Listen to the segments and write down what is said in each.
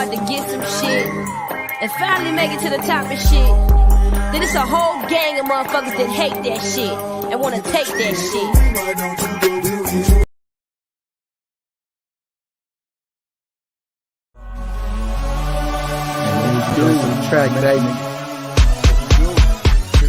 tried to get some shit and finally make it to the top and shit. Then it's a whole gang of motherfuckers that hate that shit and want to take that shit. Track, baby.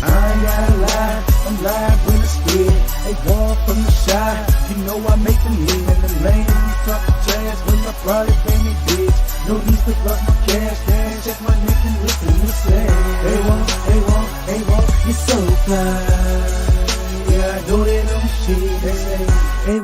I ain't gotta lie, I'm live when it's split. They ball from the shot, you know I make them lean in the lane. You talking trash when I probably pay me, bitch. No need to flush my cash, check my neck and listen to say. They want, you so fly. Yeah, I know that I'm shit. They say, they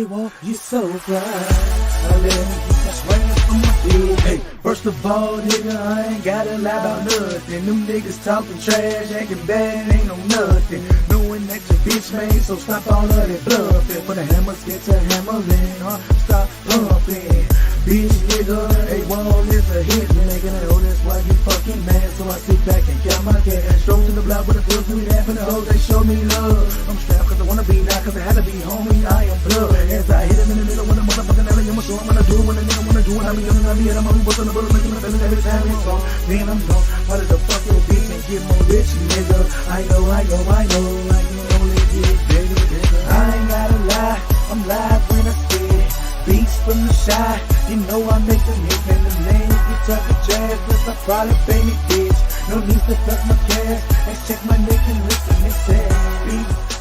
want, you so fly. I let them keep my swinging from my feet. Hey, first of all, nigga, I ain't gotta lie about nothing. Them niggas talking trash, acting bad, ain't no nothing. Knowing that your bitch made, so stop all of that bluffing. For the hammers get to hammering, stop pumping. Bitch, nigga, A1 is a hit, nigga. Oh, that's why you fucking mad. So I sit back and count my cash. Strolls in the block with the pills, we laughing. The hoes, they show me love. I'm strapped cause I wanna be now, cause I had to be homie. I am blood. As I hit him in the middle with a motherfucking alley, I'ma show him what I do when a nigga wanna do it. I be young and I be at him, I'm bustin' the bullet, making my feelings every time it's on. Then I'm gone. Part of the fucking bitch and get more rich, nigga. I know, I can only get bigger. I ain't gotta lie, I'm live when I spit. Beats from the shot, you know I make them hit in the lane. You talking trash, plus I probably pay me, bitch. No need to flex my cash, and check my neck and listen and say,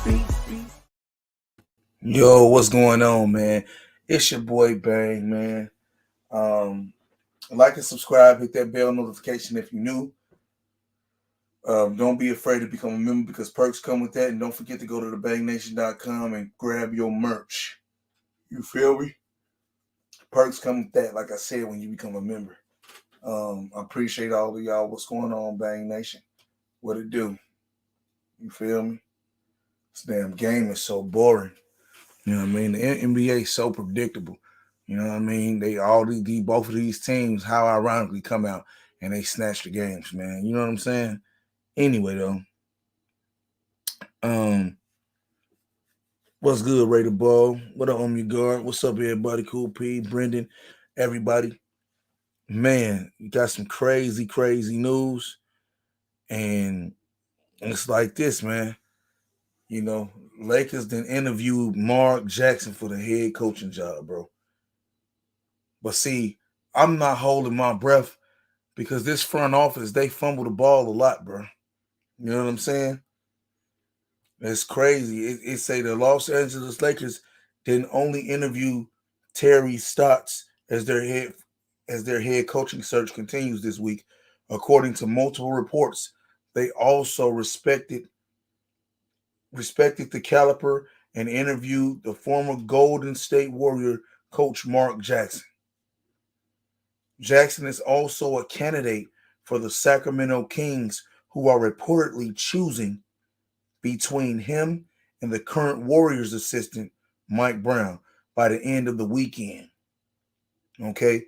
beats. Yo, what's going on, man? It's your boy Bang, man. Like and subscribe, hit that bell notification if you're new. Don't be afraid to become a member because perks come with that. And don't forget to go to thebangnation.com and grab your merch. You feel me? Perks come with that, like I said, when you become a member. I appreciate all of y'all. What's going on, Bang Nation? What it do? You feel me? This damn game is so boring. You know what I mean? The NBA is so predictable. You know what I mean? Both of these teams, how ironically come out and they snatch the games, man. You know what I'm saying? Anyway, though. What's good, Ray the Ball? What up, your guard? What's up, everybody? Cool P, Brendan, everybody. Man, you got some crazy news. And it's like this, man. You know, Lakers then interviewed Mark Jackson for the head coaching job, bro. But see, I'm not holding my breath because this front office, they fumble the ball a lot, bro. You know what I'm saying? It's crazy. It say the Los Angeles Lakers didn't only interview Terry Stotts as their head coaching search continues this week. According to multiple reports, they also respected the caliber and interviewed the former Golden State Warrior coach Mark Jackson. Jackson is also a candidate for the Sacramento Kings, who are reportedly choosing between him and the current Warriors assistant, Mike Brown, by the end of the weekend. Okay?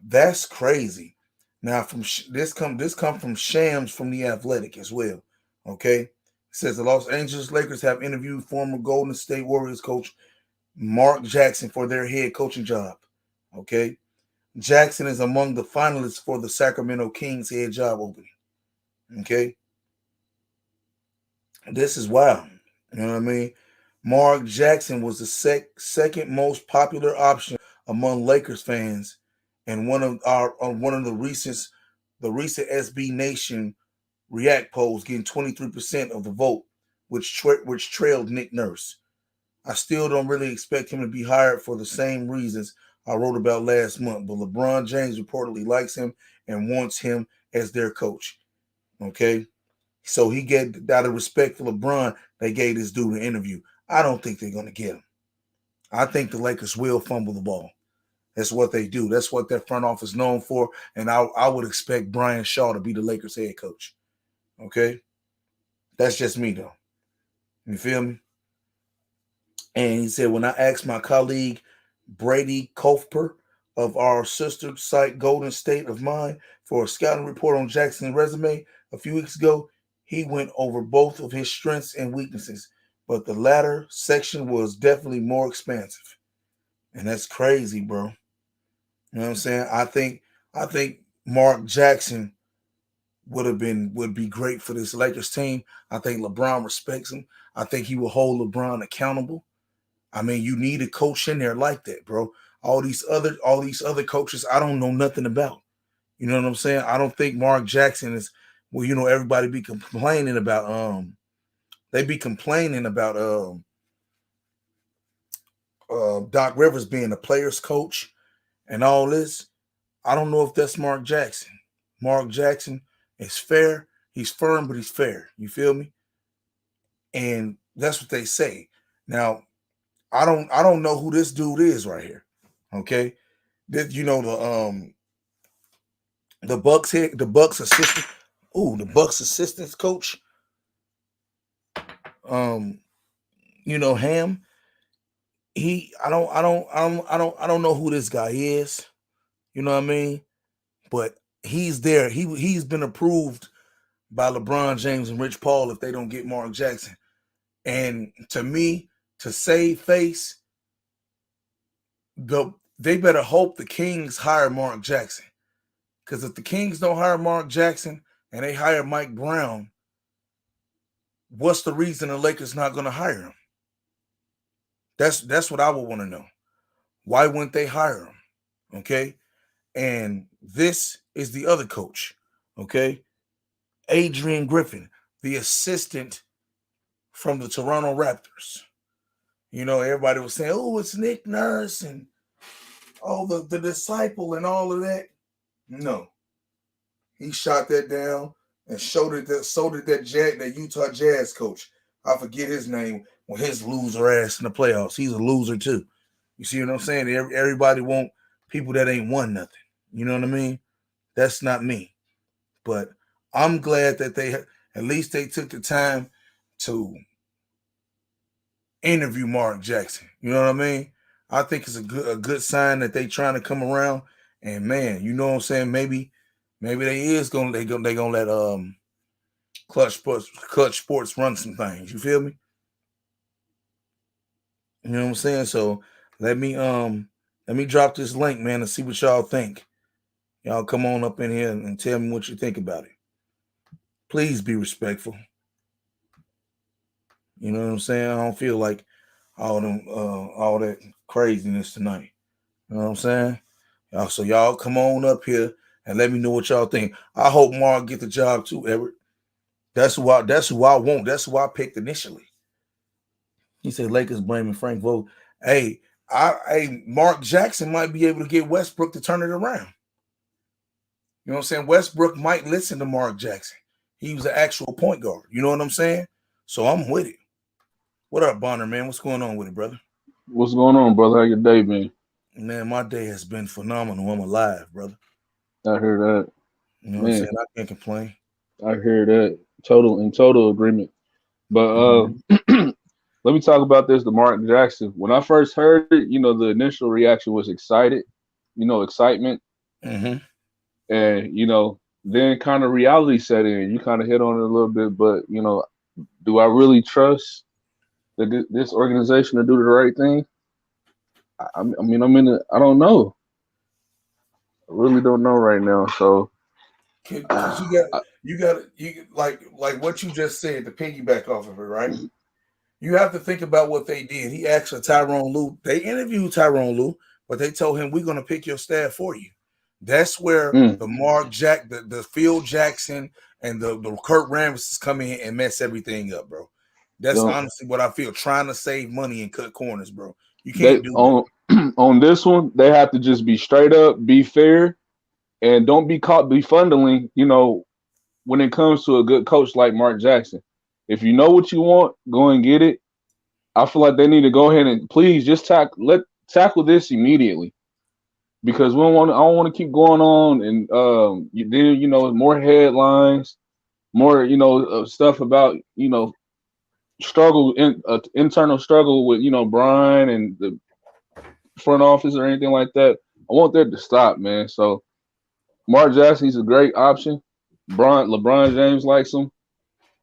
That's crazy. Now, from this come from Shams from The Athletic as well. Okay? It says the Los Angeles Lakers have interviewed former Golden State Warriors coach Mark Jackson for their head coaching job. Okay? Jackson is among the finalists for the Sacramento Kings head job opening. Okay? This is wild. You know what I mean? Mark Jackson was the second most popular option among Lakers fans, and one of the recent SB Nation React polls, getting 23% of the vote, which trailed Nick Nurse. I still don't really expect him to be hired for the same reasons I wrote about last month, but LeBron James reportedly likes him and wants him as their coach. Okay? So he get out of respect for LeBron, they gave this dude an interview. I don't think they're going to get him. I think the Lakers will fumble the ball. That's what they do. That's what their front office is known for. And I would expect Brian Shaw to be the Lakers head coach. Okay? That's just me, though. You feel me? And he said, when I asked my colleague Brady Koffper of our sister site Golden State of Mine for a scouting report on Jackson's resume a few weeks ago, he went over both of his strengths and weaknesses, but the latter section was definitely more expansive. And that's crazy, bro. You know what I'm saying? I think Mark Jackson would be great for this Lakers team. I think LeBron respects him. I think he will hold LeBron accountable. I mean, you need a coach in there like that, bro. All these other coaches, I don't know nothing about. You know what I'm saying? I don't think Mark Jackson is well, you know, everybody be complaining about they be complaining about Doc Rivers being a player's coach and all this. I don't know if that's Mark Jackson. Mark Jackson is fair. He's firm, but he's fair. You feel me? And that's what they say. Now, I don't know who this dude is right here. Okay. This, you know, the Bucks assistant. Ooh, the Bucks assistants coach. Um, you know, Ham. I don't know who this guy is. You know what I mean? But he's there. He's been approved by LeBron James and Rich Paul if they don't get Mark Jackson. And to me, to save face, they better hope the Kings hire Mark Jackson. Because if the Kings don't hire Mark Jackson and they hire Mike Brown, what's the reason the Lakers not going to hire him? That's what I would want to know. Why wouldn't they hire him? Okay. And this is the other coach. Okay. Adrian Griffin, the assistant from the Toronto Raptors. You know, everybody was saying, oh, it's Nick Nurse and the disciple and all of that. No. He shot that down and so did that Utah Jazz coach. I forget his name with his loser ass in the playoffs. He's a loser too. You see what I'm saying? Everybody want people that ain't won nothing. You know what I mean? That's not me. But I'm glad that at least they took the time to interview Mark Jackson. You know what I mean? I think it's a good sign that they trying to come around. And man, you know what I'm saying? Maybe they gonna let Clutch Sports run some things. You feel me? You know what I'm saying? So let me drop this link, man, and see what y'all think. Y'all come on up in here and tell me what you think about it. Please be respectful. You know what I'm saying? I don't feel like all that craziness tonight. You know what I'm saying? So y'all come on up here and let me know what y'all think. I hope Mark get the job too, Everett. That's who I want. That's who I picked initially. He said Lakers blaming Frank Vogel. Hey, Mark Jackson might be able to get Westbrook to turn it around. You know what I'm saying? Westbrook might listen to Mark Jackson. He was an actual point guard. You know what I'm saying? So I'm with it. What up, Bonner, man? What's going on with it, brother? What's going on, brother? How your day been? Man, my day has been phenomenal. I'm alive, brother. I hear that. You know what I'm saying? I can't complain. I hear that. Total agreement. But let me talk about this to Mark Jackson. When I first heard it, you know, the initial reaction was excitement. Mm-hmm. And, you know, then kind of reality set in. You kind of hit on it a little bit, but, you know, do I really trust this organization to do the right thing? I don't know. I really don't know right now. So you got like what you just said to piggyback off of it, right? You have to think about what they did. He asked for Tyronn Lue. They interviewed Tyronn Lue, but they told him we're going to pick your staff for you. That's where the Phil Jackson and the Kurt Ramses come in and mess everything up, bro. That's honestly what I feel. Trying to save money and cut corners, bro. You can't do that. On this one, they have to just be straight up, be fair, and don't be caught befundling, you know, when it comes to a good coach like Mark Jackson. If you know what you want, go and get it. I feel like they need to go ahead and please just tackle this immediately. Because I don't want to keep going on and then, you know, more headlines, more, you know, stuff about, you know, internal struggle with, you know, Brian and the front office or anything like that. I want that to stop, man. So Mark Jackson, he's a great option. LeBron James likes him.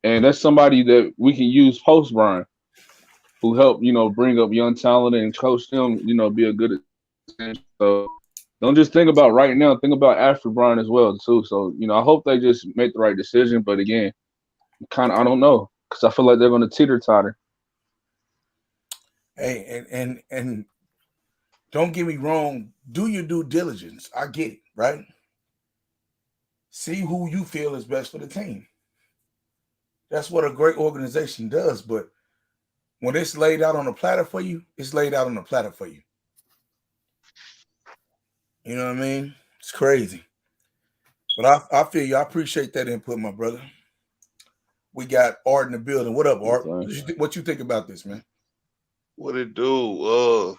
And that's somebody that we can use post Brian, who helped, you know, bring up young talent and coach them, you know, be a good example. So don't just think about right now. Think about after Brian as well too. So I hope they just make the right decision. But again, kind of I don't know because I feel like they're going to teeter totter. Hey, and don't get me wrong. Do your due diligence. I get it, right? See who you feel is best for the team. That's what a great organization does. But when it's laid out on a platter for you, it's laid out on a platter for you. You know what I mean? It's crazy. But I feel you. I appreciate that input, my brother. We got Art in the building. What up, Art? What you think about this, man? What it do?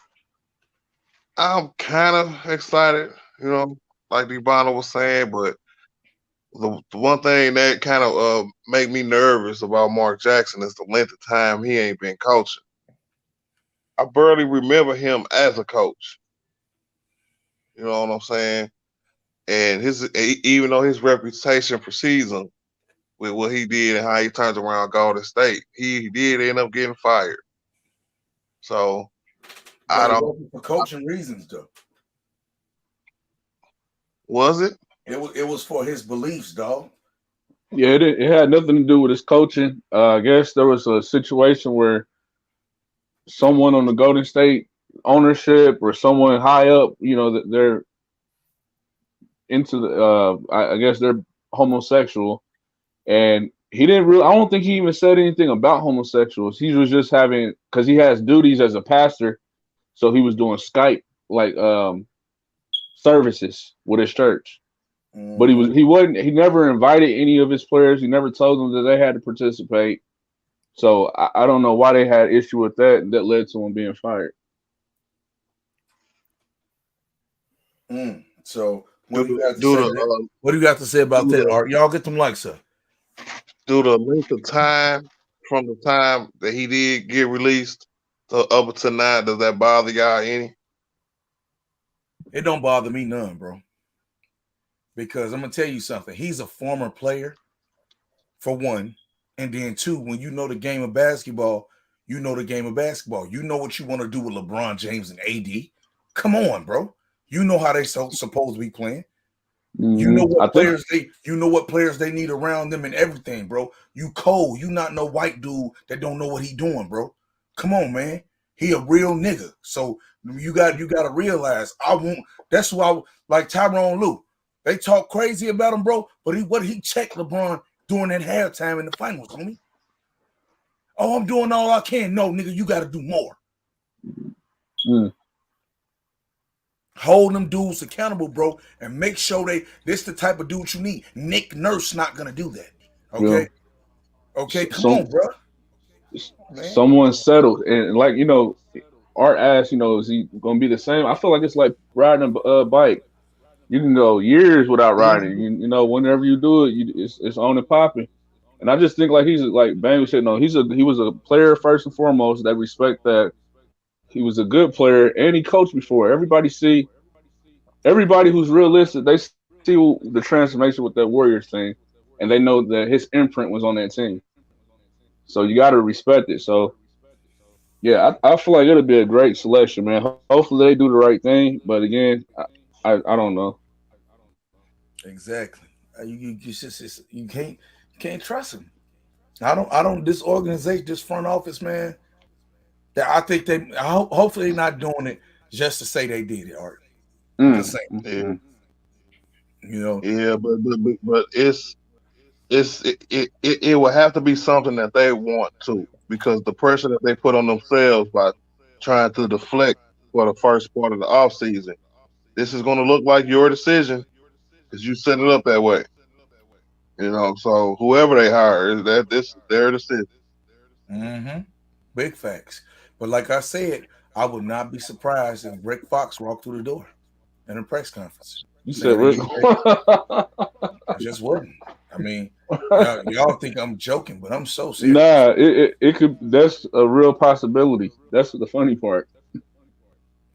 I'm kind of excited, like Debano was saying, but the one thing that kind of make me nervous about Mark Jackson is the length of time he ain't been coaching. I barely remember him as a coach. You know what I'm saying? And even though his reputation precedes him with what he did and how he turned around Golden State, he did end up getting fired. So I don't. For coaching reasons, though. Was it? It was for his beliefs, dog. Yeah, it had nothing to do with his coaching. I guess there was a situation where someone on the Golden State ownership or someone high up, that they're into the. I guess they're homosexual, and he didn't really. I don't think he even said anything about homosexuals. He was just because he has duties as a pastor, so he was doing Skype services with his church. But he never invited any of his players. He never told them that they had to participate. So I don't know why they had issue with that, and that led to him being fired. So what do you have to say about that, Art? Y'all get them likes up. Do the length of time from the time that he did get released up to now, does that bother y'all any? It don't bother me none, bro. Because I'm gonna tell you something. He's a former player, for one, and then two. When you know the game of basketball, you know the game of basketball. You know what you want to do with LeBron James and AD. Come on, bro. You know how they supposed to be playing. Mm-hmm. You know what players they need around them and everything, bro. You cold. You not no white dude that don't know what he doing, bro. Come on, man. He a real nigga. So you got to realize that's why like Tyronn Lue. They talk crazy about him, bro. But he checked LeBron during that halftime in the finals, homie. Oh, I'm doing all I can. No, nigga, you got to do more. Hold them dudes accountable, bro, and make sure this the type of dude you need. Nick Nurse not gonna do that. Okay. Yeah. Okay, come on, bro. Someone settled, and like Art asked, is he gonna be the same? I feel like it's like riding a bike. You can go years without riding. Whenever you do it, it's on and popping. And I just think like he's like Bang said, no, he was a player first and foremost. That respect that he was a good player and he coached before. Everybody who's realistic, they see the transformation with that Warriors thing, and they know that his imprint was on that team. So you got to respect it. So yeah, I feel like it'll be a great selection, man. Hopefully they do the right thing, but again, I don't know. Exactly. You can't trust him. I don't. This organization, this front office, man. That I think hopefully they're not doing it just to say they did it, Art. Just saying. Yeah. Yeah, but it will have to be something that they want to, because the pressure that they put on themselves by trying to deflect for the first part of the offseason, this is going to look like your decision because you set it up that way. So whoever they hire, this is their decision. Mm-hmm. Big facts. But like I said, I would not be surprised if Rick Fox walked through the door in a press conference. You said Rick? I just wouldn't. I mean, y'all think I'm joking, but I'm so serious. Nah, it could. That's a real possibility. That's the funny part.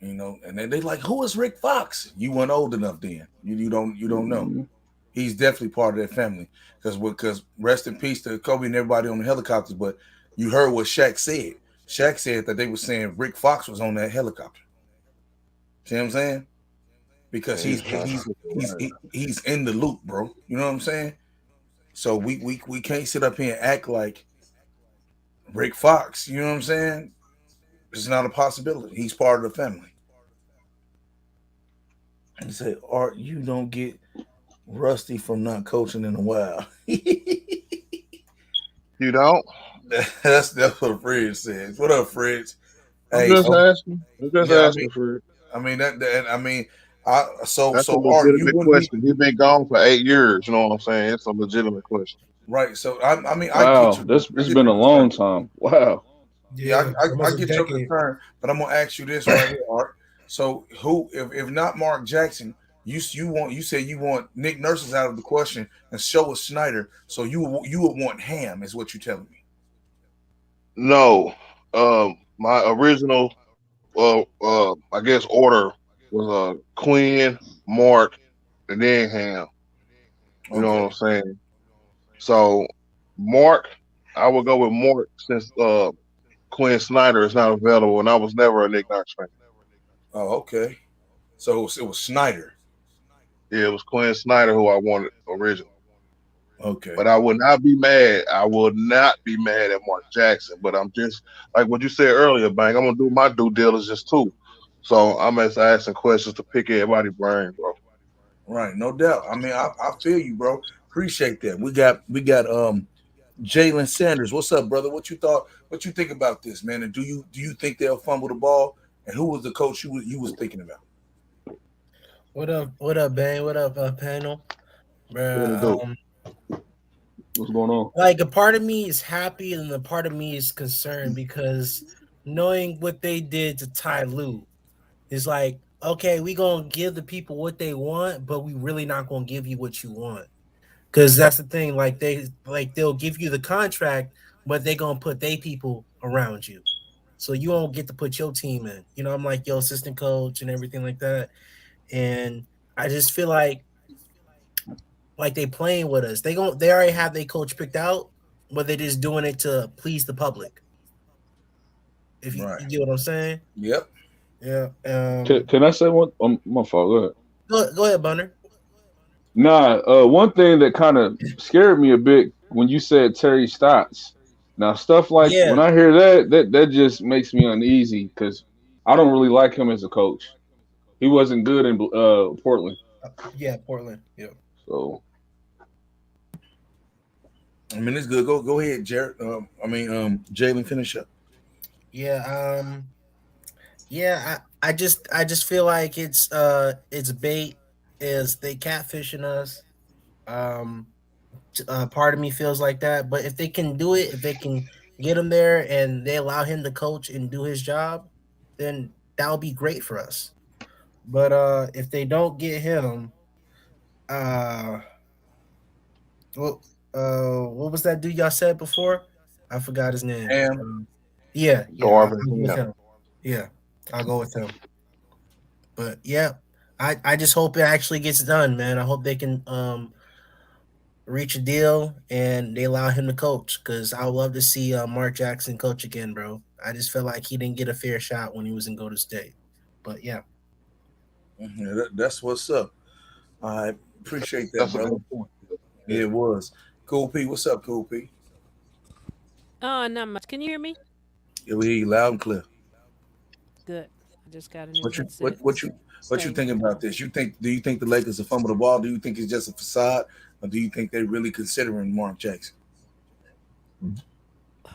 And then they like, who is Rick Fox? You weren't old enough then. You don't know. Mm-hmm. He's definitely part of that family. Because rest in peace to Kobe and everybody on the helicopters. But you heard what Shaq said. Shaq said that they were saying Rick Fox was on that helicopter. See what I'm saying? because Yeah, he's he's trying he's to he's he's in the loop, bro. You know what I'm saying? So we can't sit up here and act like Rick Fox. You know what I'm saying? It's not a possibility. He's part of the family. And he said, Art, you don't get rusty from not coaching in a while. You don't? That's what Fred said. What up, Fred? I'm Hey, just asking. I'm just yeah, asking for it. I mean that I mean, so That's a Art, you legitimate wouldn't be question. He's been gone for 8 years. You know what I'm saying? It's a legitimate question. right. So I mean, I get Wow, you. this I it's get been a your long concern. time. Wow. Yeah, Yeah, I almost a get your decade. concern, but I'm gonna ask you this right here, Art. So who, if not Mark Jackson, you say you want Nick Nurse's out of the question and show us Snyder. So you would want Ham, is what you're telling me. No. My original I guess order was Quinn, Mark, and then Ham. You know what Okay, I'm saying? So Mark, I would go with Mark since Quinn Snyder is not available, and I was never a Nick Nurse fan. oh okay. So it was Snyder. Yeah, it was Quinn Snyder who I wanted originally. Okay, But I would not be mad. I would not be mad at Mark Jackson. But I'm just like what you said earlier, Bang. I'm gonna do my due diligence too. So I'm just asking questions to pick everybody's brain, bro. right, no doubt. I mean, I feel you, bro. Appreciate that. We got Jalen Sanders. What's up, brother? What you thought? What you think about this, man? And do you think they'll fumble the ball? And who was the coach you was thinking about? What up? What up, Bang? What up, panel? What to Bruh, do? What's going on? like a part of me is happy and a part of me is concerned because knowing what they did to Ty Lue is like, okay, we gonna give the people what they want, but we really not gonna give you what you want. Cause that's the thing, they'll give you the contract, but they gonna put their people around you. So you won't get to put your team in. You know, I'm like your assistant coach and everything like that. And I just feel like they playing with us. They already have their coach picked out, but they're just doing it to please the public. If you, Right. you get what I'm saying? Yep. Yeah. Can I say one? My fault. Go ahead. Go ahead, Bunner. Nah, one thing that kind of scared me a bit when you said Terry Stotts. Now, stuff like Yeah. when I hear that just makes me uneasy because I don't really like him as a coach. He wasn't good in Portland, Yeah, Portland. Yeah. so I mean, it's good. Go ahead, Jared. Jalen, finish up. Yeah. Yeah. I just feel like it's bait. Is they catfishing us? Um, part of me feels like that. But if they can do it, if they can get him there and they allow him to coach and do his job, then that'll be great for us. But if they don't get him, uh, what was that dude y'all said before? I forgot his name. Ham. Yeah, I'll Darvin go with Ham. him. Yeah, I'll go with him. But yeah, I just hope it actually gets done, man. I hope they can reach a deal and they allow him to coach because I would love to see Mark Jackson coach again, bro. I just feel like he didn't get a fair shot when he was in Golden State. But yeah. Yeah, that's what's up. I appreciate that, That's a brother. good point. Yeah, it was. Cool P, what's up, Cool P? Not much. Can you hear me? Yeah, we hear you loud and clear. Good. I just got a new What you headset. what you thinking about this? Do you think the Lakers will fumble the ball? Do you think it's just a facade, or do you think they're really considering Mark Jackson?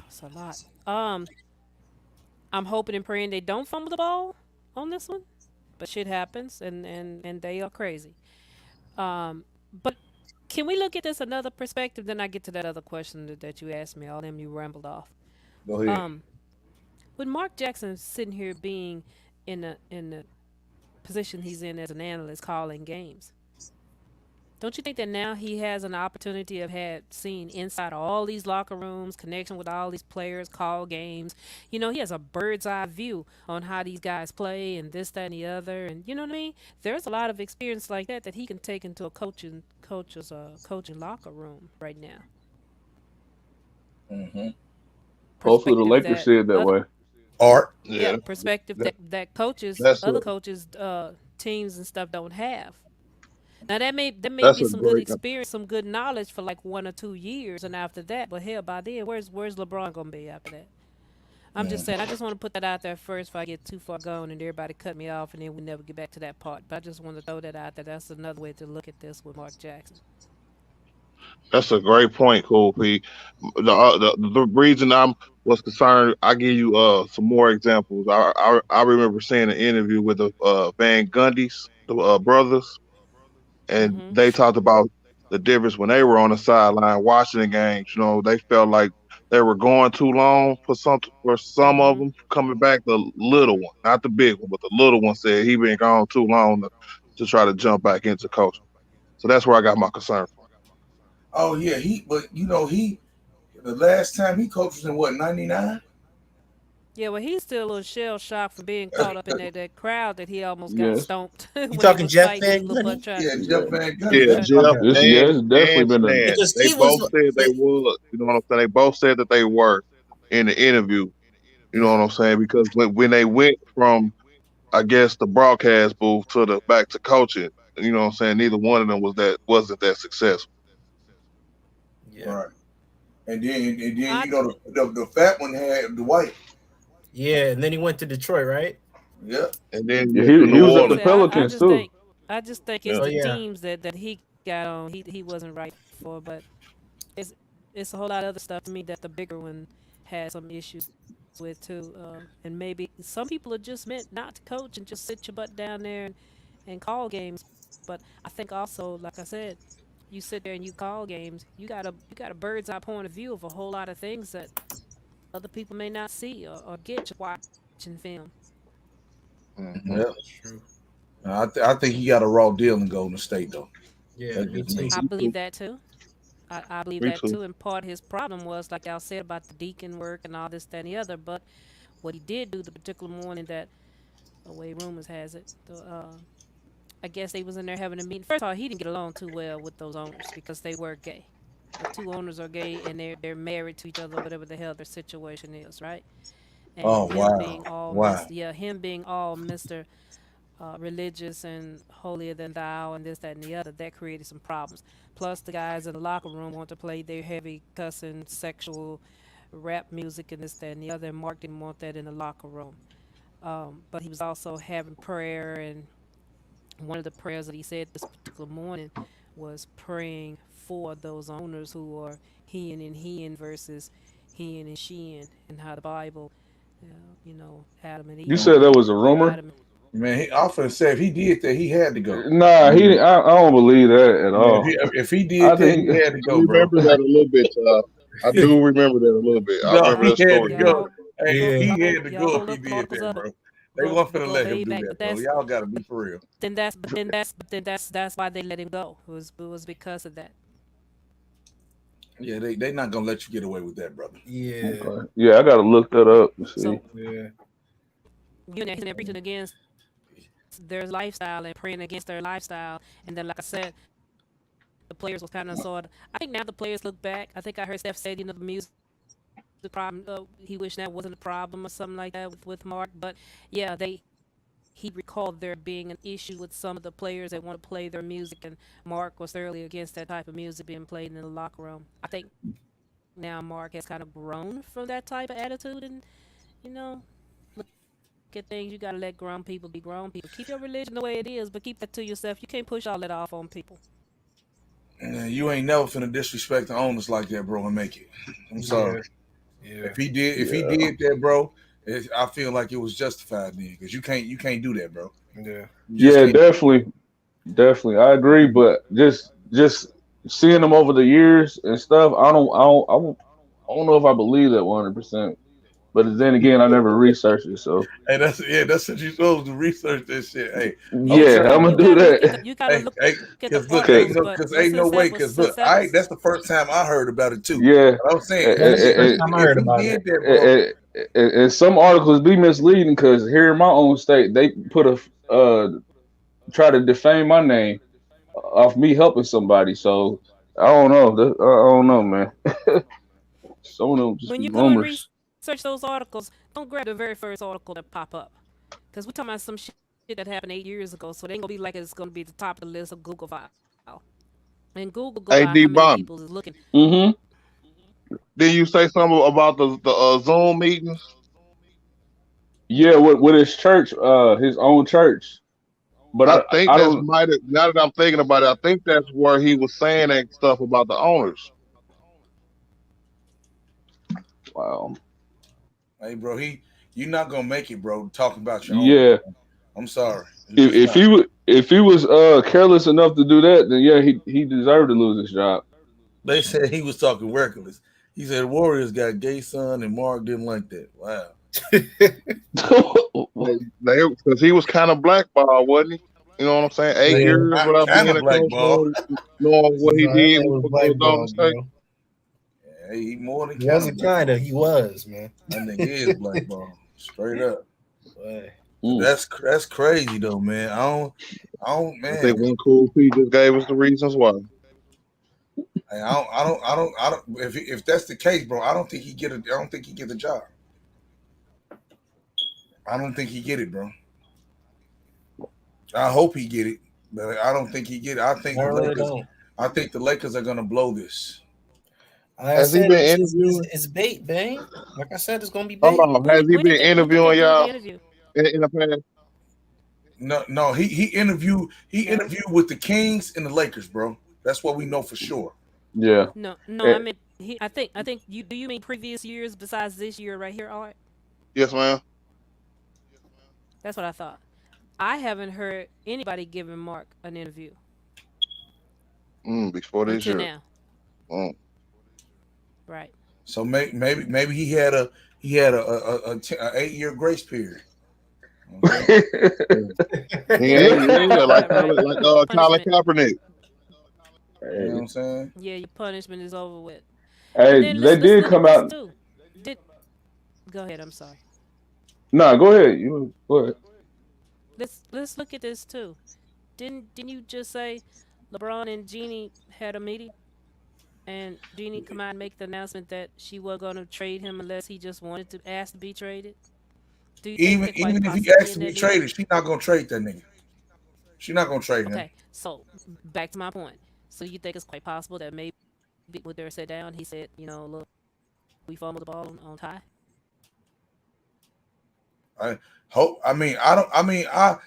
It's a lot. I'm hoping and praying they don't fumble the ball on this one, but shit happens, and they are crazy. But can we look at this another perspective? Then I get to that other question that you asked me. All them you rambled off. Go ahead. Um, with Mark Jackson sitting here being in the position he's in as an analyst calling games, don't you think that now he has an opportunity of had seen inside all these locker rooms, connection with all these players, call games? You know, he has a bird's eye view on how these guys play and this, that, and the other. And you know what I mean? There's a lot of experience like that he can take into a coaching locker room right now. Mm-hmm. hopefully the Perspective Lakers that see it that other way. Art. yeah, Yeah. perspective That, that coaches, that's other a coaches teams and stuff don't have. Now that may That's be a some good great. experience, some good knowledge for like 1 or 2 years, and after that, but hell, by then, where's LeBron gonna be after that? I'm Yeah. just saying. I just want to put that out there first, before I get too far gone and everybody cut me off, and then we never get back to that part. But I just want to throw that out there. That's another way to look at this with Mark Jackson. That's a great point, Cool P. The reason I'm was concerned, I give you some more examples. I remember seeing an interview with the Van Gundy's, the brothers, and Mm-hmm. they talked about the difference when they were on the sideline watching the games. You know, they felt like they were going too long for some of Mm-hmm. them coming back. The little one, not the big one, but the little one said he been gone too long to try to jump back into coaching. So that's where I got my concern from. Oh yeah, but he the last time he coached was in what, 99? Yeah, well, he's still a little shell shocked from being caught up in that crowd that he almost got Yes. stomped You when he talking was Jeff fighting his Van little butt Gundy? trying. Yeah, Jeff Yeah. Van Gundy. Yeah, Yeah. Jeff Okay. It's definitely and been a Stan. Because They he both was said they would. You know what I'm saying? They both said that they were in the interview. You know yeah. what I'm saying? Because when they went from, I guess, the broadcast booth to the back to coaching, you know what I'm saying? Neither one of them wasn't that successful. Yeah. Right. And then I the fat one had Dwight. Yeah, and then he went to Detroit, right? Yep. And then Yeah, went to he New was at like I the Orleans. said, I Pelicans just too. think it's Yeah. Oh the yeah. teams that he got on. He wasn't right for, but it's it's a whole lot of other stuff to me that the bigger one has some issues with too. And maybe some people are just meant not to coach and just sit your butt down there and call games. But I think also, like I said, you sit there and you call games. You got a bird's eye point of view of a whole lot of things that other people may not see or get just watching film. Mhm. Yep. That's true. I think he got a raw deal in Golden State though. Yeah, That's me just too. me. I Me believe too. that too. I believe Me that too. too. And part of his problem was, like y'all said, about the deacon work and all this, that, and the other. But what he did do the particular morning that, the way rumors has it, I guess they was in there having a meeting. First of all, he didn't get along too well with those owners because they were gay. The two owners are gay and they're married to each other, whatever the hell their situation is, right? And Oh him wow. being all Wow. him being all Mister religious and holier than thou and this, that, and the other, that created some problems. Plus, the guys in the locker room want to play their heavy cussing, sexual rap music and this, that, and the other. And Mark didn't want that in the locker room. But he was also having prayer, and one of the prayers that he said this particular morning was praying for those owners who are he and versus he and she and how the Bible, Adam and You Eve, said that was a rumor? Adam. Man, he often said if he did that, he had to go. Nah, Mhm. I don't believe that at Yeah, all. if he I did that, think he had to I go, bro. remember that a little bit. I do remember that a little bit. I No, remember he Y'all, that had to story y'all good. go. hold, Hey, Yeah. he had to y'all go if hold he up them did articles that, up, bro. They weren't but finna go let him way do back. that, bro. Y'all gotta be for real. That's why they let him go. It was because of that. Yeah, they not gonna let you get away with that, brother. Yeah. okay. Yeah, I gotta look that up to see. So Yeah. you and they're preaching against their lifestyle and praying against their lifestyle, and then like I said, the players was kind of sort of. I think now the players look back. I think I heard Steph say, the music problem. He wished that wasn't a problem or something like that with Mark. But yeah, he recalled there being an issue with some of the players that want to play their music, and Mark was thoroughly against that type of music being played in the locker room. I think now Mark has kind of grown from that type of attitude, and you know, look at things. You gotta let grown people be grown people. Keep your religion the way it is, but keep that to yourself. You can't push all that off on people. You ain't never finna disrespect the owners like that, bro, and make it. I'm sorry. Yeah. Yeah. If he Yeah. did that, bro, I feel like it was justified then, because you can't do that, bro. Yeah. You just Yeah, can't. definitely. I agree, but just seeing them over the years and stuff, I don't know if I believe that 100%. But then again, I never researched it, so Hey, that's what you supposed to research this shit. Hey, I'm Yeah, gonna you yeah, tell I'm gotta you. gonna you do gotta look at that. the you gotta look Hey, at the because look, Okay. articles. But ain't no since way, that was because since look, that was that's the first time I heard about it too. Yeah, But I'm saying and, Yeah, that's the first and, time I if heard he about it. did that, bro, and, and some articles be misleading because here in my own state, they put try to defame my name off me helping somebody. So I don't know. I don't know, man. Some of them just when be you go and rumors. research those articles, don't grab the very first article that pop up, because we're talking about some shit that happened 8 years ago, so they ain't gonna be like it's gonna be at the top of the list of Google file. And Google go Hey, by how many D-Bomb, people is looking. Mm-hmm. did you say something about the Zoom meetings? Yeah, with his church, his own church. But I think I that's don't. might have, now that I'm thinking about it, I think that's where he was saying that stuff about the owners. Wow. Hey, bro, you're not gonna make it, bro. Talking about your own. Yeah. I'm sorry. You're If just if he was careless enough to do that, then yeah, he deserved to lose his job. not. They said he was talking reckless. He said Warriors got gay son and Mark didn't like that. Wow. Because he was kind of blackballed, wasn't he? You know what I'm saying? 8 Yeah. years Not without kinda being a coach, blackballed. knowing what he No, that did man with was the Golden blackballed, State. bro. Yeah, he more than He wasn't blackballed. kinda, he was, man. That nigga is blackballed. Straight up. But That's crazy though, man. I don't I think man. one cool P just gave us the reasons why. I don't. If that's the case, bro, I don't think he get the job. I don't think he get it, bro. I hope he get it, but I don't think he get it. I think I the really Lakers. don't. I think the Lakers are gonna blow this. Like I Has he said, been it's interviewing? bait, bang. Like I said, it's gonna be bait. Hold on, has he When been did they interviewing do the y'all interview? in the past? No, he interviewed with the Kings and the Lakers, bro. That's what we know for sure. Yeah. No, Eh, I mean I think you do you mean previous years besides this year right here, Art? Yes, ma'am. That's what I thought. I haven't heard anybody giving Mark an interview Before this until year. now. Mm. Right. So maybe he had a 8-year grace period. Okay? He ain't like Colin Punishment. Kaepernick. You know what I'm saying? Yeah, your punishment is over with. Hey, And then they let's did look come at this out. too. Go ahead, I'm sorry. Nah, go ahead. You go ahead. Let's look at this too. Didn't you just say LeBron and Jeannie had a meeting? And Jeannie come out and make the announcement that she was going to trade him unless he just wanted to ask to be traded. Do you think that Even quite if he possibly asks to in be that meeting? traded, she's not gonna trade that nigga. She's not gonna trade him. Okay, so back to my point. So you think it's quite possible that maybe with their sit down, he said, look, we fumbled the ball on Ty. I hope. I mean, I don't. I mean, I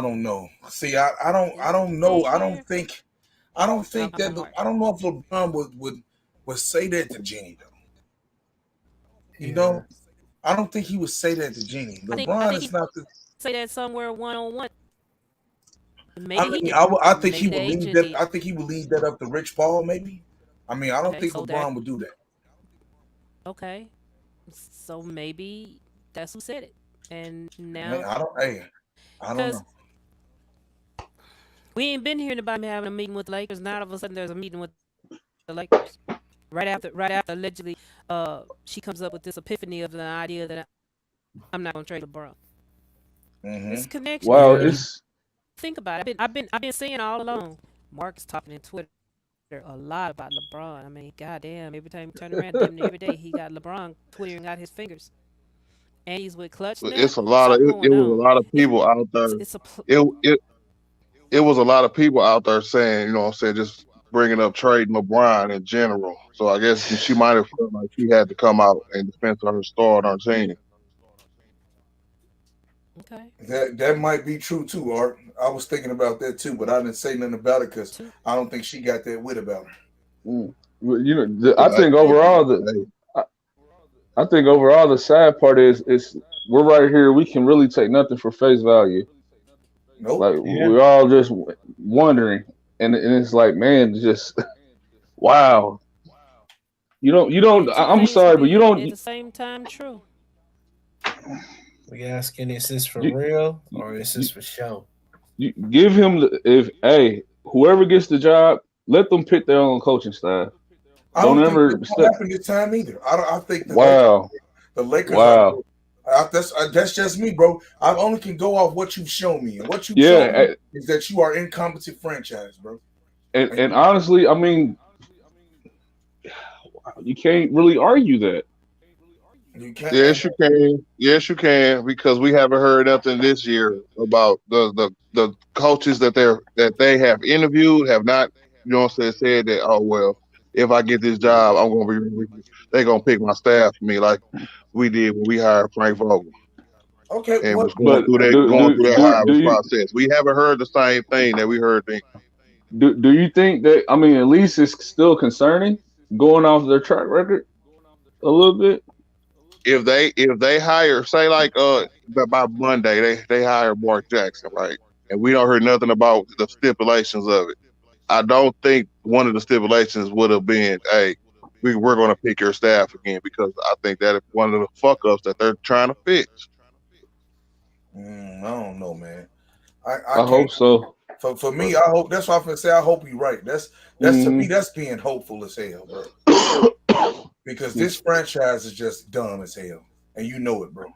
don't know. See, I don't know. I don't think. I don't think I'm that. Mark. I don't know if LeBron would say that to Jeannie though. You Yeah. know, I don't think he would say that to Jeannie. I think LeBron he is not the. say that somewhere one-on-one. Maybe I he mean, did. I think he Maybe would the leave agent that. did. I think he would leave that up to Rich Paul. Maybe. I mean, I don't Okay, think so LeBron would do that. Okay, so maybe that's who said it. And Man, now, I don't. Hey, I don't because know. we ain't been hearing about him having a meeting with the Lakers. Now all of a sudden there's a meeting with the Lakers. Right after allegedly, she comes up with this epiphany of the idea that I'm not gonna trade LeBron. Mhm. It's connection. Wow, Yeah. it's Think about it. I've been saying all along. Mark is talking in Twitter a lot about LeBron. I mean, goddamn, every time you turn around, damn near every day he got LeBron twittering out his fingers. And he's with Clutch now. It's a lot of Something it going was a on. lot of people out there. It's a It was a lot of people out there saying, you know what I'm saying, just bringing up trading LeBron in general. So I guess she might have felt like she had to come out and defend her star on her team. okay. That might be true too, Art. I was thinking about that too, but I didn't say nothing about it because Too. I don't think she got that wit about her. you know. I think overall I think overall the sad part is we're right here. We can really take nothing for face value. Nope. Like Yeah. we're all just wondering, and it's like, man, just wow. You don't. Two I'm things sorry, can but you be at don't. the same time true. We asking, is this for You, real or is you, this for show? you give him whoever gets the job, let them pick their own coaching style. I Don't don't think ever that's gonna happen this time either. I think Wow, the Lakers wow. that's just me, bro. I only can go off what you've shown me, and what you've Yeah, shown me is that you are incompetent franchise, bro. and honestly, I mean, you can't really argue that. You can't. Yes, you can. Yes, you can, because we haven't heard nothing this year about the coaches that they have interviewed have not, you know what I'm saying, said that, oh well, if I get this job, I'm gonna be they gonna pick my staff for me like we did when we hired Frank Vogel Okay, and what? was But going through that hiring you process. We haven't heard the same thing that we heard then. do you think that, I mean, at least it's still concerning going off their track record a little bit? If they hire, say like by Monday they hire Mark Jackson, right? And we don't hear nothing about the stipulations of it. I don't think one of the stipulations would have been, hey, we're going to pick your staff again, because I think that is one of the fuck ups that they're trying to fix. I don't know, man. I I can't. hope so. For me, I hope that's why I'm gonna say I hope you're right. That's to me, that's being hopeful as hell, bro. Because this franchise is just dumb as hell, and you know it, bro.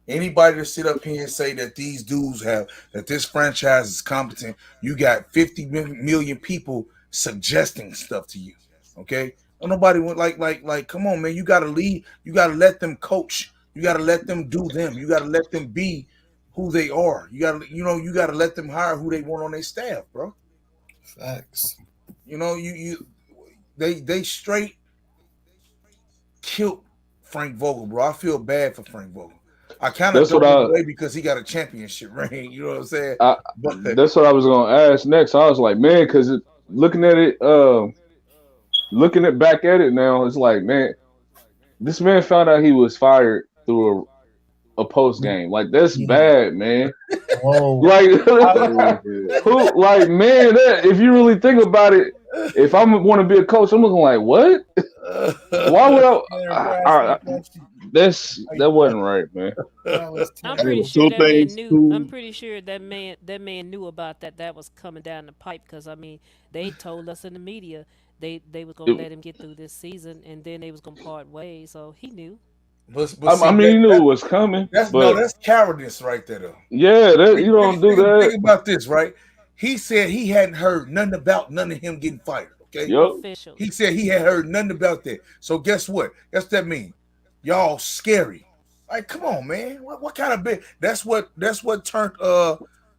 Anybody to sit up here and say that these dudes that this franchise is competent, you got 50 million people suggesting stuff to you. Okay, well, nobody would like. Come on, man. You got to lead. You got to let them coach. You got to let them do them. You got to let them be who they are. You got to, you got to let them hire who they want on their staff, bro. Facts. They straight killed Frank Vogel, bro. I feel bad for Frank Vogel. I kind of don't away because he got a championship ring. You know what I'm saying? That's what I was gonna ask next. I was like, man, because looking at it, back at it now, it's like, man, this man found out he was fired through a post game. Like, that's bad, man. Whoa. Like, man, if you really think about it, if I want to be a coach, I'm looking like, what? Why would I that wasn't right, man. I'm pretty sure that man knew. I'm pretty sure that man knew about that. That was coming down the pipe, because I mean, they told us in the media they was gonna let him get through this season, and then they was gonna part ways. So he knew. But I mean, he knew it was coming. That's cowardice right there, though. Yeah, you don't do that. Think about this, right? He said he hadn't heard nothing about none of him getting fired. Okay, Official. He said he had heard nothing about that. So guess what? Guess that mean y'all scary. Like, come on, man. What kind of big? That's what turned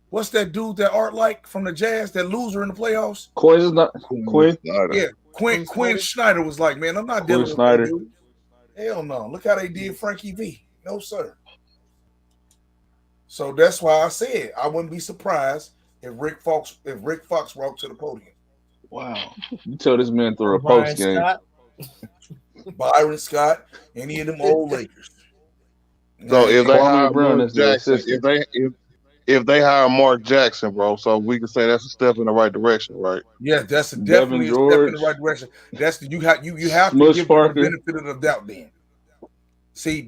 what's that dude that Art like from the Jazz, that loser in the playoffs? Quinn. Yeah, Quinn Snyder was like, man, I'm not dealing with that dude. Hell no. Look how they did Frankie V. No, sir. So that's why I said I wouldn't be surprised if Rick Fox walked to the podium. Wow. You tell this man through a post game. Byron Scott, any of them old Lakers. So if they hire Mark Jackson, if they hire Mark Jackson, bro, so we can say that's a step in the right direction, right? Yeah, that's definitely a step in the right direction. That's you have to give them the benefit of the doubt. Then, see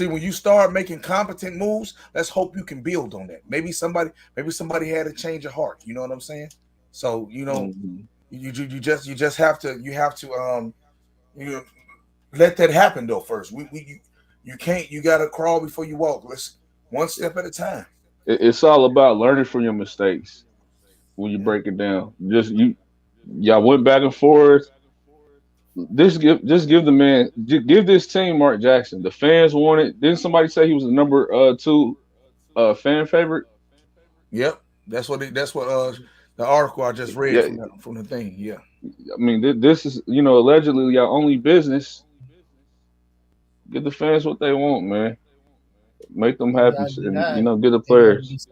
when you start making competent moves, let's hope you can build on that. Maybe somebody had a change of heart. You know what I'm saying? So you just have to let that happen though first. You gotta crawl before you walk. Let's one step at a time. It's all about learning from your mistakes when you break it down. Y'all went back and forth. Give the man, give this team Mark Jackson. The fans want it. Didn't somebody say he was the number 2 fan favorite? Yep, that's what the article I just read from the thing. Yeah, I mean, this is allegedly your only business. Give the fans what they want, man. Make them happy, and get the players.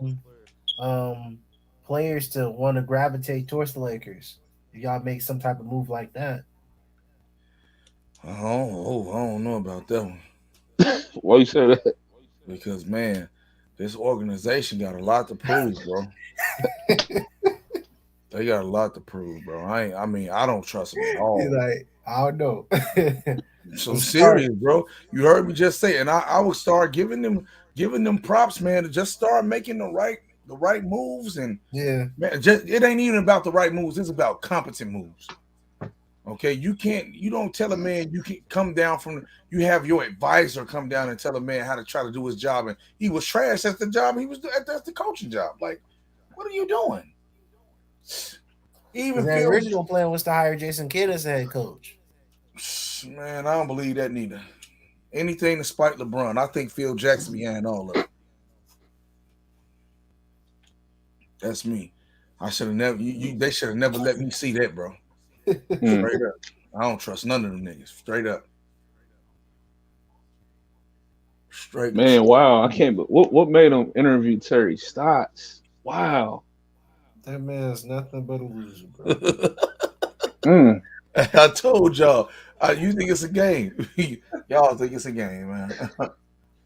Players to want to gravitate towards the Lakers. If y'all make some type of move like that. I don't know about that one. Why you say that? Because man, this organization got a lot to prove, bro. They got a lot to prove, bro. I don't trust them at all. He's like, I don't know. So serious, bro. You heard me just say, and I would start giving them props, man, to just start making the right moves. And yeah, man, it ain't even about the right moves, it's about competent moves. Okay, you don't tell a man you can come down you have your advisor come down and tell a man how to try to do his job, and he was trash at the job that's the coaching job. Like, what are you doing? Even the original plan was to hire Jason Kidd as head coach. Man, I don't believe that neither. anything to spite LeBron. I think Phil Jackson behind all of it. That's me. I should have never. They should have never let me see that, bro. Straight up. I don't trust none of them niggas. Straight up. Straight. Man, wow! I can't. But what made him interview Terry Stotts? Wow. That man's nothing but a loser, bro. I told y'all. You think it's a game? Y'all think it's a game, man.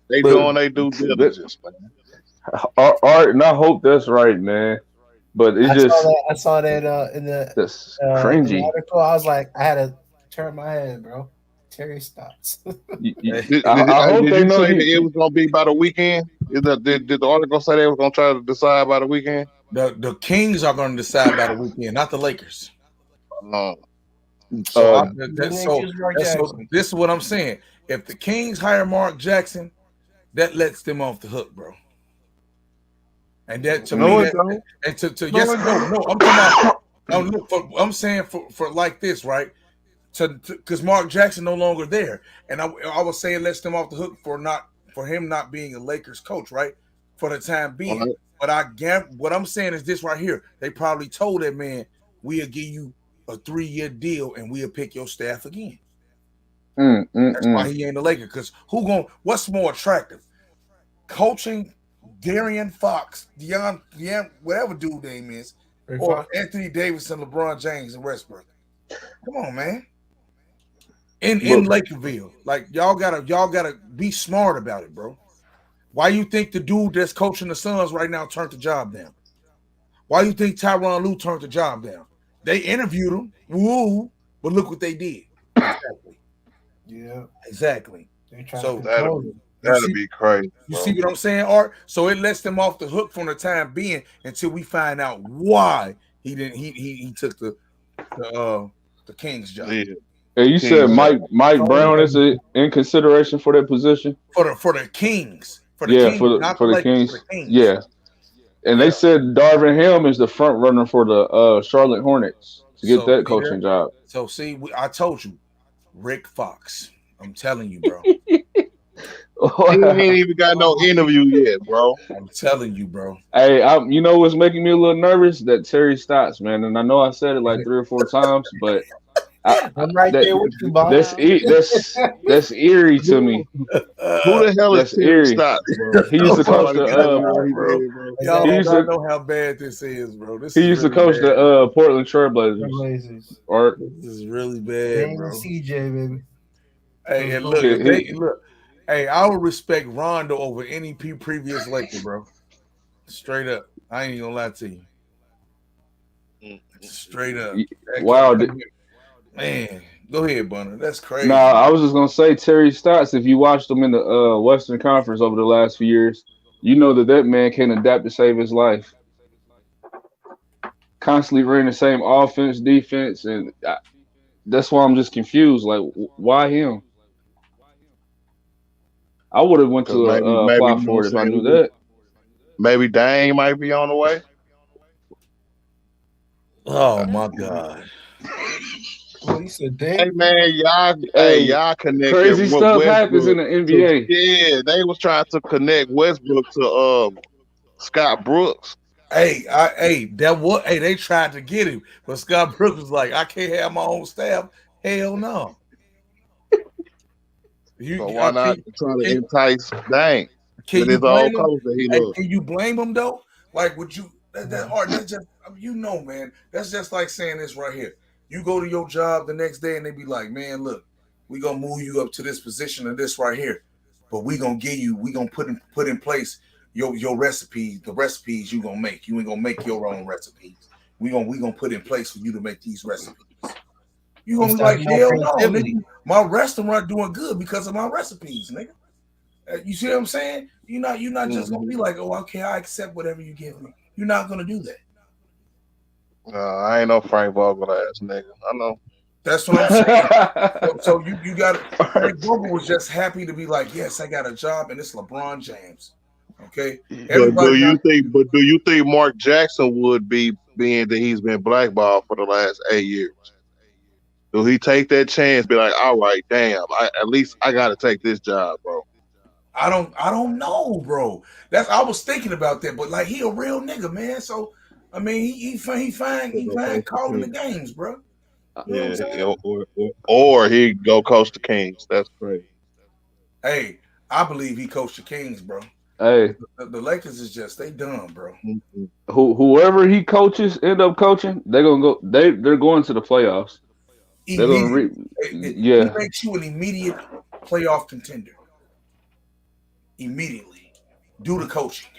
They doing they due diligence, man. Art, and I hope that's right, man. But it's I saw that in the that's cringy. article. I was like, I had to turn my head, bro. Terry Stotts. I hope Did they you know say that it was gonna be by the weekend? Did the article say they was gonna try to decide by the weekend? The Kings are going to decide by the weekend, not the Lakers. No. So this is what I'm saying. If the Kings hire Mark Jackson, that lets them off the hook, bro. And that to No, me, it don't. and to yes, no, I'm talking about. I'm saying for like this, right? Because Mark Jackson no longer there, and I was saying lets them off the hook for him not being a Lakers coach, right? For the time being. Right. But what I'm saying is this right here. They probably told that man, we'll give you a 3-year deal and we'll pick your staff again. That's why he ain't the Laker. Because what's more attractive? Coaching De'Aaron Fox, Deion, whatever dude name is, or Anthony Davis and LeBron James and Westbrook. Come on, man. In Lakerville. Like y'all gotta be smart about it, bro. Why you think the dude that's coaching the Suns right now turned the job down? Why you think Tyronn Lue turned the job down? They interviewed him, but look what they did. Exactly. Yeah. Exactly. So that'll be crazy. You see what I'm saying, Art? So it lets them off the hook for the time being until we find out why he took the Kings job. Yeah. Hey, you said Mike Brown is in consideration for that position? For the Kings. For the Kings. Yeah. And they said Darvin Ham is the front runner for the Charlotte Hornets to get that coaching job. So see, I told you, Rick Fox. I'm telling you, bro. He ain't even got no interview yet, bro. I'm telling you, bro. Hey, you know what's making me a little nervous? That Terry Stotts, man. And I know I said it like 3 or 4 times, but I'm right there with you, Bob. That's eerie to me. Who the hell is Terry Stotts, bro? He used to coach Y'all don't know how bad this is, bro. He used to coach the Portland Trailblazers. This is really bad, bro. CJ, baby. Hey, and look. Hey, I would respect Rondo over any previous Laker, bro. Straight up. I ain't even gonna lie to you. Straight up. Wow. Man, go ahead, Bunner. That's crazy. Nah, I was just gonna say Terry Stotts. If you watched him in the Western Conference over the last few years, you know that man can adapt to save his life. Constantly running the same offense, defense, and that's why I'm just confused. Like, why him? I would have went to apply for it if I knew that. Maybe Dang might be on the way. Oh my God. Well, you said Dang. Hey man, y'all connect. Crazy stuff happens in the NBA. Yeah, they was trying to connect Westbrook to Scott Brooks. They tried to get him, but Scott Brooks was like, I can't have my own staff. Hell no. So why not try to entice Dang? Can you blame him though? Like, would you? That's just, you know, man. That's just like saying this right here. You go to your job the next day and they be like, man, look, we gonna move you up to this position of this right here, but we gonna put in place your recipes, the recipes you gonna make. You ain't gonna make your own recipes. We gonna put in place for you to make these recipes. You gonna be like, hell no, nigga. My restaurant doing good because of my recipes, nigga. You see what I'm saying? You're not just gonna be like, oh, okay, I accept whatever you give me. You're not gonna do that. I ain't no Frank Vogel ass nigga. I know. That's what I'm saying. so you got it. Frank Vogel was just happy to be like, yes, I got a job, and it's LeBron James. Okay. Do you think Mark Jackson would be, being that he's been blackballed for the last 8 years? Do he take that chance? Be like, all right, damn. At least I got to take this job, bro. I don't know, bro. I was thinking about that, but like he a real nigga, man. So I mean, he fine calling the games, bro. You know what I'm Yeah, saying? or he go coach the Kings. That's crazy. Hey, I believe he coached the Kings, bro. Hey, The Lakers is just they done, bro. whoever he coaches end up coaching, they're gonna go. They're going to the playoffs. They're gonna He makes you an immediate playoff contender. Immediately, due to coaching.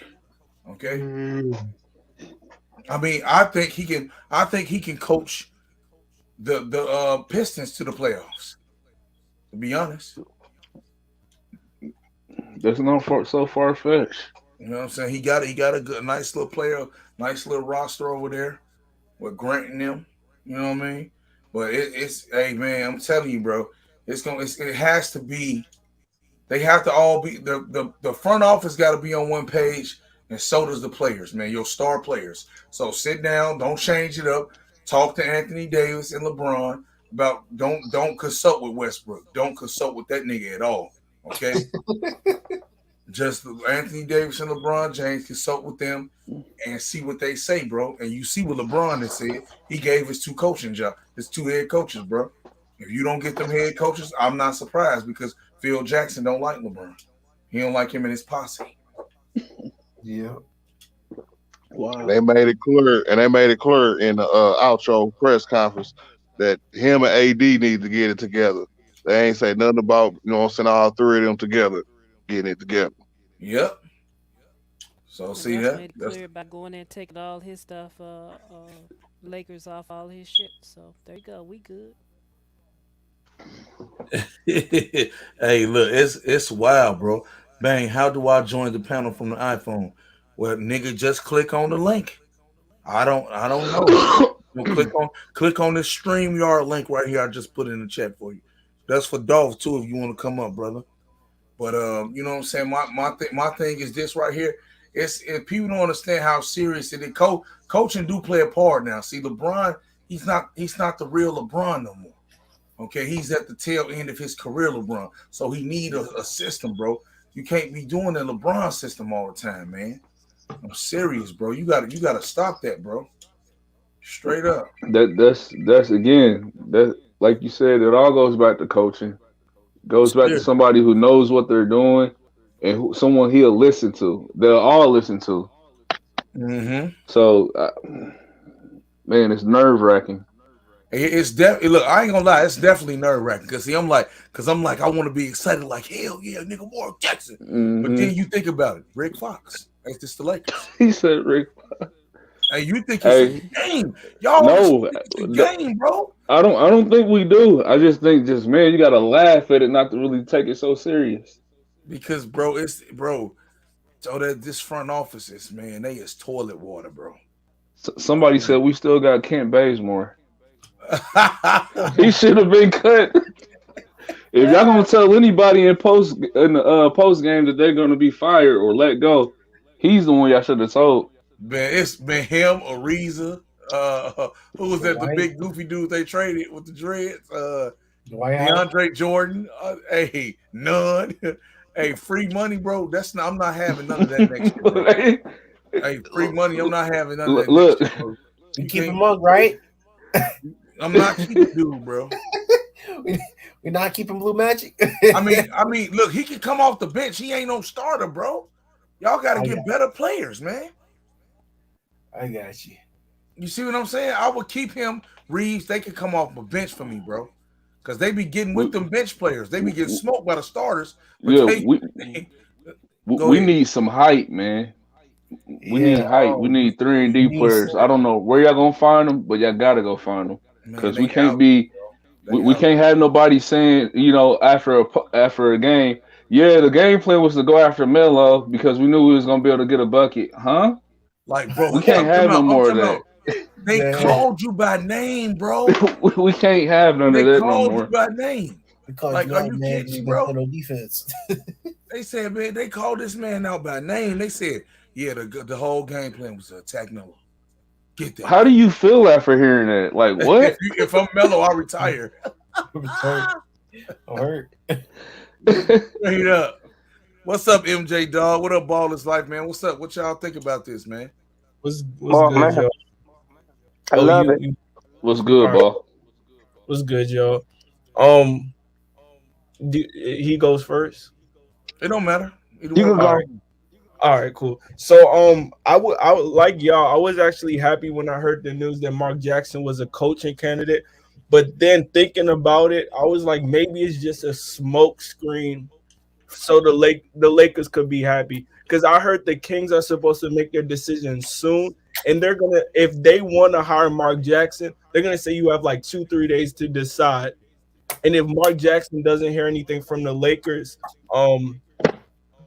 Okay. I mean, I think he can coach the Pistons to the playoffs. To be honest, that's not so far fetched. you know what I'm saying. He got a good, nice little player, nice little roster over there with Grant and them. You know what I mean? But it's hey man, I'm telling you, bro. It has to be. They have to all be the front office got to be on one page, and so does the players, man. Your star players. So sit down, don't change it up. Talk to Anthony Davis and LeBron about don't consult with Westbrook. Don't consult with that nigga at all. Okay. Just Anthony Davis and LeBron James, consult with them and see what they say, bro. And you see what LeBron has said. He gave his two head coaches, bro. If you don't get them head coaches, I'm not surprised because Phil Jackson don't like LeBron. He don't like him in his posse. Yeah. Wow. They made it clear in the outro press conference that him and AD need to get it together. They ain't say nothing about, you know what I'm saying, all three of them together getting it together. Yep. So see Russ that? made it clear by going there and taking all his stuff, Lakers off all his shit. So there you go. We good. Hey, look, it's wild, bro. Bang, how do I join the panel from the iPhone? Well, nigga, just click on the link. I don't know. Click on this StreamYard link right here. I just put in the chat for you. That's for Dolph too, if you want to come up, brother. But you know what I'm saying? My thing is this right here. If people don't understand how serious it is, coaching do play a part now. See, LeBron, he's not the real LeBron no more. Okay, he's at the tail end of his career, LeBron. So he need a system, bro. You can't be doing the LeBron system all the time, man. I'm serious, bro. You gotta stop that, bro. Straight up. That's again, that like you said, it all goes back to coaching. Goes back to somebody who knows what they're doing and someone he'll listen to. They'll all listen to. Mm-hmm. So, man, it's nerve wracking. It's definitely look. I ain't gonna lie. It's definitely nerve wracking because I'm like, I want to be excited, like hell yeah, nigga, Mark Jackson. Mm-hmm. But then you think about it, Rick Fox. That's just the Lakers. He said Rick Fox. Hey, you think it's a game? Y'all no, it's a game, bro. I don't think we do. I just think man, you gotta laugh at it, not to really take it so serious. Because so that this front office is, man, they is toilet water, bro. Somebody said we still got Kent Bazemore. He should have been cut. If y'all gonna tell anybody in the post game that they're gonna be fired or let go, he's the one y'all should have told. Man, it's been him, Ariza. Who was that? The big goofy dude they traded with the dreads. DeAndre Jordan. Hey, none. Hey, free money, bro. I'm not having none of that next year. Hey, free money. I'm not having none of that. Look, next year, you keep him up, right? I'm not keeping dude, bro. We're not keeping Blue Magic. I mean, look, he can come off the bench. He ain't no starter, bro. Y'all got to get better players, man. I got you. You see what I'm saying? I would keep him. Reeves, they could come off a bench for me, bro. Because they be getting with them bench players. They be getting smoked by the starters. Yeah, we need some height, man. We need height. We need 3-and-D players. I don't know where y'all gonna find them, but y'all gotta go find them because we can't be. We can't have nobody saying, you know, after a game, yeah, the game plan was to go after Melo because we knew we was gonna be able to get a bucket, huh? Like, bro, we can't have no more of that. They called you by name, bro. We can't have none of that no more. They called you by name. Like, are you kidding me, bro? No defense. They said, man, they called this man out by name. They said, yeah, the whole game plan was to attack Melo. Get that. How do you feel after hearing that? Like what? If I'm mellow, I'll retire. I'm hurt. Straight up. What's up, MJ Dog? What up, Baller's Life, man? What's up? What y'all think about this, man? What's Oh, good, man. y'all? I love it. What's good, All right. ball? What's good, y'all? He goes first. It don't matter. Either You way. can go. All right. All right, cool. So I would like y'all. I was actually happy when I heard the news that Mark Jackson was a coaching candidate, but then thinking about it, I was like, maybe it's just a smoke screen, so the Lakers could be happy, because I heard the Kings are supposed to make their decision soon, and they're gonna, if they want to hire Mark Jackson, they're gonna say you have like 2-3 days to decide, and if Mark Jackson doesn't hear anything from the Lakers,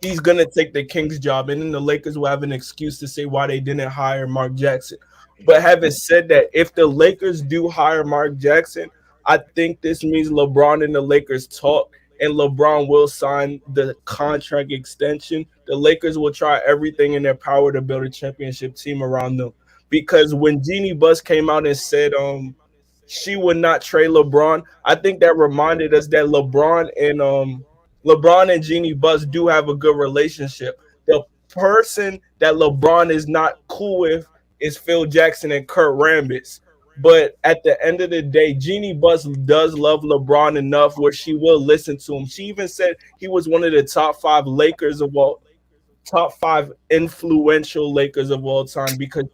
he's gonna take the Kings job, and then the Lakers will have an excuse to say why they didn't hire Mark Jackson. But having said that, if the Lakers do hire Mark Jackson, I think this means LeBron and the Lakers talk, and LeBron will sign the contract extension. The Lakers will try everything in their power to build a championship team around them. Because when Jeannie Buss came out and said she would not trade LeBron, I think that reminded us that LeBron and Jeannie Buss do have a good relationship. The person that LeBron is not cool with is Phil Jackson and Kurt Rambis. But at the end of the day, Jeannie Buss does love LeBron enough where she will listen to him. She even said he was one of the top 5 influential Lakers of all time, because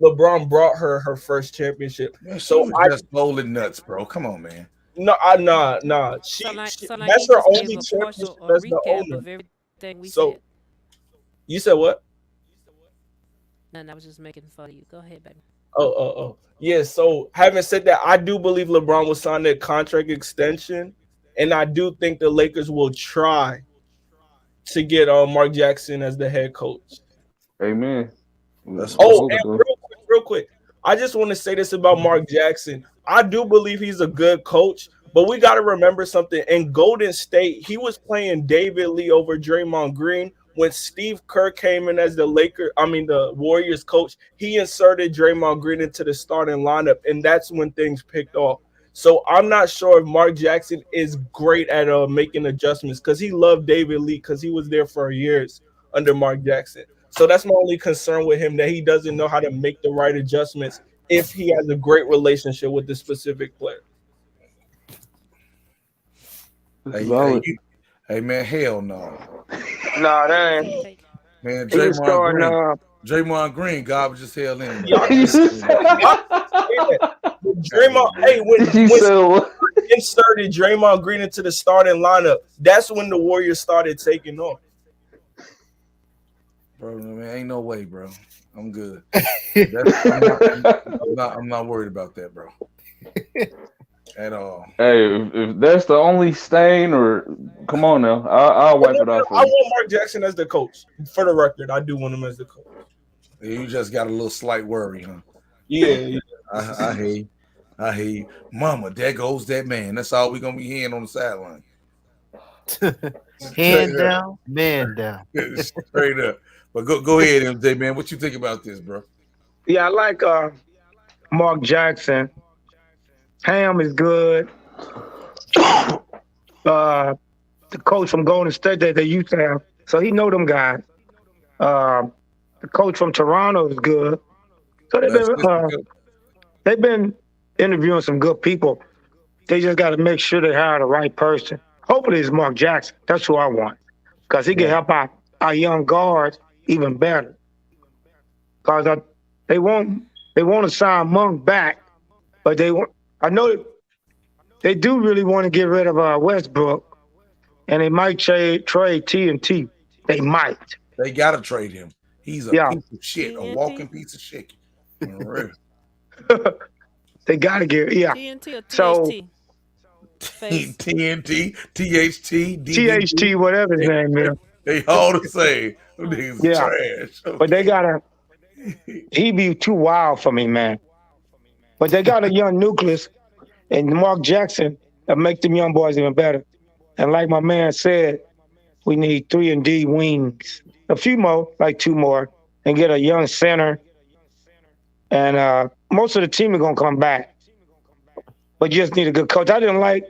LeBron brought her first championship. Man, So I just bowling nuts, bro. Come on, man. Nah. She, So that's he her just only gave a championship partial as the recap owner. of everything we So said. you said what? And I was just making fun of you. Go ahead, baby. Oh. Yeah, so having said that, I do believe LeBron will sign that contract extension, and I do think the Lakers will try to get Mark Jackson as the head coach. Amen. That's Oh, what's and real quick, I just want to say this about Mark Jackson. I do believe he's a good coach, but we got to remember something. In Golden State, he was playing David Lee over Draymond Green. When Steve Kerr came in as the Warriors coach, he inserted Draymond Green into the starting lineup, and that's when things picked off. So I'm not sure if Mark Jackson is great at making adjustments, because he loved David Lee because he was there for years under Mark Jackson. So that's my only concern with him, that he doesn't know how to make the right adjustments if he has a great relationship with the specific player. Hey, man, hell no. Nah, that ain't. Take- Man, He was starting. Draymond Green, garbage as hell anyway. Draymond, hey, when He said what? inserted Draymond Green into the starting lineup, that's when the Warriors started taking off. Bro, man, ain't no way, bro. I'm good. I'm not worried about that, bro. At all. Hey, if that's the only stain, or come on now, I'll wipe it off. I want Mark Jackson as the coach. For the record, I do want him as the coach. You just got a little slight worry, huh? Yeah. I hate. Mama, there goes that man. That's all we're gonna be hearing on the sideline. Hand down, man down. Straight up. But go ahead, MJ, man. What you think about this, bro? Yeah, I like Mark Jackson. Ham is good. The coach from Golden State that they used to have, so he know them guys. The coach from Toronto is good. So they've been interviewing some good people. They just got to make sure they hire the right person. Hopefully it's Mark Jackson. That's who I want, because he can help our young guards even better. Because they want to sign Monk back, but I know they do really want to get rid of Westbrook, and they might trade TNT. They might. They gotta trade him. He's a piece of shit, a walking piece of shit. They gotta get TNT or THT? So Face. TNT, THT, THT, whatever his name is. They all the same. Them niggas trash. But they gotta. He be too wild for me, man. But they got a young nucleus, and Mark Jackson that make them young boys even better. And like my man said, we need 3-and-D wings, a few more, like 2 more, and get a young center and most of the team are gonna come back. But you just need a good coach. I didn't like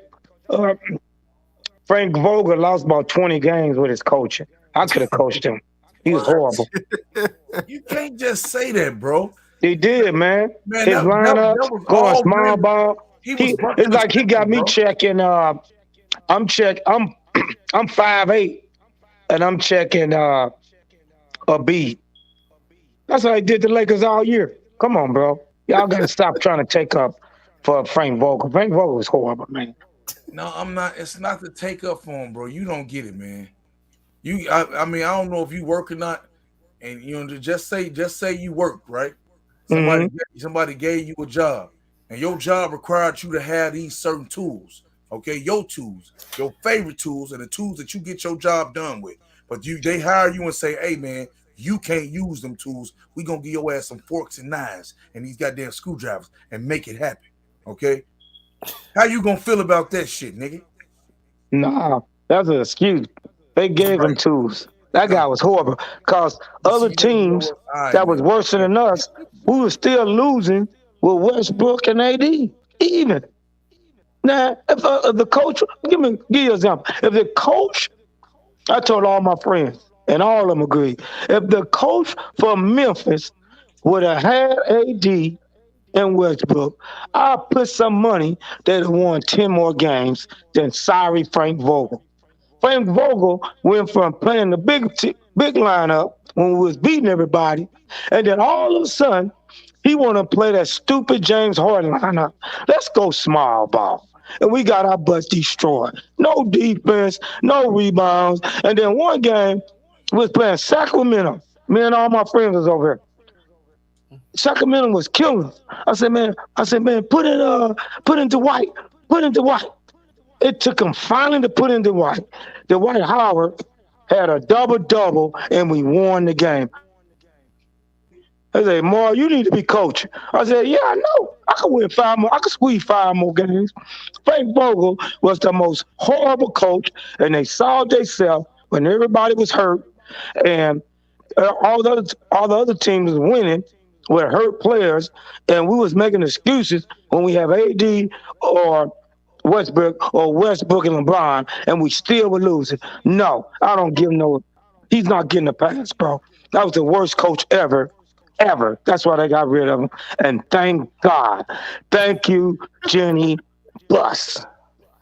Frank Vogel lost about 20 games with his coaching. I could have coached him. He was horrible. You can't just say that, bro. He did, man. Man, His that lineup, was going all small really- ball. He was It's like he got me bro. checking. I'm 5'8", and I'm checking a B. That's how he did the Lakers all year. Come on, bro. Y'all gotta stop trying to take up for Frank Vogel. Frank Vogel was horrible, man. No, I'm not. It's not to take up for him, bro. You don't get it, man. I mean, I don't know if you work or not, and you know, just say you work, right? Somebody gave you a job, and your job required you to have these certain tools. Okay, your tools, your favorite tools, and the tools that you get your job done with. But they hire you and say, "Hey, man, you can't use them tools. We gonna give your ass some forks and knives and these goddamn screwdrivers and make it happen." Okay, how you gonna feel about that shit, nigga? Nah, that's an excuse. They gave him tools. That guy was horrible. Cause other teams that was worse than us, we were still losing with Westbrook and AD. Even now, if the coach, give you an example. If the coach, I told all my friends, and all of them agree, if the coach from Memphis would have had AD and Westbrook, I'll put some money they'd have won 10 more games than sorry Frank Vogel. Frank Vogel went from playing the big lineup when we was beating everybody, and then all of a sudden, he want to play that stupid James Harden lineup. Let's go small ball. And we got our butts destroyed. No defense, no rebounds. And then one game, we was playing Sacramento. Me and all my friends was over here. Sacramento was killing us. I said, man, put in Dwight. Put in Dwight. It took him finally to put in Dwight. Dwight Howard had a double-double, and we won the game. They said, Mar, you need to be coaching. I said, yeah, I know. I could win 5 more. I could squeeze 5 more games. Frank Vogel was the most horrible coach, and they saw themselves when everybody was hurt, and all the other teams was winning with hurt players, and we was making excuses when we have AD or Westbrook and LeBron, and we still were losing. No, I don't give no. He's not getting a pass, bro. That was the worst coach ever. That's why they got rid of him. And thank God. Thank you, Jenny Buss.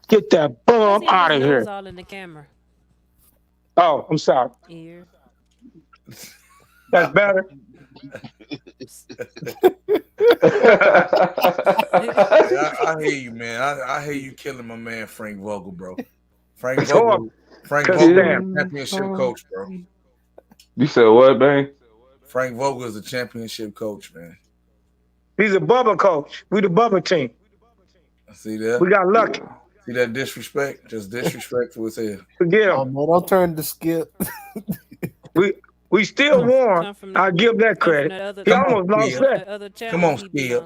Get that bum out of here. All in the camera. Oh, I'm sorry. Ear. That's better. I hear you, man. I hear you killing my man Frank Vogel, bro. Frank Vogel championship coach, bro. You said what, man? Frank Vogel is a championship coach, man. He's a bubble coach. We the bubble team. See that? We got lucky. See that disrespect? Just disrespectful as hell. Forget him. Oh, man, don't turn to Skip. We still won. I give that credit. He almost lost that. Come on, Skip.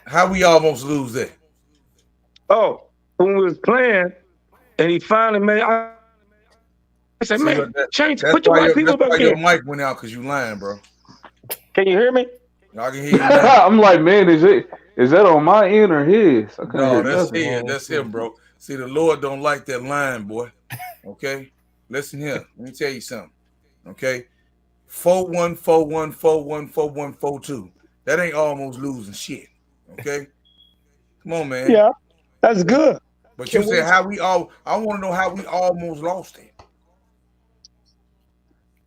How we almost lose that? Oh, when we was playing, and he finally made. I said, man, change. Put the white people back your in. mic went out because you lying, bro. Can you hear me? I can hear you now. I'm like, man, is that on my end or his? No, that's him. That's him, bro. See, the Lord don't like that line, boy. Okay? Listen here. Let me tell you something. Okay? 4-1-4-1-4-1-4-1-4-2. That ain't almost losing shit. Okay? Come on, man. Yeah, that's good. But you said I want to know how we almost lost it.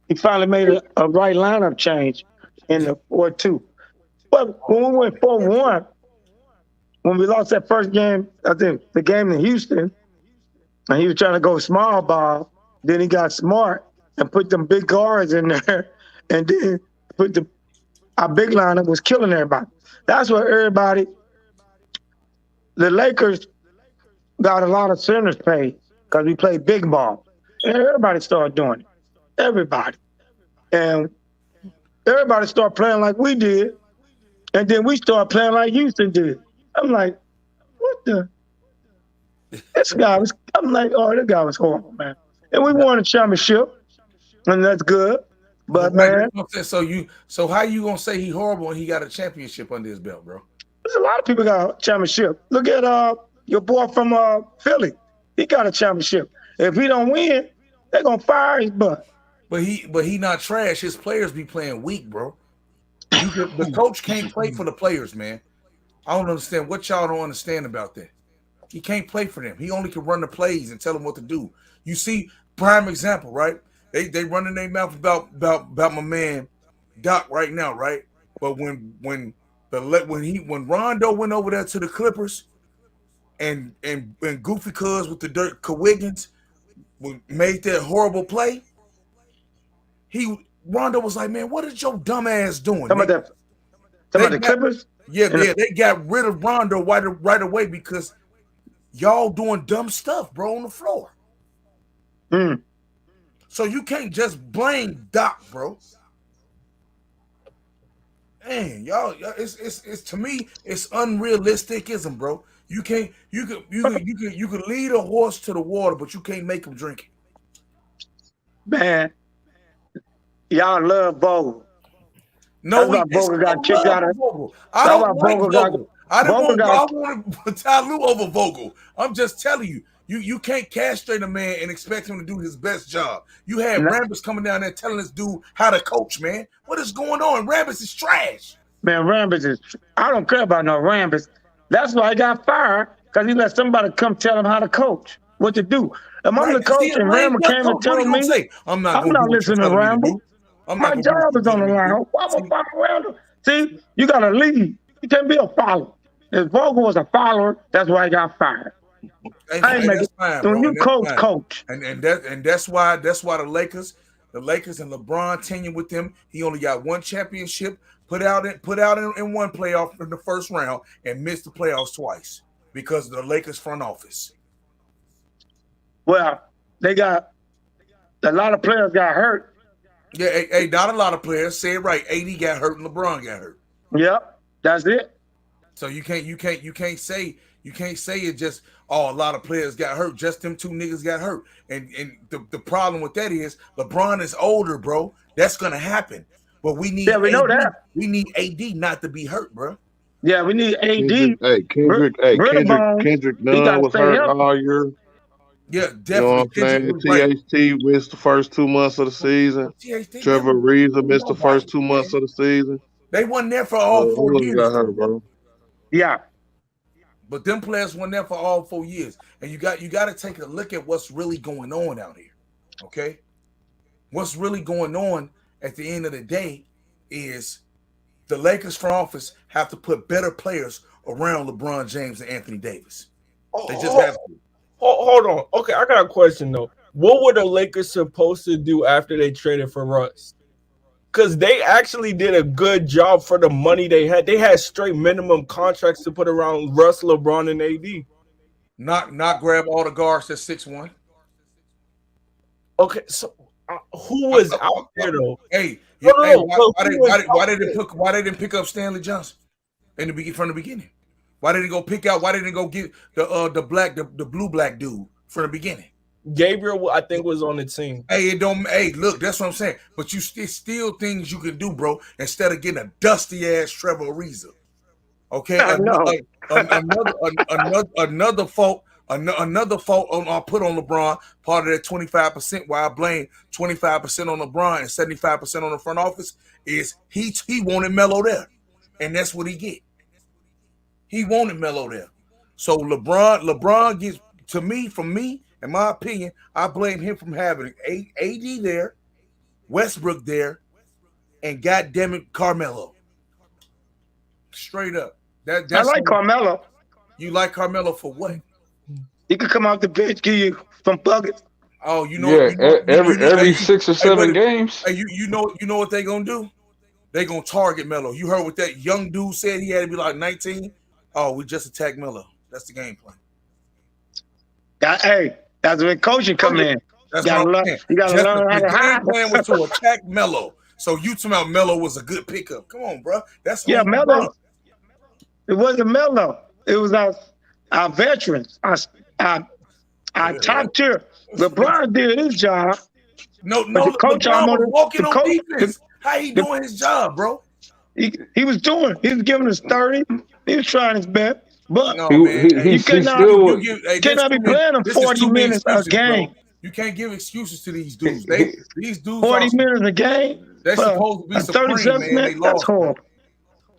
He finally made a right lineup change in the 4-2. But when we went 4-1, when we lost that first game, I think the game in Houston, and he was trying to go small ball, then he got smart and put them big guards in there, and then our big lineup was killing everybody. That's what the Lakers got a lot of centers paid because we played big ball. And everybody started doing it. Everybody. And everybody started playing like we did. And then we started playing like Houston did. I'm like, what the? This guy was horrible, man. And we won a championship, and that's good. But Right, man, that's what I'm saying. So how you gonna say he horrible and he got a championship under his belt, bro? there's a lot of people got a championship. Look at your boy from Philly. He got a championship. If he don't win, they're gonna fire his butt. But he not trash. His players be playing weak, bro. The coach can't play for the players, man. I don't understand what y'all don't understand about that. He can't play for them. He only can run the plays and tell them what to do. You see, prime example, right? They running their mouth about my man Doc right now, right? But when Rondo went over there to the Clippers and Goofy Cuz with the Dirk Wiggins made that horrible play, Rondo was like, man, what is your dumb ass doing? Talking about the Clippers? Yeah, they got rid of Rondo right away because y'all doing dumb stuff, bro, on the floor. So you can't just blame Doc, bro. Man, y'all, it's to me, it's unrealisticism, bro. You could lead a horse to the water, but you can't make him drink it. Man, y'all love Vogel. No, that's why Vogel got kicked out of. I don't like Vogel. I want Ty Lue over Vogel. I'm just telling you. You can't castrate a man and expect him to do his best job. You had Rambis coming down there telling this dude how to coach, man. What is going on? Rambis is trash. Man, Rambis is. I don't care about no Rambis. That's why he got fired, because he let somebody come tell him how to coach, what to do. If I'm the coach and Rambis came and told me, I'm not listening to Rambis. My job is on the line. Why am I following Rambis? See, you got to lead. You can't be a follower. If Vogel was a follower, that's why he got fired. When you coach. And that's why the Lakers and LeBron tenure with them, he only got one championship, put out in one playoff in the first round and missed the playoffs twice because of the Lakers front office. Well, they got a lot of players got hurt. Yeah, not a lot of players. Say it right. AD got hurt and LeBron got hurt. Yep, that's it. So you can't say it just a lot of players got hurt. Just them two niggas got hurt. And the problem with that is LeBron is older, bro. That's gonna happen. But we need we know that. We need AD not to be hurt, bro. Yeah, we need AD. Kendrick Nunn was hurt all year. Yeah, definitely. You know what I'm saying? THT missed the first 2 months of the season. Trevor Ariza missed the first 2 months of the season. They wasn't there for all 4 years. Got hurt, bro. Yeah. But them players weren't there for all 4 years. And you got to take a look at what's really going on out here. Okay? What's really going on at the end of the day is the Lakers front office have to put better players around LeBron James and Anthony Davis. They just have to. Hold on. Okay, I got a question though. What were the Lakers supposed to do after they traded for Russ? Because they actually did a good job for the money they had. They had straight minimum contracts to put around Russ, LeBron, and AD. Not grab all the guards at 6'1". Okay, so who was out there though? Why they didn't pick up Stanley Johnson from the beginning? Why didn't they go get the blue black dude from the beginning? Gabriel, I think, was on the team. Look, that's what I'm saying. But you still things you can do, bro, instead of getting a dusty ass Trevor Ariza. Okay, another fault I put on LeBron. Part of that 25%, why I blame 25% on LeBron and 75% on the front office is he wanted Melo there, and that's what he get. He wanted Melo there. So LeBron gets, from me, in my opinion, I blame him from having AD there, Westbrook there, and goddammit Carmelo. Straight up. That's I like Carmelo. You like Carmelo for what? He could come off the bench, give you some buckets. Oh, every 6 or 7 games. Hey, you know what they gonna do? They gonna target Melo. You heard what that young dude said? He had to be like 19. Oh, we just attacked Melo. That's the game plan. That's when coaching come in. That's you gotta learn how to hide. The game plan was to attack Melo. So you talking about Melo was a good pickup? Come on, bro. That's Melo. It wasn't Melo. It was our veterans, our top tier. LeBron did his job. No, But the coach LeBron was almost walking the on coach defense. How he doing his job, bro? he was giving us 30. He was trying his best. But No, He man. Hey, you cannot still hey, you cannot be playing them this is 40 too many minutes a excuses, bro. game. You can't give excuses to these dudes. These dudes 40 are minutes a game. they're for supposed to be a supreme, 37 man. They minutes. That's lost, bro. horrible.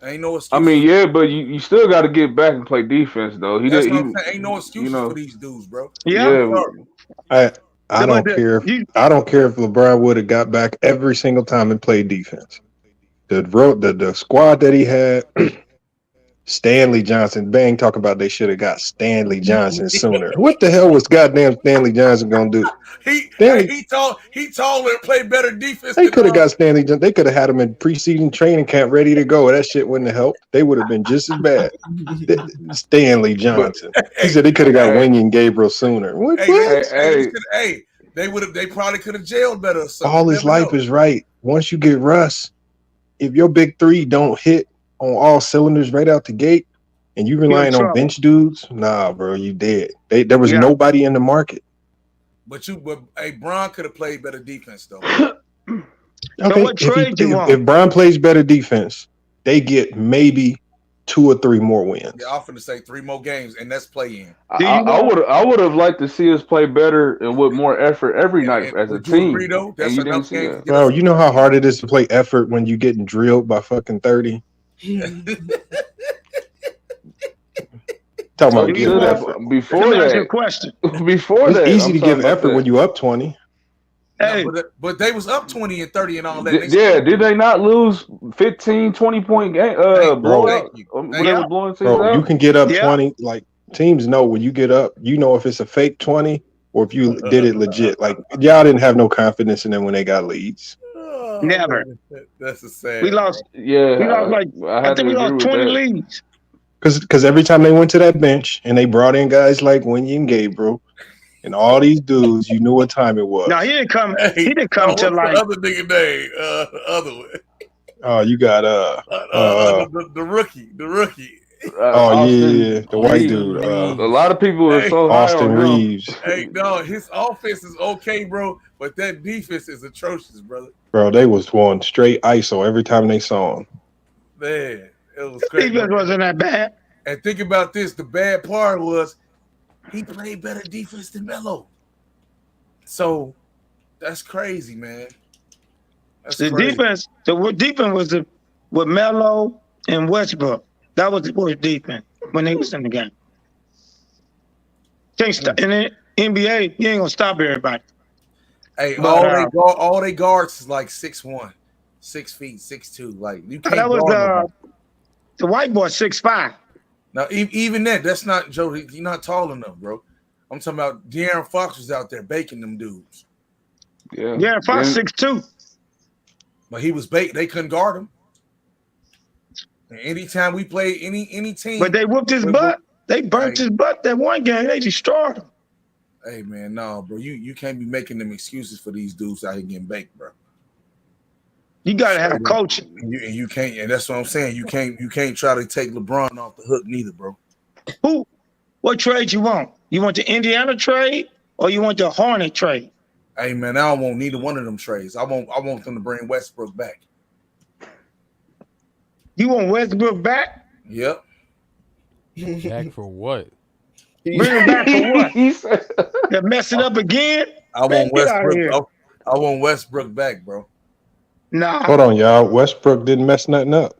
Ain't no excuse. I mean, yeah, but you still got to get back and play defense, though. That's what I'm saying. Ain't no excuses you know, for these dudes, bro. Yeah. I But don't care. I don't care if LeBron would have got back every single time and played defense. The squad that he had, Stanley Johnson. Bang, talk about they should have got Stanley Johnson sooner. What the hell was goddamn Stanley Johnson gonna do? He taller and played better defense. They could have got Stanley Johnson. They could have had him in preseason training camp ready to go. That shit wouldn't have helped. They would have been just as bad. Stanley Johnson. He said they could have got Wing and Gabriel sooner. What? They probably could have jailed better. Or something. All his life is right. Once you get Russ, if your big three don't hit on all cylinders right out the gate, and you relying on bench dudes, nah, bro, you dead. There was nobody in the market. But Bron could have played better defense though. Okay, if Bron plays better defense, they get maybe 2 or 3 more wins. Yeah, I'm finna say 3 more games, and that's play in. I would have liked to see us play better and with more effort every night as a team. That's enough game. Bro, you know how hard it is to play effort when you getting drilled by fucking 30. Talking about giving effort. Before that, question. Before it's that, easy to give effort when you up 20. Hey. No, but they was up 20 and 30 and all that. Did they not lose 15, 20-point game? Blowout? Bro, you can get up 20. Like teams know when you get up, you know if it's a fake 20 or if you did it legit. Like y'all didn't have no confidence in them when they got leads. Never. That's a sad. We lost. Yeah, we lost I think we lost 20 leads. Because every time they went to that bench and they brought in guys like Wynja and Gabriel and all these dudes, you knew what time it was. No, he didn't come. He didn't come to like other nigga name. Other one. Oh, you got the rookie. The white dude. A lot of people are so high Austin on Reeves. Hey, no, his offense is okay, bro, but that defense is atrocious, brother. Bro, they was going straight ISO every time they saw him. Man, it was crazy. Defense wasn't that bad. And think about this: the bad part was he played better defense than Melo. So that's crazy, man. The defense was with Melo and Westbrook. That was the worst defense when they was in the game. Can't stop. In the NBA, you ain't gonna stop everybody. Hey, all they guards is like 6'1", 6 feet, 6'2". Like you can't. That was the white boy 6'5". Now even that's not Joe. He's not tall enough, bro. I'm talking about De'Aaron Fox was out there baking them dudes. Yeah, De'Aaron Fox 6'2". But he was baked. They couldn't guard him. And anytime we play any team, but they whooped his butt. They burnt his butt that one game. They destroyed him. Hey man, no, bro. You can't be making them excuses for these dudes out here getting baked, bro. You gotta have coaching. And you can't, and that's what I'm saying. You can't try to take LeBron off the hook neither, bro. What trade you want? You want the Indiana trade or you want the Hornet trade? Hey man, I don't want neither one of them trades. I want them to bring Westbrook back. You want Westbrook back? Yep. Back for what? Bring him back for what? They're messing up again? I want Westbrook. I want Westbrook back, bro. Nah. Hold on, y'all. Westbrook didn't mess nothing up.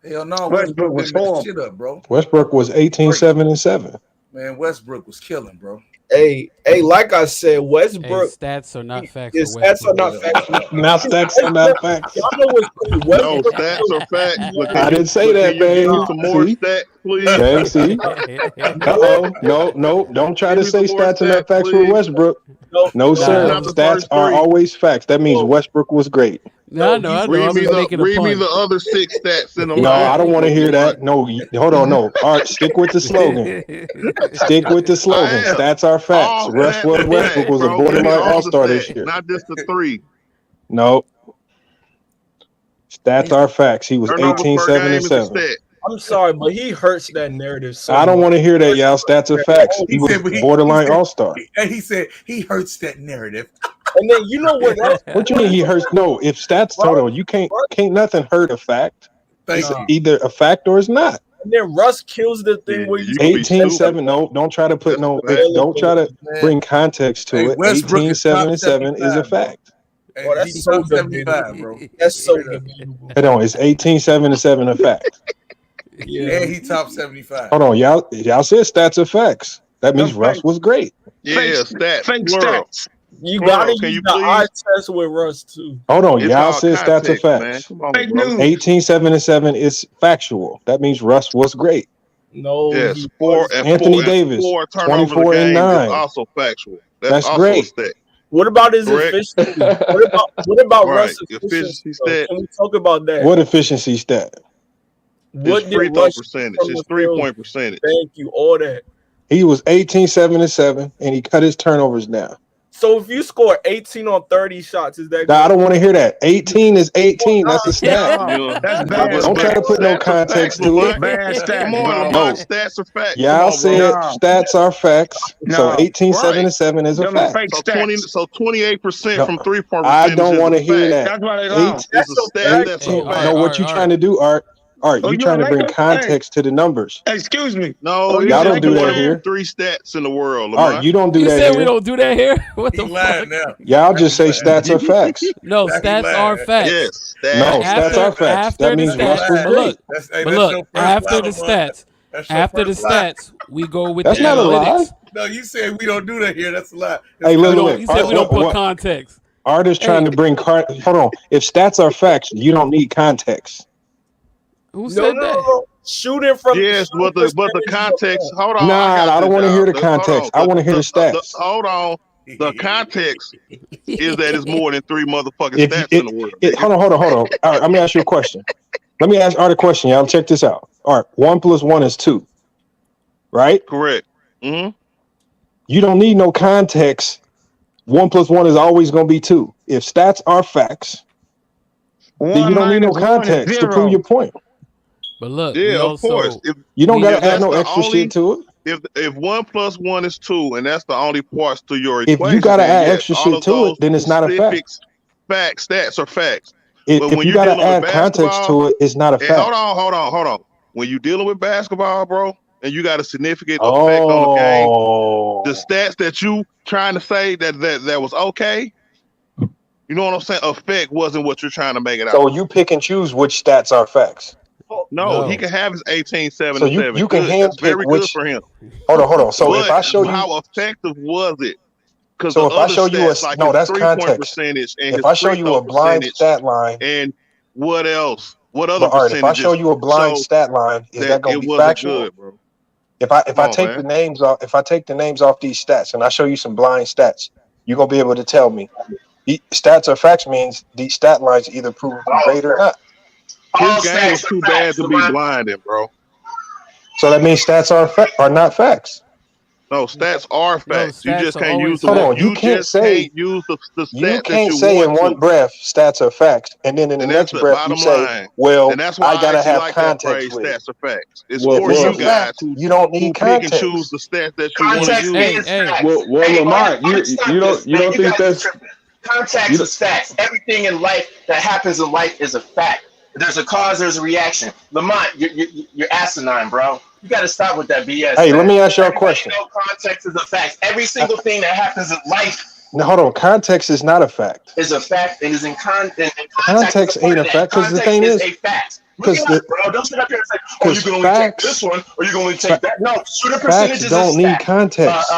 Hell no. Westbrook was horrible. Shit up, bro. Westbrook was 18-7-7. Man, Westbrook was killing, bro. Hey, like I said, Westbrook. Stats are not facts. Stats are not facts. Now stats are not facts. Y'all know what's crazy. No, stats are facts. I didn't say that, man. Some more stats, please. Man, see? No. Don't try to say stats are not facts with Westbrook. No, sir. Stats are always facts. That means Westbrook was great. No, I know. Read me the other 6 stats in the No, I don't want to hear that. No, hold on. No. All right, stick with the slogan. Stick with the slogan. Stats are facts. Westbrook was a borderline all-star this year. Not just the 3. No. Stats are facts. He was 18-7-7. I'm sorry, but he hurts that narrative. So I don't want to hear that, y'all. Stats are facts. He was borderline all-star. And he said he hurts that narrative. And then you know what else? What you mean he hurts? No, if stats Russ- total, you can't nothing hurt a fact. Thank It's you. either a fact or it's not. And then Russ kills the thing where you You can be 18-7. No, don't try to put no. Don't try to bring context to Hey, it. Westbrook is 18-7-7 is a 75, fact. Hey, Oh, that's he's so top 75, debatable. bro. That's so Straight up. debatable. Hold on, it's 18-7-7 a fact. Yeah. And he top 75. Hold on, y'all said stats are facts. That means No, Russ was great. Yeah, Fake- stats. Fake plural. stats. You Plural, gotta can use you the please? eye test with Russ too. Hold on, It's y'all all said stats are context, man. facts. Come on, Fake bro. news. 18-7-7 is factual. That means Russ was great. No, Yes, he four wasn't. and Anthony four, Davis, and 4 turnovers 24 a and game 9. is also factual. That's also great. a stat. What about his Correct. efficiency? What about Right. Russ' Efficiency efficiency? though? stat. Can we talk about that? What efficiency stat? What His free did throw Russ shoot percentage, from his the field? 3-point percentage. Thank you. All that. He was 18-7-7, and he cut his turnovers down. So if you score 18 on 30 shots, is that Nah, I good? don't want to hear that. 18 is 18. That's a stat. Yeah. That's But- bad. but Don't try to put no stats are facts, context to Lamont. it. Bad stats, Come on, bro. Lamont. No. Stats are facts. Come Y'all on, said bro. No. stats are facts. So No. 18-7-7 is a Them are fact. fake So 20, stats. so 28% No, from 3-point I percentage don't is want a to hear fact. that. That's why they lie. It's That's a a stat. fact. That's Hey, a Art, fact. No, what Art, you Art. trying to do, Art? Art, Oh, you you trying a to bring Laker? context to the numbers. Excuse me. No, Oh, he's you Y'all a don't just do Laker that one fan? of here. 3 stats in the world, Art, Lamont. you don't do You that said we here. don't do that here? What He the lying fuck? now. Y'all just say He lying. stats are facts. No, Now he stats lying. are facts. Yes, No, stats. stats are facts. After That the means Now he Russ stats, was lying. but great. look, That's, hey, but that's look, your first after lie, the Lamont. stats, That's your after the first lie. stats, we go with That's the not a lie. analytics. No, you said we don't do that here. That's a lie. Hey, That's look, We look, don't. look. You said Art, we don't put what context. Art is trying Hey, to bring hold on. If stats are facts, you don't need context. who No, said no, that? no. Shooting from Yes, but the percentage is a context. fact. Hold on, I Nah, got I don't this, want to hear y'all. the Hold on. context. I want to hear the stats. Hold on. The context is that it's more than 3 motherfucking If stats it, in the world. it, hold on. All right, let me ask you a question. Let me ask Art a question, y'all. Check this out. Art, 1 + 1 is 2, right? Correct. Hmm. You don't need no context. 1 + 1 is always going to be 2. If stats are facts, then you One don't need no minus one is context to prove 0. your point. But look, Yeah, we of course. also You don't we got If to add that's no the extra only, shit to it. if 1 + 1 is 2, and that's the only parts to your If you equation, got to then add yes, extra all shit of to it, those then it's not a fact. specifics, facts, stats are facts. But If when you you're got to dealing with add context basketball, to it, it's not a and fact. hold on. When you're dealing with basketball, bro, and you got a significant effect on the game, the Oh, stats that you trying to say that was okay, you know what I'm saying? Effect wasn't what you're trying to make it out so to. you pick and choose which stats are facts. No, he no. can have his 18, 7, So and 7. you can Good. That's handpick very good which. for him. Hold on. So if But I show you, how effective was it? Because so the if I other show you a stats, like no, his that's 3-point context. percentage and If his I show free you throw a blind percentage, stat line, and what else? What other but all right, if I show percentages you a blind show stat line, is that that gonna it be wasn't factual? good, bro? If Come I on, take the man. names off, if I take the names off these stats and I show you some blind stats, you're gonna be able to tell me stats are facts means these stat lines either prove them great or not. His game was too bad to be blinded, bro. So that means stats are not facts. No, stats are No, facts. You stats just are can't use always the Hold word. on, you You can't just say can't use the you stat that can't you say in want one to. breath stats are facts, and then in the And that's next the breath you bottom say, line. well, And that's why I I gotta actually have like that context phrase, with it. stats are facts. It's If for it's a you guys fact, you don't need who pick and choose context. the stats that you want to Hey, use. hey. Well, Lamont, you don't think that's Context you is facts. Everything in life that happens in life is a fact. There's a cause, there's a reaction. Lamont, you're asinine, bro. You got to stop with that BS. Hey, man. let me ask y'all a Everybody question. know context is a fact. Every single thing that happens in life Now, hold on, context is not a fact. is a fact and is in context. Context is a part ain't a of that. fact because the Context thing is is, a fact. Look because it up, bro. Don't sit up here and say, "Oh, you because can only take facts this one, or you can only take that." No, shooter facts percentage is a don't need stat. context.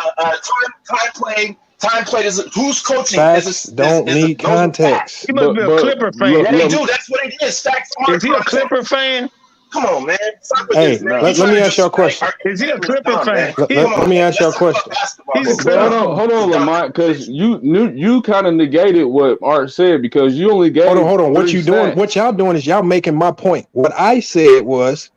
Time played is who's coaching Facts don't need those are facts. context. He must be a Clipper fan. Yeah, they do. That's what it is. Facts are Is he a context. Clipper fan? Come on, man. Stop with Hey, this, man. let me ask y'all a question. Is he a Clipper fan? Let me ask y'all a question. He's a But Clipper. hold on, Lamont, because you kind of negated what Art said because you only gave. Hold on. What 3 you doing? stats. What y'all doing is y'all making my point. What I said was,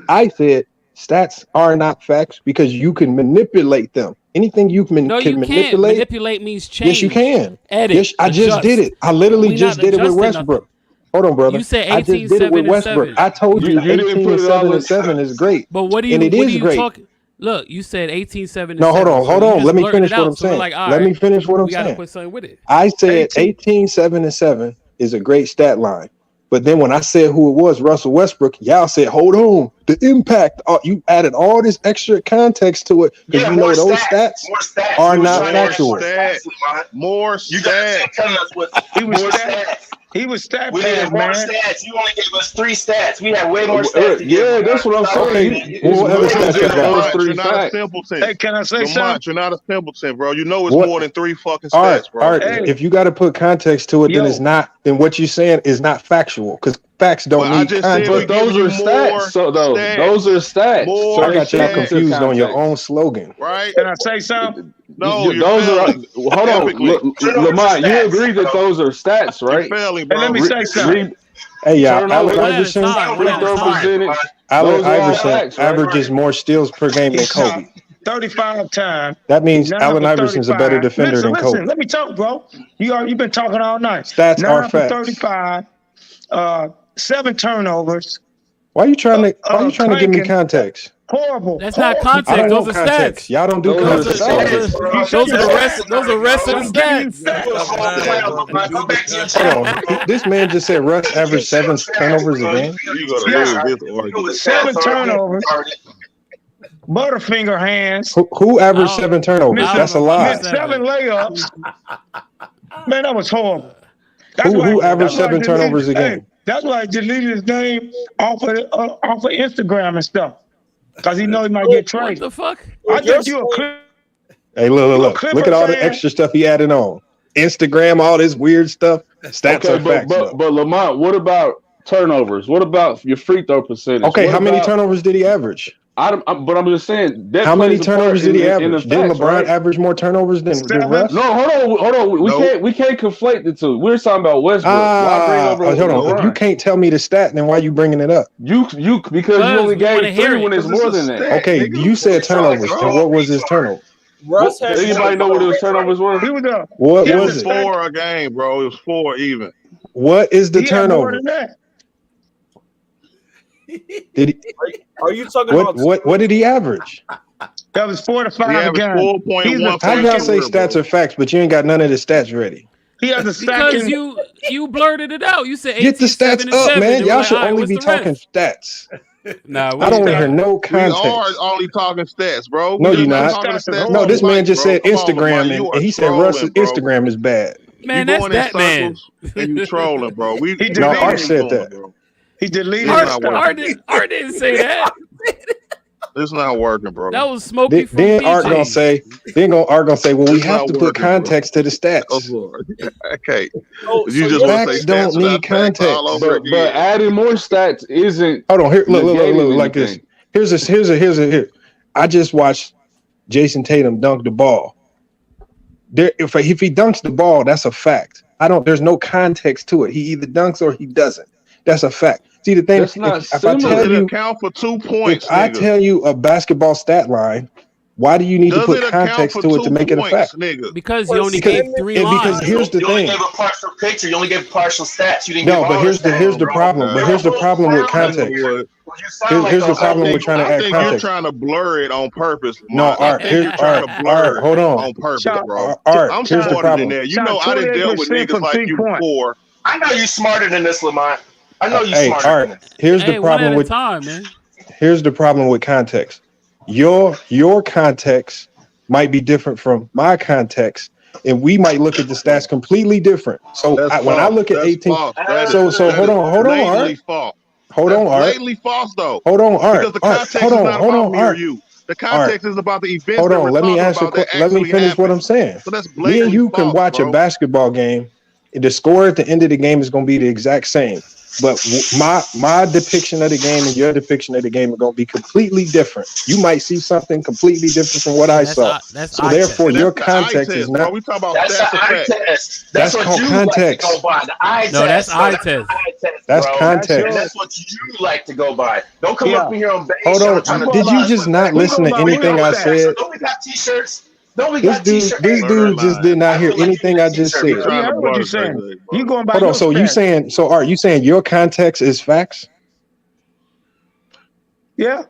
I said stats are not facts because you can manipulate them. Anything you can, No, can you can't. manipulate. Manipulate means change. Yes, you can. Edit. Yes, I just adjust. did it. I literally We just not did it with adjusting Westbrook. nothing. Hold on, brother. You said I just 18, did it with 7, and Westbrook. 7. I told you You didn't 18 put and it all 7 in. and 7 is great. But what do And you it what is are you great. talking? Look, you said 1877. No, hold on, so hold you on. just Let me blurted finish it what out, I'm so we're saying. like, all Let me right, finish what I'm we gotta saying. put something with it. I said 1877 is a great stat line. But then when I said who it was, Russell Westbrook, y'all said, hold on, the impact. You added all this extra context to it because Yeah, you more know those stats. stats More stats. are He was not trying to add factual. more stats, Lamont. More You got to stats. telling us what He was more stat. stats. He was stat We needed pad, more man. stats. You only gave us 3 stats. We had way more stats to give. Yeah, that's what I'm Stop saying. it, man. Okay, well, what other Way more stats you got? Lamont, Those 3 you're not a facts. simpleton. Hey, can I say something? Lamont, you're not a simpleton, bro. You know it's What? more than 3 fucking Art, stats, bro. Hey. if you got to put context to it, then it's Yo. not. Then what you're saying is not factual because facts don't But I need just said context. we But those giving are you stats. more So though, stats. those are stats. More So I they got y'all should enter confused on your context. own slogan. Right? Can I say something? No, you're Those are. failing. Hold on, Epically. Lamont. You stats, agree that bro. those are stats, You're right? failing, Hey, bro. let me say something. Hey, y'all, Turnovers, Allen One at a Iverson. time. One free at a throw time. percentage. Allen Those are all Iverson facts, right? averages more steals per game than He shot Kobe. 35 times. That means 9 Allen for Iverson's a better 35. defender than Listen, Kobe. let me talk, bro. You've been talking all night. Stats 9 are for facts. 35, 7 turnovers. Why you trying to give me Clanking. context? Horrible. That's not Horrible. I don't context. Those want are context. stats. Y'all don't do Those are context. stats. Those are the rest. Those are rest of the I'm giving you stats. stats. Go back to your Hold channel. on. This man just said Russ averaged 7 turnovers a game. You're going to Yeah. lose this argument. 7 turnovers. Butterfinger hands. Who averaged I don't- 7 turnovers? I don't That's a know about lie. this 7 layups. Man, that was horrible. That's Who averaged that's why I 7 deleted- turnovers a hey, game? that's why I deleted his name off of Instagram and stuff. Because he know he might get What traded. the fuck? I think you a clip. Hey, look Clipper at all the fan. extra stuff he added on. Instagram, all this weird stuff. Stats Okay, are facts, though. but Lamont, what about turnovers? What about your free throw percentage? Okay, What how many about- turnovers did he average? But I'm just saying that How many plays a part turnovers did he in the average? Didn't facts, LeBron right? average more turnovers than 7. Russ? No, hold on. We can't conflate the two. We're talking about Westbrook. Why bring over Hold on. If you LeBron? can't tell me the stat, then why you bringing it up? You because you only we wanna gave hear 3 it. when it's more than that. Okay, you said turnovers. And what was his turnover? Russ had Anybody know what his turnovers were? He was a What he It was was it? 4 a game, bro. It was 4 even. What is the he had more turnover? than that. Did he, Are you talking about what did he average? That was 4 to 5 He a averaged game. 4.1. How y'all say stats are facts, but you ain't got none of the stats ready? He has a Because second. you blurted it out. You said Get the 18, stats 7, up, 7. man. They were Y'all like, should all right, only what's be the talking rest? stats. Nah, I don't want to hear no We context. are only talking stats, bro. No, We you're just not. talking stats No, on this the man mic, just bro. said Come on, Instagram, Lamar. You and are he said Russ's trolling, bro. Instagram is bad. Man, You that's going in that man. circles and you trolling, bro. We He No, know deleted Art what it. you're said doing, that. bro. He deleted It's his not stuff. working. Art didn't say that. It's not working, bro. That was Smokey from Then Art PG. gonna say, well, we It's have not to put working, bro. context to the Oh, stats. Lord. Okay. Oh, You so just you're want to Facts say don't stats without need facts all context. over But again. adding more stats isn't Hold on, here, look, negating like this. anything. Here's a here. I just watched Jason Tatum dunk the ball. If he dunks the ball, that's a fact. There's no context to it. He either dunks or he doesn't. That's a fact. See, the thing, That's not if I similar. tell Does it you, account for 2 points, if I nigga? tell you a basketball stat line, why do you need to Does put it account context for to it to 2 make it a points, fact? nigga? Because you only Because- gave 3 and because lines. here's the You only thing. gave a partial picture. You only gave partial stats. You didn't No, give but all here's the stats, problem. bro. But here's the problem with You sound like context. a- you sound like Here's a the problem whole- with trying to I add think you're context. trying to blur it on purpose, No, Lamont. I Art, think you're trying to blur it hold on. on purpose, bro. Art, I'm here's the smarter problem. than that. You know, I done dealt with 28% niggas like you before. I know you smarter than this, Lamont. I know you Hey, smarter Art, than this. here's Hey, the one at problem a with time, man. here's the problem with context. Your context might be different from my context, and we might look at the stats completely different. So when I look at 18, so hold on, blatantly Art. false. Hold on, Art. Blatantly false, though. Hold on, Art. Because the Art, context hold is on, not hold about on, me or Art. you. The Art. context is about the events Hold that on, we're let me talking answer. about that Let me actually finish what happened. I'm saying. So that's Me blatantly and you can false, watch bro. a basketball game, and the score at the end of the game is going to be the exact same. But my depiction of the game and your depiction of the game are going to be completely different. You might see something completely different from what I saw. That's so eye therefore, test. your That's the eye context test, is bro. not. We talk about That's stats the and eye facts. test. That's That's what called you context. like to go by. The eye test. No, that's eye test. The eye test, That's bro. context. And that's what you like to go by. Don't come up in here on base. Hold on. Did you just not listen to anything I said? Don't we got t-shirts? Don't we This got dude, t-shirts? this dude just did not hear anything I just said. You're trying Yeah, to what blur you the saying? thing, bro. You going by Hold on. your So you saying your context is facts? Yeah.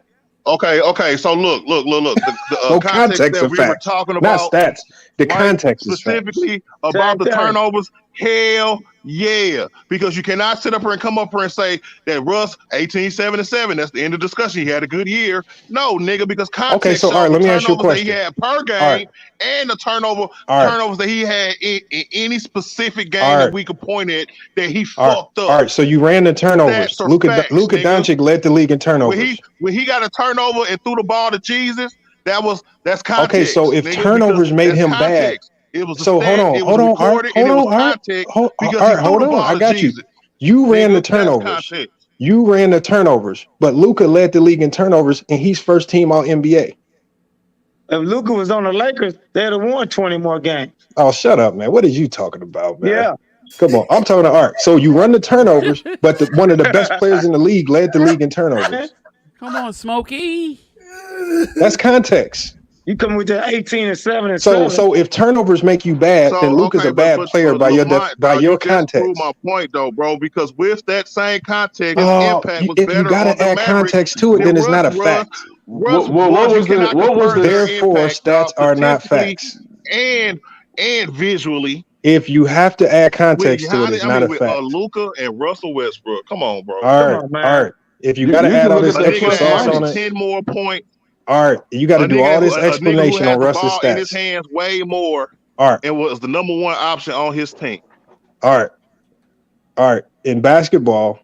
Okay. So look. The No context context that of we were facts, talking not about, stats. The right? context is facts. Specifically about the turnovers. Hell yeah. Because you cannot sit up here and come up here and say that Russ 18-7-7. That's the end of the discussion. He had a good year. No, nigga, because context Okay, so shows all right, the let me ask you a turnovers that he question. had per game All right, and the turnovers that he had in any specific game all that right, we could point at that he all right, fucked all up. right. So you ran the turnovers. Stats are Luka facts, Luka nigga. Doncic led the league in When turnovers. he got a turnover and threw the ball to Jesus, that's context. Okay, so if nigga, turnovers made that's him bad, context. It was a so stat, it was recorded, and it was context because he threw hold the on. ball I to got you. Jesus. You ran the Nigga, that's turnovers. context. You ran the turnovers, but Luka led the league in turnovers, and he's first team All NBA. If Luka was on the Lakers, they'd have won 20 more games. Oh, shut up, man. What are you talking about, man? Yeah. Come on. I'm talking to Art. So you run the turnovers, but one of the best players in the league led the league in turnovers. Come on, Smokey. That's context. You come with that 18-7 So if turnovers make you bad, then Luka's a bad player by your Lamont, by dog, your you just proved context. my point though, bro. Because with that same context, his Oh, impact was if better you gotta on the add Mavericks context to it, than then it's not a Russ. fact. Russ, What was you the cannot compare their Therefore, impact, stats dog, are not statistically facts. and visually. If you have to add context With to it, it's not a with fact. Luka and Russell Westbrook. Come on, bro. All right. If you gotta you add can all look this at the extra plus sauce on minus. it, 10 more points. all right, you got to do all this A nigga who explanation had on the Russ's ball in his stats. hands way more All right, and was the number one option on his team. all right. In basketball,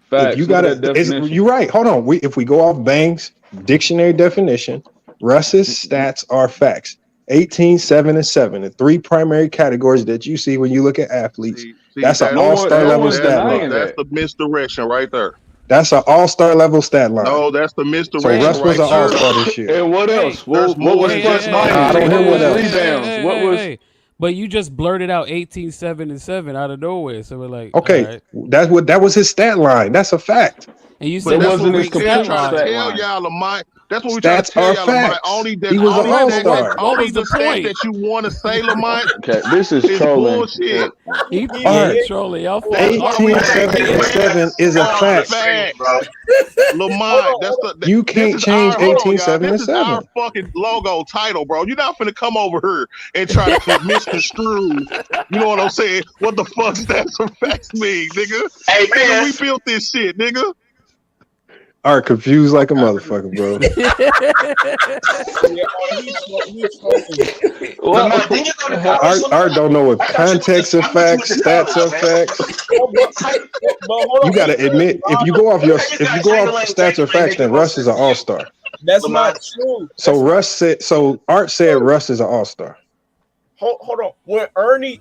Facts. if you Look got at that definition. you're right. Hold on. If we go off Bang's dictionary definition, Russ's stats are facts. 18, 7, and 7. The three primary categories that you see when you look at athletes. See, That's an no all-star one- level that's- stat line. That's the misdirection right there. That's an all-star level stat line. No, that's the So misdirection Russ was right an there. all-star this year. And what else? What was Hey, plus hey, minus? I don't hear what else. Rebounds. What was? But you just blurted out 18, 7, and 7 out of nowhere. So we're like, Okay, all right. that was his stat line. That's a fact. And you But said that's that's what what we we trying stat to line. tell y'all, Lamont. That's what we trying to Stats tell are y'all, Lamont. facts. Only that, He was an only all-star. that, What only was the the stat point? that you want to say, Lamont, Okay, this is is trolling. bullshit. He All right. trolling. Y'all That's why we 18, 7, and 7 is a fact. Lamont, You can't this is change our, hold on, 18, y'all. 7, and This is our 7. fucking logo title, bro. You're not finna come over here and try to misconstrue. You know what I'm saying? What the fuck stats and facts mean, nigga? Hey, Nigga, man. we built this shit, nigga. All right, confused like a motherfucker, bro. Lamont, didn't you go to college, Art don't know what context of facts, stats of facts. You gotta admit, if you go off stats or facts, then Russ is an all-star. That's not true. Art said Russ is an all-star. Hold on. When Ernie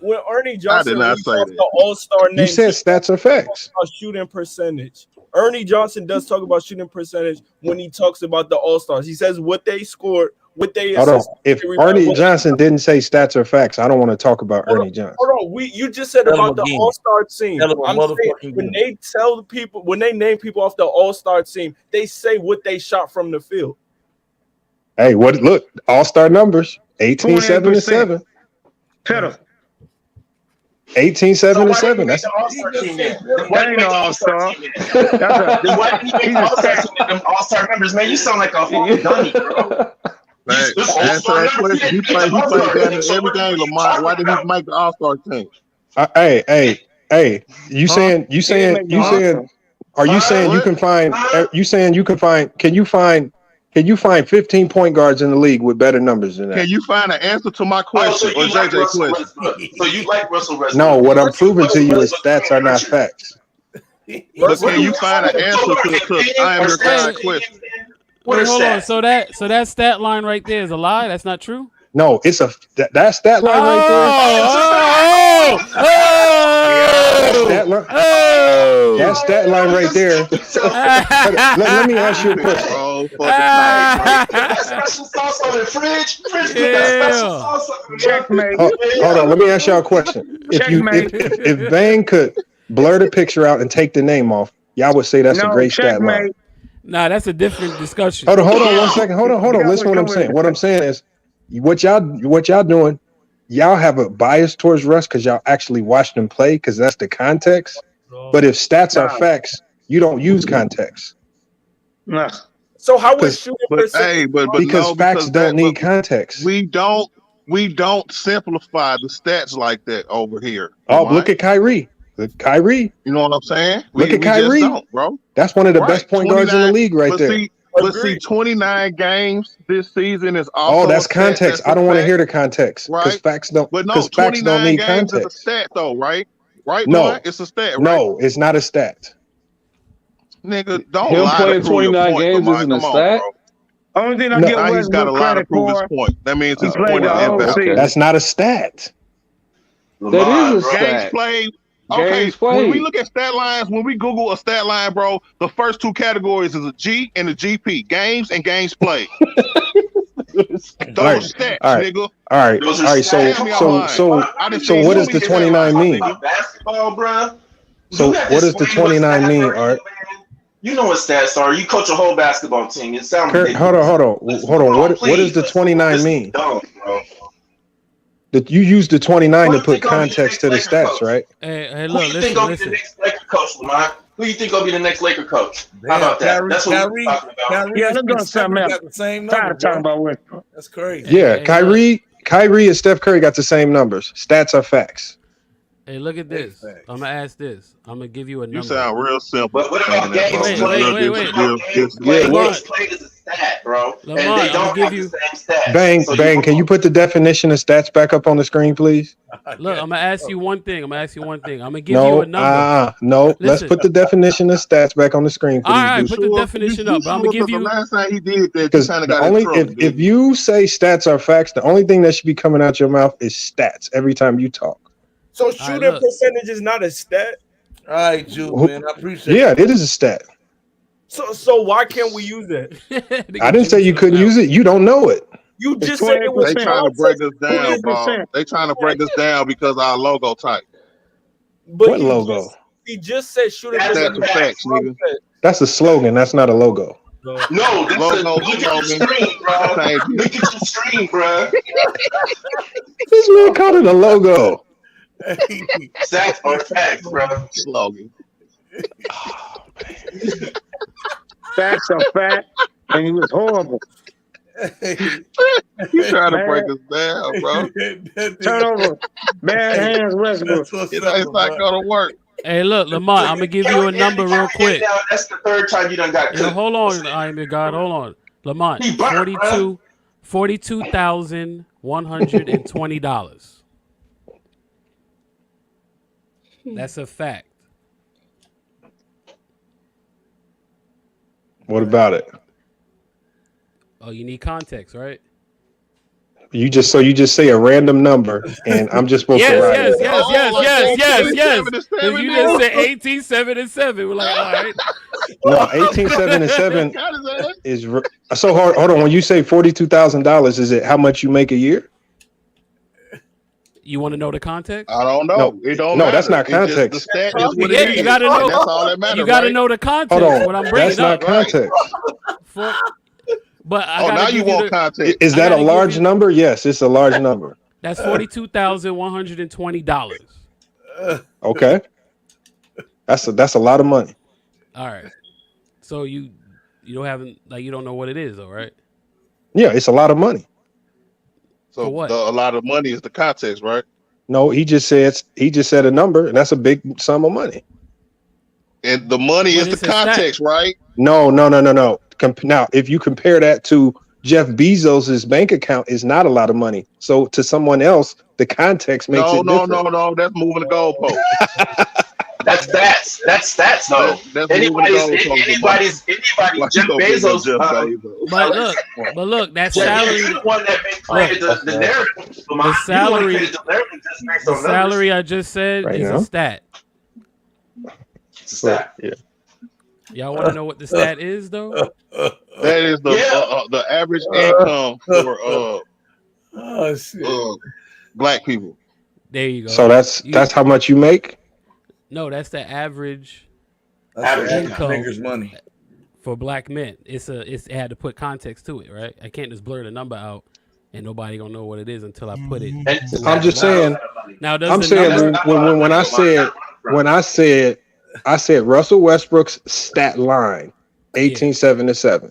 Johnson not reads say off that. the All-Star name, You said stats or facts. about shooting percentage. Ernie Johnson does talk about shooting percentage when he talks about the All-Stars. He says what they scored, what they Hold on. assisted. If Ernie Johnson didn't say stats or facts, I don't want to talk about Ernie Johnson. Hold on, you just said Tell about him the again. All-Star team. Tell him I'm motherfucking saying when again. they tell the people, when they name people off the All-Star team, they say what they shot from the field. Hey, look, all-star numbers, 18, 7, and 7. Pedal. 18, 7, and 7. That's That's the All-Star team then. That ain't no all-star. Then why didn't he make the All-Star team with them All-Star numbers, man? You sound like a fucking dummy, bro. Hey, This answer All-Star that numbers, question. He you played didn't make the All-Star damn team, near so every what are game, you Lamont. Why talking did he about? make the All-Star team? hey. You saying? Are you saying you can find? Can you find 15 point guards in the league with better numbers than that? Can you find an answer to my Oh, question so or you like JJ Russell question? Westbrook. So you like Russell Westbrook. No, what I'm proving to you is stats are not facts. But can you find an answer to I am your kind question? What Wait, is hold on. that? So that stat line right there is a lie. That's not true. No, it's that stat line right there. That stat line right there. Let me ask you a question. Oh, That special sauce on the fridge. Fridge put that special sauce on. Checkmate. Hold on, let me ask y'all a question. If Vane could blur the picture out and take the name off, y'all would say that's a great stat line. checkmate. Nah, that's a different discussion. Hold on 1 second. Hold on. Listen to what I'm saying. What I'm saying is what y'all doing, y'all have a bias towards Russ because y'all actually watched him play because that's the context. But if stats are facts, you don't use context. Nah. So how Because- is shooting But percentage? hey, but because no, facts because don't that, need but context. we don't simplify the stats like that over here. Oh, Lamont. look at Kyrie. Look, Kyrie. You know what I'm saying? Look at We just Kyrie. don't, bro. That's one of the Right. best point guards in the 29 league right but there. see, but see, Agreed. 29 games this season is also Oh, that's a stat. context. That's I a don't want to fact, hear the context because right? facts don't. But no, Because facts don't 29 need games is a context. stat though, right? Right, No. Lamont? It's a stat, right? No, it's not a stat. Nigga, don't Him lie to playing prove your 29 point, games Lamont. isn't a Come on, stat. bro. Only thing I No. give Now he's got a Westbrook lie to credit prove his for, point. That means he his played point the is whole invalid. season. That's not a stat. That is Lamont, a bro. Games stat. played. Okay, Games when we played. look at stat lines, when we Google a stat line, bro, the first two categories is a G and a GP. Games and games played. Those All right. stats, All right. nigga. All right. Those All are right. So stats. Tell me I'm so lying. so I done so seen what too does the many stat 29 lines, mean? nigga. Basketball, bro. So You got what to does the explain what 29 stats mean, are, Art? man. You know what stats are. You coach a whole basketball team. It sounds Hold ridiculous. on. What Please, does the let's 29 just mean? don't, bro. That you use the 29 Who to you think put gonna be the context to the next Laker stats, coach? right? Hey, Who look, you think gonna be the next Laker coach, Lamont? Who you think gonna be the next Laker coach? How about that? That's what we're talking about. Yeah, let's go to something else. got the same Tired number, of talking bro. about Westbrook. That's crazy. Yeah, Hey, Kyrie and Steph Curry got the same numbers. Stats are facts. Hey, look at this. I'm gonna ask this. I'm gonna give you a number. You sound real simple. But what about saying that, games bro. played? Just wait. What about games get played? what? Games played is a stat, bro. And Lamont, they I'm don't gonna give have you. the same stats. Bang, So bang. Can you put the definition of stats back up on the screen, please? Look, I'm gonna ask you one thing. I'm gonna give you a number. No. Let's Listen. put the definition of stats back on the screen, please. All right, Deuce. put the definition up. But I'm gonna give The you. last time he did that, you Because kind of the got in only trouble. if you say stats are facts, the only thing that should be coming out your mouth is stats every time you talk. So shooting percentage is not a stat. All right, Juke, man. I appreciate Yeah, it is a stat. So why can't we use it? I didn't say you couldn't use it. You don't know it. You just said it was They trying to break us down, 20%. bro. They trying to break us down because our logo type. But What logo? He just said shooting That's percentage. the facts, nigga. That's a slogan. That's not a logo. No, that's look at your screen, bro. Look at your screen, bro. This man called it a logo. Stats are facts, bro. Slogan. Facts are fact, and he was horrible. You trying to break us down, bro. Turnover. Bad hands, Westbrook. It's not gonna work. Hey, look, Lamont. I'm gonna give you a number real quick. That's the third time you done got cooked. Hold on, I am your God. Hold on, Lamont. $42,120. That's a fact. What about it? Oh, you need context, right? You just say a random number, and I'm just supposed to write it. Yes. Because you just said 1877. We're like, all right. No, 1877 is so hard. Hold on. When you say $42,000, is it how much you make a year? You want to know the context? I don't know. No, It don't no, matter. that's not It's just context. the stat is what Yeah, it is. you gotta know. That's all that matters. You gotta right? know the context. Hold on. What I'm bringing That's not up. context. But I Oh, gotta now you give want the- context. Is I that a gotta give large you- number? Yes, it's a large number. That's $42,120. Okay, that's a lot of money. All right. So you don't have you don't know what it is, though, right? Yeah, it's a lot of money. So For what? a lot of money is the context, right? No, he just said a number, and that's a big sum of money. And the money But is it's the a stat. context, right? No. Now, if you compare that to Jeff Bezos's bank account, is not a lot of money. So to someone else, the context makes it different. No. That's moving the goalpost. That's stats. That's stats, though. That's Anybody's Like, Jeff you don't get no Bezos. Jeff Bezos. But look, that Yeah, salary. you're the one that been created the narrative. The salary. The narrative just based The on numbers. salary I just said Right is now? a stat. It's a stat. Yeah. Y'all want to know what the stat is, though? That is the average income for Oh shit. black people. There you go. So that's how much you make. No, that's the average That's income niggas' money. for black men. It had to put context to it, right? I can't just blur the number out and nobody gonna know what it is until I put it. I'm just saying. Now, does I'm the saying number, when I said Russell Westbrook's stat line, 1877.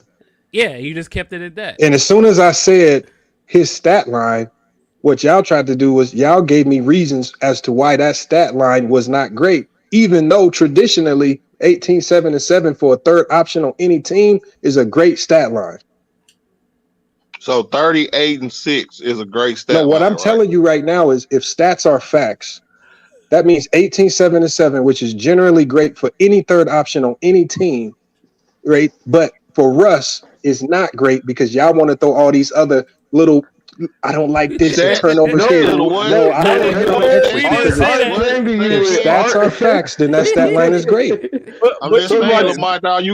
Yeah, you just kept it at that. And as soon as I said his stat line, what y'all tried to do was y'all gave me reasons as to why that stat line was not great, even though traditionally 18, 7, and 7 for a third option on any team is a great stat line. So 38 and 6 is a great stat. No, what line, I'm telling you right now is if stats are facts, that means 18, 7, and 7, which is generally great for any third option on any team, right? But for Russ, is not great because y'all want to throw all these other little. I don't like this and turnovers here. No, I don't If stats are facts, then that stat line is great. I'm just saying, my dog,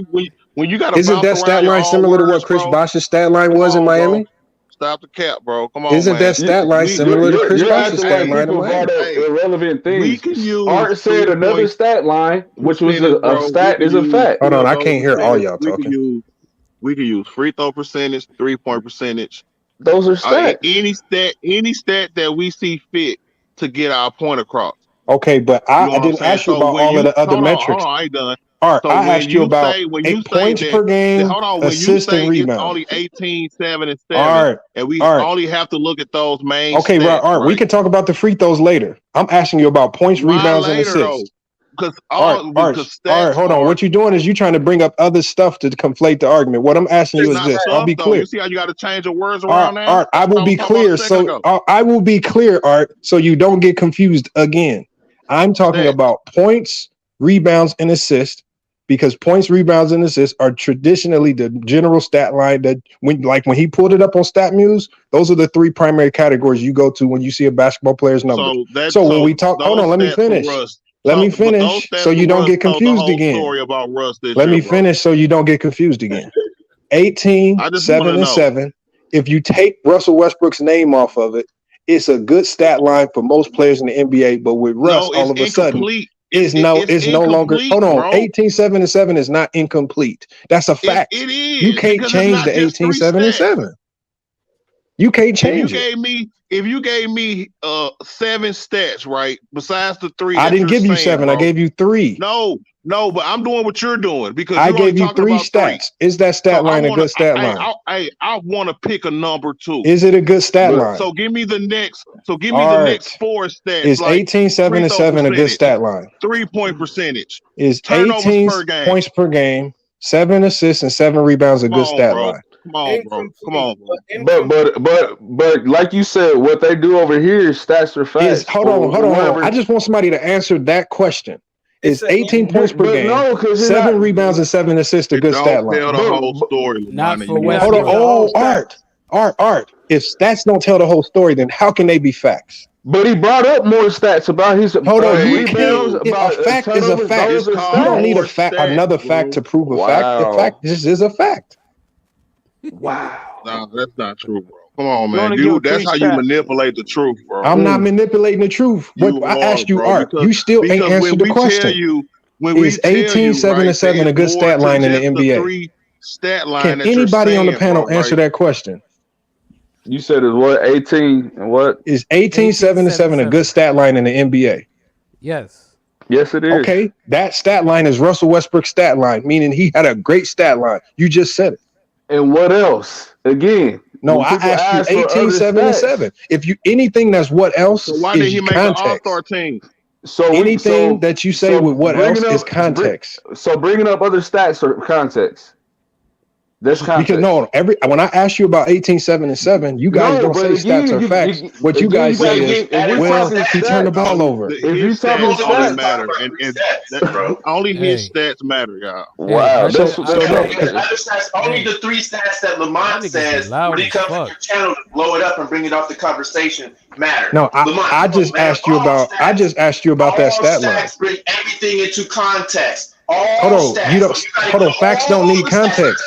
when you got to Isn't that stat line similar to what Chris Bosh's stat line was in Miami? Stop the cap, bro. Come on, Isn't man. that stat line similar to Chris Bosh's stat line in Miami? Irrelevant things. We can use Art said another stat line, which was a stat is a fact. Hold on, I can't hear all y'all talking. We can use free throw percentage, 3-point percentage. Those are stats. Any stat that we see fit to get our point across. Okay, but I didn't ask you about all of the other metrics. Hold on, I ain't done. All right, I asked you about 8 points per game, assists and rebounds. Only 18, 7, and 7, all right, and we only have to look at those main. Okay, stats, right. We can talk about the free throws later. I'm asking you about points, rebounds, and assists. All right, hold on. What you're doing is you're trying to bring up other stuff to conflate the argument. What I'm asking you is this. I'll be clear. You see how you got to change the words around now? Art, I will be clear. So I will be clear, Art, so you don't get confused again. I'm talking about points, rebounds, and assists, because points, rebounds, and assists are traditionally the general stat line that when he pulled it up on StatMuse, those are the three primary categories you go to when you see a basketball player's number. So when we talk, hold on, let me finish. Let me finish so you don't get confused again. Let me finish so you don't get confused again. 18, 7, and 7. If you take Russell Westbrook's name off of it, it's a good stat line for most players in the NBA. But with Russ, all of a sudden, it's no longer. Hold on, bro. 18, 7, and 7 is not incomplete. That's a fact. It is. You can't change the 18, 7, and 7. You can't change it. If you gave me 7 stats, right? Besides the 3, I didn't give you 7. Bro. I gave you 3. No, but I'm doing what you're doing because I gave you 3 stats. Is that stat line a good stat line? I want to pick a number too. Is it a good stat line? So give me the next. So give me the next 4 stats. Is 18, 7, and 7 a good stat line? 3-point percentage. Is 18 points per game, 7 assists, and 7 rebounds a good stat line? Come on, bro. But like you said, what they do over here is stats are facts. Hold on. I just want somebody to answer that question. Is 18 points per game, 7 rebounds, and 7 assists a good stat line? Tell the whole story. Not for Hold on. Oh, Art. If stats don't tell the whole story, then how can they be facts? But he brought up more stats about his. Hold on, you can't. A fact is a fact. You don't need another fact to prove a fact. The fact is a fact. Wow. No, that's not true, bro. Come on, man. That's how you manipulate the truth, bro. I'm not manipulating the truth. I asked you, Art. You still ain't answered the question. Is 18, 7, and 7 a good stat line in the NBA? Can anybody on the panel answer that question? You said it's what? 18 and what? Is 18, 7, and 7 a good stat line in the NBA? Yes. Yes, it is. Okay. That stat line is Russell Westbrook's stat line, meaning he had a great stat line. You just said it. And what else? Again. No, I asked you 18, 7, and 7. If you anything that's what else, so why did he make an all-star team? So anything that you say with what else is context. So bringing up other stats or context. That's context. Because when I ask you about 18, 7, and 7, you guys don't say stats are facts. What you guys say is, well, he turned the ball over. If you talking stats matter, and only his stats matter, y'all. Wow. Only the 3 stats that Lamont says when he comes to your channel to blow it up and bring it off the conversation matter. No, I just asked you about that stat line. Bring everything into context. Hold on. Facts don't need context.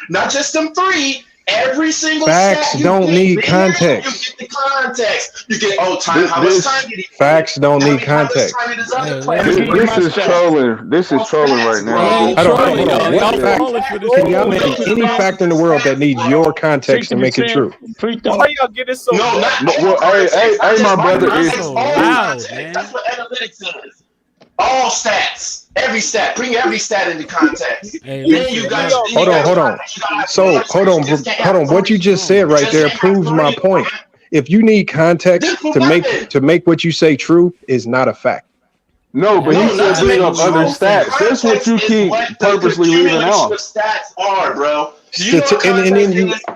Not just them 3. Every single facts don't need context. You get the context. You get time. How much time did he play? Facts don't need context. This is trolling. This is trolling right now. Can y'all name any fact in the world that needs your context to make it true? Why y'all get it so? Hey, my brother is loud, man. That's what analytics is. All stats. Every stat. Bring every stat into context. Hey, Then listen, you got. look, Then Hold you on, got hold on. So hold on. What you just said right there proves my point. If you need context to make what you say true, is not a fact. No, but No, he not said to bring make up other true. stats. That's what you Context is keep what the purposely leaving accumulation off. of stats are, bro. Do you know what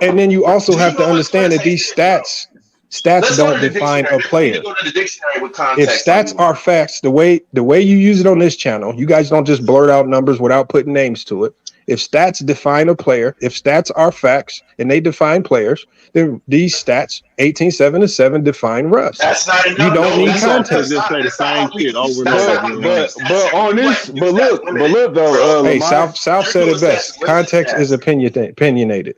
And then you also Do you have to know what understand that these context stats Let's go don't to the define dictionary. a We need player. to go to the dictionary with If context. stats are facts, the way you use it on this channel, you guys don't just blurt out numbers without putting names to it. If stats define a player, if stats are facts and they define players, then these stats 18, 7, and 7 define Russ. That's not enough. You don't No, need that's not- context. that's not- that's not how we use- that's not how we use But stats. on this, Use but stats look limited, though, bro. Hey, Lamont. South said it best. Context is opinionated.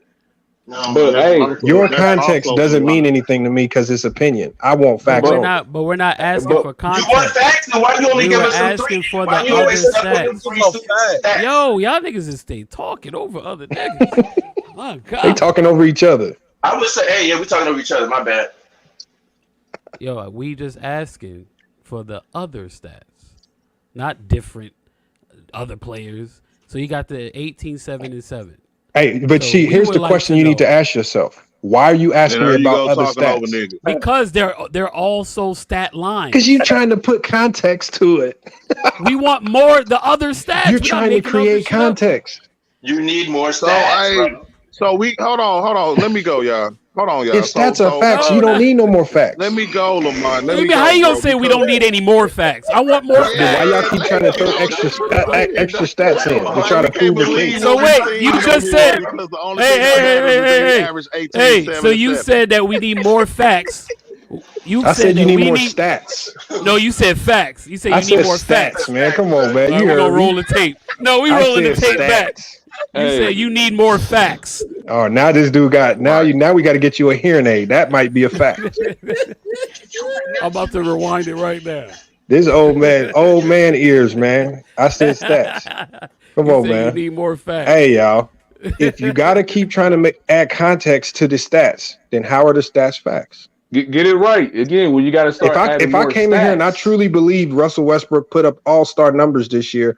No, But hey, Your context doesn't mean anything to me because it's opinion. I want but facts we're only. not. But we're not asking but- for You want context. facts? Then why you only We give were us some asking three? for Why the you always other stuck with them stats. three stupid stats? Yo, y'all niggas just stay talking over other niggas. My They God. talking over each other. I would say, hey, yeah, we talking over each other. My bad. Yo, we just asking for the other stats, not different other players. So you got the 18, 7, and 7. Hey, but So see, we here's would the like question to you need to know. ask yourself. Why are you asking me about other stats? Because they're also stat lines. Because you're trying to put context to it. We want more the other stats. You're We're not trying to making all this create shit up. context. You need more So stats, bro. so we hold on. Let me go, y'all. Hold on, y'all. If stats so, are facts, No, you don't no. need no more facts. Let me go, Lamont. What do you mean, how you gonna say we don't need any more facts? I want more Then why stats. y'all keep trying to throw extra stats in to try to prove your case? So wait, you just said, hey, so you said that we need more facts. You I said you that need we more stats. No, you said facts. You said I you need said more stats, facts. man. Come on, man. Right, You we're heard gonna roll me. the tape. No, we I rolling the said tape back. stats. You Hey. said you need more facts. Oh, now this dude got now we got to get you a hearing aid. That might be a fact. I'm about to rewind it right now. This old man ears, man. I said stats. Come You on, said man. You need more facts. Hey, y'all. If you got to keep trying to add context to the stats, then how are the stats facts? Get it right again. When you got to start. If I came in here and I truly believed Russell Westbrook put up all-star numbers this year,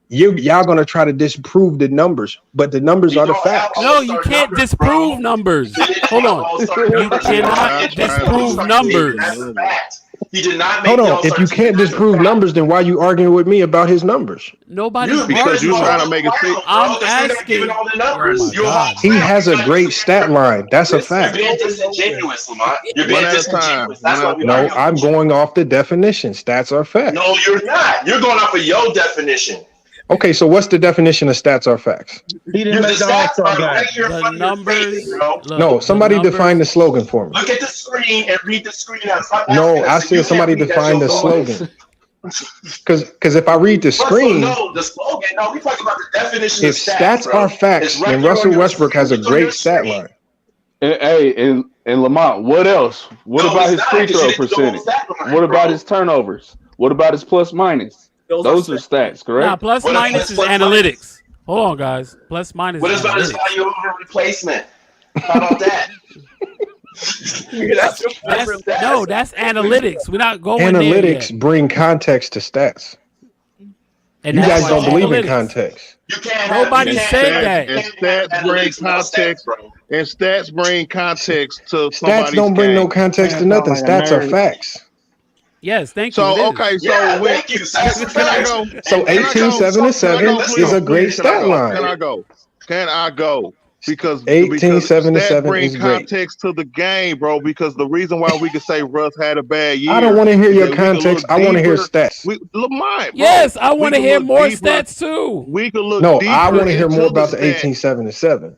y'all gonna try to disprove the numbers, but the numbers are the facts. No, you can't disprove numbers. Hold on. You cannot disprove numbers. He did not make Hold the on. All-Star If you team. can't disprove numbers, then why you arguing with me about his numbers? Nobody's because you're arguing. trying to make it fit. I'm asking. All the numbers. Oh my You're God. He has a great stat line. That's a You're fact. being disingenuous, Lamont. You're being One at a time. disingenuous. That's why we No, argue. I'm going off the definition. Stats are facts. No, you're not. You're going off of your definition. Okay, so what's the definition of stats are facts? He didn't The make the stats All-Star are game. right here in The front of your numbers. face, bro. Look, No, somebody numbers- define the slogan for me. Look at the screen and read the screen out. Stop No, asking us I if you said can't somebody read that define the your voice. slogan. Because if I read the Russell, screen, no, the slogan. No, we talking about the definition if of stats. stats bro. are facts, It's right then there on Russell your- Westbrook has a it's on your great stat screen. line. Hey, and Lamont, what else? What No, about it's his not, free 'cause you throw didn't do the whole percentage? stat line, What about bro. his turnovers? What about his plus minus? Those are stats, correct? Nah, plus What minus about is plus analytics. Hold on, guys. Plus minus What is about his analytics. value over replacement? How about that? That's analytics. We're not going there Analytics yet. bring context to stats. And You that's guys why don't it's believe in analytics. context. You can't Nobody you can't said have- that. you And can't have stats bring analytics without context. stats, bro. And stats bring context to Stats somebody's don't bring game. no context to Man, nothing. sound like a Stats are nerd. facts. Yes, thank you. So it is. okay, so Yeah, when thank you. That's the can I facts. go? So Can I 18, go? 7, and 7 Let's is go. a great Can I stat go? line. Can I go? Can I go? Because 18, 7, and stats 7 bring is great. context to the game, bro. Because the reason why we can say Russ had a bad year. I don't want to hear is your that we can context. look I want to hear deeper. stats. Lamont, bro, Yes, I we want to can hear look more deeper. stats too. We can look No, deeper I want to hear into more about the stats. 18, 7, and 7.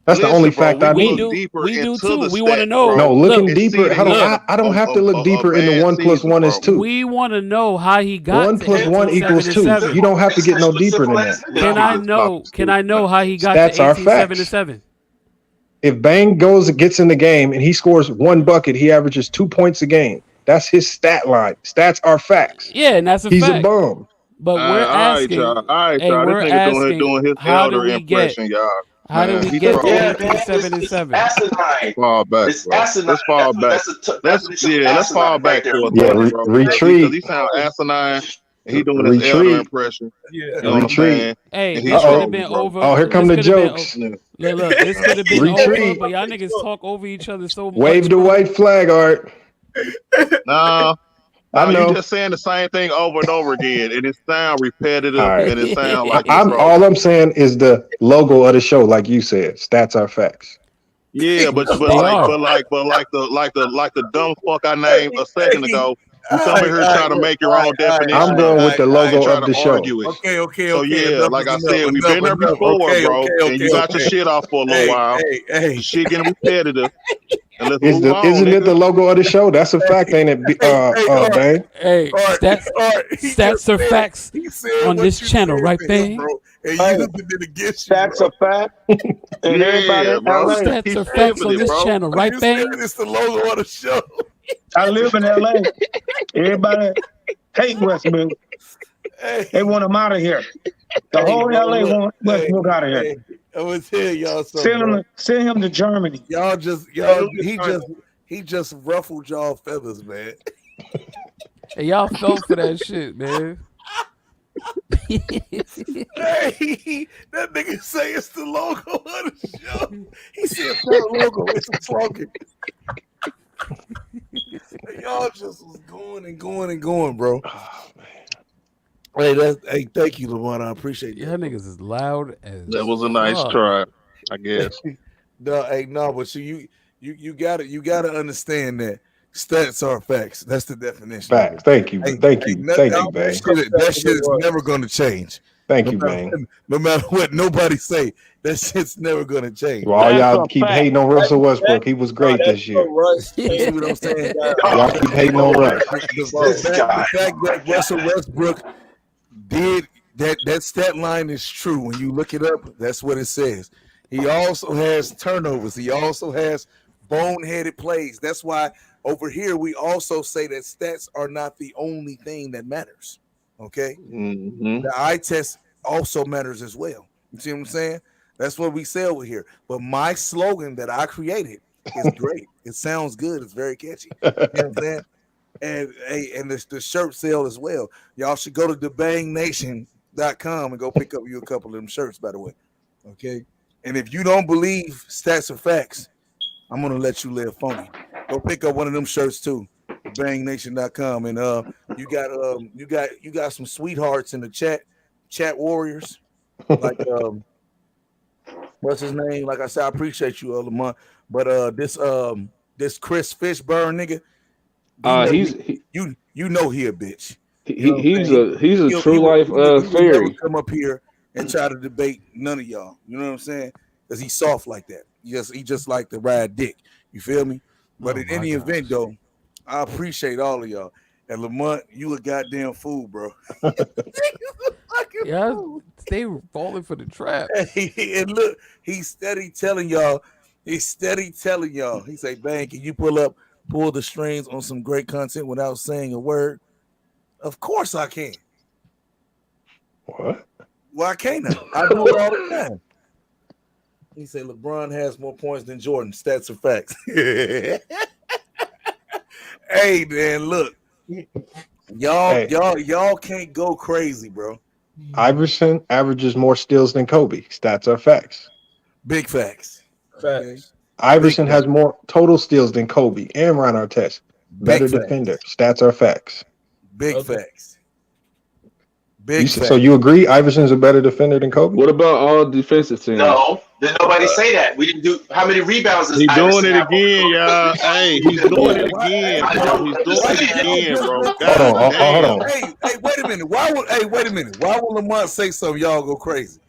That's the Listen, only bro, fact I we need. look do- deeper we do into too. the We wanna stats, know. bro. No, looking Look, deeper. Hold on. I don't have to look deeper into 1 + 1 is 2. We want to know how he got 1 to + 1 18, equals 7, 2. and 7. You don't have to get no deeper than that. Can I know? Can I know how he got Stats to are 18, 7, and facts. 7? If Bang gets in the game and he scores 1 bucket, he averages 2 points a game. That's his stat line. Stats are facts. Yeah, and that's a He's fact. a bum. But we're All right, asking. y'all. All right, Hey, y'all. we're This nigga asking. doing his How do elder we get? impression, y'all. How do Man, we he get to trolling. 18, 7, and 7? Asinine. Fall back, It's bro. asinine. Let's fall back. That's a Let's definition of let's fall asinine back right there. for a Yeah, second, bro. retreat. Because he sound asinine. He doing his elder Retreat. impression. Yeah. You know what I'm Retreat. saying? Hey, And this he's could Uh-oh. have been bro. over. Oh, here This come the could have been jokes. look, this could have been Retreat. over, but y'all niggas talk over each other so much. Wave the bro. white flag, Art. No, I you know. just saying the same thing over and over again, and it sound repetitive, All right. and it sound like I'm you're all trolling. I'm saying is the logo of the show, like you said. Stats are facts. Yeah, but They are. like the dumb fuck I named a second ago. You come in here trying to make your own definition I'm going with the and logo try of to the show. argue it. Okay. So yeah, Enough like is I enough. said, we've been there Enough. before, Okay, bro, and you got your shit off for a little while. Hey. The shit getting repetitive, and let's Isn't move on, it the nigga. logo of the show? That's a fact, ain't it? Art, Bang. Hey, Art, he stats just are said- facts he said on what this you channel, said right, to him, Bang? bro, and Hey, used it against you, Facts bro. are fact. And everybody Yeah, in bro. LA. Stats He's are facts on flipping it, this bro. channel, right, You Bang? said it's the logo of the show. I live in LA. Everybody hate Westbrook. Hey, They want him out of here. The whole bro, LA look, want Westbrook out of here. hey, I'm gonna tell y'all something, bro. Send him to Germany. He just ruffled y'all feathers, man. Hey, y'all fell for that shit, man. Hey, that nigga say it's the logo of the show. He said that logo. It's a slogan. Y'all just was going, bro. Oh, man. Hey, thank you, Lamont. I appreciate Y'all that. niggas is loud as That was a nice fuck. try, I guess. No, but you gotta understand that stats are facts. That's the definition. Facts. Thank you. Thank you, Bang. That shit is never gonna change. Thank you, Bang. No matter what nobody say, that shit's never gonna change. Well, all That's y'all a keep fact. hating on Russell Westbrook. He was great this year. You see what I'm saying? Y'all keep hating on Russ. The fact that Russell Westbrook did that stat line is true. When you look it up, that's what it says. He also has turnovers. He also has boneheaded plays. That's why over here we also say that stats are not the only thing that matters. Okay, the eye test also matters as well. You see what I'm saying? That's what we say over here. But my slogan that I created is great. It sounds good. It's very catchy. You know what I'm saying? And the shirt sale as well. Y'all should go to thebangnation.com and go pick up you a couple of them shirts, by the way. Okay. And if you don't believe stats are facts, I'm gonna let you live phony. Go pick up one of them shirts too. Bangnation.com. And you got some sweethearts in the chat warriors. Like what's his name? Like I said, I appreciate you, Lamont. But this Chris Fishburne nigga, you know he a bitch. He's a true life fairy. Never come up here and try to debate none of y'all. You know what I'm saying? Because he's soft like that. He just like to ride dick. You feel me? But in any event, though, I appreciate all of y'all. And Lamont, you a goddamn fool, bro. Yeah, stay falling for the trap. Hey, and look, he's steady telling y'all. He say, Bang, can you pull the strings on some great content without saying a word? Of course I can. What? Why can't I? I do it all the time. He say LeBron has more points than Jordan. Stats are facts. Hey man, look. Y'all can't go crazy, bro. Iverson averages more steals than Kobe. Stats are facts. Big facts. Facts. Iverson has more total steals than Kobe and Ron Artest. Better facts. defender. Stats are facts. Big facts. So you agree Iverson's a better defender than Kobe? What about all defensive teams? No, did nobody say that? We didn't do how many rebounds is He's doing Iverson it have again, y'all. Hey, he's doing it again, bro. He's doing it again, bro. Hold on. Hey, wait a minute. Why would Lamont say something? Y'all go crazy.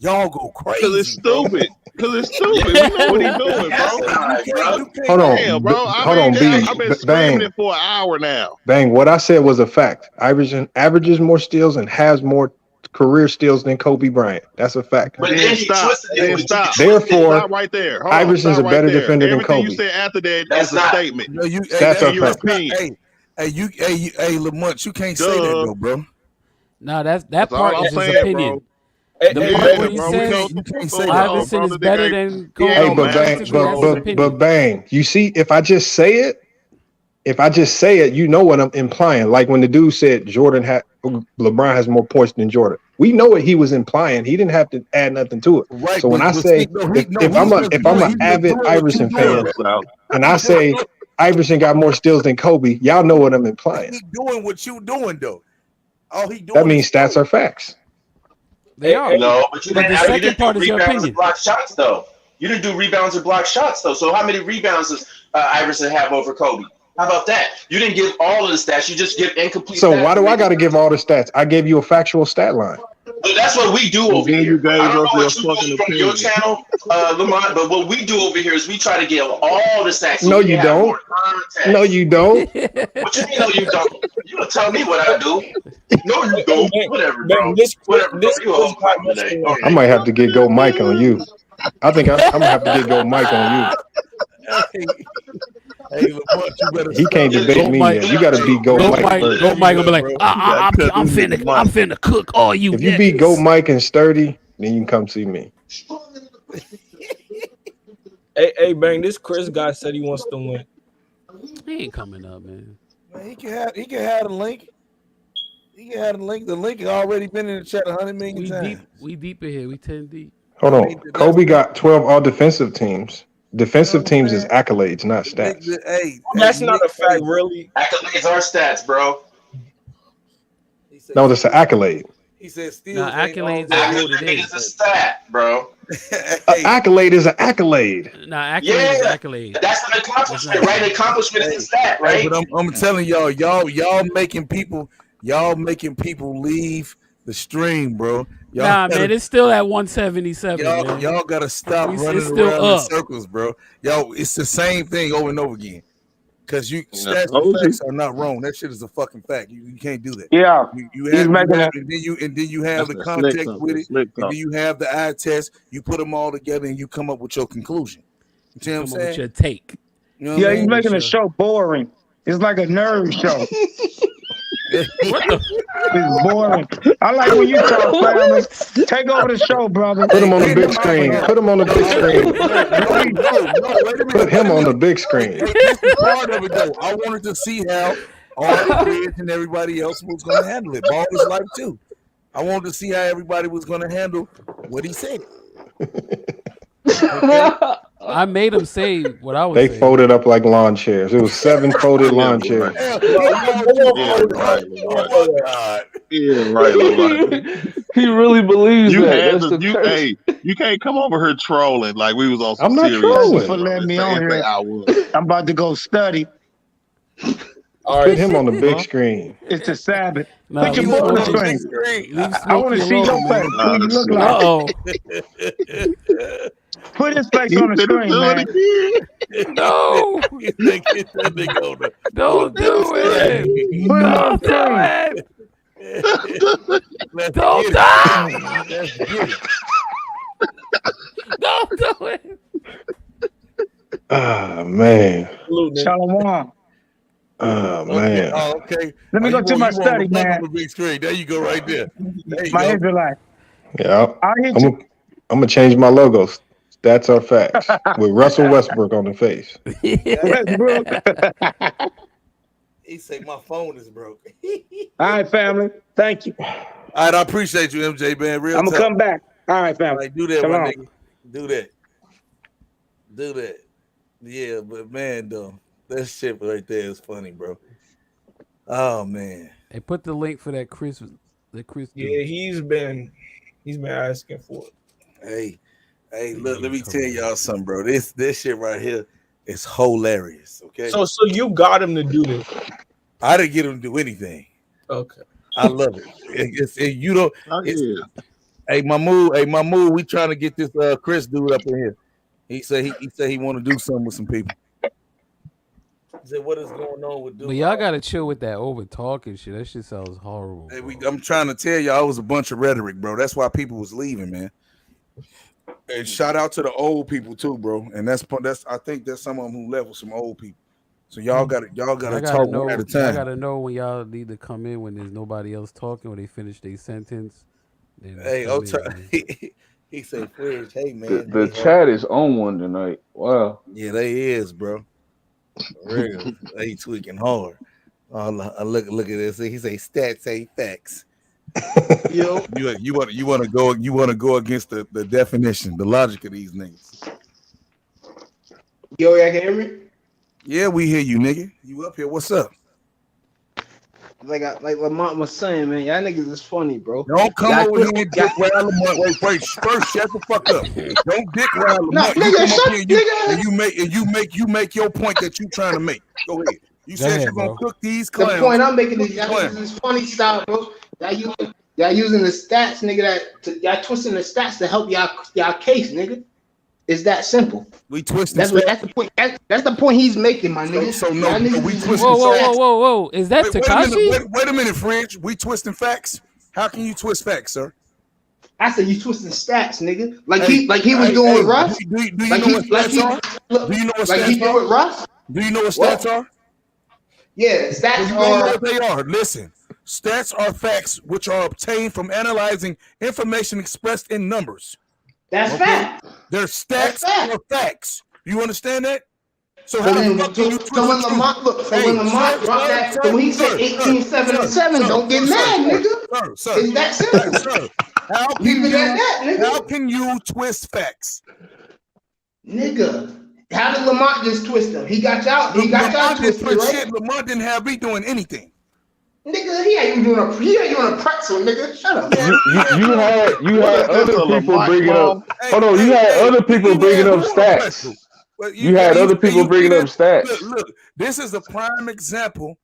Y'all go crazy. Because it's stupid. We know what he's doing, bro. Hold on. Damn, bro. Hold on, I've been screaming Bang. it for an hour now. Bang, what I said was a fact. Iverson averages more steals and has more career steals than Kobe Bryant. That's a fact. But then he twisted it. Stop. Therefore, Stop right there. Hold on, Iverson's stop a better right there. defender than Everything Kobe. you said after that That's is a not- statement. No, Stats are your facts. opinion. Hey, Lamont, you can't say that though, bro. No, that That's all part I'm is his saying, opinion. bro. The Hey, part where hey, he bro, says you can't say that. Iverson is better than Kobe. Yeah, Hey, but Bang, Realistically, that's his opinion. but Bang, you see, if I just say it, you know what I'm implying. Like when the dude said Jordan had LeBron has more points than Jordan. We know what he was implying. He didn't have to add nothing to it. Right. So when I say if I'm an avid Iverson fan and I say Iverson got more steals than Kobe, y'all know what I'm implying. He doing what you doing though. All he doing. That means stats are facts. They are. No, but you But didn't, the you second didn't part do is your rebounds and opinion. block shots though. You didn't do rebounds or block shots though. So how many rebounds does Iverson have over Kobe? How about that? You didn't give all of the stats. You just give incomplete. So stats why do I got to give all the stats? I gave you a factual stat line. But that's what we do over here. I don't know what you do from your channel, Lamont, but what we do over here is we try to give all the stats. So No, we you can have don't. more context. No, you don't. What you mean? No, you don't. You don't tell me what I do. No, you don't. Whatever, bro. Whatever, bro. You all fine today. All I right. might have to get Go Mike on you. I think I'm gonna have to get Go Mike on you. Hey, Lamont, you better He can't Go debate me Mike. yet. You got to beat Go Mike first. Go Mike gonna be like, I'm finna cook all you. If you beat Go Mike and Sturdy, then you can come see me. Hey, Bang, this Chris guy said he wants to win. He ain't coming up, man. Man, he can have the link. He can have the link. The link has already been in the chat 100 million We times. deep. We deep in here. We 10 deep. Hold on. Kobe got 12 all defensive teams. Defensive teams is accolades, not stats. Hey, That's not a fact, really. Accolades are stats, bro. No, that's an accolade. He said steals. Nah, ain't accolades all are what what it it It's a is. stat, bro. An accolade is an accolade. Nah, accolade is Yeah, accolade. that's an accomplishment, right? An accomplishment is a stat, Hey, right? but I'm telling y'all making people leave the stream, bro. Y'all Nah, gotta, man, it's still at 177. Man. y'all gotta stop It's running still around in up. circles, bro. Yo, it's the same thing over and over again. Cause stats told and you. facts are not wrong. That shit is a fucking fact. You can't do that. Yeah, You he's have, making it. and then you have That's the the slick context talk, with the it, slick and talk. then you have the eye test. You put them all together, and you come up with your conclusion. You see what I'm Come on with saying? your take. You know what Yeah, I he's mean? making the Sure. show boring. It's like a nerd show. What the? It's boring. I like when you talk, family. Take over the show, brother. Put him on the Get big him out screen. here. Put him on the big screen. No, wait a minute. Put him on the big screen. Hey, this is part of it though. I wanted to see how all Reds and everybody else was going to handle it. Ball is life too. I wanted to see how everybody was going to handle what he said. I made him say what I was They saying. folded up like lawn chairs. It was 7 folded lawn chairs. Yeah, right, Lamont. Oh God. Yeah, right, Lamont. He really believes You that. had That's to, the you, crazy. hey, you can't come over here trolling like we was on some I'm not serious trolling. shit, For bro, letting and me say- on and say here. I was. I'm about to go study. All Put right. him on the big screen. It's the Sabbath. Nah, Put your leave boy on the Smokey- screen. leave I want to Smokey see alone, your man. face. Who you look like? Uh-oh. Put his face He on the finna screen, do man. it again. No. Get that nigga on the- Don't do it. Put him on Don't the do screen. it. Let's Don't get it. do Let's get it. Don't do it. Ah, man. Salute, nigga. Shalom. Oh, man. Oh, okay. Let me Oh, go you to want- my you want study, the fuck man. on the big screen. There you go, right there. There you My go. Israelite. Yeah. I'll hit you. I'm going to change my logo. Stats are facts. With Russell Westbrook on the face. Westbrook. He said my phone is broke. All right, family. Thank you. All right, I appreciate you, MJ, man. Real I'm going to tough. come back. All right, All family. right, do that, Shalom. my nigga. Do that. Do that. Yeah, but man, though, that shit right there is funny, bro. Oh man. Hey, put the link for that Chris. Yeah, he's been asking for it. Hey, look, let me tell y'all something, bro. This shit right here is hilarious. Okay. So you got him to do this. I didn't get him to do anything. Okay. I love it. You don't. Oh, yeah. Hey, Mahmoud, we trying to get this Chris dude up in here. He said he want to do something with some people. He said, "What is going on with dude?" But y'all gotta chill with that over talking shit. That shit sounds horrible. Hey, I'm trying to tell y'all, it was a bunch of rhetoric, bro. That's why people was leaving, man. And shout out to the old people too, bro. And that's I think that's some of them who left with some old people. So y'all got to talk one at a time. I gotta know when y'all need to come in when there's nobody else talking or they finish their sentence. Then Hey, come in, man. he said, "Fridge, hey man." The chat is on one tonight. Wow. Yeah, they is, bro. For real. They tweaking hard. Oh, look at this. He say stats ain't facts. Yo, You want to go against the definition, the logic of these niggas. yo, y'all can hear me? Yeah, we hear you, nigga. You up here? What's up? Like Lamont was saying, man, y'all niggas is funny, bro. Don't come Y'all over here and dick ride Lamont. Wait, first shut the fuck up. Don't dick ride Lamont. No, You nigga, come shut, up here and you make your point that you trying to make. Go ahead. You said you're gonna cook these clowns. The point I'm making is y'all niggas is funny style, bro. Y'all using the stats, nigga. Y'all twisting the stats to help y'all case, nigga. It's that simple. We twisting. That's the point. That's the point he's making, my nigga. So no, Y'all niggas we is twisting. Whoa! Is that Tekashi? Wait a minute, Fringe. We twisting facts. How can you twist facts, sir? I said you twisting stats, nigga. Like he was doing with Russ. Do you know what stats are? Do you know what like he stats did are? with Russ? Do you know what stats are? Yeah, stats You don't know what they are. Listen, stats are facts which are obtained from analyzing information expressed in numbers. That's fact. They're stats or facts. You understand that? So when Lamont dropped that, when he said 18, 7, and 7, don't get mad, nigga. Sir, it's that simple. How can you twist facts? Nigga. How did Lamont just twist them? He got y'all twisted, right? Shit, Lamont didn't have me doing anything. Nigga, he ain't even doing a pretzel, nigga. Shut up. You had other people bringing up. Hold on, you had other people bringing up stats. You had other people bringing up stats. Look, this is a prime example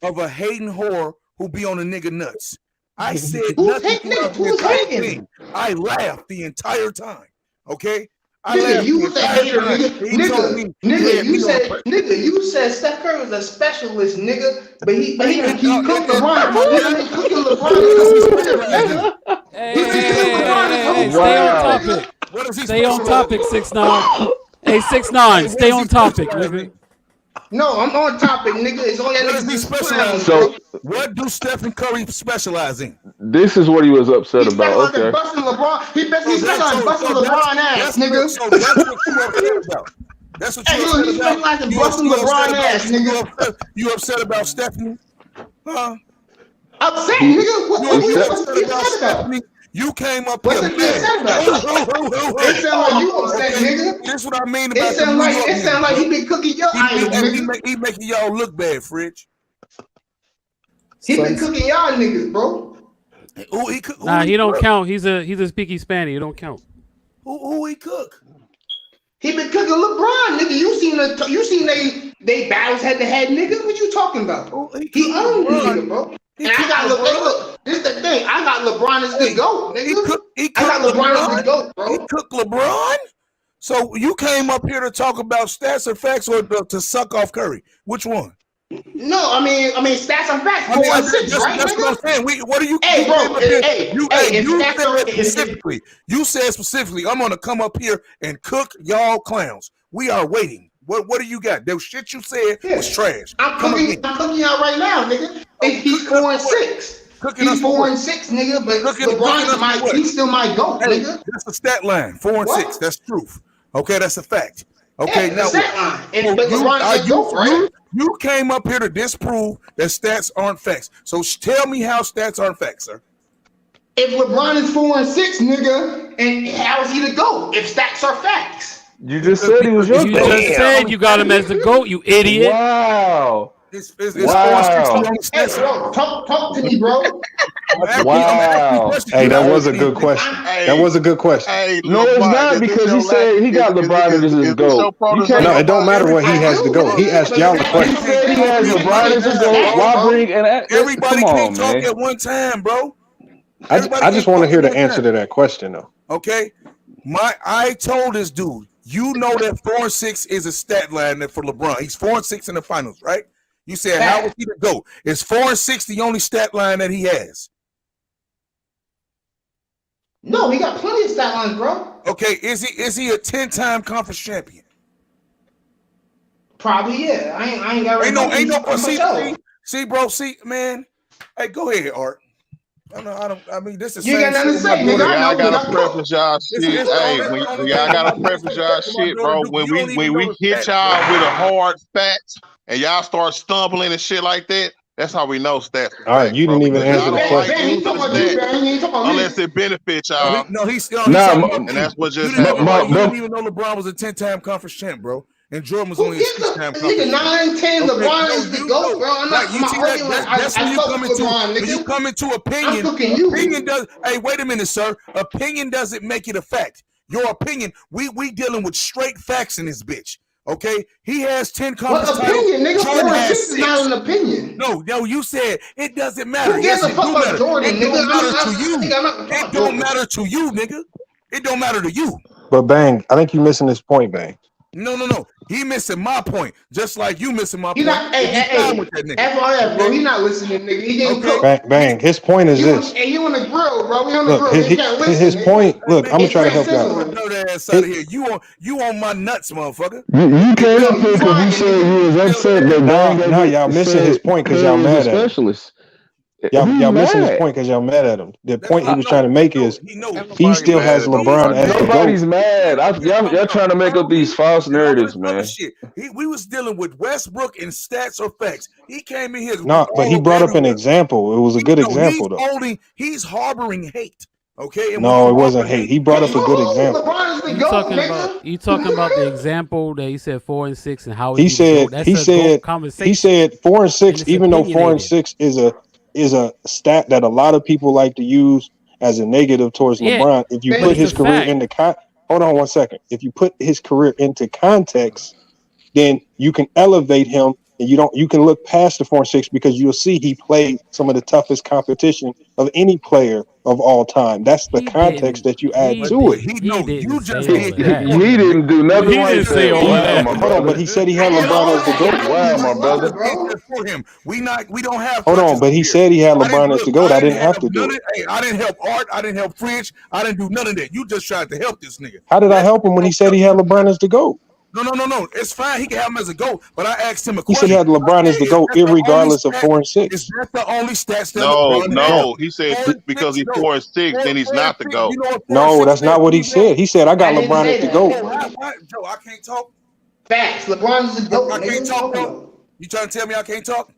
of a hating whore who be on a nigga nuts. I said nothing. I laughed the entire time. Okay. Nigga, you was a hater, nigga. Nigga, you said Steph Curry was a specialist, nigga, but he cooked LeBron. He cooking LeBron. Stay on topic. Stay on topic, 6ix9ine. Hey, 6ix9ine, stay on topic, nigga. No, I'm on topic, nigga. It's all that niggas specialize. So, what do Stephen Curry specialize in? This is what he was upset about. Okay. Busting LeBron. He specialized in busting LeBron ass, nigga. So that's what you upset about. That's what you upset about. He specialized in busting LeBron ass, nigga. You upset about Stephanie? Huh? Upset, nigga? What you upset about? You came up here. It sound like you upset, nigga. That's what I mean about it sound like he been cooking your idols, nigga. He making y'all look bad, Fridge. He been cooking y'all niggas, bro. He don't count. He's a speaky spanny. He don't count. Who he cook? He been cooking LeBron, nigga. You seen they battles head to head, nigga. What you talking about? He owned the nigga, bro. And I got look, this the thing. I got LeBron as the GOAT, nigga. I got LeBron as the GOAT, bro. He cooked LeBron? So you came up here to talk about stats or facts or to suck off Curry? Which one? No, I mean stats and facts. 4 and 6, right? That's what I'm saying. What are you? Hey, bro. You said specifically, I'm gonna come up here and cook y'all clowns. We are waiting. What do you got? The shit you said was trash. I'm cooking y'all right now, nigga. He's 4 and 6. He's 4 and 6, nigga. But LeBron he's still my GOAT, nigga. That's the stat line. 4 and 6. That's truth. Okay, that's a fact. Okay, now stat line. But LeBron is GOAT, right? You came up here to disprove that stats aren't facts. So tell me how stats aren't facts, sir. If LeBron is 4 and 6, nigga, and how is he the GOAT? If stats are facts. You just said he was your GOAT. You just said you got him as the GOAT, you idiot. Wow. Wow. Hey, bro, talk to me, bro. Wow. Hey, that was a good question. That was a good question. No, it's not because he said he got LeBron as his GOAT. No, it don't matter what he has to go. He asked y'all the question. He said he has LeBron as his GOAT. Why bring an everybody can't talk at one time, bro? I just want to hear the answer to that question, though. Okay. I told this dude, you know that 4 and 6 is a stat line for LeBron. He's 4 and 6 in the finals, right? You said, how was he to go? Is 4 and 6 the only stat line that he has? No, he got plenty of stat lines, bro. Okay, is he a 10-time conference champion? Probably, yeah. I ain't got ain't no see, bro, man. Hey, go ahead, Art. I mean, this is. You got nothing to say, nigga. Y'all gotta preface y'all shit. Hey, when y'all gotta preface y'all shit, bro. When we hit y'all with a hard fact and y'all start stumbling and shit like that, That's how we know stats. All right, you didn't even answer the question. Bang, he talking about you, Bang. He ain't talking about unless me. it benefits No, y'all. he's Nah, talking about And you. that's what You just didn't, happened. even, Right you now. didn't even know LeBron was a 10-time conference champ, bro. And Jordan was Who only a gives a 6-time nigga conference champ. 9-10? Okay, LeBron no, is the you GOAT, know. bro. I'm Right, not. you I'm see not that? arguing. That's when I you fuck come with into LeBron, when you nigga. come into I'm opinion. cooking you. Opinion does. Hey, wait a minute, sir. Opinion doesn't make it a fact. Your opinion. We dealing with straight facts in this bitch. Okay, he has 10 What conference titles. opinion, nigga? Jordan 4 and has 6 is 6. not an opinion. No, you said it doesn't matter. Who gives Yes, a it fuck do about matter. Jordan, It nigga? don't matter to I'm you. not It about don't Jordan. matter to you, nigga. It don't matter to you. But Bang, I think you're missing this point, Bang. No. He missing my point, just like you missing my He point. not. If you Hey, down with that nigga. FYF, bro. Okay? He not listening, nigga. He getting cooked. Bang, Bang. His point is You on, this. hey, you on the grill, bro. We on the Look, grill. You can't listen, his nigga. point. Look, I'm gonna It's try to straight help y'all. sizzling. Nerd ass out of here. You on my nuts, motherfucker. You can't Yo, help it you because you lying, said nigga. you was upset that Bang Nah, y'all missing his point because y'all was mad a at him. specialist. Y'all Who's missing his mad? point because y'all mad at him. The That's point he was trying to make is he knows. he Nobody still mad has at LeBron as the GOAT. Nobody's mad. Y'all trying to make up these false narratives, man. Shit. We was dealing with Westbrook and stats or facts. He came in here. No, but he brought up an example. It was a good example, though. He's harboring hate. Okay, and No, it wasn't hate. He brought up a good example. LeBron is the You GOAT, talking nigga. about the example that he said 4 and 6 and how He said that's he a GOAT said conversation. he said 4 and 6, it's even though 4 and opinionated. 6 is a stat that a lot of people like to use as a negative towards Yeah, LeBron. If you but put it's his a career fact. into hold on one second. If you put his career into context, then you can elevate him and you can look past the 4 and 6 because you'll see he played some of the toughest competition of any player of all time. That's the context that you add to it. He didn't say all of He that. didn't do nothing He like didn't say that. all of Wow, that. my Hold on, brother. but he said he had LeBron as the GOAT. Wow, my brother. For him. We don't have. Hold on, but he said he had LeBron as the GOAT. I didn't have to do it. Hey, I didn't help Art. I didn't help Fridge. I didn't do none of that. You just tried to help this nigga. How did I help him when he said he had LeBron as the GOAT? No. It's fine. He can have him as a GOAT, but I asked him a He question. said he had LeBron as the GOAT, irregardless of 4 and 6. Is that the only stats that No, LeBron no. has? He said 4 and because 6, he's 4 and 6, then he's not the GOAT. You know what 4 and No, 6 that's not what he said. He said I got I didn't LeBron say as the that. GOAT. Joe, I can't talk. Facts. LeBron is the GOAT, I nigga. can't talk, bro. You trying to tell me I can't talk?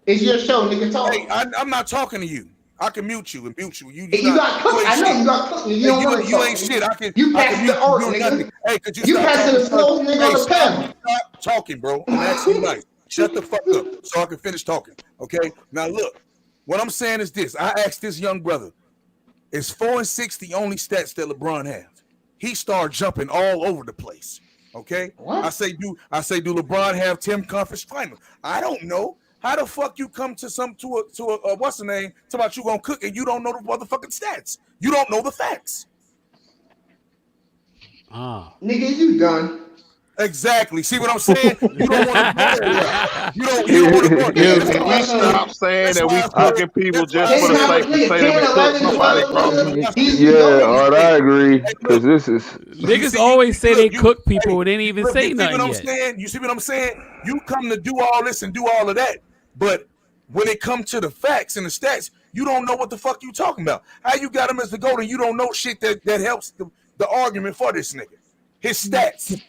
It's your show, nigga. Talk. Hey, I'm not talking to you. I can mute you and mute you. You got cooked. I know you got cooked. You don't want to You talk. ain't shit. You I passed can the mute art, you. nigga. Nothing. Hey, could you You stop passed talking? the slow nigga Hey, on the stop pen. talking, bro. I'm actually nice. Shut the fuck up so I can finish talking. Okay. Now look, what I'm saying is this. I asked this young brother, is 4 and 6 the only stats that LeBron has? He started jumping all over the place. Okay. What? I say, do LeBron have 10 conference finals? I don't know. How the fuck you come to a what's the name? Talk about you gonna cook and you don't know the motherfucking stats. You don't know the facts. Nigga, you done. Exactly. See what I'm saying? You don't want to go there. You don't want to go there. Can we stop saying that we cooking people just for the sake of saying we cook somebody, bro? Art, I agree. Because this is Niggas always say they cook people and ain't even say nothing yet. Saying? You see what I'm saying? You come to do all this and do all of that, but when it comes to the facts and the stats, you don't know what the fuck you talking about. How you got him as the GOAT and you don't know shit that helps the argument for this nigga? His stats.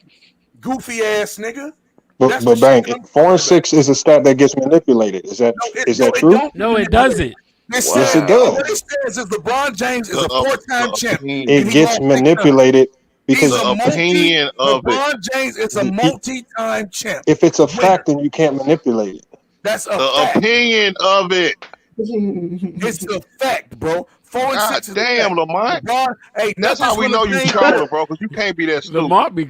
Goofy ass nigga. But Bang, 4 and 6 is a stat that gets manipulated. Is that true? No, it doesn't. Yes, it does. What it says is LeBron James is a 4-time champ. It gets manipulated because LeBron James is a multi-time champ. if it's a fact, then you can't manipulate it. That's a The opinion of it. It's a fact, bro. 4 and 6 is damn, Lamont. Hey, That's how we know you trolling, bro, because you can't be that stupid. Lamont be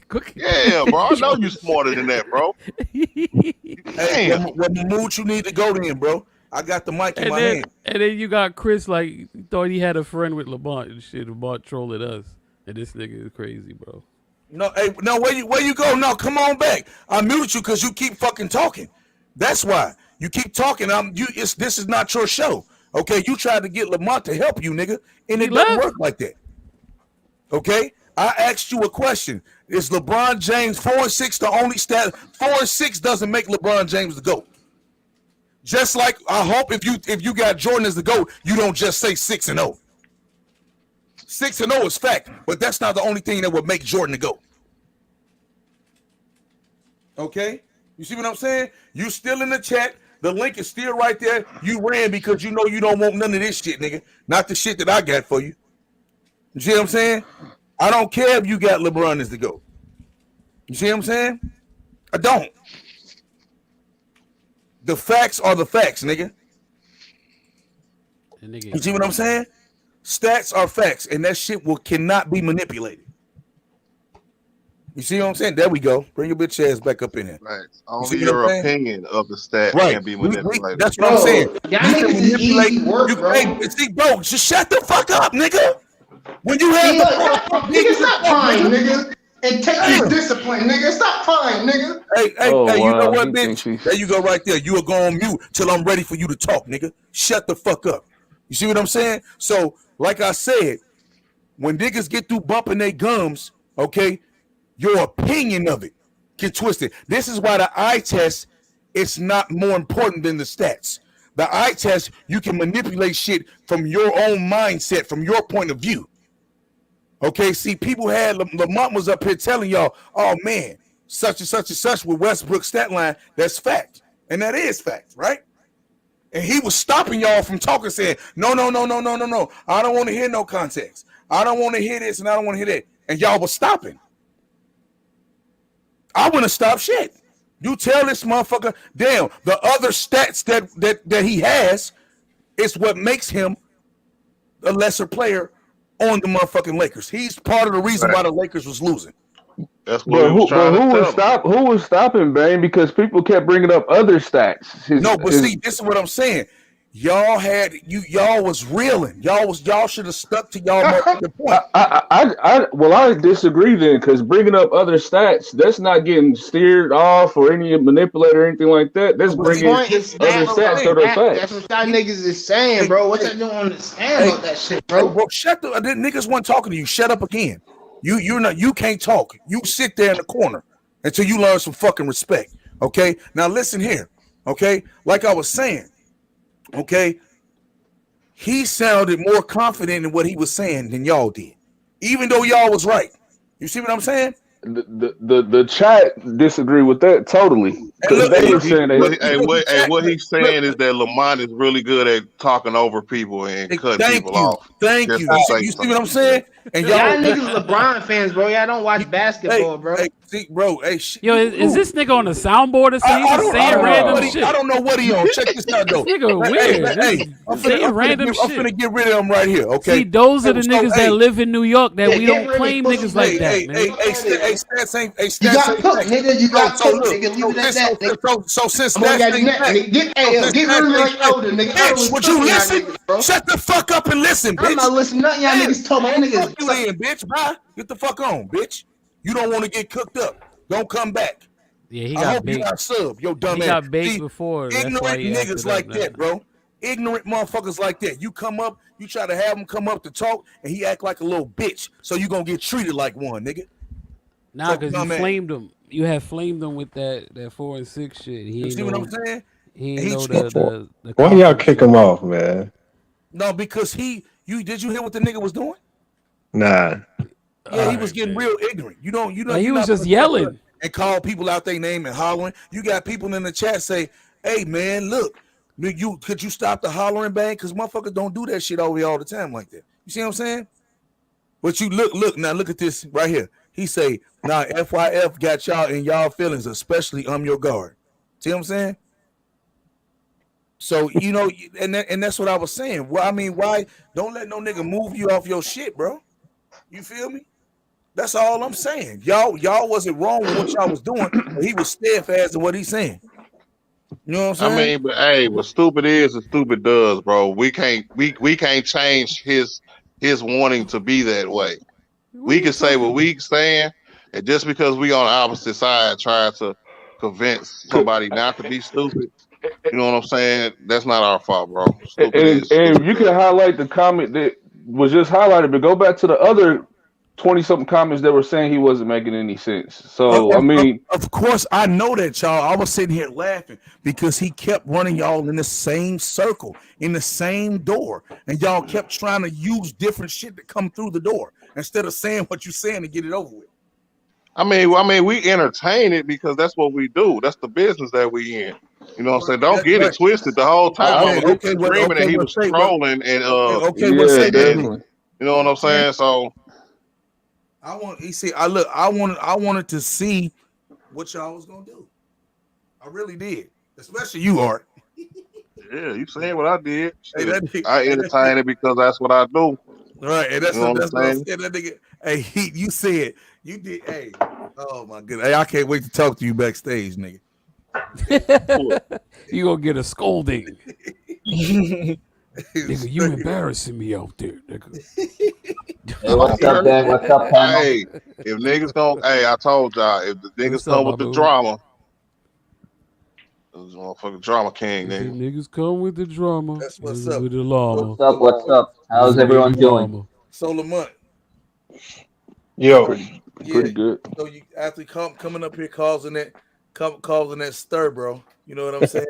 cooking. Yeah, bro. I know you smarter than that, bro. Hey, what mood you need to go in, bro? I got the mic in my hand. And then you got Chris like thought he had a friend with Lamont and shit. Lamont trolling us, and this nigga is crazy, bro. No, hey, no, where you go? No, come on back. I mute you because you keep fucking talking. That's why you keep talking. This is not your show. Okay, you tried to get Lamont to help you, nigga, and it doesn't work like that. Okay, I asked you a question. Is LeBron James 4 and 6 the only stat? 4 and 6 doesn't make LeBron James the GOAT. Just like I hope if you got Jordan as the GOAT, you don't just say 6 and 0. 6 and 0 is fact, but that's not the only thing that would make Jordan the GOAT. Okay, you see what I'm saying? You still in the chat. The link is still right there. You ran because you know you don't want none of this shit, nigga. Not the shit that I got for you. You see what I'm saying? I don't care if you got LeBron as the GOAT. You see what I'm saying? I don't. The facts are the facts, nigga. You see what I'm saying? Stats are facts, and that shit cannot be manipulated. You see what I'm saying? There we go. Bring your bitch ass back up in here. Right. Only your opinion of the stat can be manipulated. That's what I'm saying. Y'all niggas is easy work, bro. See, bro, just shut the fuck up, nigga. When you have nigga, stop crying, nigga. And take your discipline, nigga. Stop crying, nigga. Hey, you know what, bitch? There you go right there. You will go on mute till I'm ready for you to talk, nigga. Shut the fuck up. You see what I'm saying? So, like I said, when niggas get through bumping their gums, okay, your opinion of it get twisted. This is why the eye test is not more important than the stats. The eye test, you can manipulate shit from your own mindset, from your point of view. Okay, see, people had Lamont was up here telling y'all, oh man, such and such and such with Westbrook stat line. That's fact, and that is fact, right? And he was stopping y'all from talking, saying, no. I don't want to hear no context. I don't want to hear this, and I don't want to hear that. And y'all was stopping. I wouldn't have stopped shit. You tell this motherfucker, damn, the other stats that he has is what makes him a lesser player on the motherfucking Lakers. He's part of the reason why the Lakers was losing. That's what who was stopping Bane? Because people kept bringing up other stats. See, this is what I'm saying. Y'all was reeling. Y'all should have stuck to y'all motherfucking point. I disagree then, because bringing up other stats, that's not getting steered off or any manipulator or anything like that. That's bringing other stats to their facts. That's what y'all niggas is saying, bro. What y'all don't understand about that shit, bro? Bro, shut the niggas wasn't talking to you. Shut up again. You can't talk. You sit there in the corner until you learn some fucking respect. Okay? Now listen here. Okay? Like I was saying. Okay, he sounded more confident in what he was saying than y'all did, even though y'all was right. You see what I'm saying? The chat disagree with that totally. What he's saying is that Lamont is really good at talking over people and cutting people off. Thank you. You see what I'm saying? And y'all niggas LeBron fans, bro. Y'all don't watch basketball, bro. Yo, is this nigga on a soundboard or something? He's just saying random shit. I don't know what he on. Check this out, though. Nigga weird. I'm finna get rid of him right here. Okay. See, those are the niggas that live in New York that we don't claim niggas like that, man. You got cooked, nigga. You got cooked, nigga. Leave it at that. So since that's get rid of your shoulder, nigga. Bitch, would you listen? Shut the fuck up and listen, bitch. I'm not listening to nothing y'all niggas talk about. Niggas, you in, bitch. Bye. Get the fuck on, bitch. You don't want to get cooked up. Don't come back. Yeah, he got baked. You got sub, yo dumb ass. He got baked before. Ignorant niggas like that, bro. Ignorant motherfuckers like that. You come up, you try to have him come up to talk, and he act like a little bitch. So you gonna get treated like one, nigga. Nah, because you flamed him. You have flamed him with that 4 and 6 shit. You see what I'm saying? He ain't know the why y'all kick him off, man? No, because did you hear what the nigga was doing? Nah. Yeah, he was getting real ignorant. You know. He was just yelling and call people out their name and hollering. You got people in the chat say, "Hey, man, look, could you stop the hollering, bang? Because motherfuckers don't do that shit over here all the time like that. You see what I'm saying? But you look now. Look at this right here. He say, "Nah, FYF got y'all in y'all feelings, especially your guard." See what I'm saying? So and that's what I was saying. Well, I mean, why don't let no nigga move you off your shit, bro? You feel me? That's all I'm saying. Y'all wasn't wrong with what y'all was doing, but he was steadfast in what he's saying. You know what I'm saying? I mean, but hey, what stupid is and stupid does, bro. We can't change his wanting to be that way. We can say what we saying, and just because we on the opposite side trying to convince somebody not to be stupid, you know what I'm saying? That's not our fault, bro. And you can highlight the comment that was just highlighted, but go back to the other 20-something comments that were saying he wasn't making any sense. So I mean, of course, I know that, y'all. I was sitting here laughing because he kept running y'all in the same circle, in the same door, and y'all kept trying to use different shit to come through the door instead of saying what you're saying to get it over with. I mean, we entertain it because that's what we do. That's the business that we in. You know what I'm saying? Don't get it twisted. The whole time I was screaming that he was trolling and yeah, definitely. you know what I'm saying? So I wanted to see what y'all was gonna do. I really did, especially you, Art. yeah, you saying what I did. I entertain it because that's what I do. Right, and that's You know what I'm saying? saying. That nigga, hey, you said you did. Hey, oh my goodness, hey, I can't wait to talk to you backstage, nigga. You gonna get a scolding. Nigga, you embarrassing me out there, nigga. Hey, what's up, Dan? What's up, panel? Hey, if niggas don't, hey, I told y'all, if the niggas What's up, come with my the boo? drama, this motherfucking drama king, If nigga. niggas come with the drama. That's what's niggas up. with the llama. What's up? What's up? How's Niggas everyone with the doing? llama. So Lamont, Yo, Pretty good. so you after coming up here causing that stir, bro. You know what I'm saying?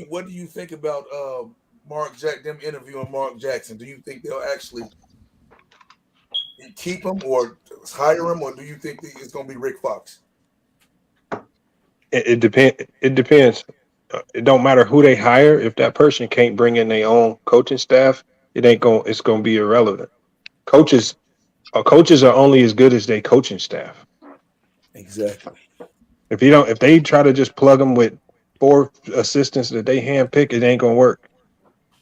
What do you think about them interviewing Mark Jackson? Do you think they'll actually keep him or hire him, or do you think that it's gonna be Rick Fox? it depends. It depends. It don't matter who they hire. If that person can't bring in their own coaching staff, it's gonna be irrelevant. Coaches are only as good as their coaching staff. Exactly. If they try to just plug them with 4 assistants that they handpick, it ain't gonna work.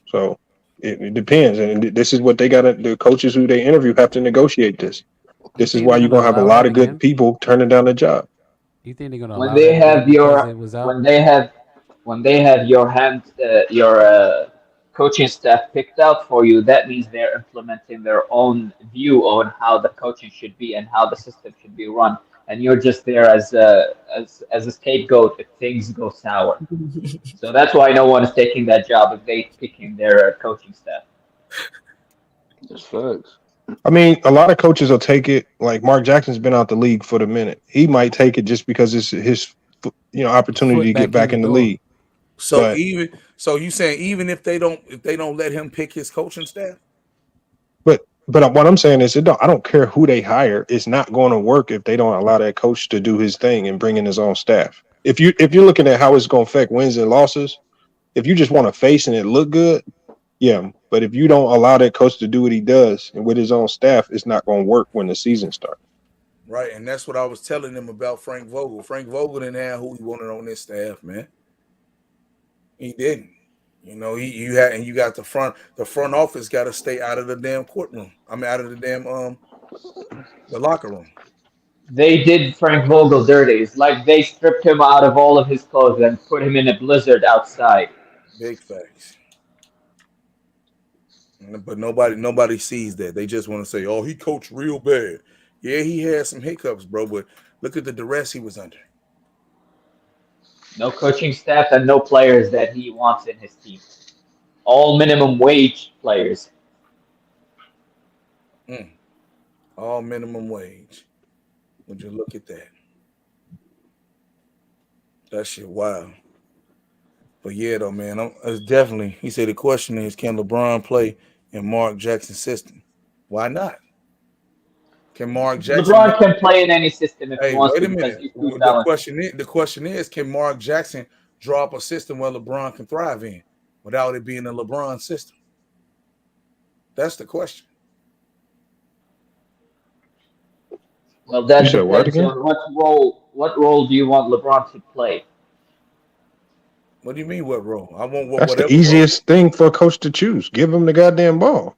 So it depends, and this is what the coaches who they interview have to negotiate this. This is think why they're you're gonna gonna have a allow lot that of good again? people turning down the job. You think they're gonna When allow they that again have because it was out? when they have your coaching staff picked out for you, that means they're implementing their own view on how the coaching should be and how the system should be run, and you're just there as a scapegoat if things go sour. So that's why no one is taking that job if they picking their coaching staff. That's facts. I mean, a lot of coaches will take it. Like Mark Jackson's been out the league for the minute. He might take it just because it's his opportunity to get back in the league. So you saying even if they don't let him pick his coaching staff? But what I'm saying is, I don't care who they hire. It's not going to work if they don't allow that coach to do his thing and bring in his own staff. If you're looking at how it's going to affect wins and losses, if you just want to face and it look good, yeah. But if you don't allow that coach to do what he does and with his own staff, it's not going to work when the season starts. Right, and that's what I was telling them about Frank Vogel. Frank Vogel didn't have who he wanted on his staff, man. He didn't. You know, you got the front office got to stay out of the damn courtroom. I mean, out of the damn the locker room. They did Frank Vogel dirty. It's like they stripped him out of all of his clothes and put him in a blizzard outside. Big facts. But nobody sees that. They just want to say, "Oh, he coached real bad." Yeah, he had some hiccups, bro. But look at the duress he was under. No coaching staff and no players that he wants in his team. All minimum wage players. All minimum wage. Would you look at that? That shit wild. But yeah, though, man, it's definitely. He said the question is, can LeBron play in Mark Jackson's system? Why not? Can Mark Jackson? LeBron can play in any system if he wants wait to. a minute. The question is, can Mark Jackson draw up a system where LeBron can thrive in without it being a LeBron system? That's the question. Well, that depends on what role do you want LeBron to play? What do you mean, what role? I want That's whatever the easiest thing for a coach to choose. Give him the goddamn ball.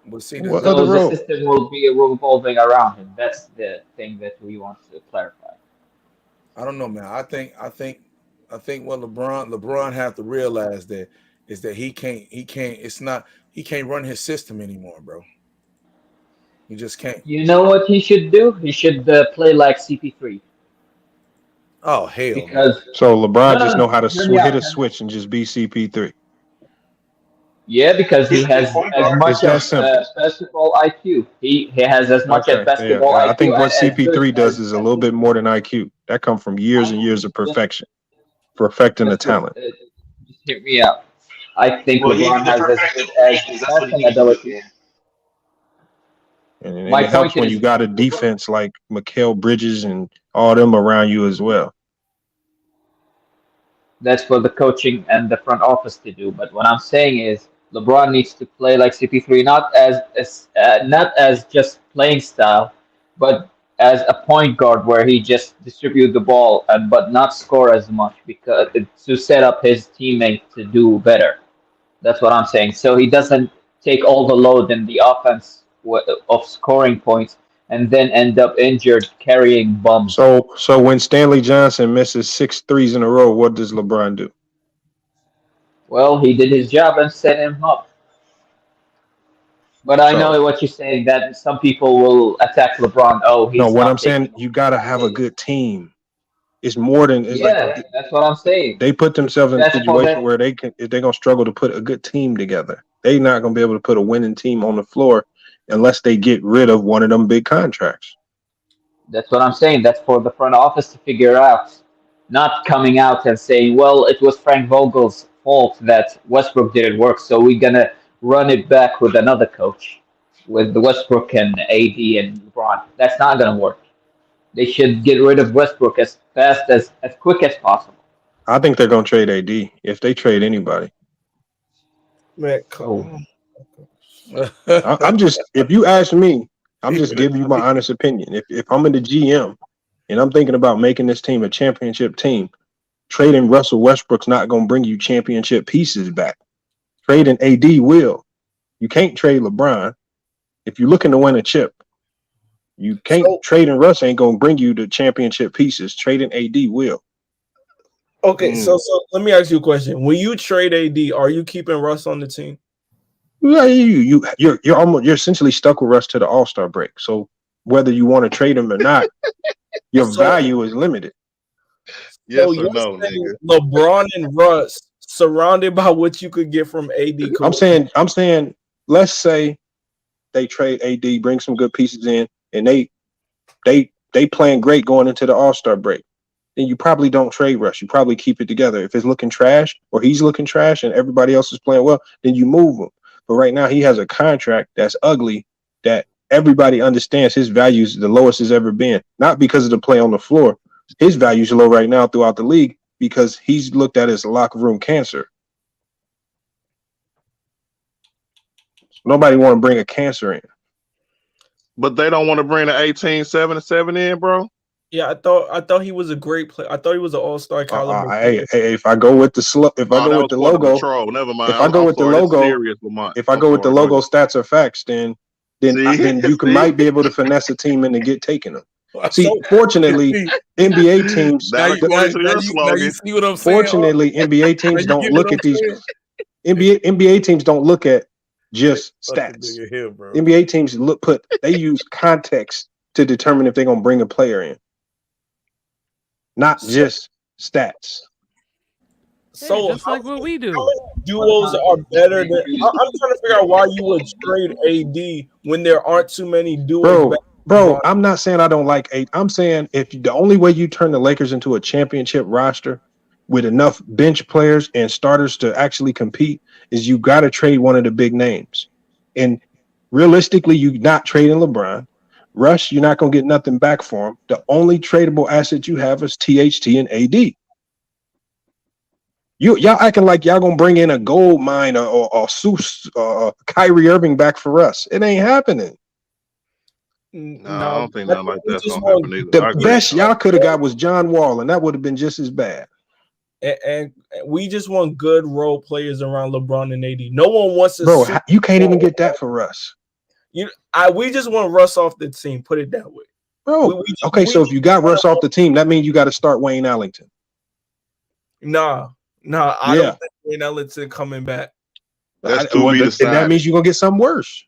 But see, what other the role? system will be revolving around him. That's the thing that we want to clarify. I don't know, man. I think what LeBron have to realize that is that he can't run his system anymore, bro. He just can't. You know what he should do? He should play like CP3. Oh hell! Because so LeBron just know how to hit a switch and just be CP3. Yeah, because he has as much as basketball IQ. He has as much as basketball IQ. I think what CP3 does is a little bit more than IQ. That comes from years and years of perfecting the talent. Just hear me out. I think LeBron has as good as passing ability. And My it helps point when is, you got a defense like Mikal Bridges and all them around you as well. that's for the coaching and the front office to do. But what I'm saying is, LeBron needs to play like CP3, not as just playing style, but as a point guard where he just distribute the ball and but not score as much because to set up his teammate to do better. That's what I'm saying. So he doesn't take all the load in the offense of scoring points and then end up injured carrying bums. So when Stanley Johnson misses 6 threes in a row, what does LeBron do? Well, he did his job and set him up. But I So know what you're saying, that some people will attack LeBron. Oh, he's no, what not I'm saying, taking you got to have a good team. It's more than it's Yeah, like that's what I'm saying. they put themselves in a That's for situation that. where they're gonna struggle to put a good team together. They're not gonna be able to put a winning team on the floor unless they get rid of one of them big contracts. That's what I'm saying. That's for the front office to figure out, not coming out and saying, "Well, it was Frank Vogel's fault that Westbrook didn't work, so we're gonna run it back with another coach, with the Westbrook and AD and LeBron." That's not gonna work. They should get rid of Westbrook as quick as possible. I think they're gonna trade AD if they trade anybody. Man, I'm just, if you ask me, I'm just giving you my honest opinion. If I'm in the GM and I'm thinking about making this team a championship team, trading Russell Westbrook's not going to bring you championship pieces back. Trading AD will. You can't trade LeBron. If you're looking to win a chip, you can't. Trading Russ ain't going to bring you the championship pieces. Trading AD will. Okay, so let me ask you a question. When you trade AD, are you keeping Russ on the team? Yeah, you're essentially stuck with Russ to the All-Star break. So whether you want to trade him or not, your value is limited. So you're saying LeBron and Russ surrounded by what you could get from AD. I'm saying, let's say they trade AD, bring some good pieces in, and they playing great going into the All-Star break. Then you probably don't trade Russ. You probably keep it together. If it's looking trash or he's looking trash and everybody else is playing well, then you move him. But right now he has a contract that's ugly that everybody understands his value is the lowest it's ever been. Not because of the play on the floor. His value is low right now throughout the league because he's looked at as locker room cancer. Nobody want to bring a cancer in. But they don't want to bring the 18-7-7 in, bro. Yeah, I thought he was a great player. I thought he was an all-star caliber. Hey, if I go with the logo, if I go with the logo stats are facts, then you might be able to finesse a team into get taking them. See, fortunately, NBA teams. see what I'm saying? Fortunately, NBA teams don't look at these. NBA teams don't look at just stats. NBA teams they use context to determine if they're gonna bring a player in, not just stats. So just like what we do. Duos are better than. I'm trying to figure out why you would trade AD when there aren't too many duos. Bro, I'm not saying I don't like AD. I'm saying if the only way you turn the Lakers into a championship roster with enough bench players and starters to actually compete is you got to trade one of the big names. And realistically, you're not trading LeBron. Russ, you're not going to get nothing back for him. The only tradable asset you have is THT and AD. Y'all acting like y'all going to bring in a gold mine or Kyrie Irving back for us. It ain't happening. No, I don't think nothing like that's going to happen either. The best y'all could have got was John Wall, and that would have been just as bad. And we just want good role players around LeBron and AD. No one wants to. Bro, you can't even get that for Russ. We just want Russ off the team. Put it that way, bro. So if you got Russ off the team, that means you got to start Wayne Ellington. Nah. I don't think Wayne Ellington coming back. And that means you're gonna get something worse.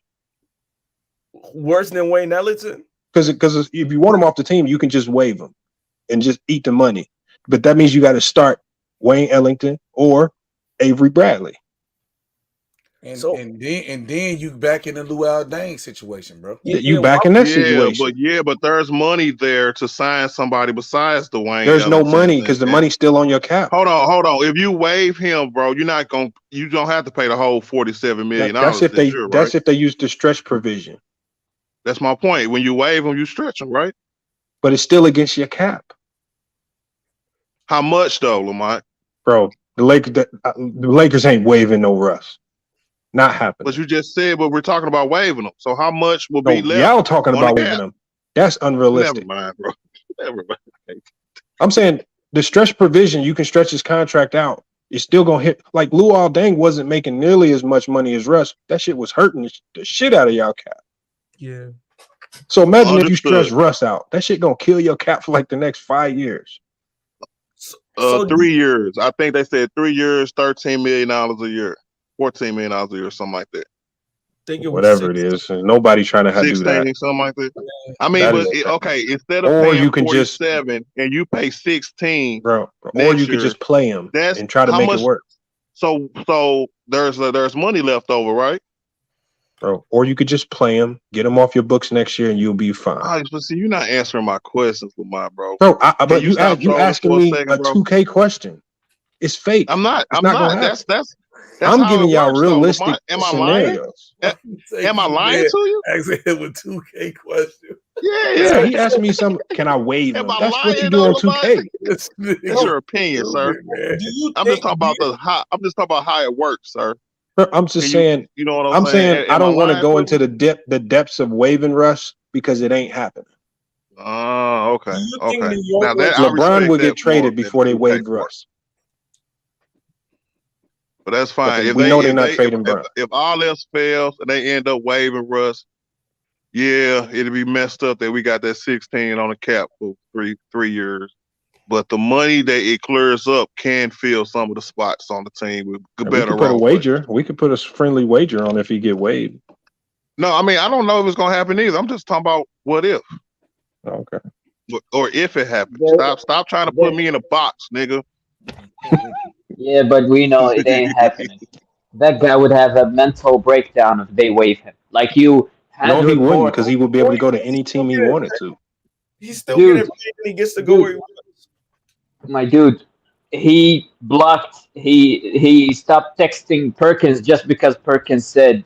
Worse than Wayne Ellington? Because if you want him off the team, you can just waive him and just eat the money. But that means you got to start Wayne Ellington or Avery Bradley. And then you back in the Luol Deng situation, bro. You back in that situation. But there's money there to sign somebody besides Dwayne. There's no money because the money's still on your cap. Hold on. If you waive him, bro, you don't have to pay the whole $47 million. That's if they use the stretch provision. That's my point. When you waive them, you stretch them, right? But it's still against your cap. How much though, Lamont? Bro, the Lakers ain't waiving no Russ. Not happening. But you just said, but we're talking about waiving them. So how much will No, be left? y'all talking on about the waiving cap? them. That's unrealistic. Never mind, bro. Never mind. I'm saying the stretch provision, you can stretch his contract out. It's still gonna hit. Like Luol Deng wasn't making nearly as much money as Russ. That shit was hurting the shit out of y'all cap. Yeah. So imagine if you Understood. stretch Russ out. That shit gonna kill your cap for like the next 5 years. 3 years. I think they said 3 years, $13 million a year, $14 million a year, something like that. Think it was Whatever it is, and nobody trying to do 16, that. something like that. I mean, That but is- okay, instead of Or paying you can just- 47 and you pay 16, bro. Or next you could year, just play him that's and try to how make much- it work, So there's money left over, right? bro. Or you could just play him, get him off your books next year, and you'll be fine. All right, but see, you're not answering my questions, Lamont, bro. Bro, Can but you stop trolling asking for me second, a bro? 2K question. It's fake. I'm not. It's I'm not not. gonna happen. That's I'm how giving it y'all works, though, realistic Lamont. Am I lying? scenarios. Am I lying to you? Asking him a 2K question. Yeah, he asked me some. Can I waive him? Am I That's what you lying, do though, on 2K. That's your opinion, sir. I'm just talking about I'm just talking about how it works, sir. Bro, I'm just saying. You know what I'm saying I Am don't want to lying go to into the depths of waiving Russ because it ain't happening. Oh, okay. think Okay. New York Now that I LeBron respect would that get traded more than before they 2K waived part. Russ. But that's fine. But we know they're not trading Brown. If all else fails and they end up waiving Russ, yeah, it'll be messed up that we got that 16 on the cap for three years. But the money that it clears up can fill some of the spots on the team with We better could put a role. wager. We could put a friendly wager on if he get waived. No, I mean I don't know if it's gonna happen either. I'm just talking about what if. Okay. Or if it happens. Stop trying to put me in a box, nigga. Yeah, but we know it ain't happening. That guy would have a mental breakdown if they waive him. Like you. No, he handled wouldn't more- because he would be able to go to any team he wanted to. He's still Dude. getting paid and he gets to go where he wants. My dude, he blocked. He stopped texting Perkins just because Perkins said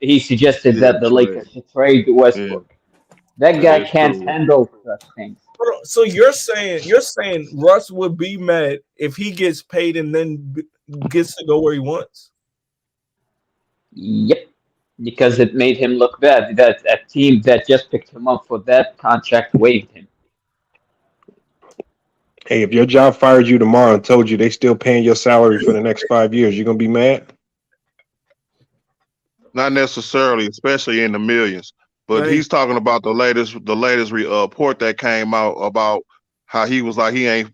he suggested that the Lakers should trade Westbrook. That guy can't handle such things. So you're saying Russ would be mad if he gets paid and then gets to go where he wants? Yep, because it made him look bad. That a team that just picked him up for that contract waived him. Hey, if your job fired you tomorrow and told you they still paying your salary for the next 5 years, you gonna be mad? Not necessarily, especially in the millions. But Right. he's talking about the latest report that came out about how he was like he ain't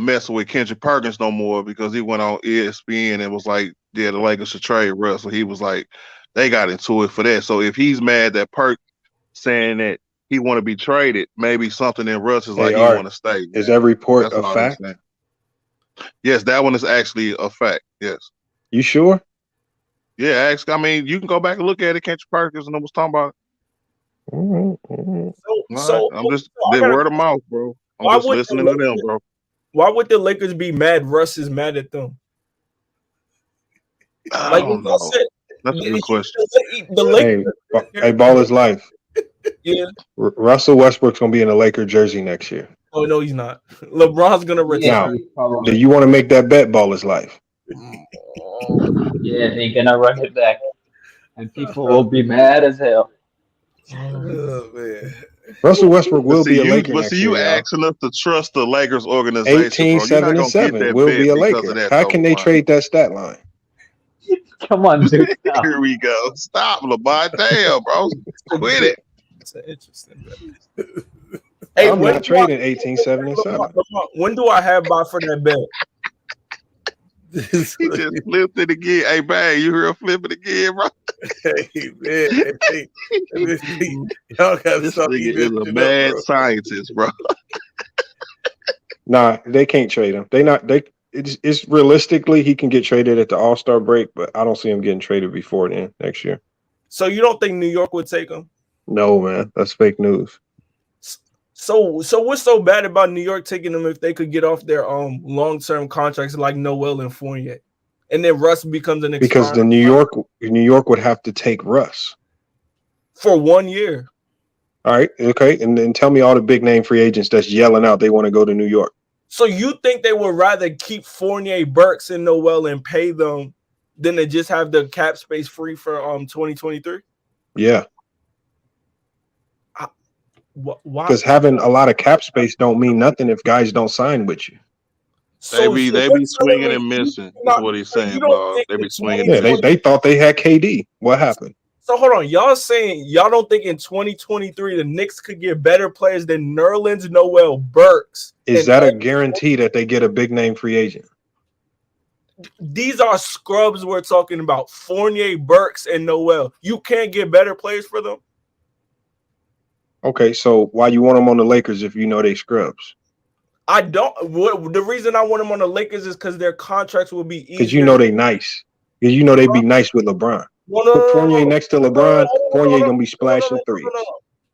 messing with Kendrick Perkins no more because he went on ESPN and was like, yeah, the Lakers should trade Russ. So he was like, they got into it for that. So if he's mad that Perk saying that he want to be traded, maybe something in Russ is Hey, like he Art, want to stay. is that report That's a all I'm fact? saying. Yes, that one is actually a fact. Yes. You sure? Yeah, I mean, you can go back and look at it. Kendrick Perkins and I was talking about. So I'm just I they gotta- word of mouth, bro. I'm Why just would listening the to them, Lakers- bro. Why would the Lakers be mad? Russ is mad at them. I Like don't I know. said, That's a good question. the Hey, Lakers. hey, ball is life. Yeah. Russell Westbrook's gonna be in a Laker jersey next year. Oh no, he's not. LeBron's gonna retire. Now, do you want to make that bet? Ball is life. Yeah, they're gonna run it back, and people will be mad as hell. Oh man. Russell Westbrook will But be see, a Laker But next see, year. you y'all. asking us to trust the Lakers organization, 18, bro. You're 7, not and gonna 7 get that will bet be a because of Laker. that. How though, can they Lamont. trade that stat line? Come on, dude. Stop. Here we go. Stop, Lamont. Damn, bro. Quit it. It's an interesting bet. Hey, I'm when not do I- trading 18, 7, and 7. When do I have by for that bet? He just flipped it again. Hey, bang, you hear him flip it again, bro? Hey man, y'all got This something nigga is a mad scientist, bro. Nah, they can't trade him. It's realistically he can get traded at the All-Star break, but I don't see him getting traded before then next year. So you don't think New York would take him? No, man, that's fake news. So what's so bad about New York taking them if they could get off their long-term contracts like Noel and Fournier, and then Russ becomes an Because the expiring- New York would have to take Russ. for 1 year. All right, okay, and then tell me all the big name free agents that's yelling out they want to go to New York. So you think they would rather keep Fournier, Burks, and Noel and pay them than to just have the cap space free for 2023? Yeah. Why? Because having a lot of cap space don't mean nothing if guys don't sign with you. They be swinging and missing. That's what he's saying, Bob. They be swinging. Yeah, they thought they had KD. What happened? So hold on, y'all saying y'all don't think in 2023 the Knicks could get better players than Nerlens Noel, Burks? Is that a guarantee that they get a big name free agent? These are scrubs we're talking about. Fournier, Burks, and Noel. You can't get better players for them. Okay, so why you want them on the Lakers if you know they scrubs? I don't. The reason I want them on the Lakers is because their contracts will be easier. Because you know they nice. Because you know they be nice with LeBron. Put Fournier next to LeBron, Fournier gonna be splashing threes.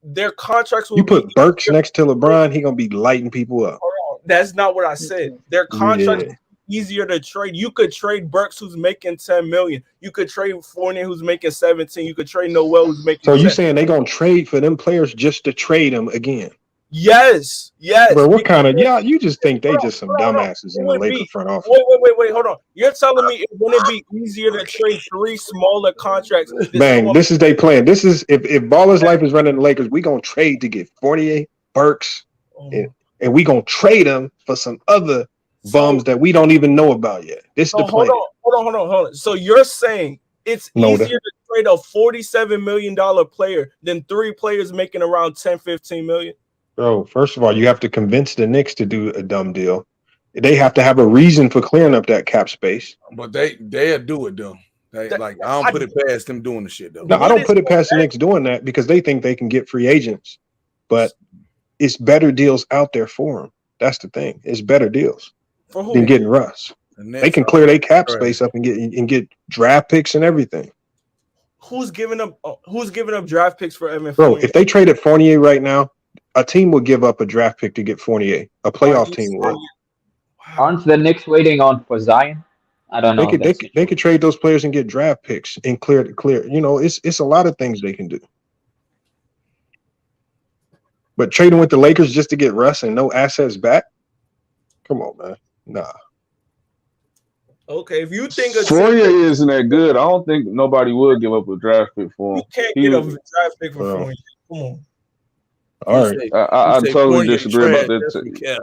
Their contracts will You put Burks next to LeBron, he gonna be lighting people up. That's not what I said. Their contracts are easier to trade. You could trade Burks, who's making 10 million. You could trade Fournier, who's making 17. You could trade Noel, who's making. So 10. you saying they gonna trade for them players just to trade them again? Yes. Bro, what kind of you just think they just some dumbasses in the Laker front office? Wait, hold on. You're telling me it wouldn't be easier to trade 3 smaller contracts? Bang, this is their plan. This is if Baller's life is running the Lakers, we gonna trade to get Fournier, Burks, and we gonna trade them for some other bums that we don't even know about yet. This is the plan. Hold on. So you're saying it's easier to trade a $47 million player than 3 players making around 10-15 million? Bro, first of all, you have to convince the Knicks to do a dumb deal. They have to have a reason for clearing up that cap space. But they'll do it though. I don't put it past them doing the shit though. No, I don't put it past the Knicks doing that because they think they can get free agents. But it's better deals out there for them. That's the thing. It's better deals than getting Russ. They can clear their cap space up and get draft picks and everything. Who's giving up draft picks for Evan Bro, Fournier? if they traded Fournier right now, a team would give up a draft pick to get Fournier. A playoff team would. Aren't the Knicks waiting on for Zion? I don't know. They could trade those players and get draft picks and clear. You know, it's a lot of things they can do. But trading with the Lakers just to get Russ and no assets back? Come on, man. Nah. Okay, if you think Fournier isn't that good, I don't think nobody would give up a draft pick for him. You can't get a draft pick for Fournier. Come on. All right. I totally disagree about that.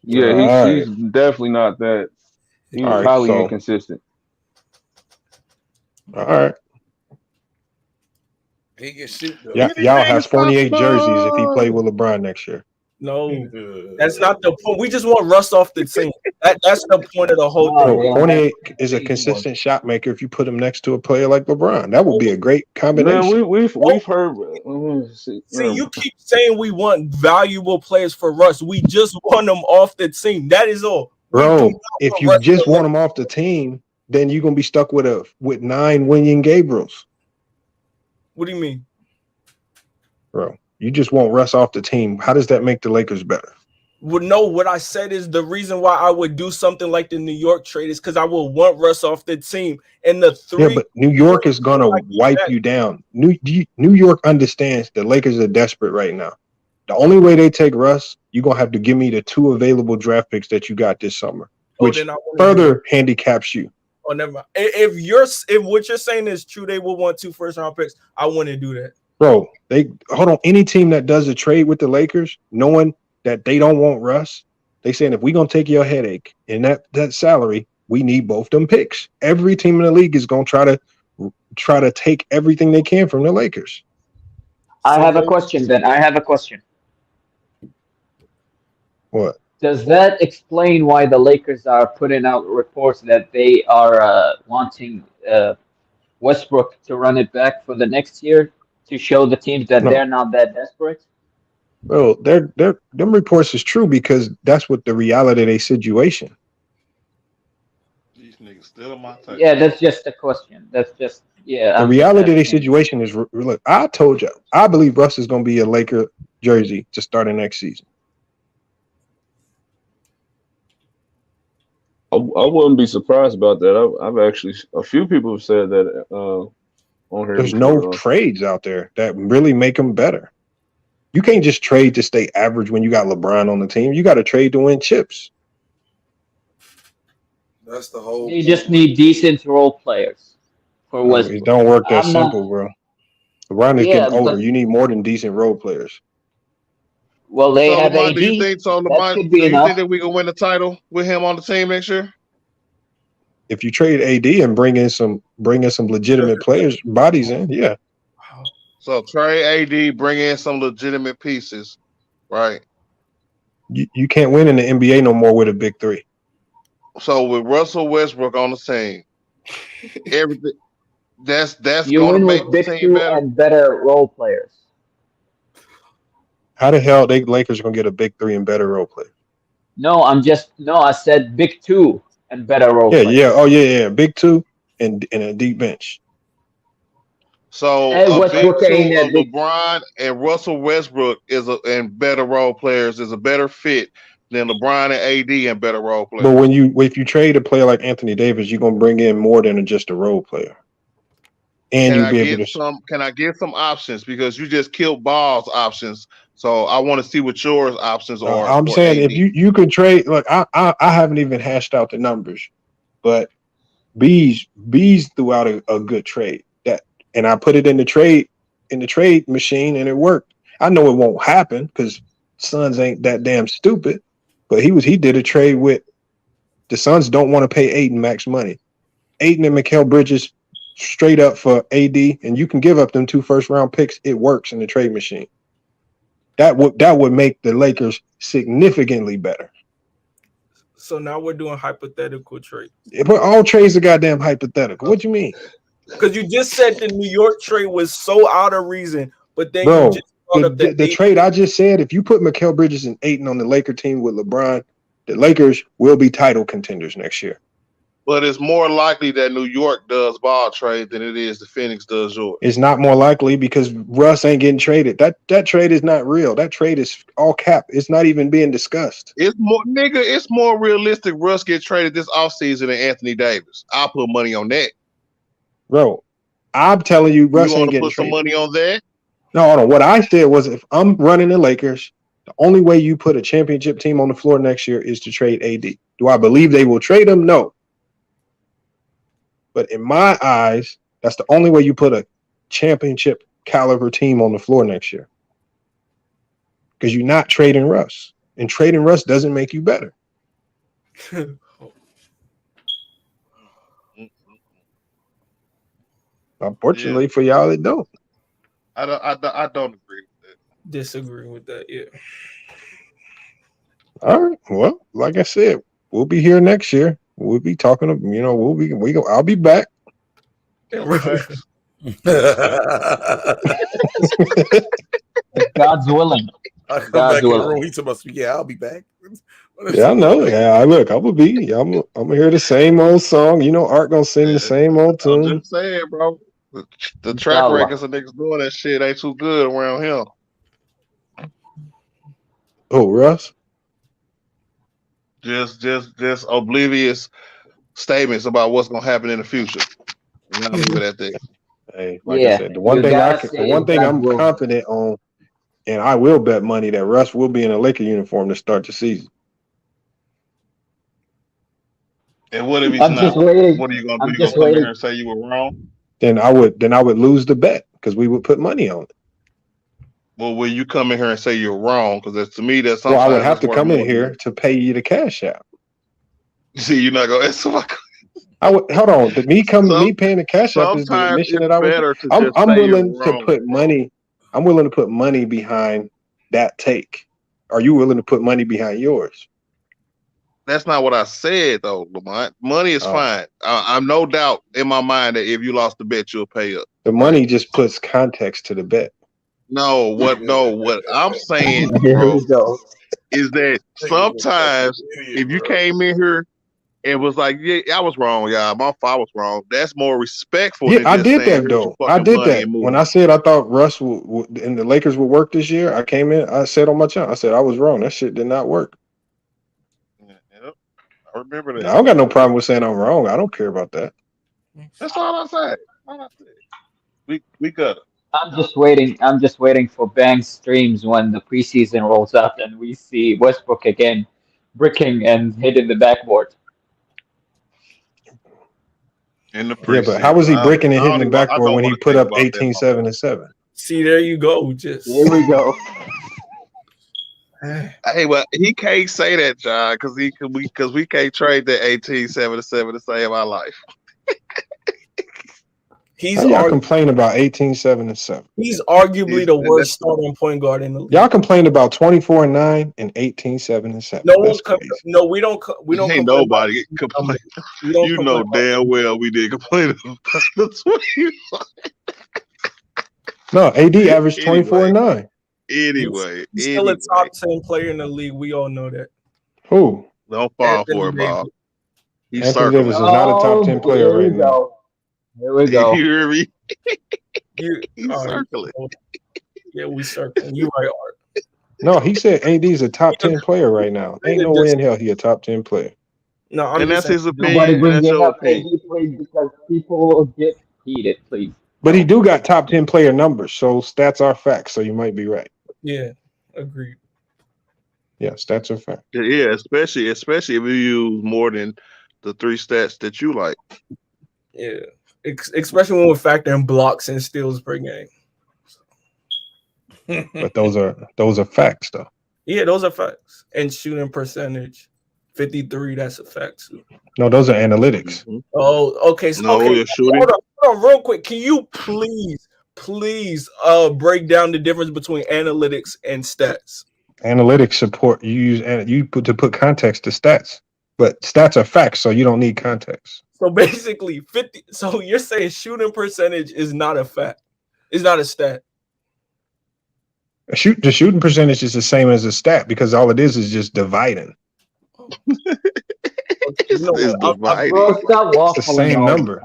Yeah, he's definitely not that. He's highly inconsistent. All right. He can shoot though. Y'all have Fournier jerseys if he play with LeBron next year. No, that's not the point. We just want Russ off the team. That's the point of the whole thing. Fournier is a consistent shot maker if you put him next to a player like LeBron. That would be a great combination. Man, we've heard. See, you keep saying we want valuable players for Russ. We just want them off the team. That is all. Bro, if you just want him off the team, then you're gonna be stuck with 9 William Gabriels. What do you mean? Bro, you just want Russ off the team. How does that make the Lakers better? Well, no, what I said is the reason why I would do something like the New York trade is because I will want Russ off the team. And Yeah, but New York is gonna wipe you down. New York understands the Lakers are desperate right now. The only way they take Russ, you're gonna have to give me the 2 available draft picks that you got this summer, which further handicaps you. Oh, never mind. If what you're saying is true, they will want 2 first-round picks. I wouldn't do that. Bro, hold on. Any team that does a trade with the Lakers, knowing that they don't want Russ, they saying if we're gonna take your headache and that salary, we need both them picks. Every team in the league is gonna try to take everything they can from the Lakers. I have a question. What? Does that explain why the Lakers are putting out reports that they are wanting Westbrook to run it back for the next year to show the teams that they're not that desperate? Bro, them reports is true because that's what the reality of their situation. These niggas still in my text. Yeah, that's just a question. That's just The reality of their situation is look. I told you, I believe Russ is going to be a Laker jersey to start the next season. I wouldn't be surprised about that. I've actually a few people have said that on here There's before, no though. trades out there that really make them better. You can't just trade to stay average when you got LeBron on the team. You got to trade to win chips. That's the whole You point. just need decent role players for No, it Westbrook. don't work that I'm not. simple, bro. LeBron is Yeah, getting older. but You need more than decent role players. well, they So have Lamont, do you AD. think so? That Lamont, should be do you think enough. that we can win the title with him on the team next year? If you trade AD and bring in some legitimate players, bodies in, yeah. So trade AD, bring in some legitimate pieces, right? You can't win in the NBA no more with a big three. So with Russell Westbrook on the team, everything that's You going to win make with the big team two better. and better role players. How the hell Lakers gonna get a big three and better role player? No, I said big two and better role Yeah, players. yeah. Oh yeah. Big two and a deep bench. So And a big Westbrook two ain't of a big. LeBron and Russell Westbrook and better role players is a better fit than LeBron and AD and better role players. But if you trade a player like Anthony Davis, you're gonna bring in more than just a role player. And Can you'll I be able get to can I get some options? Because you just killed Ball's options. So I want to see what yours options are I'm for saying AD. if you could trade, look, I haven't even hashed out the numbers, but Bees threw out a good trade and I put it in the trade machine and it worked. I know it won't happen because Suns ain't that damn stupid, but he did a trade with the Suns don't want to pay Ayton max money. Ayton and Mikal Bridges straight up for AD, and you can give up them 2 first-round picks. It works in the trade machine. That would make the Lakers significantly better. So now we're doing hypothetical trades. But all trades are goddamn hypothetical. What you mean? Because you just said the New York trade was so out of reason, but then Bro, you just brought up the trade I just said, if you put Mikal Bridges and Ayton on the Laker team with LeBron, the Lakers will be title contenders next year. But it's more likely that New York does Ball trade than it is the Phoenix does yours. It's not more likely because Russ ain't getting traded. That trade is not real. That trade is all cap. It's not even being discussed. It's more realistic Russ get traded this offseason than Anthony Davis. I'll put money on that. Bro, I'm telling you, Russ You ain't want to getting put some traded. money on that? No, hold on. What I said was if I'm running the Lakers, the only way you put a championship team on the floor next year is to trade AD. Do I believe they will trade him? No. But in my eyes, that's the only way you put a championship caliber team on the floor next year. Because you're not trading Russ. And trading Russ doesn't make you better. Unfortunately for y'all, it don't. I don't agree with that. Disagree with that, yeah. All right. Well, like I said, we'll be here next year. We'll be talking. I'll be back. God's willing. I come God's back in the willing. room. He told us, "Yeah, I'll be back." Yeah, I know. Yeah, look, I'm gonna hear the same old song. You know, Art gonna sing the same old I'm tune. just saying, bro. The track Inshallah. records of niggas doing that shit ain't too good around him. Oh, Russ. Just oblivious statements about what's gonna happen in the future. And I'll leave it at that. Hey, like I Yeah, said, the one you thing gotta say God's I'm will. confident on, and I will bet money that Russ will be in a Laker uniform to start the season. And what if he's I'm not? just waiting. What are you gonna do? I'm You gonna just come in waiting. here and say you were wrong? Then I would lose the bet because we would put money on it. Well, will you come in here and say you're wrong? Because to me, that's Well, sometimes I would have it's to worth come more in here to pay you the cash out. See, you're not gonna answer my question. I would hold on. Me paying the cash out is the Sometimes admission it's that I was. better to I'm just say you're willing to wrong, put bro. money. I'm willing to put money behind that take. Are you willing to put money behind yours? That's not what I said, though, Lamont. Money is Oh. fine. I'm no doubt in my mind that if you lost the bet, you'll pay up. The money just puts context to the bet. No, what I'm saying, Here bro, we go. is that sometimes if you came in here and was like, "Yeah, I was wrong, y'all. My fault, I was wrong," that's more respectful Yeah, than I just did saying, that "Here's though. your I fucking did money that and move when on." I said I thought Russ and the Lakers would work this year. I came in. I said on my channel. I said I was wrong. That shit did not work. Yep, I remember that. I don't got no problem with saying I'm wrong. I don't care about that. That's all I said. All I said. We got it. I'm just waiting. I'm just waiting for Bang's streams when the preseason rolls up and we see Westbrook again, bricking and hitting the backboard. In the Yeah, but how was he bricking and hitting the backboard when he put up 18, 7, and 7? See, there you go. Just Here we go. Hey, well, he can't say that, John, because we can't trade that 18, 7 to 7 to save our life. He's How y'all complain about 18, 7, and 7. He's arguably the worst starting point guard in the league. Y'all complain about 24 and 9 and 18, 7, and 7. No one's no, we don't. We don't. Ain't complain nobody about- complain. we don't You complain know about- damn well we did complain about the 20. No, AD averaged 24 and 9. Anyway, He's still a top 10 player in the league. We all know that. Who? Don't fall Anthony for it, Davis. Bob. He's Anthony circling. Davis is not a top 10 player Here we right now. go. Here we go. You hear me? He's circling. Yeah, we circling. You right, Art. No, he said AD's a top 10 player right now. Ain't no way in hell he a top 10 player. No, I'm And just that's his saying, opinion. Nobody brings That's it your up, opinion. AD, please, because people will get heated, please. But he do got top 10 player numbers, so stats are facts, so you might be right. Yeah, agreed. Yeah, stats are facts. Yeah, especially if you use more than the 3 stats that you like. Yeah, especially when we factor in blocks and steals per game. But those are facts though. Yeah, those are facts. And shooting percentage, 53. That's a fact too. No, those are analytics. Oh, okay. So, No, okay, you're shooting. hold on, real quick. Can you please break down the difference between analytics and stats? Analytics support you put context to stats, but stats are facts, so you don't need context. So basically, 50. So you're saying shooting percentage is not a fact? It's not a stat. The shooting percentage is the same as a stat because all it is just dividing. It's dividing. Bro, stop It's the waffling same all the number.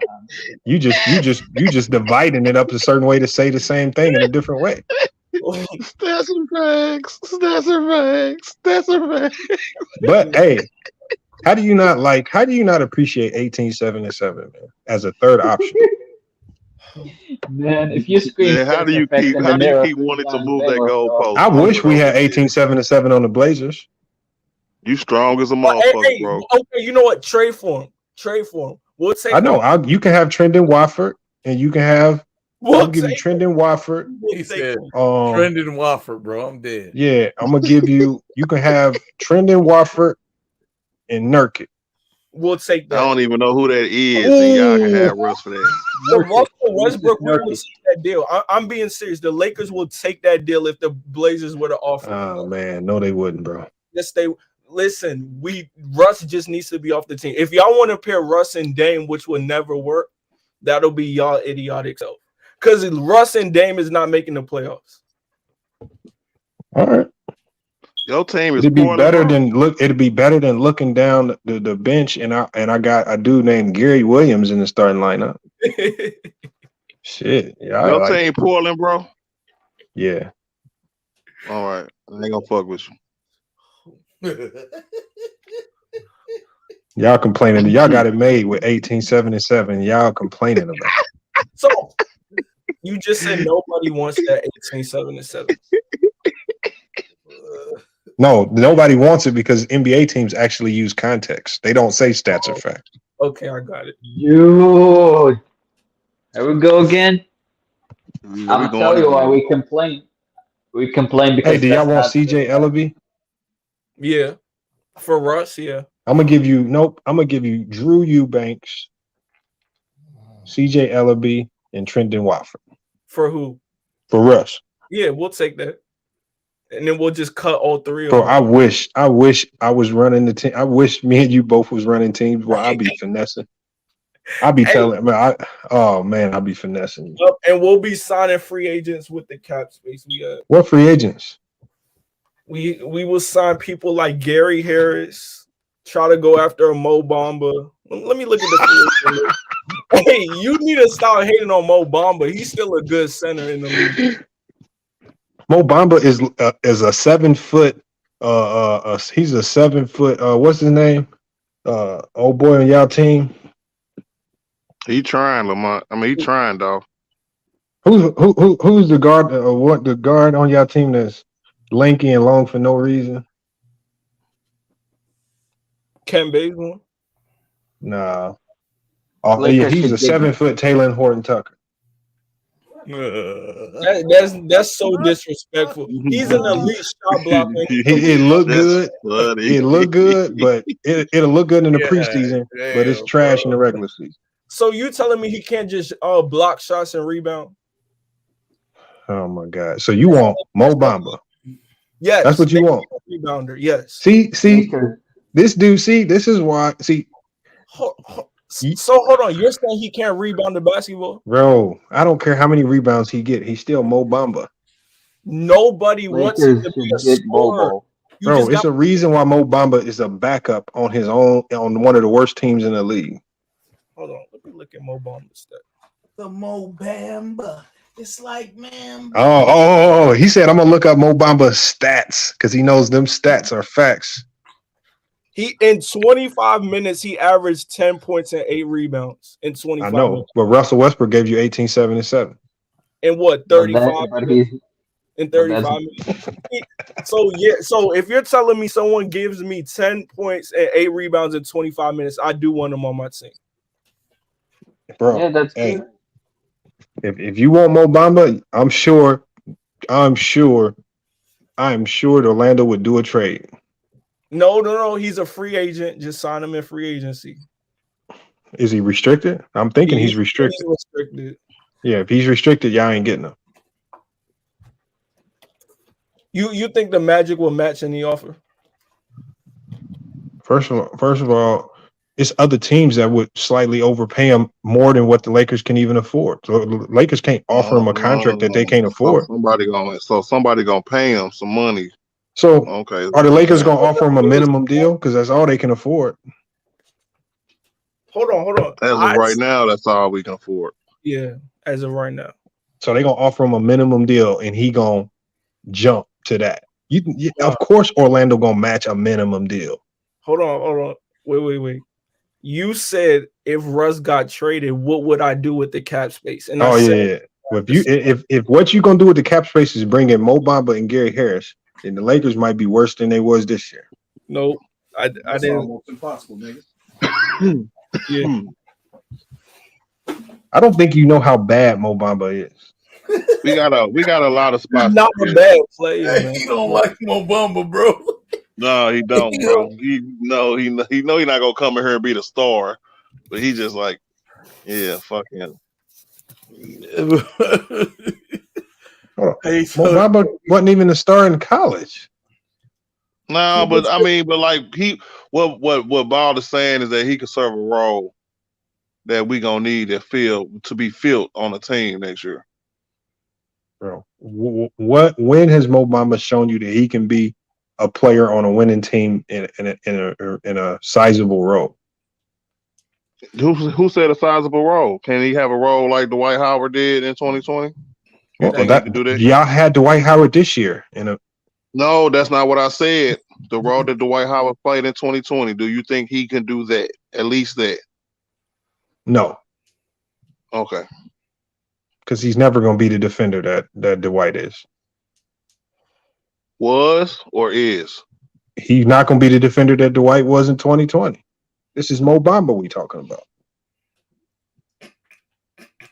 You just dividing it up a certain way to say the same thing in a different way. Stats and facts. Stats and facts. Stats and facts. But hey, how do you not appreciate 18, 7, and 7, man, as a third option? Man, if you scream, Yeah, how do you keep wanting to move that goalpost? I wish we had 18, 7, and 7 on the Blazers. You strong as a But, motherfucker, bro. okay, you know what? Trade for him. Trade for him. We'll take. I know. You can have Trendon Watford, and you can have. I'll give you Trendon Watford. He said, Um, Trendon Wofford, bro. I'm dead. Yeah, I'm gonna give you. You can have Trendon Watford and Nurkic. We'll take I that. don't even know who that is, and y'all can have Russ for that. So Russell Westbrook will take that deal. I'm being serious. The Lakers will take that deal if the Blazers were to offer. Oh man, no, they wouldn't, bro. Yes, they listen. Russ just needs to be off the team. If y'all want to pair Russ and Dame, which will never work, that'll be y'all idiotic self. Because Russ and Dame is not making the playoffs. All right. Your team is It'd be poorly better run. than It'd be better than looking down the bench, and I got a dude named Gary Williams in the starting lineup. Shit, yeah, Your team Portland, bro. Yeah. All right, I ain't gonna fuck with you. Y'all complaining. Y'all got it made with 18, 7, and 7. Y'all complaining about it. So you just said nobody wants that 18, 7, and 7. No, nobody wants it because NBA teams actually use context. They don't say stats or facts. Okay, I got it. Dude, there we go again. We I'm going telling you why again. we complain. We complain because Hey, do y'all that's want not- CJ Ellaby? Yeah. For Russ, yeah. I'm gonna give you Drew Eubanks, CJ Ellaby, and Trendon Watford For who? for Russ. Yeah, we'll take that. And then we'll just cut all three of Bro, them. I wish I was running the team. I wish me and you both was running teams where I'd be finessing. I'd be telling man, I'd be finessing you. Yep, and we'll be signing free agents with the cap space we have. What free agents? We will sign people like Gary Harris, try to go after a Mo Bamba. Let me look at the free agent list. Hey, you need to stop hating on Mo Bamba. He's still a good center in the league. Mo Bamba is a 7 foot. He's a 7 foot. What's his name? Old boy on y'all team. He trying, Lamont. I mean, he trying, dog. Who's the guard? What the guard on your team that's lanky and long for no reason? Ken Bazemore. Nah. Oh, yeah, he's a 7-foot Taylor Horton Tucker. That's so disrespectful. He's an elite shot blocker. It looked good. It looked good, but it'll look good in the preseason, but it's trash in the regular season. So you telling me he can't just block shots and rebound? Oh my God! So you want Mo Bamba? Yes, that's what you want. Rebounder, yes. See, this dude. See, this is why. See. So hold on, you're saying he can't rebound the basketball? Bro, I don't care how many rebounds he get. He's still Mo Bamba. Nobody wants him to be a scorer. Bro, it's a reason why Mo Bamba is a backup on his own on one of the worst teams in the league. Hold on, let me look at Mo Bamba's stats. The Mo Bamba. It's like, man. Oh, he said I'm gonna look up Mo Bamba's stats because he knows them stats are facts. He in 25 minutes, he averaged 10 points and 8 rebounds in 25 I know, minutes. but Russell Westbrook gave you 18, 7, and 7. In what, 35 minutes? In 35 minutes. So if you're telling me someone gives me 10 points and 8 rebounds in 25 minutes, I do want him on my team. Bro, yeah, that's good. If you want Mo Bamba, I'm sure Orlando would do a trade. No. He's a free agent. Just sign him in free agency. Is he restricted? I'm thinking he's restricted. He's restricted. Yeah, if he's restricted, y'all ain't getting him. You think the Magic will match any offer? First of all, it's other teams that would slightly overpay him more than what the Lakers can even afford. So the Lakers can't offer him a contract that they can't afford. Somebody gonna pay him some money. So okay, are the Lakers gonna offer him a minimum deal? Because that's all they can afford. Hold on. As of right now, that's all we can afford. Yeah, as of right now. So they gonna offer him a minimum deal, and he gonna jump to that. Of course, Orlando gonna match a minimum deal. Hold on. Wait. You said if Russ got traded, what would I do with the cap space? And Well, if what you gonna do with the cap space is bring in Mo Bamba and Gary Harris, then the Lakers might be worse than they was this year. Nope, I didn't. Almost impossible, nigga. Yeah. I don't think you know how bad Mo Bamba is. We got a lot of spots. He's not a bad player, man. You don't like Mo Bamba, bro. No, he don't, bro. He know he's not gonna come in here and be the star, but he just like, yeah, fuck him. Mo Bamba wasn't even a star in college. No, but I mean, but like what Ball is saying is that he could serve a role that we gonna need to be filled on the team next year. Bro, when has Mo Bamba shown you that he can be a player on a winning team in a sizable role? Who said a sizable role? Can he have a role like Dwight Howard did in 2020? Y'all had Dwight Howard this year. No, that's not what I said. The role that Dwight Howard played in 2020. Do you think he can do that? At least that? No. Okay. Because he's never going to be the defender that Dwight is. Was or is? He's not going to be the defender that Dwight was in 2020. This is Mo Bamba we talking about.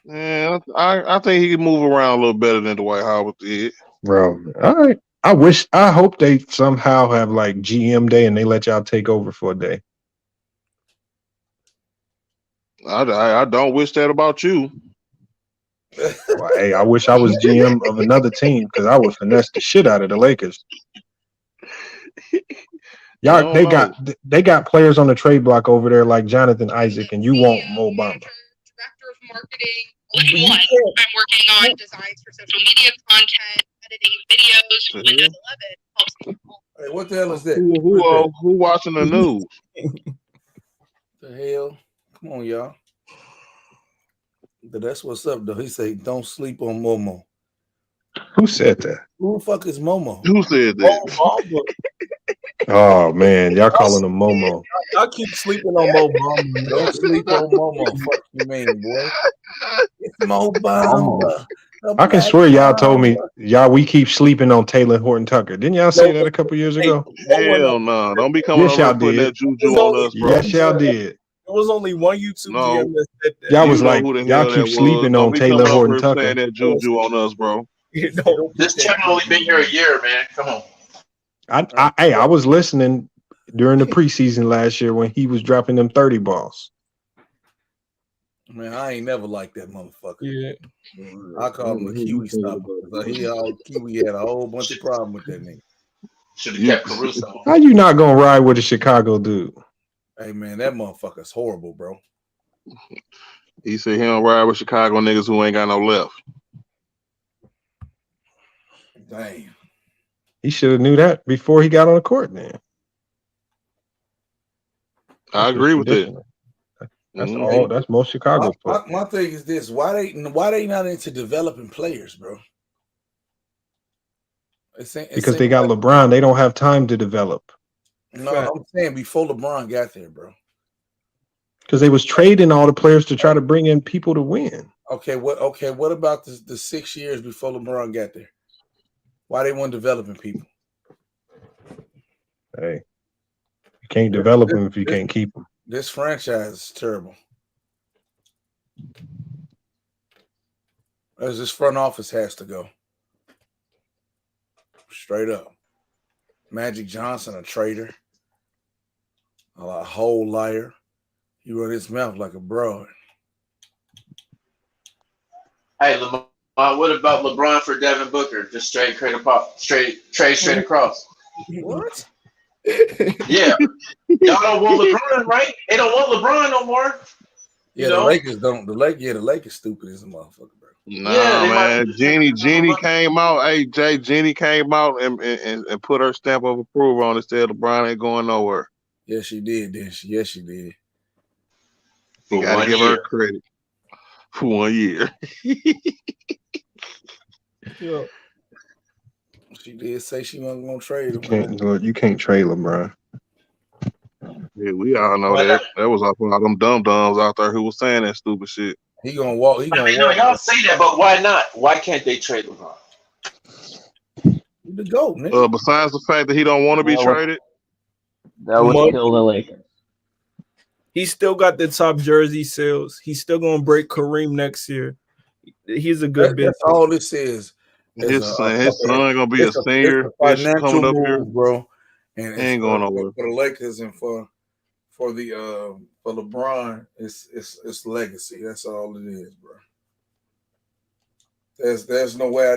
Yeah, I think he can move around a little better than Dwight Howard did. Bro, all right. I hope they somehow have like GM day and they let y'all take over for a day. I don't wish that about you. Well, hey, I wish I was GM of another team because I would finesse the shit out of the Lakers. Y'all, they got players on the trade block over there like Jonathan Isaac, and you want Mo Bamba. I'm working on designs for social media content, editing videos for Windows 11. Helps people. Hey, what the hell is that? Who watching the news? The hell? Come on, y'all. But that's what's up, though. He say, "Don't sleep on Momo." Who said that? Who the fuck is Momo? Who said that? Oh man, y'all calling him Momo. I keep sleeping on Mo Bamba. Don't sleep on Momo. Fuck you mean, boy? It's Mo Bamba. I can swear y'all told me we keep sleeping on Taylor Horton Tucker. Didn't y'all say that a couple years ago? Hell no. Don't be coming Yes, over y'all and putting did. that juju on us, bro. Yes, y'all did. There was only one YouTube GM that said that. Y'all You was know like, who the y'all hell that keep was. sleeping Don't on be Taylor coming over Horton and Tucker. saying that juju on us, bro. This channel only been here a year, man. Come on. I was listening during the preseason last year when he was dropping them 30 balls. Man, I ain't never liked that motherfucker. Yeah. I call him a Kiwi stopper. So Kiwi had a whole bunch of problem with that nigga. Should have kept Caruso. How you not gonna ride with a Chicago dude? Hey man, that motherfucker's horrible, bro. He said he don't ride with Chicago niggas who ain't got no left. Damn. He should have knew that before he got on the court, man. I agree with that. That's all. That's most Chicago players. My thing is this: why they not into developing players, bro? Because they got LeBron, they don't have time to develop. No, I'm saying before LeBron got there, bro. Because they was trading all the players to try to bring in people to win. Okay, what about the 6 years before LeBron got there? Why they weren't developing people? Hey, you can't develop them if you can't keep them. This franchise is terrible. As this front office has to go. Straight up. Magic Johnson, a traitor. A whole liar. He run his mouth like a broad. Hey, Lamar, what about LeBron for Devin Booker? Just straight trade across. What? Yeah. Y'all don't want LeBron, right? They don't want LeBron no more. Yeah, the Lakers don't. The Lakers stupid as a motherfucker, bro. Nah, man. Jenny came out. Hey, Jay, Jenny came out and put her stamp of approval on it. Said LeBron ain't going nowhere. Yes, she did, didn't she? Yes, she did. You gotta give her credit for 1 year. Yeah. She did say she wasn't gonna trade him. You can't trade LeBron. Yeah, we all know that. That was off all them dum-dums out there who was saying that stupid shit. He gonna walk. He gonna walk. Y'all say that, but why not? Why can't they trade LeBron? The GOAT, nigga. Besides the fact that he don't want to be traded. That would kill the Lakers. He's still got the top jersey sales. He's still gonna break Kareem next year. He's a good business. That's all this is. His son gonna be a senior. Financial move, bro. And ain't going nowhere. For the Lakers and for LeBron, it's legacy. That's all it is, bro. There's no way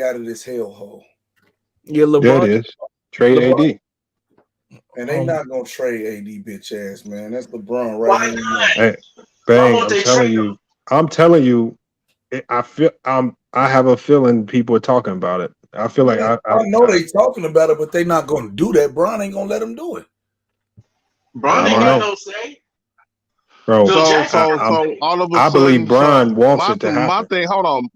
out of this hellhole. Yeah, LeBron. There it is. Trade AD. And they not gonna trade AD, bitch ass, man. That's LeBron right now. Hey, Bang, I'm telling you, I have a feeling people are talking about it. I feel like I know they talking about it, but they not gonna do that. Bron ain't gonna let them do it. Bron ain't got no say. Bro, So all of a I sudden, believe Bron wants it to happen.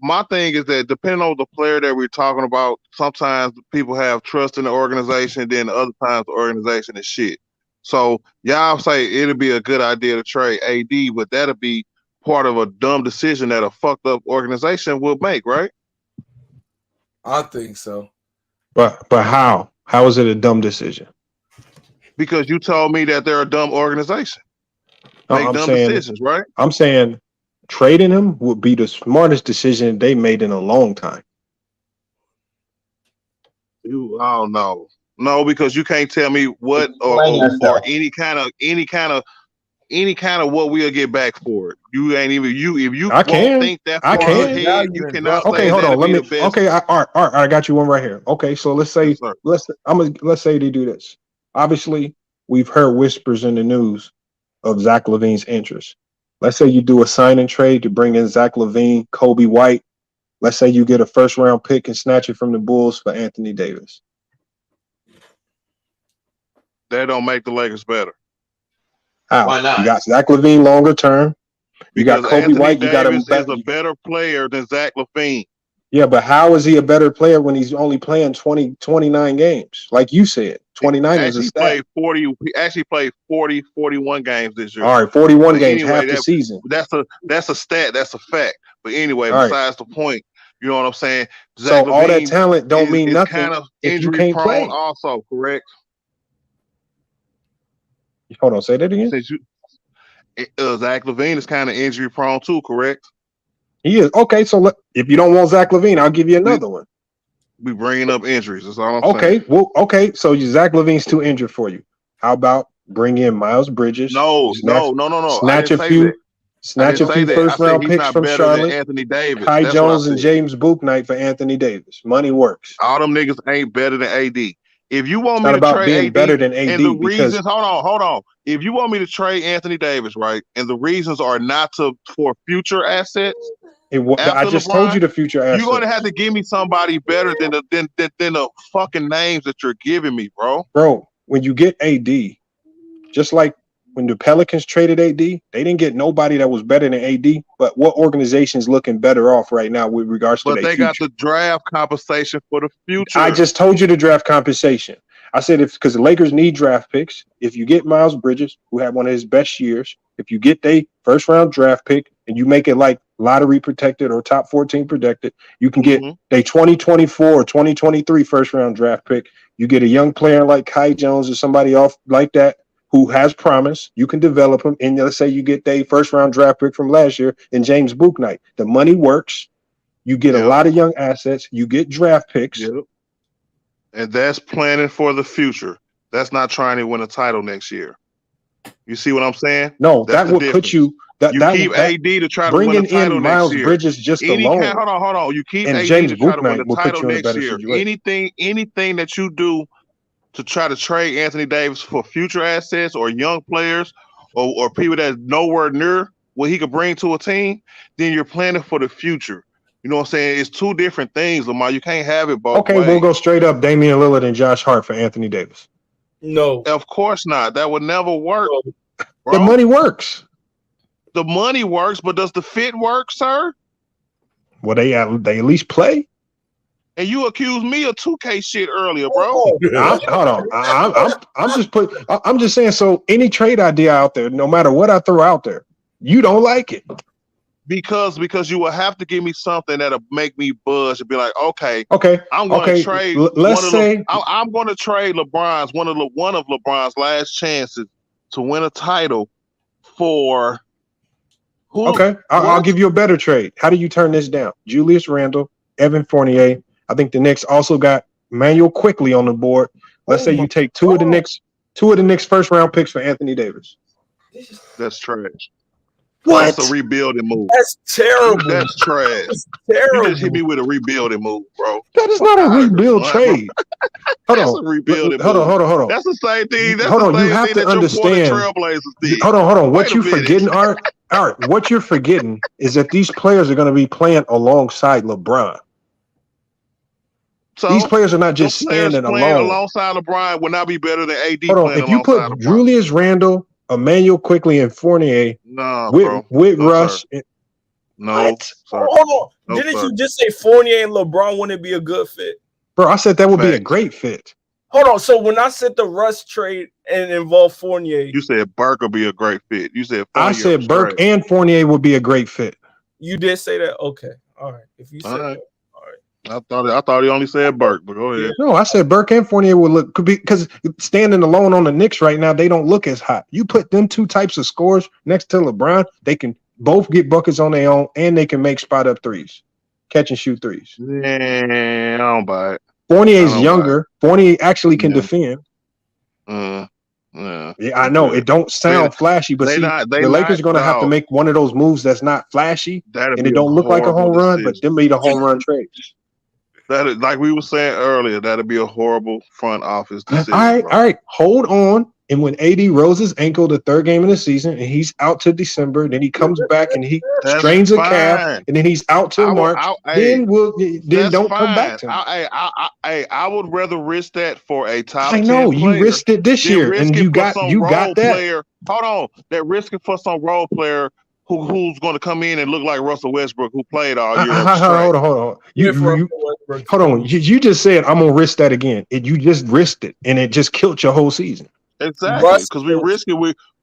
My thing is that depending on the player that we're talking about, sometimes people have trust in the organization, then other times the organization is shit. So y'all say it'll be a good idea to trade AD, but that'll be part of a dumb decision that a fucked up organization will make, right? I think so. But how? How is it a dumb decision? Because you told me that they're a dumb organization. Make dumb decisions, right? I'm saying trading him would be the smartest decision they made in a long time. I don't know. No, because you can't tell me what or any kind of what we'll get back for it. You ain't even if you I can think that I far can. ahead, you cannot Okay, say hold on. Let me. Okay, all right. I got you one right here. Okay, so let's say let's say they do this. Obviously, we've heard whispers in the news of Zach LaVine's interest. Let's say you do a sign and trade to bring in Zach LaVine, Kobe White. Let's say you get a first round pick and snatch it from the Bulls for Anthony Davis. That don't make the Lakers better. How? Why not? You got Zach LaVine longer term. You got Kobe Anthony White. You got him. Davis is a better player than Zach LaVine. Yeah, but how is he a better player when he's only playing 29 games? Like you said, 29 is a stat. He actually played 41 games this year. All right, 41 but games, anyway, half the season. That's a stat. That's a fact. But anyway, All besides the point, You know what I'm saying? So Zach all that Levine talent don't mean is nothing kind of if you injury can't prone play. also, correct? Hold on, say that again. Since Zach Levine is kind of injury prone too, correct? He is. Okay, so if you don't want Zach Levine, I'll give you another one. We bringing up injuries. That's all I'm Okay, saying. well, okay, so Zach Levine's too injured for you. How about bring in Miles Bridges? No. I Snatch didn't a say few, that. snatch a few I first said round he's picks not from better Charlotte. than Anthony Davis. Kai That's what I Jones and said. James Bouknight for Anthony Davis. Money works. All them niggas ain't better than AD. If you want It's me not to about trade being AD, better than AD and the because reasons, hold on. If you want me to trade Anthony Davis, right, and the reasons are not for future assets, I just told you the future assets. you're gonna have to give me somebody better than the fucking names that you're giving me, bro. Bro, when you get AD, just like when the Pelicans traded AD, they didn't get nobody that was better than AD. But what organization's looking better off right now with regards to But their they future? got the draft compensation for the future. I just told you the draft compensation. I said because the Lakers need draft picks. If you get Miles Bridges, who had one of his best years, if you get a first round draft pick and you make it like lottery protected or top 14 protected, you can get a 2024 or 2023 first round draft pick. You get a young player like Kai Jones or somebody off like that who has promise. You can develop him. And let's say you get a first round draft pick from last year in James Bouknight. The money works. You get a lot of young assets. You get draft picks. And that's planning for the future. That's not trying to win a title next year. You see what I'm saying? No, That's that would put you. You keep AD to try to win a bringing title in next Miles year. Bridges just Hold alone. on. You keep and AD James to try to win Bouknight the will put title you in a next better year. situation. Anything that you do to try to trade Anthony Davis for future assets or young players or people that's nowhere near what he could bring to a team, then you're planning for the future. You know what I'm saying? It's two different things, Lamar. You can't have it both Okay, ways. we'll go straight up Damian Lillard and Josh Hart for Anthony Davis. No. Of course not. That would never work. Bro. The money works. The money works, but does the fit work, sir? Well, they at least play. And you accused me of 2K shit earlier, bro. Hold on. I'm just saying. So any trade idea out there, no matter what I throw out there, you don't like it. Because you will have to give me something that'll make me buzz and be like, okay, Okay, I'm going to trade. Let's say I'm going to trade LeBron's one of LeBron's last chances to win a title for who? Okay, I'll give you a better trade. How do you turn this down? Julius Randle, Evan Fournier. I think the Knicks also got Manuel Quickly on the board. Let's say you take two of the Knicks first round picks for Anthony Davis. That's trash. What? That's a rebuilding move. That's terrible. That's trash. That's terrible. You just hit me with a rebuilding move, bro. That is not a rebuild trade. That's a rebuilding Hold on. That's the same thing. That's Hold on, the same you have thing to that understand. your Portland Trailblazers did. Hold on. What Wait a you're minute. forgetting, Art, what you're forgetting is that these players are going to be playing alongside LeBron. So these players are not just those players standing playing alone. alongside LeBron would not be better than AD Hold on, playing if you put alongside LeBron. Julius Randle, Emmanuel Quickly, and Fournier with No, Russ, sir. No, sir. Hold on. No, Didn't sir. you just say Fournier and LeBron wouldn't be a good fit? bro, I said that would be a Facts. great fit. Hold on. So when I said the Russ trade and involve Fournier, You said Burke would be a great fit. You said I Fournier said was Burke trash. and Fournier would be a great fit. you did say that? Okay. All right. If you said All right. that. I thought he only said Burke, but go ahead. No, I said Burke and Fournier would look because standing alone on the Knicks right now, they don't look as hot. You put them two types of scores next to LeBron, they can both get buckets on their own and they can make spot up threes, catch and shoot threes. Yeah, I don't buy it. Fournier's I don't younger. Fournier actually can defend. Yeah. Yeah, I know it don't sound flashy, but they see, not- they the Lakers are not- going to have to no. make one of those moves that's not flashy, That'd and be it don't a look like a home horrible run, but decision. them be the home run trades. That is, like we were saying earlier, that'd be a horrible front office decision. All right, hold on. And when AD rolls his ankle the third game of the season, and he's out to December, then he comes back and he That's strains a fine. calf, and then he's out till March. Then That's don't come fine. back to him. I would rather risk that for a top. I know 10 you player risked it this than year, and risking you for got some you role got that. player. Hold on, they're risking for some role player who's going to come in and look like Russell Westbrook, who played all year. Hold on. Hold on. You just said I'm gonna risk that again. You just risked it, and it just killed your whole season. Exactly, because we risk it.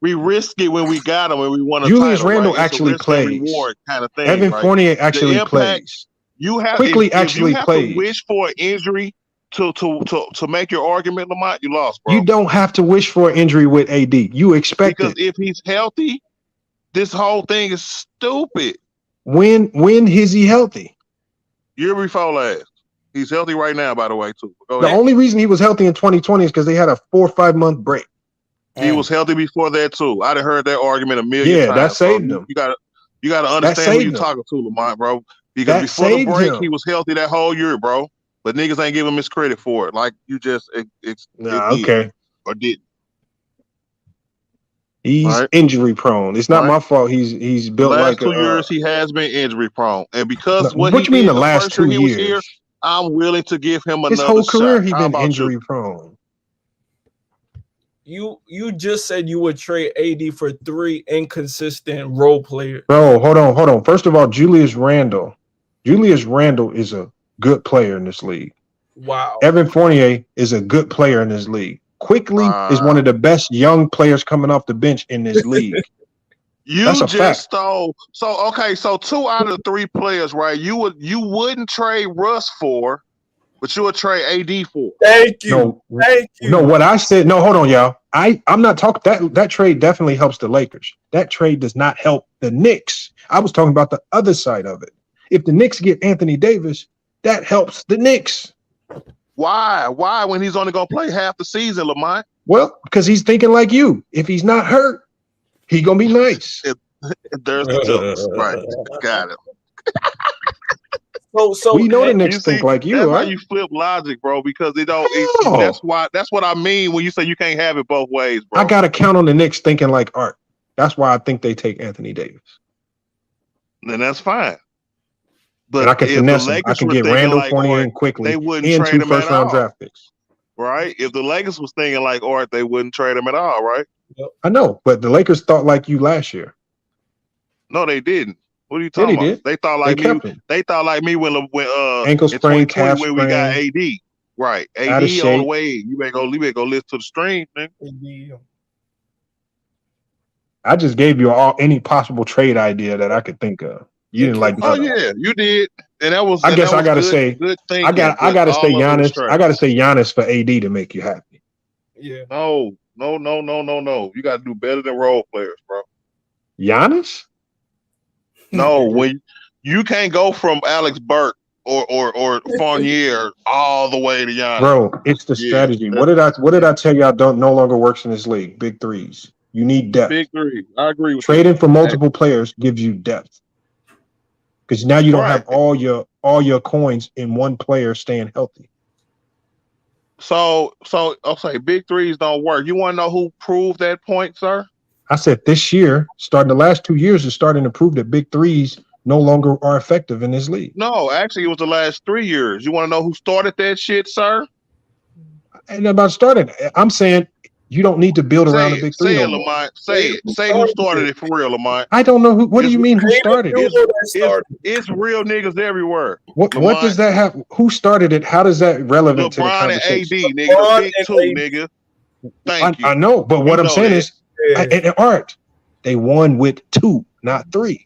We risk it when we got him and we won a Julius title, Randle right? It's a actually risk and plays. reward kind of thing. Evan right? Fournier The actually impact- plays. You have Quickly if actually you have played. to wish for an injury to make your argument, Lamont, you lost, bro. You don't have to wish for an injury with AD. You expect Because it. if he's healthy, this whole thing is stupid. When is he healthy? Year before last. He's healthy right now, by the way, too. Go The ahead. only reason he was healthy in 2020 is because they had a 4 or 5 month break. He was healthy before that too. I'd have heard that argument a million Yeah, times. that saved bro. him. You gotta That understand who saved you him. talking to, Lamont, bro. Because That before the saved break, him. he was healthy that whole year, bro. But niggas ain't giving him his credit for it. Like you just Nah, did okay. or didn't. He's Right. injury prone. It's not Right. my fault. He's The built last like a. 2 years he has been injury prone. And because No, what what he you mean did the the last first year 2 he was here, years? I'm willing to give him His another whole career shot. he How been about injury prone. You just said you would trade AD for 3 inconsistent role players. Bro, hold on. First of all, Julius Randle is a good player in this league. Wow. Evan Fournier is a good player in this league. Quickly is one of the best young players coming off the bench in this league. That's You a just fact. stole. So 2 out of the 3 players, right? You wouldn't trade Russ for, but you would trade AD for. Thank you. No, Thank you. no. What I said. No, hold on, y'all. I'm not talking that trade definitely helps the Lakers. That trade does not help the Knicks. I was talking about the other side of it. If the Knicks get Anthony Davis, that helps the Knicks. Why? Why when he's only gonna play half the season, Lamont? Well, because he's thinking like you. If he's not hurt, he gonna be nice. There's the jokes, right? Got it. So we know the You Knicks see, think like you, that's how right? you flip logic, bro. Because they don't. No. That's what I mean when you say you can't have it both ways, bro. I gotta count on the Knicks thinking like Art. That's why I think they take Anthony Davis. Then that's fine. But And I can if finesse the him. I Lakers can were get thinking Randall like Fournier Art, in quickly they wouldn't and trade 2 him at first-round all, draft picks. right? If the Lakers was thinking like Art, they wouldn't trade him at all, right? I know, but the Lakers thought like you last year. No, they didn't. What are you Yeah, talking they about? did. They thought They like me. kept him. They thought like me when Ankle in sprain, 2020 calf when we got sprain, AD. Right. AD out on of the shape. way. You better go listen to the stream, man. I just gave you any possible trade idea that I could think of. You didn't like Oh none of them. yeah, you did. And that was I guess I gotta good, say good thinking. I gotta say all of it was Giannis. I gotta trash. say Giannis for AD to make you happy. Yeah. No. You gotta do better than role players, bro. Giannis? No, when you can't go from Alex Burke or Fournier all the way to Giannis. Bro, it's the Yeah, strategy. What did I tell y'all no longer works in this league? Big threes. You need depth. Big 3. I agree with Trading for multiple players gives you depth. Because now you don't have all your coins in one player staying healthy. So okay, big threes don't work. You want to know who proved that point, sir? I said this year, starting the last 2 years, is starting to prove that big threes no longer are effective in this league. No, actually, it was the last 3 years. You want to know who started that shit, sir? And about starting, I'm saying you don't need to build around a big three. Say it, no more. Lamont. Say it. Say who started it for real, Lamont. I don't know who. What do you mean? Who started it? It's real niggas everywhere. What Lamont. does that have? Who started it? How does that relevant to the LeBron and AD, conversation? nigga. The big 2, nigga. Thank you. I know, but what I'm saying is, in art, they won with 2, not 3.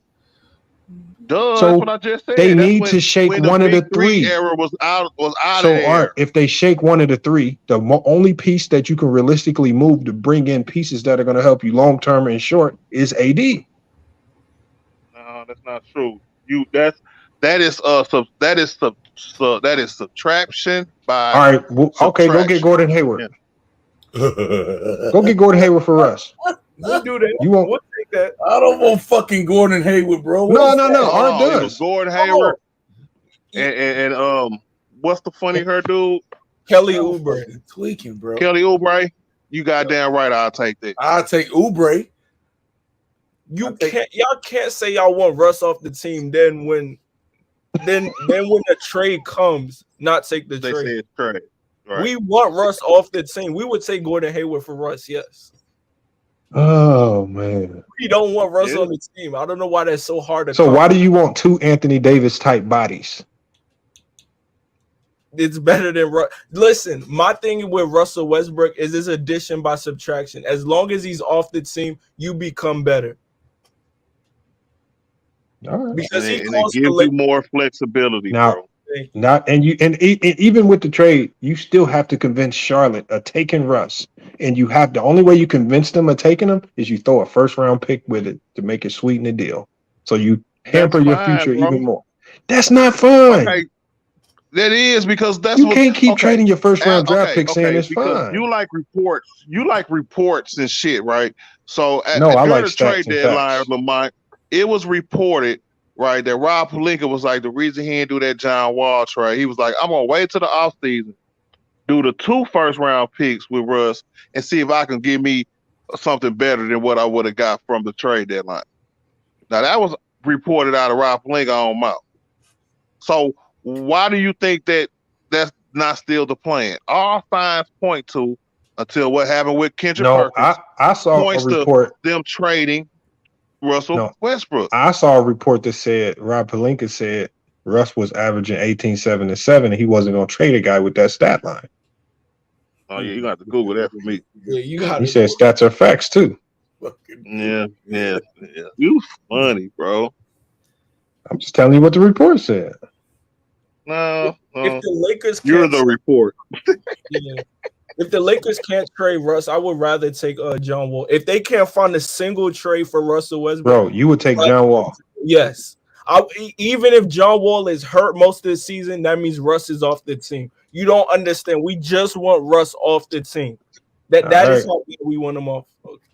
Duh, So that's what I just said. they That's need when- to shake when one of the big three 3. era was out So of there. Art, if they shake one of the 3, the only piece that you can realistically move to bring in pieces that are going to help you long term and short is AD. No, that's not true. That is subtraction by. All right, well, okay, go get Gordon Hayward. Go get Gordon Hayward for us. We'll do that. You won't. We'll take that. I don't want fucking Gordon Hayward, bro. No. Art Art It was does. Gordon Hayward and what's the funny hair dude? Kelly Oubre. Tweaking, bro. Kelly Oubre. You goddamn right. I'll take that. I'll take Oubre. Y'all can't say y'all want Russ off the team. Then when the trade comes, not take the They trade. said trade. Right. We want Russ off the team. We would take Gordon Hayward for Russ. Yes. Oh man. We don't want Russ on the team. I don't know why that's so hard to. So why do you want 2 Anthony Davis type bodies? It's better than Listen, my thing with Russell Westbrook is this addition by subtraction. As long as he's off the team, you become better. All right. Because he and it calls the gives you Lakers. more flexibility, Now, bro. not and you and even with the trade, you still have to convince Charlotte of taking Russ, and you have the only way you convince them of taking him is you throw a first round pick with it to make it sweeten the deal, so you hamper That's your fine, future bro. even more. That's not fun. Okay, that is because that's You what. can't keep Okay, trading your first round draft okay, pick saying okay. it's Because fine. you like reports and shit, right? So No, I during like the stats trade and deadline, facts. Lamont, it was reported, right, that Rob Pelinka was like, the reason he didn't do that John Wall trade, he was like, I'm gonna wait till the offseason, do the 2 first round picks with Russ, and see if I can give me something better than what I would have got from the trade deadline. Now that was reported out of Rob Pelinka on mouth. So why do you think that that's not still the plan? All signs point to, until what happened with Kendrick No, Perkins, I saw a points to report. them trading Russell No, Westbrook. I saw a report that said Rob Pelinka said Russ was averaging 18, 7, and 7, and he wasn't going to trade a guy with that stat line. Oh yeah, you got to Google that for me. Yeah, you got He said stats are facts too. Yeah. You funny, bro. I'm just telling you what the report said. No, If the Lakers you're can't the report. Yeah. If the Lakers can't trade Russ, I would rather take John Wall. If they can't find a single trade for Russell Westbrook, Bro, you would take John Wall. yes. Even if John Wall is hurt most of the season, that means Russ is off the team. You don't understand. We just want Russ off the team. That is how we want him off.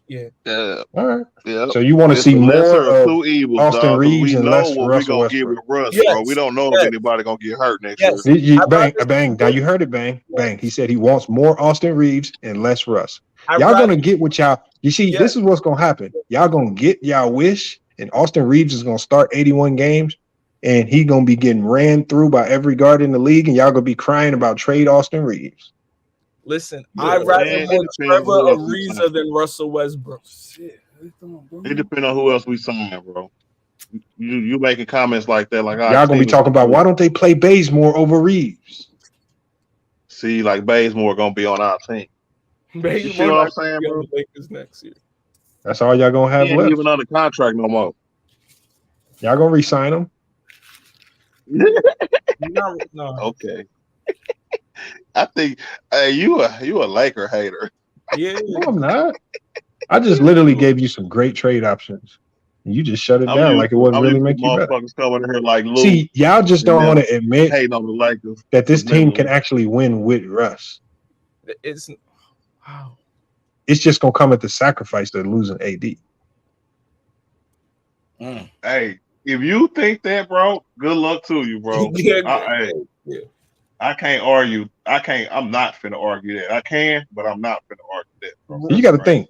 Yeah. Yeah. All right. Yeah. So you want to It's see the lesser more of of 2 evils, Austin dog, 'cause Reeves we and know less what we're Russell gonna get Westbrook. with Russ, Yes, bro. We don't know yes. if anybody gonna get hurt next Yes. year. Bang. Now you heard it, bang. He said he wants more Austin Reeves and less Russ. I'd Y'all rather- gonna get what y'all. You see, Yes. this is what's gonna happen. Y'all gonna get y'all wish, and Austin Reeves is gonna start 81 games, and he gonna be getting ran through by every guard in the league, and y'all gonna be crying about trade Austin Reeves. Listen, Yeah, I'd rather man, it want depends Trevor who else we Ariza sign. than Russell Westbrook. It depends on who else we sign, bro. You making comments like that, like Y'all gonna be talking about why don't they play Bazemore over Reeves? See, like Bazemore gonna be on our team. You see what I'm saying, bro? Lakers next year. That's all y'all gonna have He ain't left. even under contract no more. Y'all gonna re-sign him? No. Okay. I think you a Laker hater. Yeah. No, I'm not. I just literally gave you some great trade options. You just shut it down like it wouldn't really make you better. Motherfuckers coming in here like Lou. See, y'all just don't want to admit hating on the Lakers that this team can actually win with Russ. It's wow. It's just gonna come at the sacrifice of losing AD. Hey, if you think that, bro, good luck to you, bro. Yeah. I can't argue. I'm not finna argue that. I can, but I'm not finna argue that, bro. You got to think.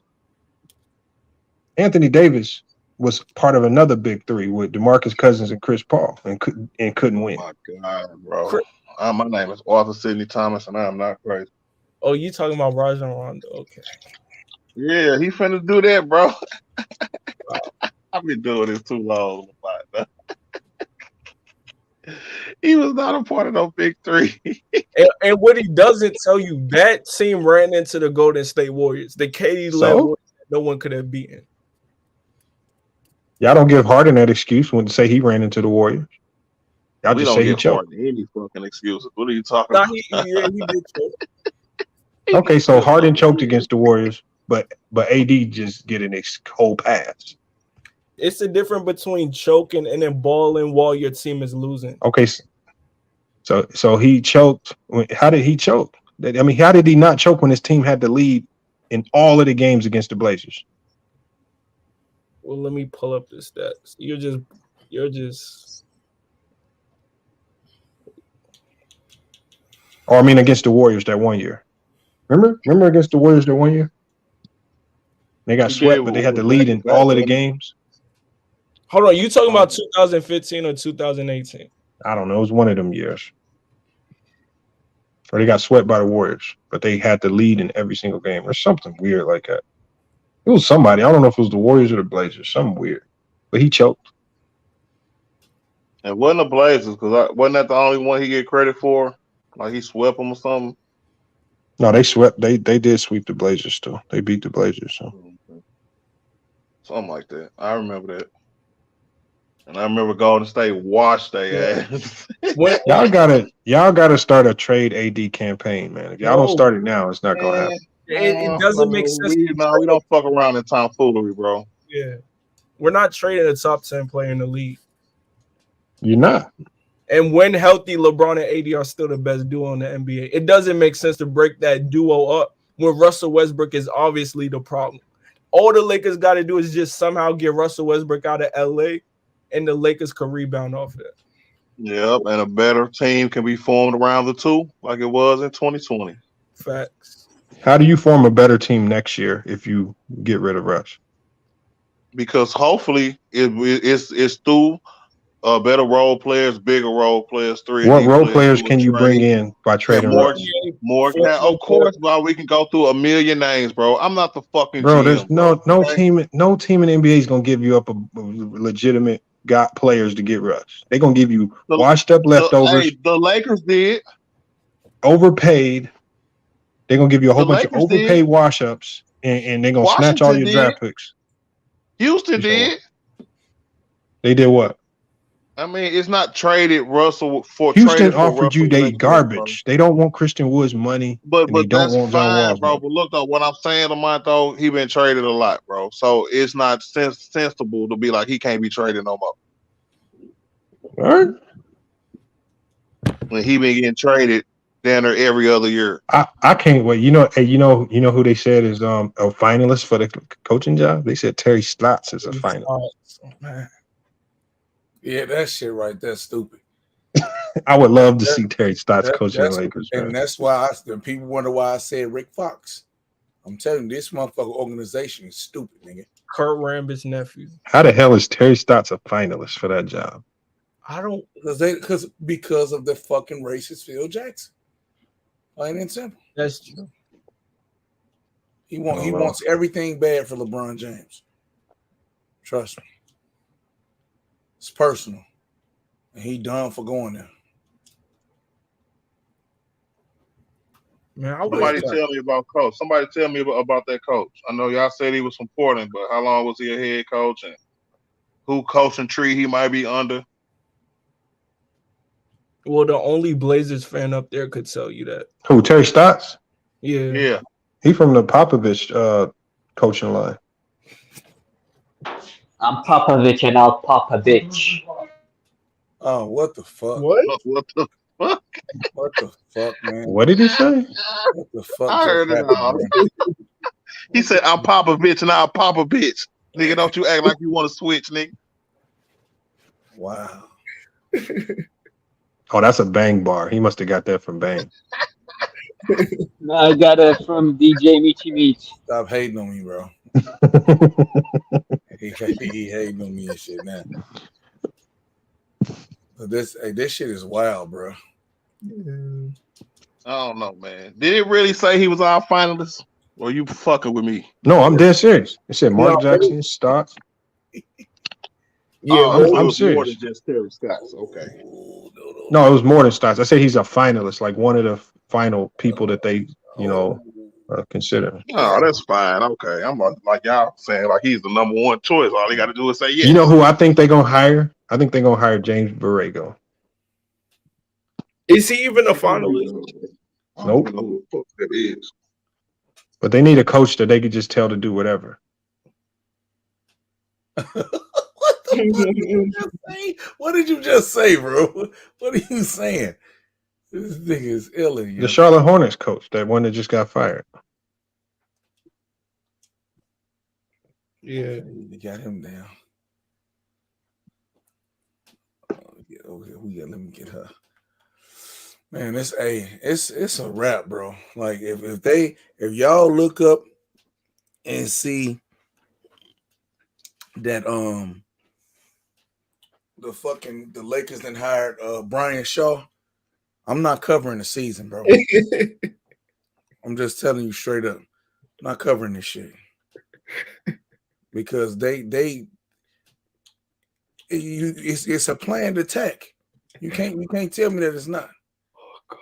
Anthony Davis was part of another big three with DeMarcus Cousins and Chris Paul, and couldn't win. Oh my God, bro. My name is Arthur Sidney Thomas, and I'm not crazy. Oh, you talking about Rajon Rondo? Okay. Yeah, he finna do that, bro. I've been doing this too long. He was not a part of no big three. and what he doesn't tell you, that team ran into the Golden State Warriors, the KD level that no one could have beaten. Y'all don't give Harden that excuse when to say he ran into the Warriors. Y'all We just don't say he give choked. Harden any fucking excuses. What are you talking Nah, about? he did choke. Okay, so Harden choked against the Warriors, but AD just get an whole pass. It's the difference between choking and then balling while your team is losing. Okay, so he choked. How did he choke? I mean, how did he not choke when his team had the lead in all of the games against the Blazers? Well, let me pull up the stats. You're just. Or I mean, against the Warriors that one year. Remember against the Warriors that one year? They got swept, but they had the lead in all of the games. Hold on, you talking about 2015 or 2018? I don't know. It was one of them years. Or they got swept by the Warriors, but they had the lead in every single game or something weird like that. It was somebody. I don't know if it was the Warriors or the Blazers. Something weird. But he choked. It wasn't the Blazers, because wasn't that the only one he get credit for? Like he swept them or something? No, they swept. They did sweep the Blazers too. They beat the Blazers. So. Something like that. I remember that. And I remember Golden State washed their ass. Y'all gotta start a trade AD campaign, man. If y'all don't start it now, it's not gonna happen. It doesn't make sense. We don't fuck around in tomfoolery, bro. Yeah, we're not trading a top 10 player in the league. You're not. And when healthy, LeBron and AD are still the best duo in the NBA. It doesn't make sense to break that duo up when Russell Westbrook is obviously the problem. All the Lakers got to do is just somehow get Russell Westbrook out of LA, and the Lakers can rebound off that. Yep, and a better team can be formed around the two, like it was in 2020. Facts. How do you form a better team next year if you get rid of Russ? Because hopefully it's through better role players, bigger role players. What role players can you bring in by trading Russ? More? Of course, bro. We can go through a million names, bro. I'm not the fucking Bro, GM, there's no team in the NBA is gonna give you up a legitimate players to get Russ. They're gonna give you washed up leftovers. The Lakers did. Overpaid. They're gonna give you a whole bunch of overpaid wash ups, and they're gonna snatch all your draft picks. Houston did. They did what? I mean, it's not traded Russell for Houston offered you they garbage. They don't want Christian Wood's money, but they don't that's want John fine, Wall's bro. money. But look, though, what I'm saying, Lamont, though, he been traded a lot, bro. So it's not sensible to be like he can't be traded no more. All right. When he been getting traded down there every other year. I can't wait. You know who they said is a finalist for the coaching job? They said Terry Stotts is a finalist. Yeah, that shit right there stupid. I would love to see Terry Stotts coaching the Lakers. And that's why people wonder why I said Rick Fox. I'm telling you, this motherfucker organization is stupid, nigga. Kurt Rambis' nephew. How the hell is Terry Stotts a finalist for that job? I don't because of the fucking racist Phil Jackson. Plain and simple. That's true. He wants everything bad for LeBron James. Trust me. It's personal. And he done for going there. Man, somebody tell me about coach. Somebody tell me about that coach. I know y'all said he was from Portland, but how long was he a head coach and who coaching tree he might be under? Well, the only Blazers fan up there could tell you that. Who, Terry Stotts? Yeah. He from the Popovich coaching line. I'm Popovich and I'll pop a bitch. Oh, what the fuck? What the fuck? What the fuck, man? What did he say? What the fuck? I heard it all. He said, I'm Papa bitch and I'll pop a bitch. Nigga, don't you act like you want to switch, nigga. Wow. Oh, that's a Bang bar. He must have got that from Bang. No, I got it from DJ Michi Meech. Stop hating on me, bro. he hating on me and shit now. But this shit is wild, bro. I don't know, man. Did it really say he was our finalist? Or you fucking with me? No, I'm dead serious. It said Mark Jackson, Stotts. Yeah, I'm more serious. than just Terry Stotts. Okay. No, it was more than Stotts. I said he's a finalist, like one of the final people that they, consider. Oh, that's fine. Okay. I'm like y'all saying like he's the number one choice. All he got to do is say yes. You know who I think they're gonna hire? I think they're gonna hire James Borrego. Is he even a finalist? Nope. That is. But they need a coach that they could just tell to do whatever. What did you just say, bro? What are you saying? This nigga is ill. The Charlotte Hornets coach, that one that just got fired. Yeah, you got him down. Let me get her. Man, it's a wrap, bro. Like if y'all look up and see that the Lakers then hired Brian Shaw, I'm not covering the season, bro. I'm just telling you straight up, I'm not covering this shit because it's a planned attack. You can't tell me that it's not. Oh God.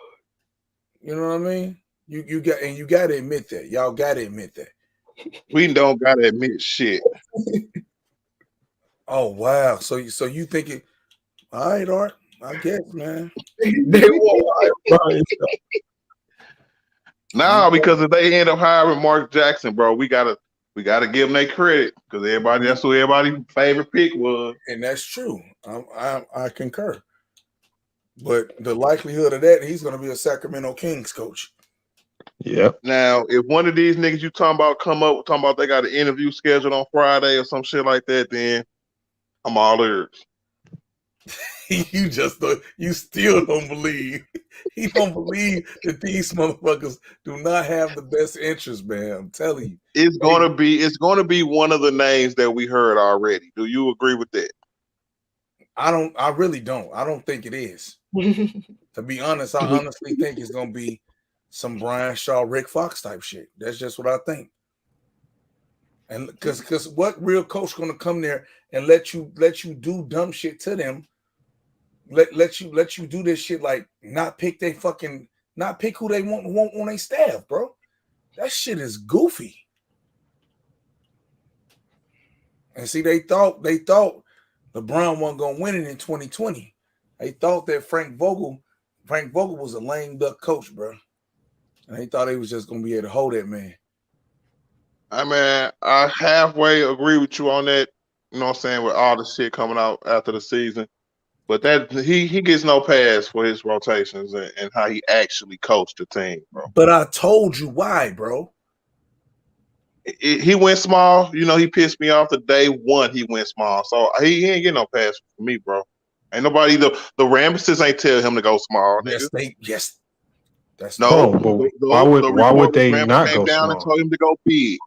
You know what I mean? You got to admit that. Y'all got to admit that. We don't got to admit shit. Oh wow. So you think it? All right, Art. I guess, man. They won't hire Brian Shaw. No, because if they end up hiring Mark Jackson, bro, we gotta give them their credit because that's who everybody's favorite pick was. And that's true. I concur. But the likelihood of that, he's going to be a Sacramento Kings coach. Yep. Now, if one of these niggas you talking about talking about they got an interview scheduled on Friday or some shit like that, then I'm all ears. You still don't believe. He don't believe that these motherfuckers do not have the best interest, man. I'm telling you. It's gonna be one of the names that we heard already. Do you agree with that? I really don't. I don't think it is. To be honest, I honestly think it's gonna be some Brian Shaw, Rick Fox type shit. That's just what I think. And because what real coach gonna come there and let you do dumb shit to them? Let you do this shit like not pick who they want on their staff, bro. That shit is goofy. And see, they thought LeBron wasn't gonna win it in 2020. They thought that Frank Vogel was a lame duck coach, bro. And they thought he was just gonna be able to hold that man. I mean, I halfway agree with you on that. You know what I'm saying? With all the shit coming out after the season. But that he gets no pass for his rotations and how he actually coached the team, bro. But I told you why, bro. He went small. You know, he pissed me off the day one he went small. So he ain't getting no pass from me, bro. Ain't nobody the Ramesses ain't tell him to go small. Yes. That's no. But why would they not go down small? and told him to go big,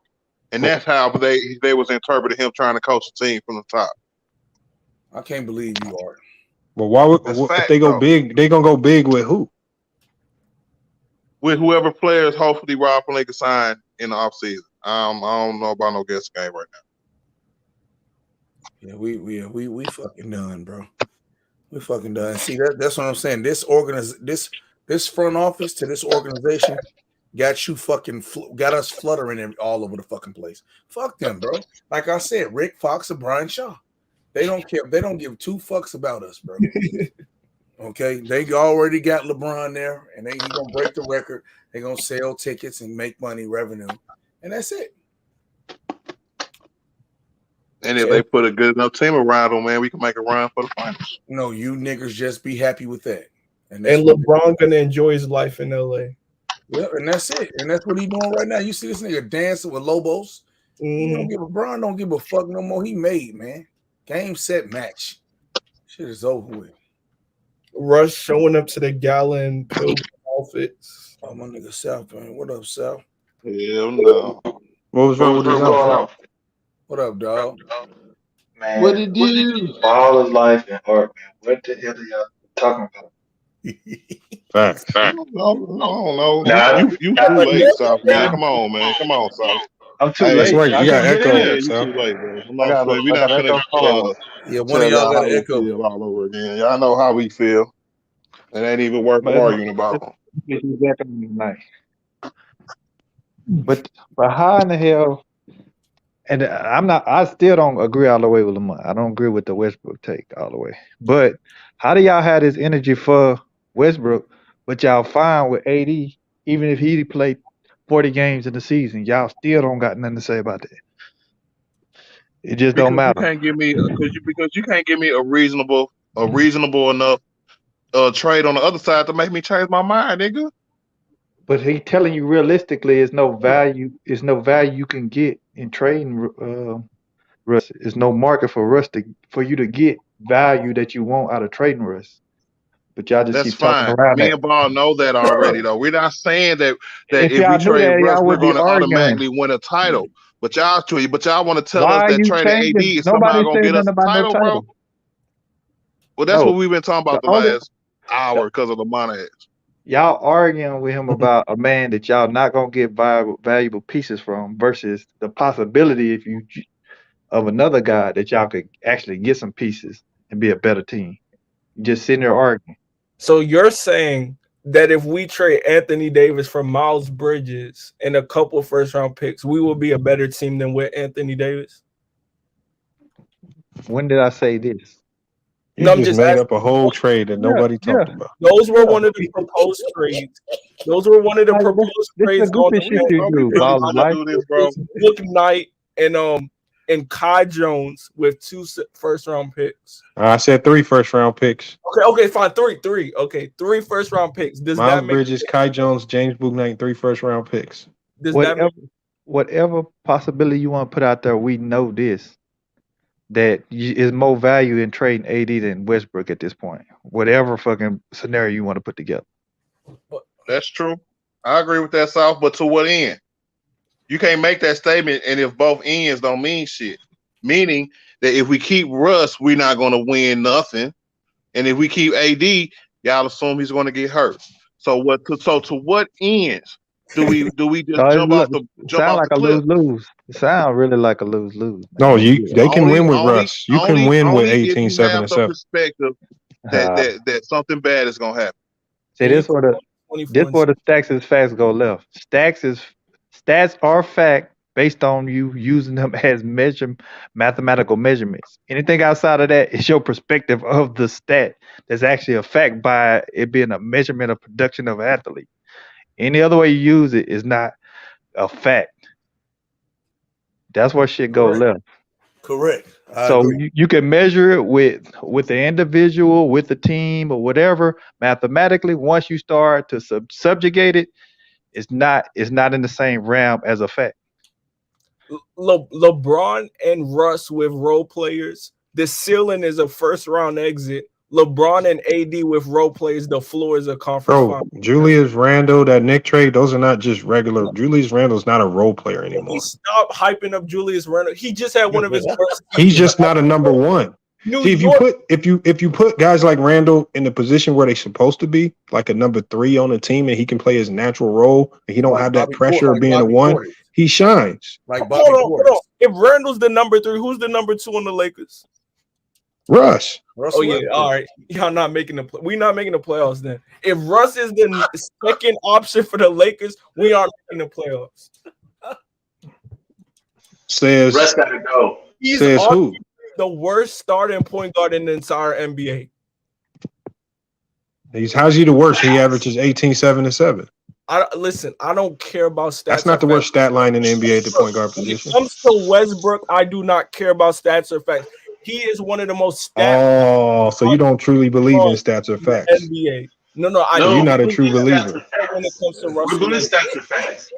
and that's how they was interpreting him trying to coach the team from the top. I can't believe you are. But why would if they go big? They gonna go big with who? With whoever players, hopefully Rob Pelinka can sign in the offseason. I don't know about no guest game right now. Yeah, we fucking done, bro. We fucking done. See, that's what I'm saying. This front office to this organization got us fluttering all over the fucking place. Fuck them, bro. Like I said, Rick Fox or Brian Shaw. They don't care. They don't give two fucks about us, bro. Okay, they already got LeBron there, and he gonna break the record. They gonna sell tickets and make money, revenue, and that's it. And if they put a good enough team around them, man, we can make a run for the finals. No, you niggas just be happy with that. And LeBron gonna enjoy his life in LA. Yeah, and that's it. And that's what he doing right now. You see this nigga dancing with Lobos. LeBron don't give a fuck no more. He made, man. Game, set, match. Shit is over with. Russ showing up to the gala in Pilgrim outfits. Oh, my nigga South, man. What up, South? Hell no. What was wrong with his outfit? What up, dog? Man, What did you do? All his life and art, man. What the hell are y'all talking about? Facts. I don't know. Nah, you too late, South, man. Come on, man. Come on, South. I'm too Hey, late. That's right. I You got can't get echo, in. You South. too late, man. I'm not we not finna Yeah, one of y'all got an echo. all over again. Y'all know how we feel. It ain't even worth arguing about. But how in the hell? And I still don't agree all the way with Lamont. I don't agree with the Westbrook take all the way. But how do y'all have this energy for Westbrook, but y'all fine with AD, even if he played 40 games in the season? Y'all still don't got nothing to say about that. It just don't matter. You can't give me because you can't give me a reasonable enough trade on the other side to make me change my mind, nigga. But he telling you realistically, it's no value. It's no value you can get in trading Russ. There's no market for Russ for you to get value that you want out of trading Russ. But y'all just That's keep talking fine. around Me that. and Ball know that already, though. We're not saying that If if y'all we knew trade that, Russ, y'all we're would be going to arguing. automatically win a title. But y'all want to tell Why us are that you trading AD changing? is somehow Nobody's going to saying get us nothing a about no title, bro. title. Well, that's No. what we've been talking about The the only last hour because of the money. y'all arguing with him about a man that y'all not gonna get valuable pieces from versus the possibility of another guy that y'all could actually get some pieces and be a better team. Just sitting there arguing. So you're saying that if we trade Anthony Davis for Miles Bridges and a couple first round picks, we will be a better team than with Anthony Davis? When did I say this? You No, I'm just just made asking. up a whole trade that nobody talked about. Those were one of the proposed trades. Those were one of the Like, proposed this trades the on goofy the shit wing. you Are we do, really ball of gonna life. do this, bro? It's Book Knight and Kai Jones with 2 first-round picks. I said 3 first-round picks. Okay, fine. Three. Okay, 3 first-round picks. Does Miles that make Bridges, Kai Jones, James Bouknight, 3 first-round picks. does that make Whatever possibility you want to put out there, we know this. That is more value in trading AD than Westbrook at this point. Whatever fucking scenario you want to put together. That's true. I agree with that, South. But to what end? You can't make that statement, and if both ends don't mean shit. Meaning that if we keep Russ, we're not going to win nothing, and if we keep AD, y'all assume he's going to get hurt. So what? So to what ends do we just No, jump off the sound like a cliff? lose-lose. It sound really like a lose-lose. No, they can win with Russ. You can win with Only if 18, you 7, have and the 7. perspective that something bad is gonna happen. See, this where the stacks is facts go left. Stats are fact based on you using them as mathematical measurements. Anything outside of that is your perspective of the stat. That's actually a fact by it being a measurement of production of an athlete. Any other way you use it is not a fact. That's where shit go left. Correct. I So agree. you can measure it with the individual, with the team, or whatever. Mathematically, once you start to subjugate it, it's not in the same realm as a fact. LeBron and Russ with role players? The ceiling is a first-round exit. LeBron and AD with role players, the floor is a conference Bro, final. Julius Randle, that Nick trade, those are not just regular. Julius Randle's not a role player anymore. Stop hyping up Julius Randle. He just had one of his worst. He's just not a number one. New See, if you put guys like Randle in the position where they're supposed to be, like a number 3 on the team, and he can play his natural role, and he don't Like have that Bobby pressure Portis, of like being Bobby a 1, Portis. he shines. Like Bobby Hold Portis. on. If Randle's the number 3, who's the number 2 on the Lakers? Russ. Oh yeah, all right. Y'all not making the we're not making the playoffs then. If Russ is the second option for the Lakers, we aren't making the playoffs. Says Russ gotta go. He's Says who? arguably the worst starting point guard in the entire NBA. How's he the worst? He averages 18, 7, and 7. Listen, I don't care about stats. That's not the worst stat line in the NBA at the point guard position. When it comes to Westbrook, I do not care about stats or facts. He is one of the most stat Oh, so you don't truly believe in stats or facts. NBA. No, I So do. you're not a true believer. When it comes to We Russell, believe stats are facts.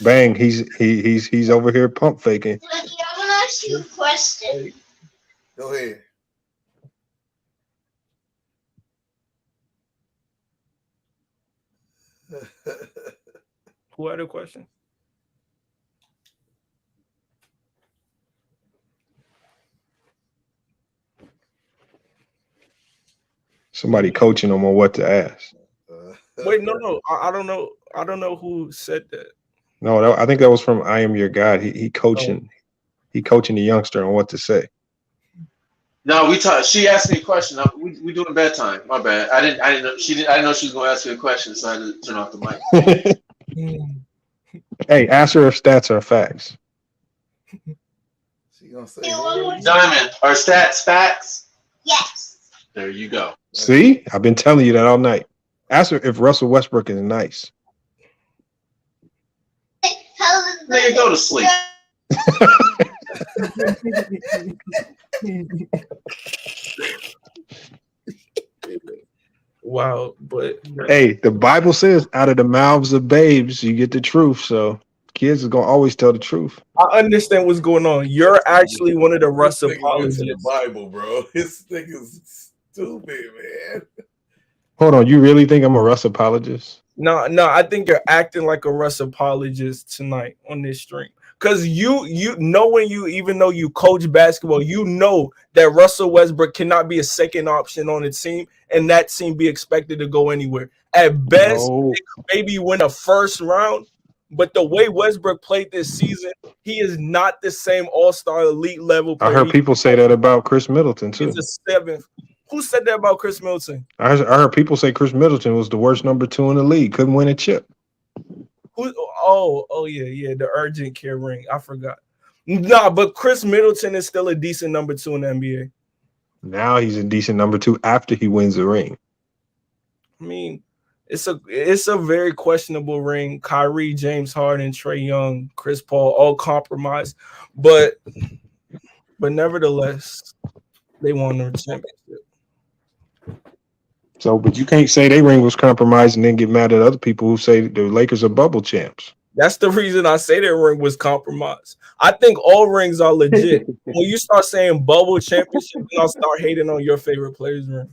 Bang, he's over here pump faking. I want to ask you a question. Go ahead. who had a question? Somebody coaching him on what to ask. Wait, no, I don't know. I don't know who said that. No, I think that was from I Am Your God. He coaching the youngster on what to say. No, we talked. She asked me a question. We doing bedtime. My bad. I didn't know she was going to ask me a question, so I had to turn off the mic. Hey, ask her if stats are facts. She gonna say, Diamond, are stats facts? Yes. There you go. See, I've been telling you that all night. Ask her if Russell Westbrook is nice. Nigga, go to sleep. Wow, but Hey, the Bible says, "Out of the mouths of babes, you get the truth." So kids are gonna always tell the truth. I understand what's going on. You're actually one of the Russ This nigga went to the apologists. Bible, bro. This thing is stupid, man. Hold on, you really think I'm a Russ apologist? No, I think you're acting like a Russ apologist tonight on this stream. Because you knowing you, even though you coach basketball, you know that Russell Westbrook cannot be a second option on the team, and that team be expected to go anywhere. At best, No. they could maybe win a first round. But the way Westbrook played this season, he is not the same all-star elite level I player. heard people say that about Chris Middleton too. He's a 7th. Who said that about Chris Middleton? I heard people say Chris Middleton was the worst number 2 in the league. Couldn't win a chip. Oh yeah, the urgent care ring. I forgot. Nah, but Chris Middleton is still a decent number 2 in the NBA. Now he's a decent number 2 after he wins the ring. I mean, it's a very questionable ring. Kyrie, James Harden, Trae Young, Chris Paul, all compromised, but nevertheless, they won the championship. So, but you can't say their ring was compromised and then get mad at other people who say the Lakers are bubble champs. That's the reason I say their ring was compromised. I think all rings are legit. When you start saying bubble championship, then I'll start hating on your favorite player's ring.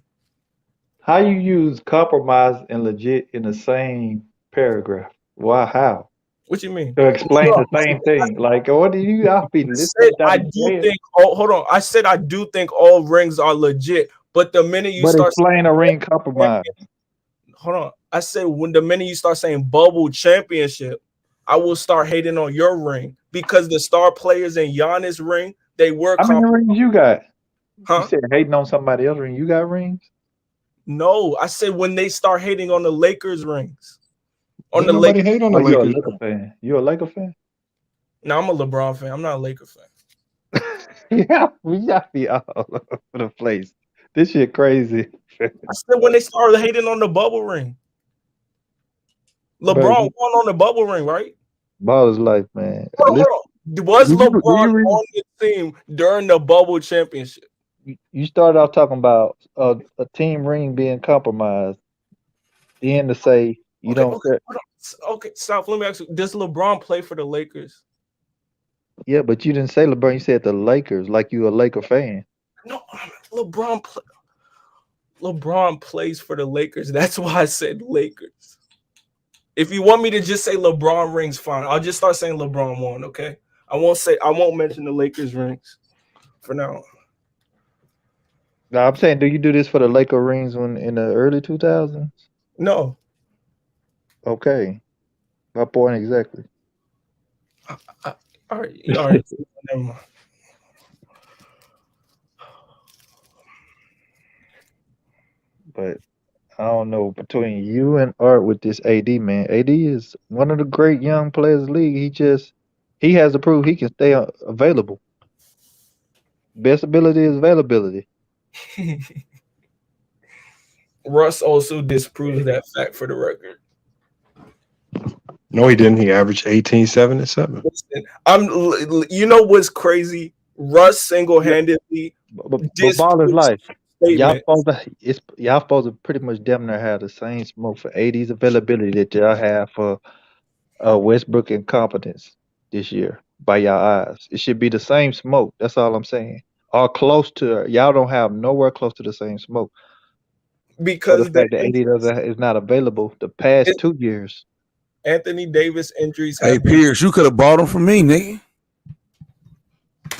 How you use compromise and legit in the same paragraph? Why? How? What you mean? To explain the same thing. Like, what do you? I'll be listening. I do think. Oh, hold on. I said I do think all rings are legit, but the minute you start explain a ring compromise. Hold on. I said the minute you start saying bubble championship, I will start hating on your ring because the star players in Giannis' ring, they were. How many rings you got? Huh? You said hating on somebody else's ring. You got rings? No, I said when they start hating on the Lakers rings. On the Lakers. Hate on the Lakers. You're a Laker fan. You a Laker fan? No, I'm a LeBron fan. I'm not a Laker fan. Yeah, we got to be all over the place. This shit crazy. I said when they started hating on the bubble ring. LeBron won on the bubble ring, right? Ball is life, man. Hold on. Was LeBron on the team during the bubble championship? You started off talking about a team ring being compromised. Then to say you don't. Okay, stop. Let me ask you: does LeBron play for the Lakers? Yeah, but you didn't say LeBron. You said the Lakers, like you a Laker fan. No, LeBron plays for the Lakers. That's why I said Lakers. If you want me to just say LeBron rings, fine. I'll just start saying LeBron won. Okay, I won't mention the Lakers rings for now. No, I'm saying, do you do this for the Laker rings when in the early 2000s? No. Okay. My point exactly. All right. Never mind. But I don't know, between you and Art with this AD, man. AD is one of the great young players in the league. He has to prove he can stay available. Best ability is availability. Russ also disproves that fact for the record. No, he didn't. He averaged 18, 7, and 7. Listen, you know what's crazy? Russ single-handedly. But ball is life. Y'all supposed to pretty much damn near have the same smoke for AD's availability that y'all have for Westbrook incompetence this year by y'all eyes. It should be the same smoke. That's all I'm saying. Or close to. Y'all don't have nowhere close to the same smoke. Because the fact that AD is not available the past 2 years. Anthony Davis injuries. Hey Pierce, you could have bought him from me, nigga.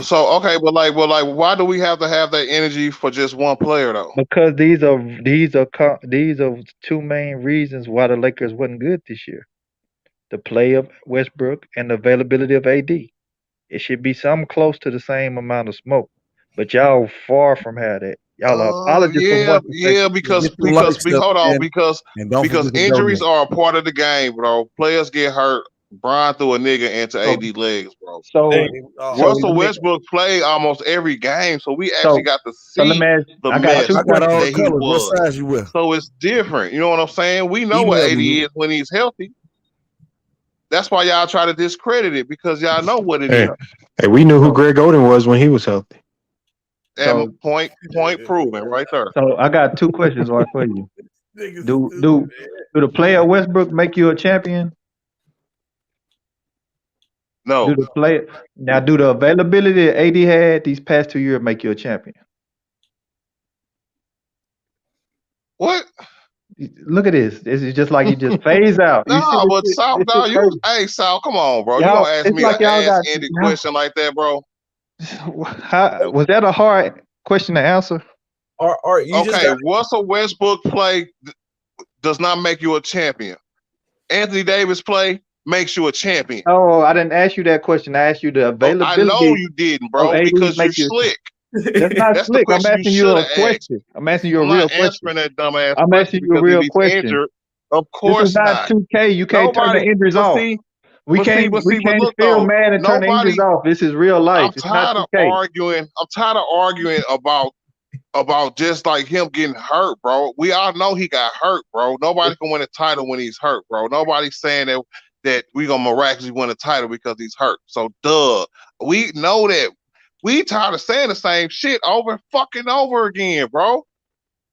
So okay, but why do we have to have that energy for just one player though? Because these are two main reasons why the Lakers wasn't good this year: the play of Westbrook and the availability of AD. It should be something close to the same amount of smoke, but y'all far from have that. Y'all are apologists. Because injuries are a part of the game, bro. Players get hurt. Brian threw a nigga into AD legs, bro. Russell Westbrook played almost every game, so we actually got to see the mess that he was. What size you wear? So it's different. You know what I'm saying? We know what AD is when he's healthy. That's why y'all try to discredit it, because y'all know what it is. Hey, we knew who Greg Oden was when he was healthy. And point proven right there. So I got two questions for you. Do the player Westbrook make you a champion? No. Do the availability that AD had these past 2 years make you a champion? What? Look at this. This is just like you just phase out. No, but Sal, hey Sal, come on, bro. You don't ask me an ass-ended question like that, bro. Was that a hard question to answer? Russell Westbrook play does not make you a champion. Anthony Davis play makes you a champion. Oh, I didn't ask you that question. I asked you the availability. I know you didn't, bro, because you're slick. That's not slick. I'm asking you a question. I'm asking you a real question. Answering that dumbass. I'm asking you a real question. Injured, of course this is not 2K. You can't turn the injuries off. We But can't look feel though, mad and turn the nobody. English off. This is real I'm life. It's not tired of 2K. arguing. I'm tired of arguing about just like him getting hurt, bro. We all know he got hurt, bro. Nobody can win a title when he's hurt, bro. Nobody's saying that we gonna miraculously win a title because he's hurt. So we know that. We tired of saying the same shit over again, bro.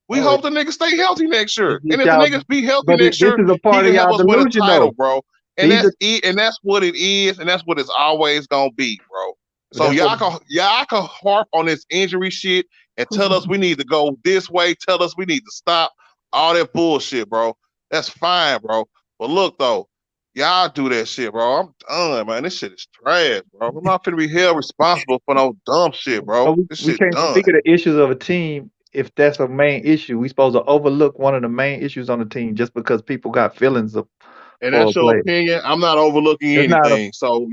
We hope the niggas stay healthy next year. And if the niggas be healthy next year, This is a part he of can help y'all us win a delusion, title, though. bro. And that's what it is, and that's what it's always gonna be, bro. So y'all can harp on this injury shit and tell us we need to go this way, tell us we need to stop all that bullshit, bro. That's fine, bro. But look though, y'all do that shit, bro. I'm done, man. This shit is trash, bro. I'm not finna be held responsible for no dumb shit, bro. This We shit can't done. speak of the issues of a team if that's a main issue. We supposed to overlook one of the main issues on the team just because people got feelings And for that's a your player. opinion. I'm not overlooking It's not a- anything. So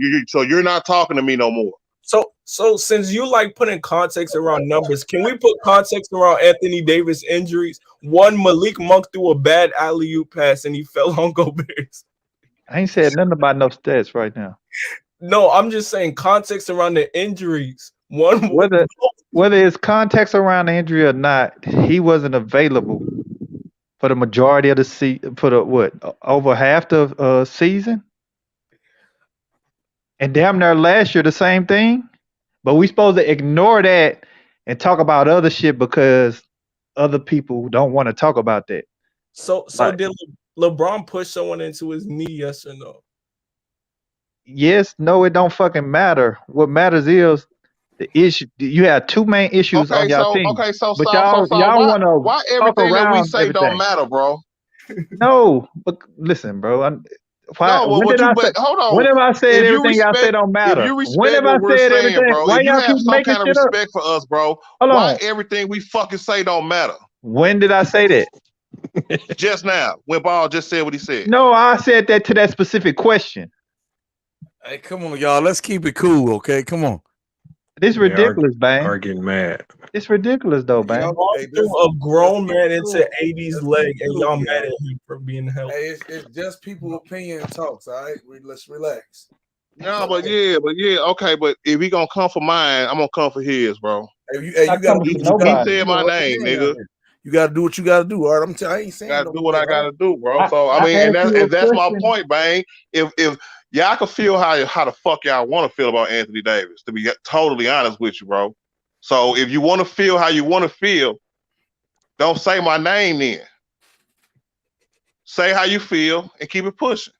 you're not talking to me no more. So since you like putting context around numbers, can we put context around Anthony Davis injuries? One, Malik Monk threw a bad alley-oop pass and he fell on Gobert. I ain't said nothing about no stats right now. No, I'm just saying context around the injuries. One, Whether it's context around the injury or not, he wasn't available for the majority of the over half the season, and damn near last year the same thing. But we supposed to ignore that and talk about other shit because other people don't want to talk about that. So did LeBron push someone into his knee? Yes or no? Yes, no, it don't fucking matter. What matters is the issue. You have two main issues on y'all team. Okay, so but y'all want to why talk everything that we around say don't everything. matter, bro? No, but listen, bro. When have I said If you everything y'all say respect- don't matter? If you When respect have I what we're said saying, everything? bro, Why if you y'all have keep some making kind of shit up? respect for us, bro, Hold why on. everything we fucking say don't matter? When did I say that? Just now, when Ball just said what he said. No, I said that to that specific question. Hey, come on, y'all. Let's keep it cool, okay? Come on. This ridiculous, Bang. Are getting mad. It's ridiculous, though, Bang. Threw a grown man into AD's leg, and y'all mad at him for being held. Hey, it's just people opinion talks, all right? Let's relax. No, but yeah, okay, but if he gonna come for mine, I'm gonna come for his, bro. Hey, you got He said my name, nigga. You got to do what you got to do. All right, I ain't saying Gotta do what I gotta do, bro. So I I mean, asked you a that's my question. point, Bang. If y'all can feel how the fuck y'all want to feel about Anthony Davis, to be totally honest with you, bro. So if you want to feel how you want to feel, don't say my name then. Say how you feel and keep it pushing.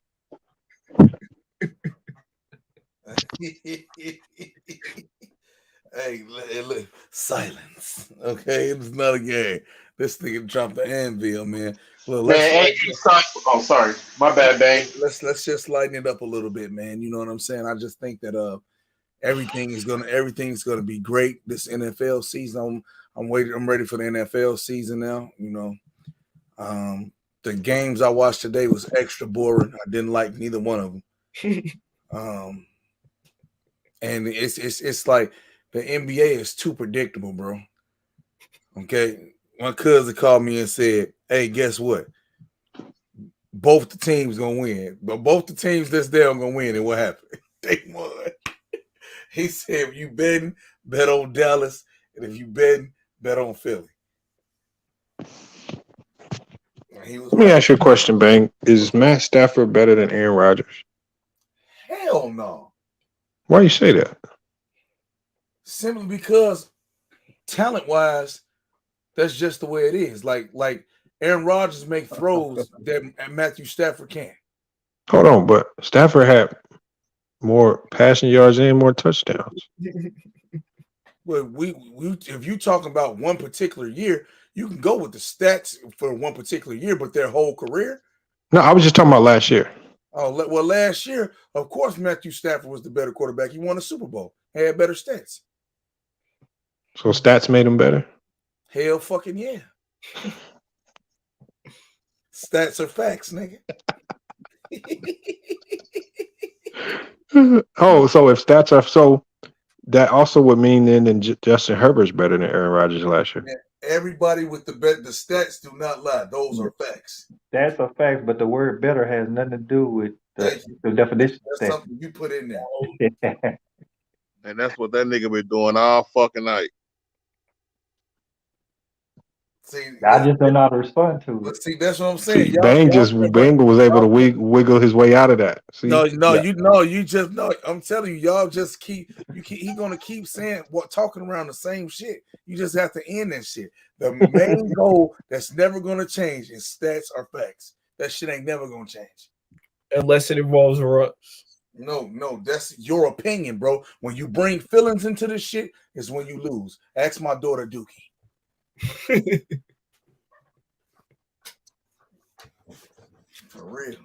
Hey, look, silence. Okay, it's not a game. This nigga dropped the anvil, man. Well, sorry, my bad, Bang. Let's just lighten it up a little bit, man. You know what I'm saying? I just think that everything's gonna be great this NFL season. I'm ready for the NFL season now. You know, the games I watched today was extra boring. I didn't like neither one of them. And it's like the NBA is too predictable, bro. Okay, my cousin called me and said, "Hey, guess what? Both the teams gonna win, but both the teams that's there are gonna win." And what happened? They won. He said, "If you bet on Dallas, and if you bet on Philly." Let me ask you a question, Bang. Is Matt Stafford better than Aaron Rodgers? Hell no. Why you say that? Simply because talent-wise, that's just the way it is. Like Aaron Rodgers make throws that Matthew Stafford can't. Hold on, but Stafford had more passing yards and more touchdowns. Well, if you talking about one particular year, you can go with the stats for one particular year, but their whole career. No, I was just talking about last year. Oh, well, last year, of course, Matthew Stafford was the better quarterback. He won a Super Bowl, had better stats. So stats made him better? Hell fucking yeah. Stats are facts, nigga. Oh, so if stats are so, that also would mean then Justin Herbert's better than Aaron Rodgers last year. Everybody with the stats do not lie. Those are facts. That's a fact, but the word better has nothing to do with The definition. That's something you put in there. And that's what that nigga been doing all fucking night. See, I just don't know how to respond to it. But see, that's what I'm saying. See, Bang was able to wiggle his way out of that. See? You just know. I'm telling you, y'all just he gonna keep saying talking around the same shit. You just have to end that shit. The main goal that's never gonna change is stats or facts. That shit ain't never gonna change. Unless it involves Russ. No, that's your opinion, bro. When you bring feelings into this shit, is when you lose. Ask my daughter Dookie. For real.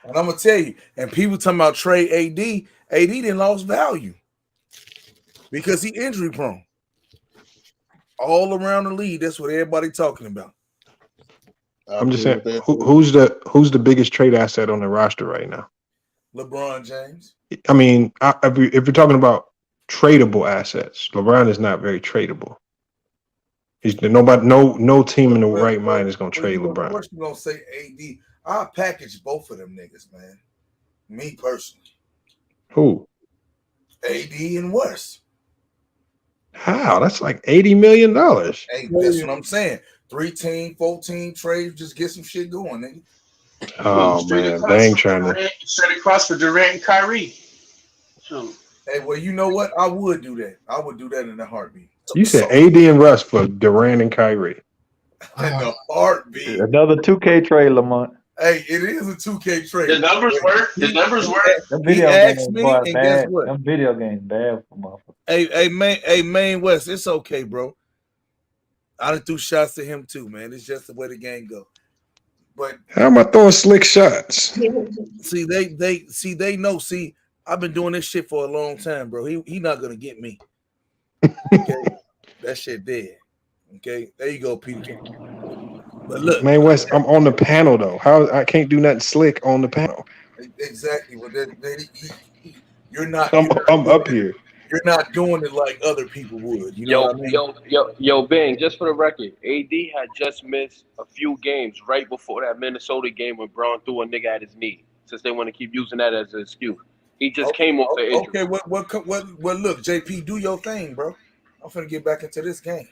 And I'm gonna tell you, and people talking about trade AD didn't lost value because he injury prone. All around the league, that's what everybody talking about. I'm just saying, who's the biggest trade asset on the roster right now? LeBron James. I mean, if you're talking about tradable assets, LeBron is not very tradable. No team in the right mind is gonna trade LeBron. Of course, you gonna say AD. I'll package both of them niggas, man. Me personally. Who? AD and West. How? That's like $80 million. Hey, that's what I'm saying. 3-team, 4-team trade, just get some shit going, nigga. Oh man, they ain't trying to. Straight across for Durant and Kyrie. Shoot. Hey, well, you know what? I would do that. I would do that in a heartbeat. You said AD and Russ for Durant and Kyrie. In a heartbeat. Another 2K trade, Lamont. Hey, it is a 2K trade. The numbers work. The numbers work. Them video asked games, me, boy, and bad. guess what? Them video games bad for motherfuckers. Hey, Main West, it's okay, bro. I done threw shots to him too, man. It's just the way the game go. But how am I throwing slick shots? See, they know. See, I've been doing this shit for a long time, bro. He not gonna get me. Okay, that shit dead. Okay, there you go, Peter. But look, Man West, I'm on the panel though. How I can't do nothing slick on the panel? Exactly. Well, you're not. I'm up here. You're not doing it like other people would. You know what I mean? Yo, Bang, just for the record, AD had just missed a few games right before that Minnesota game when Braun threw a nigga at his knee, since they want to keep using that as an excuse. He just came off the injury. Okay, what? Look, JP, do your thing, bro. I'm finna get back into this game.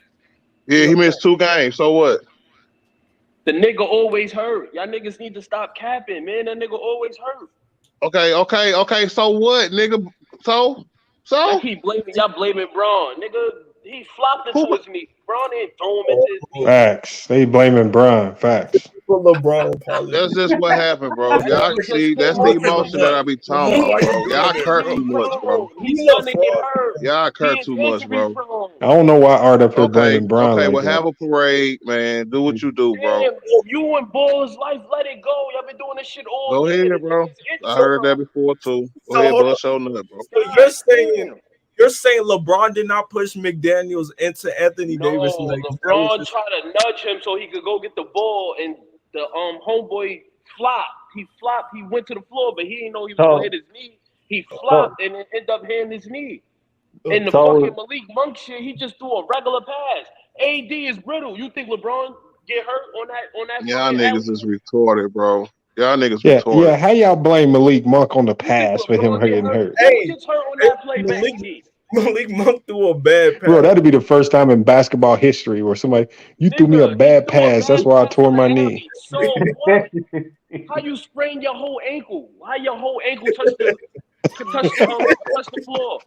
Yeah, he missed 2 games. So what? The nigga always hurt. Y'all niggas need to stop capping, man. That nigga always hurt. Okay. So what, nigga? So? Y'all keep blaming Braun. Nigga, he flopped into his knee. Braun ain't throw him into his knee. Facts. They blaming Bron. Facts. That's just what happened, bro. Y'all see, that's the emotion that I be talking about, bro. Y'all curse too much, bro. Y'all curse too much, bro. I don't know why Art up here blaming Bron. Okay, like well, that. have a parade, man. Do what you do, bro. Damn, you and Ball's life, let it go. Y'all been doing this shit all Go year. ahead, bro. I heard that before too. Go So, ahead, hold bust your nut, bro. So you're saying LeBron did not push McDaniels into Anthony Davis? No, Like, LeBron tried to nudge him so he could go get the ball, and the homeboy flopped. He flopped. He went to the floor, but he didn't know he was gonna hit his knee. He flopped and then ended up hitting his knee. And the fucking Malik Monk shit, he just threw a regular pass. AD is brittle. You think LeBron get hurt on that? Y'all niggas is retarded, bro. Y'all niggas Yeah, retarded. yeah. How y'all blame Malik Monk on the pass for him getting hurt? Hey, gets hurt on that play back. Malik Monk threw a bad pass. Bro, that'd be the first time in basketball history where somebody you threw me a bad pass. That's why I tore my knee. So what? How you sprain your whole ankle? How your whole ankle touch the floor?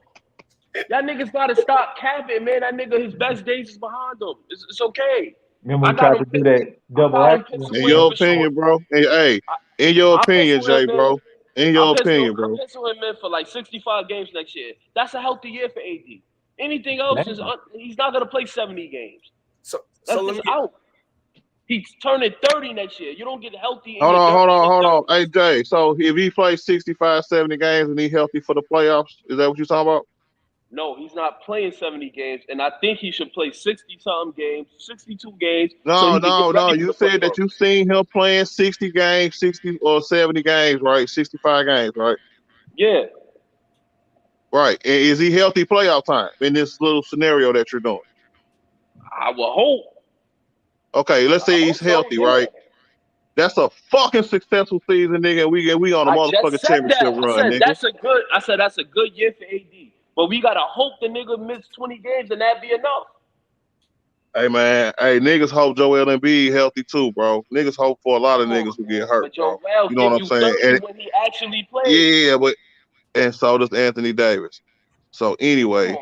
Y'all niggas gotta stop capping, man. That nigga, his best days is behind him. It's okay. Remember we tried to do that double action? In your opinion, bro. Hey, in your opinion, Jay, bro. In your opinion, bro. I'm penciling him in for like 65 games next year. That's a healthy year for AD. Anything else is he's not gonna play 70 games. That's just out. He's turning 30 next year. You don't get healthy. Hold on. Hey, Jay, so if he plays 65, 70 games and he's healthy for the playoffs, is that what you're talking about? No, he's not playing 70 games, and I think he should play 60-something games, 62 games. No. You said that you seen him playing 60 games, 60 or 70 games, right? 65 games, right? Yeah. Right. And is he healthy playoff time in this little scenario that you're doing? I will hope. Okay, let's say he's healthy, right? That's a fucking successful season, nigga. We on a I motherfucking just said that. championship run, nigga. I said that's a good year for AD. But we gotta hope the nigga miss 20 games and that be enough. Hey man, niggas hope Joel Embiid healthy too, bro. Niggas hope for a lot of niggas who get hurt, But Joel bro. You know what I'm saying? 30 when he actually plays. Yeah, and so does Anthony Davis. So anyway,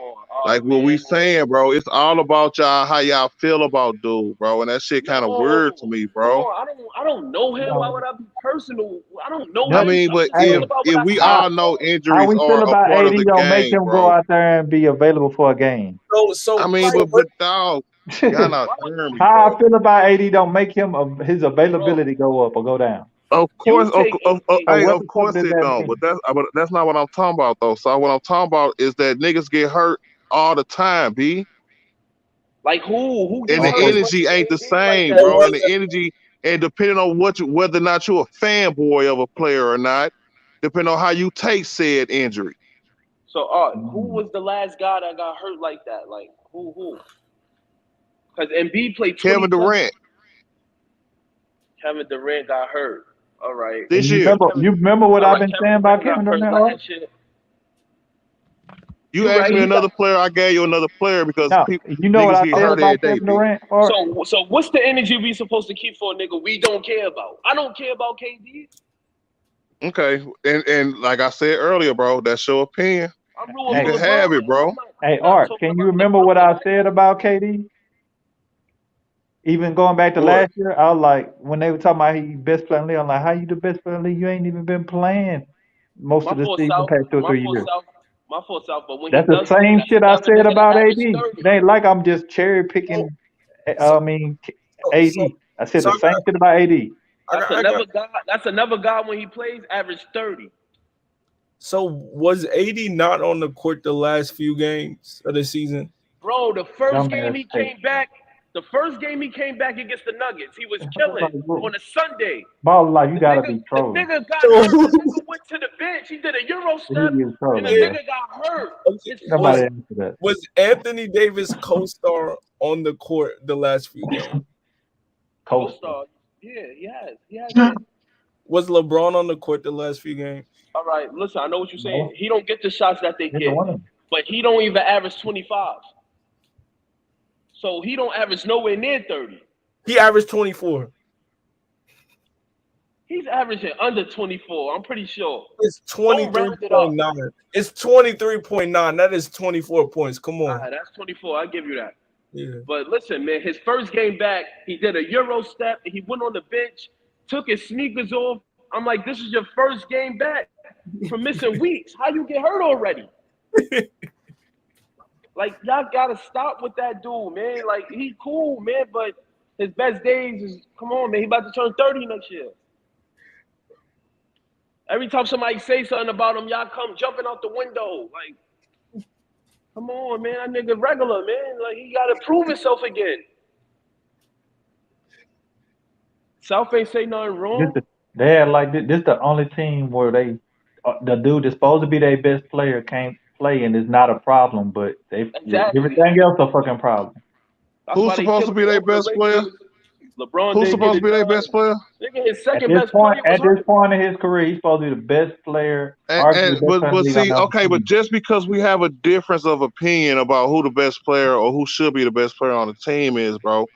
like what we saying, bro, it's all about y'all, how y'all feel about dude, bro, and that shit kind of weird to me, bro. No, I don't know him. Why would I be personal? I don't know I him. mean, but if we all know How injuries we are feel a about part AD of the don't make game, him go bro. out there and be available for a game? So I mean, but dog, y'all not hearing me, How bro. I feel about AD don't make him his availability go up or go down. Of course, Or what of the course fuck does it that don't. mean? But that's not what I'm talking about though. So what I'm talking about is that niggas get hurt all the time, B. Like who? And the energy ain't the same, bro. And the energy, and depending on whether or not you're a fanboy of a player or not, depending on how you take said injury. So who was the last guy that got hurt like that? Like who? Because Embiid played 20 Kevin Durant. Kevin Durant got hurt. All right. This you year. remember what I've been saying about Kevin Durant Durant? got Art? hurt last year. You asked me another player, I gave you another player because No, people, you know what niggas I get said hurt about every day, Kevin B. Durant? Art? So what's the energy we supposed to keep for a nigga we don't care about? I don't care about KD. Okay, and like I said earlier, bro, that's your opinion. I'm You ruling can for have LeBron. it, bro. Hey, Art, can you remember what I said about KD? Even going back to What? last year, I was like, when they were talking about he best player in the league, I'm like, how you the best player in the league? You ain't even been playing most My of the full season South, past 2 or my 3 full years. South, my full South. But when That's he the does play, same that's shit I another said nigga that about AD. average It 30. ain't like I'm just cherry picking. I mean, AD. I said the same shit about AD. That's another guy when he plays average 30. So was AD not on the court the last few games of the season? Bro, the first game Dumbass he take. came back against the Nuggets, he was killing on a Sunday. Ball like you gotta be The trolling. nigga got hurt. The nigga went to the bench. He did a Euro He step, is and trolling, the bro. nigga got hurt. Nobody answered that. Was Anthony Davis co-star on the court the last few games? Co-star. Yeah, he has been. Was LeBron on the court the last few games? All right, listen, I know what you're saying. No. He don't get the shots that they Neither get, one of them. but he don't even average 25. So he don't average nowhere near 30. He averaged 24. He's averaging under 24. I'm pretty sure. It's Don't round it up. 23.9. It's 23.9. That is 24 points. Come on. That's 24. I'll give you that. Yeah. But listen, man, his first game back, he did a Euro step, and he went on the bench, took his sneakers off. I'm like, this is your first game back from missing weeks. How you get hurt already? Like, y'all gotta stop with that dude, man. Like, he cool, man, but his best days is, come on, man, he about to turn 30 next year. Every time somebody say something about him, y'all come jumping out the window. Like, come on, man, that nigga regular, man. Like, he gotta prove himself again. South ain't say nothing wrong. They had like this the only team where they the dude that's supposed to be their best player can't play and it's not a problem, but everything else a fucking problem. Who's supposed to be their best player? LeBron. Who's supposed to be their best player? Nigga, his At second this best point, player at this point in his career, he's supposed to be the best player. But see, okay, but just because we have a difference of opinion about who the best player or who should be the best player on the team is, bro,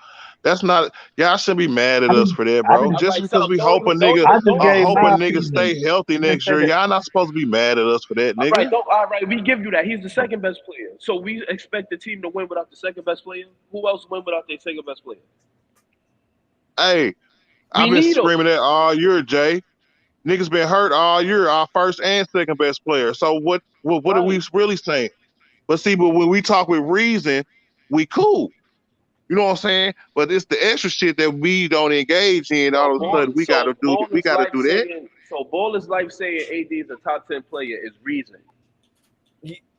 that's not. Y'all shouldn't be mad at us for that, bro. Just because we hope a nigga stay healthy next year, y'all not supposed to be mad at us for that, nigga. All right, we give you that. He's the second best player. So we expect the team to win without the second best player. Who else win without their second best player? Hey, I've been screaming that all year, Jay. Niggas been hurt all year, our first and second best player. So what are we really saying? But see, but when we talk with reason, we cool. You know what I'm saying? But it's the extra shit that we don't engage in. All of a sudden, we got to do that. So Ball is life saying AD is a top 10 player is reason.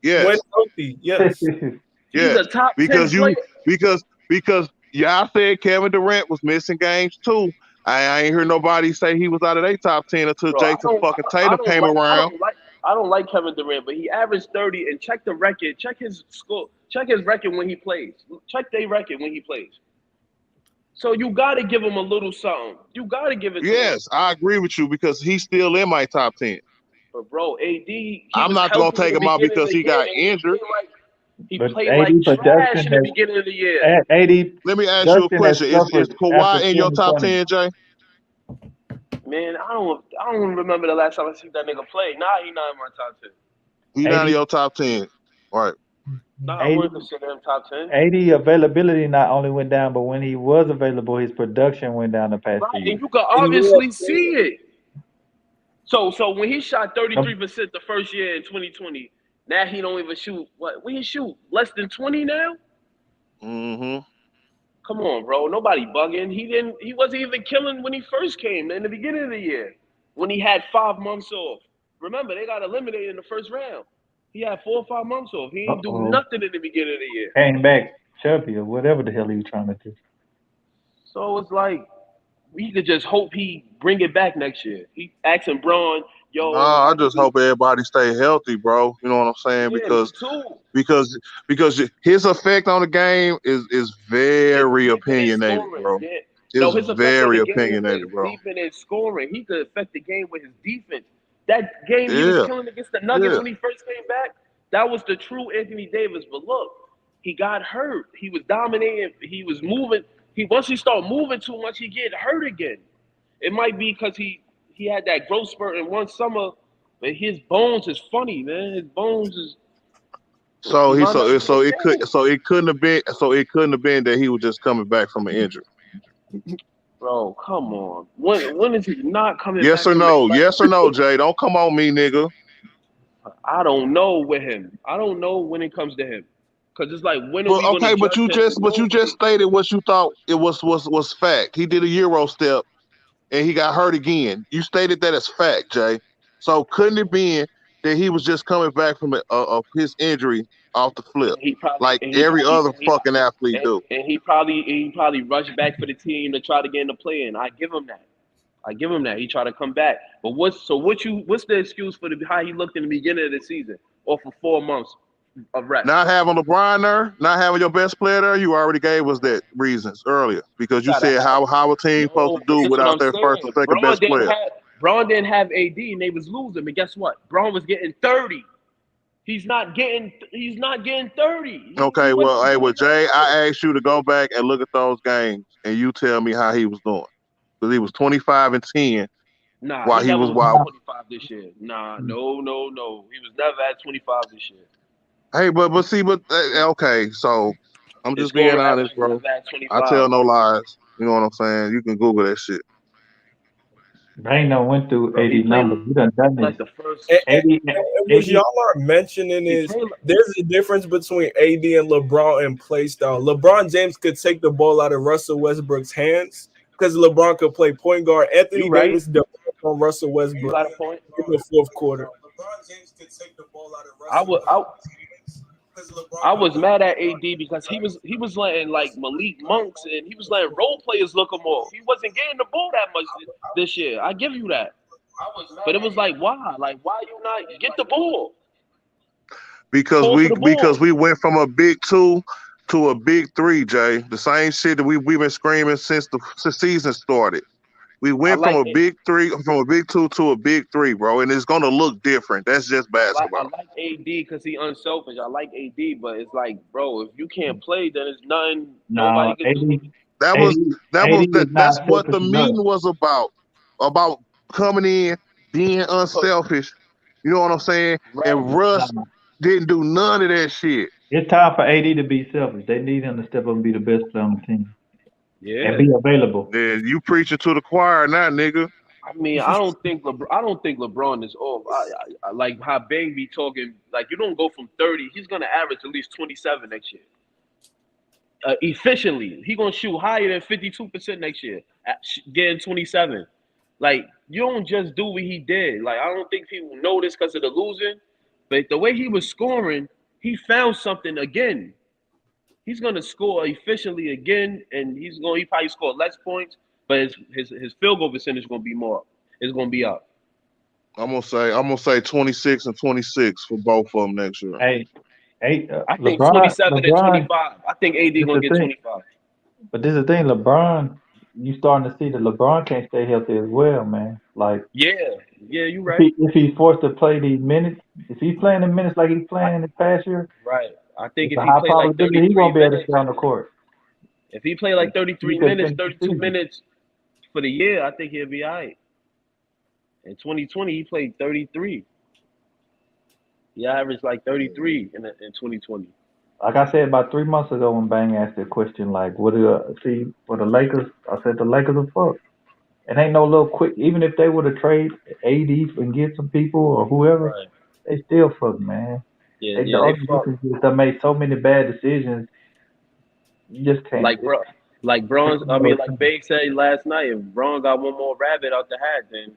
Yes. When healthy, yes. Yes. He's a top 10 because player. because y'all said Kevin Durant was missing games too. I ain't hear nobody say he was out of their top 10 until Jason fucking Tatum came around. I don't like Kevin Durant, but he averaged 30 and check the record. Check his score. Check his record when he plays. Check their record when he plays. So you got to give him a little something. You got to give it to him. Yes, I agree with you because he's still in my top 10. But bro, AD, I'm not gonna take him out because he got injured. He But played 80 like trash production in the has beginning of the year. 80 Let me ask you a production has question: Is suffered Kawhi after in your top 2020. 10, Jay? Man, I don't remember the last time I seen that nigga play. Nah, he not in my top 10. He's not in 80, your top 10, right? Nah, I 80, wouldn't consider him top 10. 80 availability not only went down, but when he was available, his production went down the past 2 Right, years. and you can obviously see it. So when he shot 33% the first year in 2020, now he don't even shoot what? When he shoot less than 20 now? Mm-hmm. Come on, bro. Nobody bugging. He wasn't even killing when he first came in the beginning of the year. When he had 5 months off. Remember, they got eliminated in the first round. He had 4 or 5 months off. He didn't do nothing in the beginning of the year. Came back chubby or whatever the hell he was trying to do. So it's like we could just hope he bring it back next year. He asking Braun, yo. Nah, I just hope everybody stay healthy, bro. You know what I'm saying? Yeah, Because his effect on the game is very opinionated, bro. Yeah. It's His effect very on the game opinionated, is bro. deep in scoring. He could affect the game with his defense. That game he was killing against the Nuggets when he first came back, that was the true Anthony Davis. But look, he got hurt. He was dominating. He was moving. Once he started moving too much, he get hurt again. It might be because he had that growth spurt in one summer, but his bones is funny, man. His bones is. So it couldn't have been that he was just coming back from an injury. Bro, come on. When is he not coming Yes back? or no? Yes or no, Jay? Don't come on me, nigga. I don't know with him. I don't know when it comes to him. Cause it's like when are we Okay, gonna but you just stated what you thought it was fact. He did a Euro step and he got hurt again. You stated that as fact, Jay. So couldn't it be that he was just coming back from his injury off the flip, like every other fucking athlete do? And he probably rushed back for the team to try to get in the play-in. I give him that. He tried to come back. But what's the excuse for how he looked in the beginning of the season or for 4 months of rest? Not having LeBron there, not having your best player there, you already gave us that reasons earlier because you said how a team supposed to do without their first or second best player. Braun didn't have AD and they was losing, but guess what? Braun was getting 30. He's not getting 30. Okay, well, Jay, I asked you to go back and look at those games, and you tell me how he was doing. Because he was 25 and 10. Nah, while he was 25 this year. Nah, no. He was never at 25 this year. Hey, but okay, so I'm just being honest, bro. I tell no lies. You know what I'm saying? You can Google that shit. Brain done went through 80 numbers. You done Like this. the first 80, What y'all are mentioning is there's a difference between AD and LeBron in play style. LeBron James could take the ball out of Russell Westbrook's hands because LeBron could play point guard. Anthony Davis depends on Russell Westbrook. You got a point. In the fourth quarter. I was mad at AD because he was letting like Malik Monks and he was letting role players look him off. He wasn't getting the ball that much this year. I give you that. But it was like, why? Like, why you not get the ball? Because we went from a big 2 to a big 3, Jay. The same shit that we've been screaming since the season started. We went from a big 2 to a big 3, bro, and it's gonna look different. That's just basketball. I like AD because he unselfish. I like AD, but it's like, bro, if you can't play, then it's nothing. Nobody can do. That's what the meeting was about. About coming in, being unselfish. You know what I'm saying? Right. And Russ didn't do none of that shit. It's time for AD to be selfish. They need him to step up and be the best player on the team. Yeah, and be available. Yeah, you preaching to the choir now, nigga. I mean, I don't think LeBron is off. I like how Bang be talking. Like, you don't go from 30. He's gonna average at least 27 next year. Efficiently, he gonna shoot higher than 52% next year, getting 27. Like, you don't just do what he did. Like, I don't think people know this because of the losing, but the way he was scoring, he found something again. He's gonna score efficiently again, and he probably score less points, but his field goal percentage is gonna be more. It's gonna be up. I'm gonna say 26 and 26 for both of them next year. I think 27 and 25. I think AD gonna get 25. But this is the thing, LeBron. You starting to see that LeBron can't stay healthy as well, man. Like Yeah, you if right. he's forced to play these minutes, if he's playing the minutes like he's playing in the past year, Right. I think it's if a he high played like probability he 33 won't be able to minutes, stay on the court. if he played like He 33 could minutes, finish the 32 season. minutes for the year, I think he'll be all right. In 2020, he played 33. He averaged like 33 in 2020. Like I said about 3 months ago when Bang asked the question, like, what do see for the Lakers? I said the Lakers are fucked. It ain't no little quick. Even if they were to trade AD and get some people or whoever, Right. they still fucked, man. Yeah, The they other fucked. difference is they made so many bad decisions. You just can't. Like Big said last night, if Braun got one more rabbit out the hat, then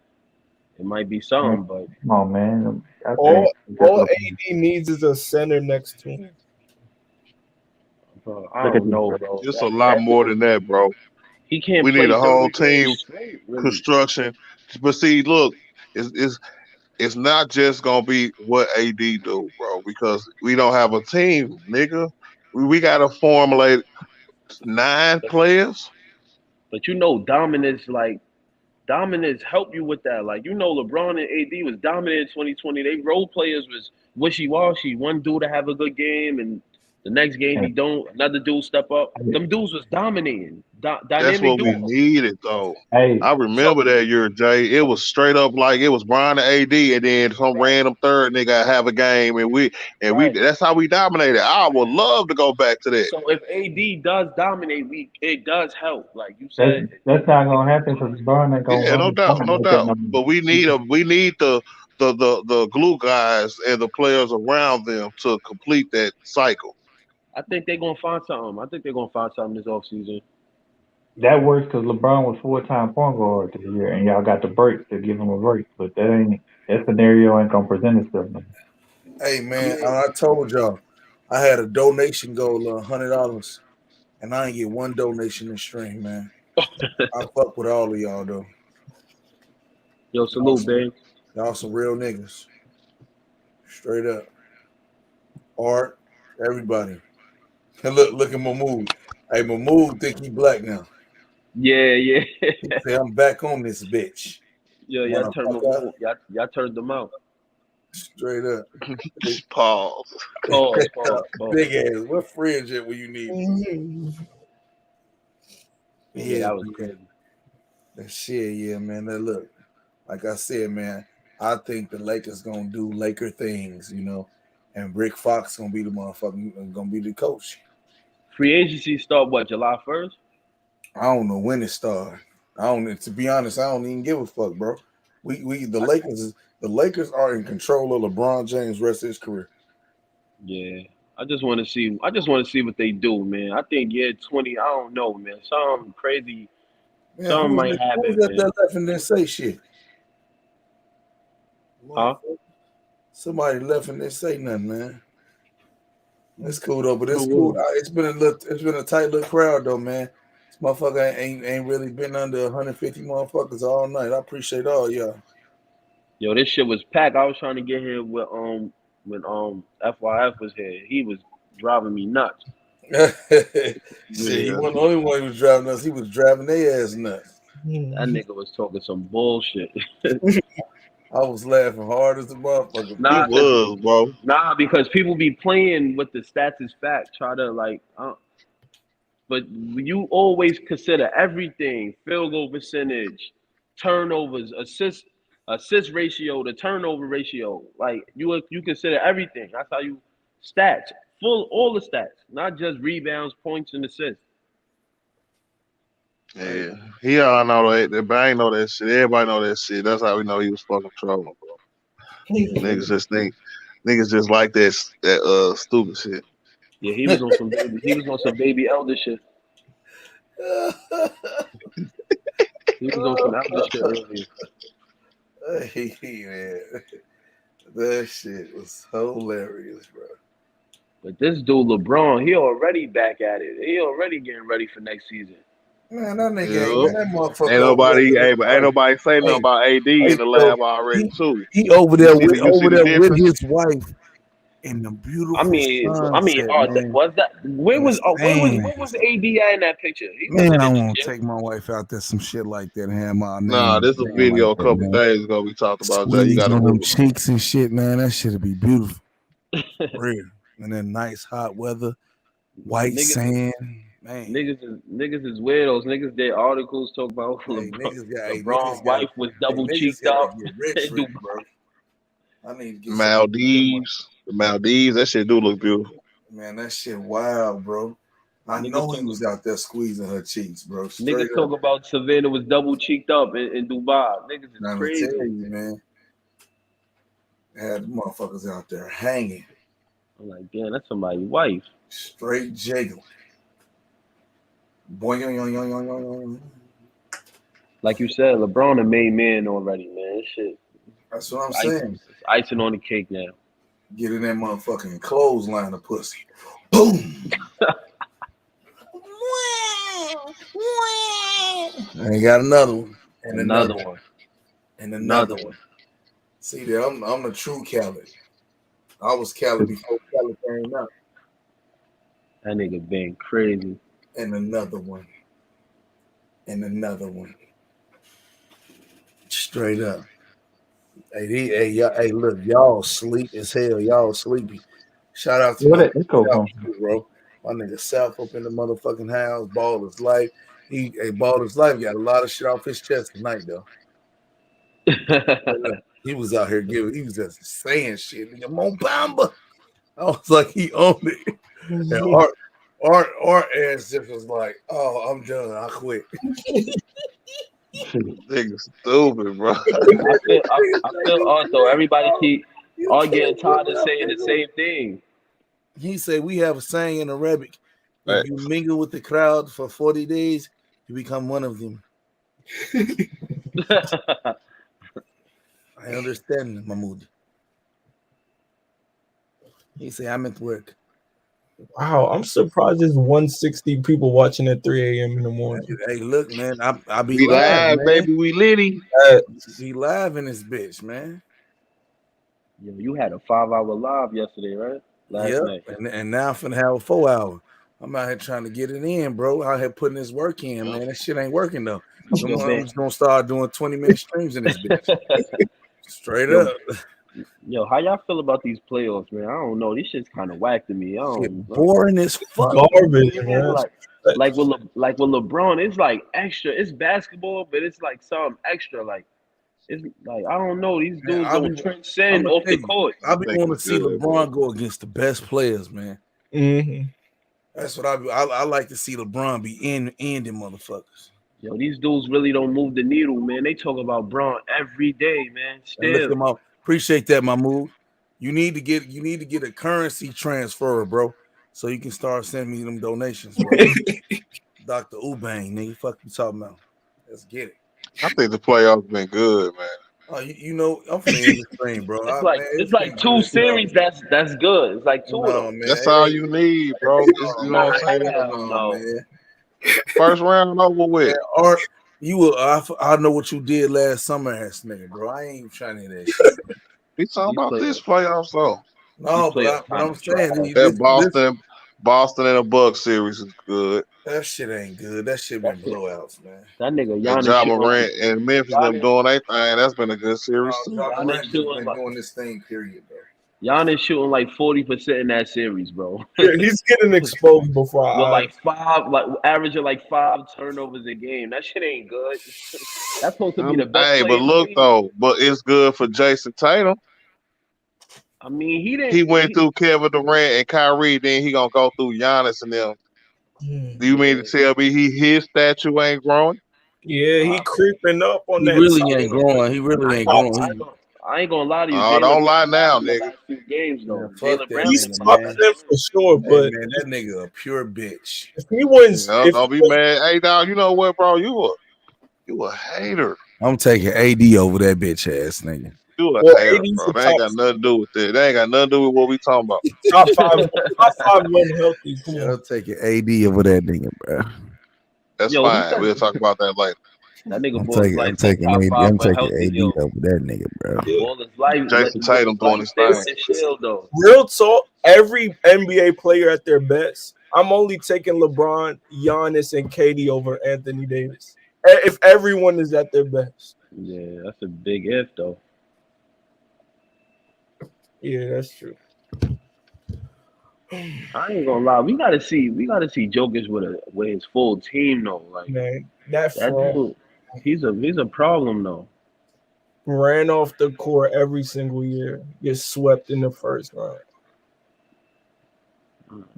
it might be something. But Come on, man. I All think AD needs is a center next to him. bro, I don't know, bro. It's a lot more than that, bro. He can't We play need a whole 30 games team straight, really. construction. But see, look, it's not just gonna be what AD do, bro, because we don't have a team, nigga. We gotta formulate 9 players. But dominance help you with that. Like, LeBron and AD was dominant in 2020. They role players was wishy-washy. One dude to have a good game, and the next game he don't. Another dude step up. Them dudes was dominating. That's Dynamic what we duos. needed, though. Hey, I remember that year, Jay. It was straight up like it was Brian and AD, and then some random third nigga have a game, and we that's how we dominated. I would love to go back to that. So if AD does dominate, it does help. Like you said, that's not gonna happen because LeBron ain't gonna Yeah, run no his doubt, point no like that doubt. no more. But we need the glue guys and the players around them to complete that cycle. I think they're gonna find something. This offseason. That works because LeBron was 4-time point guard this year, and y'all got the break to give him a break. But that scenario ain't gonna present itself. Man. Hey man, I told y'all I had a donation goal of $100, and I ain't get one donation in stream, man. I fuck with all of y'all though. Yo, salute, babe. Y'all some real niggas. Straight up. Art, everybody. And look at Mahmood. Hey, Mahmood think he black now. Yeah. Say I'm back on this bitch. Yeah, y'all turned them out. Straight up. Pause. Big ass. What fridge at when you need? Yeah, that was crazy. That shit, yeah, man. That look, like I said, man, I think the Lakers gonna do Laker things, and Rick Fox gonna be the motherfucker, gonna be the coach. Free agency start what, July 1st? I don't know when it started. To be honest, I don't even give a fuck, bro. The Lakers are in control of LeBron James' rest of his career. Yeah. I just want to see what they do, man. I think 20, I don't know, man. Something crazy. Man, something might happen. Who's that left and didn't say shit? Huh? Somebody left and didn't say nothing, man. It's cool though, but it's cool. It's been a tight little crowd though, man. This motherfucker ain't really been under 150 motherfuckers all night. I appreciate all y'all. Yo, this shit was packed. I was trying to get here when FYF was here. He was driving me nuts. Shit, he wasn't the only one who was driving us. He was driving their ass nuts. That nigga was talking some bullshit. I was laughing hard as a motherfucker. Nah, he was, bro. Nah, because people be playing with the stats as fact. Try to but you always consider everything: field goal percentage, turnovers, assist ratio, the turnover ratio. Like you consider everything. That's how you stats. All the stats, not just rebounds, points, and assists. Yeah, he all know that. Bang know that shit. Everybody know that shit. That's how we know he was fucking trolling, bro. Niggas just like that stupid shit. Yeah, he was on some baby elder shit. He was on some elder shit earlier. Hey, man. That shit was hilarious, bro. But this dude LeBron, he already back at it. He already getting ready for next season. Man, that nigga that motherfucker. Ain't nobody say nothing about AD in the lab already too. He over there with his wife and the beautiful I mean, sunset, man. was that? Where And was the sand. where was AD at in that picture? He Man, wasn't I in the want to gym. take my wife out there, some shit like that, and have my name. Nah, on this the is a sand video like a that, couple man. days ago we talked about that. You Squeeze gotta on them Google it. cheeks and shit, man. That shit'll be beautiful. Real. And then nice hot weather, white Niggas, sand, man. niggas is weirdos. Niggas did articles talk about Hey, LeBron's niggas got wife was double niggas cheeked gotta up get rich, in rich, Dubai. bro. I need to get some of The Maldives, that shit do look beautiful. man. That shit wild, bro. I Niggas know he talk, was out there squeezing her cheeks, bro. Straight niggas up. talk about Savannah was double cheeked up in Dubai. Niggas is Now, I'm crazy. tell you, man. Had the motherfuckers out there hanging, I'm like, damn, that's somebody's wife. straight jiggling. Boing, yoing, yoing, yoing, yoing, yoing. Like you said, LeBron a made man already, man. This shit. That's what I'm Icing, saying. icing on the cake now. Get in that motherfucking clothesline of pussy. Boom. And he got another one. And Another one. And another one. See there, I'm the true Khaled. I was Khaled before Khaled came out. That nigga been crazy. And another one. And another one. Straight up. Hey, look, y'all sleep as hell. Y'all sleepy. Shout out to Where my that echo come from? bro. My nigga South up in the motherfucking house. Ball his life. Ball his life. Got a lot of shit off his chest tonight, though. He was out here he was just saying shit. Nigga, Mobamba. I was like, he owned it. And Art ass just was like, oh, I'm done. I quit. Nigga stupid, bro. I feel also everybody keep all getting tired of saying the same thing. He said we have a saying in Arabic. If you mingle with the crowd for 40 days, you become one of them. I understand, Mahmoud. He said, I'm at work. Wow, I'm surprised there's 160 people watching at 3 a.m. in the morning. Hey, look, man, I be We live, man. baby. We litty. Be live in this bitch, man. Yo, you had a 5-hour live yesterday, right? Last night. And now I'm finna have a 4 hour. I'm out here trying to get it in, bro. Out here putting this work in, man. That shit ain't working though. I'm just gonna start doing 20-minute streams in this bitch. Straight up. Yo, how y'all feel about these playoffs, man? I don't know. This shit's kind of whack to me. I don't know. Boring as fuck. Garbage, Yeah, man. like with LeBron, it's like extra. It's basketball, but it's like something extra. Like it's like I don't know. These dudes don't transcend off the court. I be want to see LeBron go against the best players, man. Mm-hmm. That's what I like to see LeBron be ending motherfuckers. Yo, these dudes really don't move the needle, man. They talk about Braun every day, man. Still. Appreciate that, my move. You need to get a currency transfer, bro, so you can start sending me them donations, bro. Dr. Ubang, nigga, fuck you talking about? Let's get it. I think the playoffs been good, man. Oh, you know, I'm finna end this thing, bro. It's like two series. That's good. It's like two of them. Man, that's all you need, bro. You know what I'm saying? No. First round over with. Art, I know what you did last summer, ass nigga, bro. I ain't even trying to hear that shit. We talking about this playoffs though. No, but I'm saying that Boston and the Bucks series is good. That shit ain't good. That shit been blowouts, man. That nigga Giannis, Ja Morant and Memphis them doing their thing. That's been a good series too. Ja Morant been doing this thing, period, bro. Giannis shooting like 40% in that series, bro. Yeah, he's getting exposed before averaging like 5 turnovers a game. That shit ain't good. That's supposed to be the best. Hey, but look though, but it's good for Jason Tatum. I mean, he went through Kevin Durant and Kyrie, then he gonna go through Giannis and them. Do you mean to tell me his statue ain't growing? Yeah, he creeping up on that. He really ain't growing. He really ain't growing. I ain't gonna lie to you. Oh, don't lie now, nigga. Games though. Fuck that He's nigga, top man. 10 for sure, but man, that nigga a pure bitch. if he wins, Don't be mad. Hey, dog, you know what, bro? You a hater. I'm taking AD over that bitch ass nigga. You a hater, bro. That ain't got nothing to do with it. That ain't got nothing to do with what we talking about. top five unhealthy. Come on. I'm taking AD over that nigga, bro. That's Yo, fine. We'll talk about that later. That nigga I'm bought his taking, life I'm back taking top AD. five I'm for taking healthy, AD yo. over that nigga, bro. All his life, Jason Tatum doing his thing. his shield though. Real talk, every NBA player at their best. I'm only taking LeBron, Giannis, and KD over Anthony Davis. If everyone is at their best. Yeah, that's a big if though. Yeah, that's true. I ain't gonna lie. We gotta see Jokic with his full team though. Like Man, that that fraud dude, he's a problem though. ran off the court every single year, gets swept in the first round.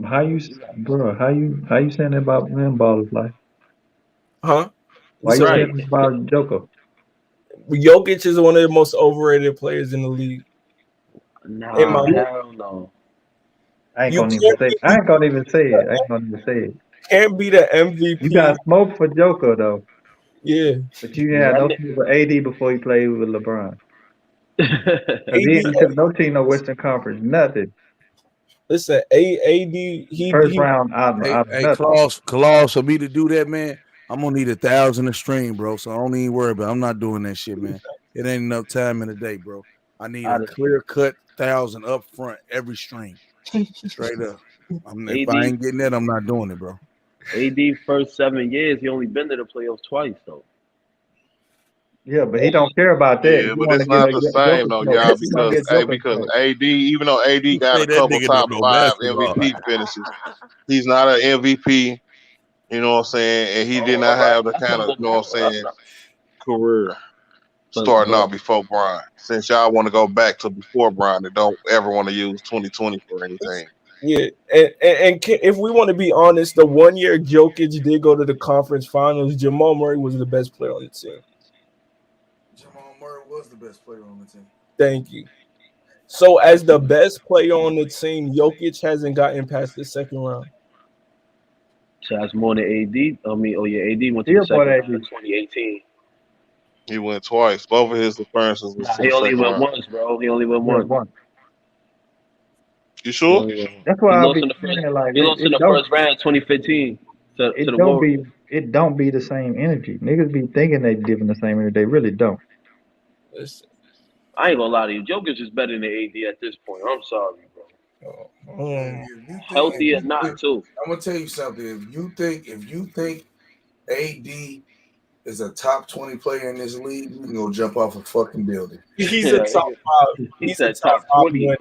How you saying that about them ballers like? Huh? Why you So saying that about Joker? Jokic is one of the most overrated players in the league. In Nah, my hell no. I ain't you gonna even say. can't I ain't gonna even say it. I ain't gonna even say it. can't be the You got MVP. smoke for Joker though, Yeah. but you didn't have That no team with AD before you played with LeBron. Cause he AD, ain't took no team no Western Conference, nothing. listen, AD, First he round out Hey, of hey, nothing. Claus, for me to do that, man, I'm gonna need 1,000 a stream, bro. So I don't even worry about it. I'm not doing that shit, man. It ain't enough time in the day, bro. I need a clear cut 1,000 up front every stream. Straight up. If I AD ain't getting that, I'm not doing it, bro. AD first 7 years, he only been to the playoffs twice though. Yeah, but he don't care about that. Yeah, He but want to it's get not a the same Joker though, smoke. y'all, He want to get Joker because smoke. AD, even though AD You got say a that couple nigga top don't know 5 basketball. MVP finishes, he's not an MVP. You know what I'm saying? And he did not have the kind of, you know what I'm saying, career starting out before Brian. Since y'all want to go back to before Brian and don't ever want to use 2020 for anything. Yeah, and if we want to be honest, the 1 year Jokic did go to the conference finals. Jamal Murray was the best player on the team. Jamal Murray was the best player on the team. Thank you. So as the best player on the team, Jokic hasn't gotten past the second round. So that's more than AD. I mean, AD went to Still the second boy round in AD. 2018. He went twice. Both of his appearances was Nah, to he the only second went round. once, bro. He only went Yeah, once. one. You He sure? only went once. That's He why I'll lost be in the first. saying like He lost in the first round, 2015, to the Warriors. it don't be the same energy. Niggas be thinking they giving the same energy. They really don't. Listen, I ain't gonna lie to you. Jokic is better than AD at this point. I'm sorry, bro. Healthy or not, too. I'm gonna tell you something. If you think AD is a top 20 player in this league, you can go jump off a fucking building. he's a top 5. He He's a said top top 5 20. when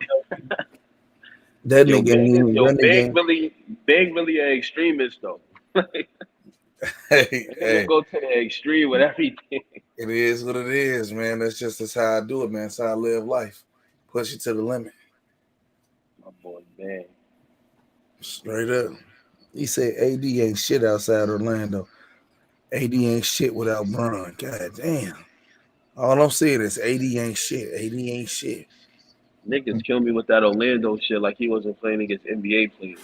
That Yo, nigga ain't even running Big really an extremist though. Hey, They gonna go to the extreme with everything. it is what it is, man. That's how I do it, man. That's how I live life. Push it to the limit. My boy, man. Straight up. He said AD ain't shit outside Orlando. AD ain't shit without Bron. God damn. All I'm saying is AD ain't shit. AD ain't shit. Niggas kill me with that Orlando shit like he wasn't playing against NBA players.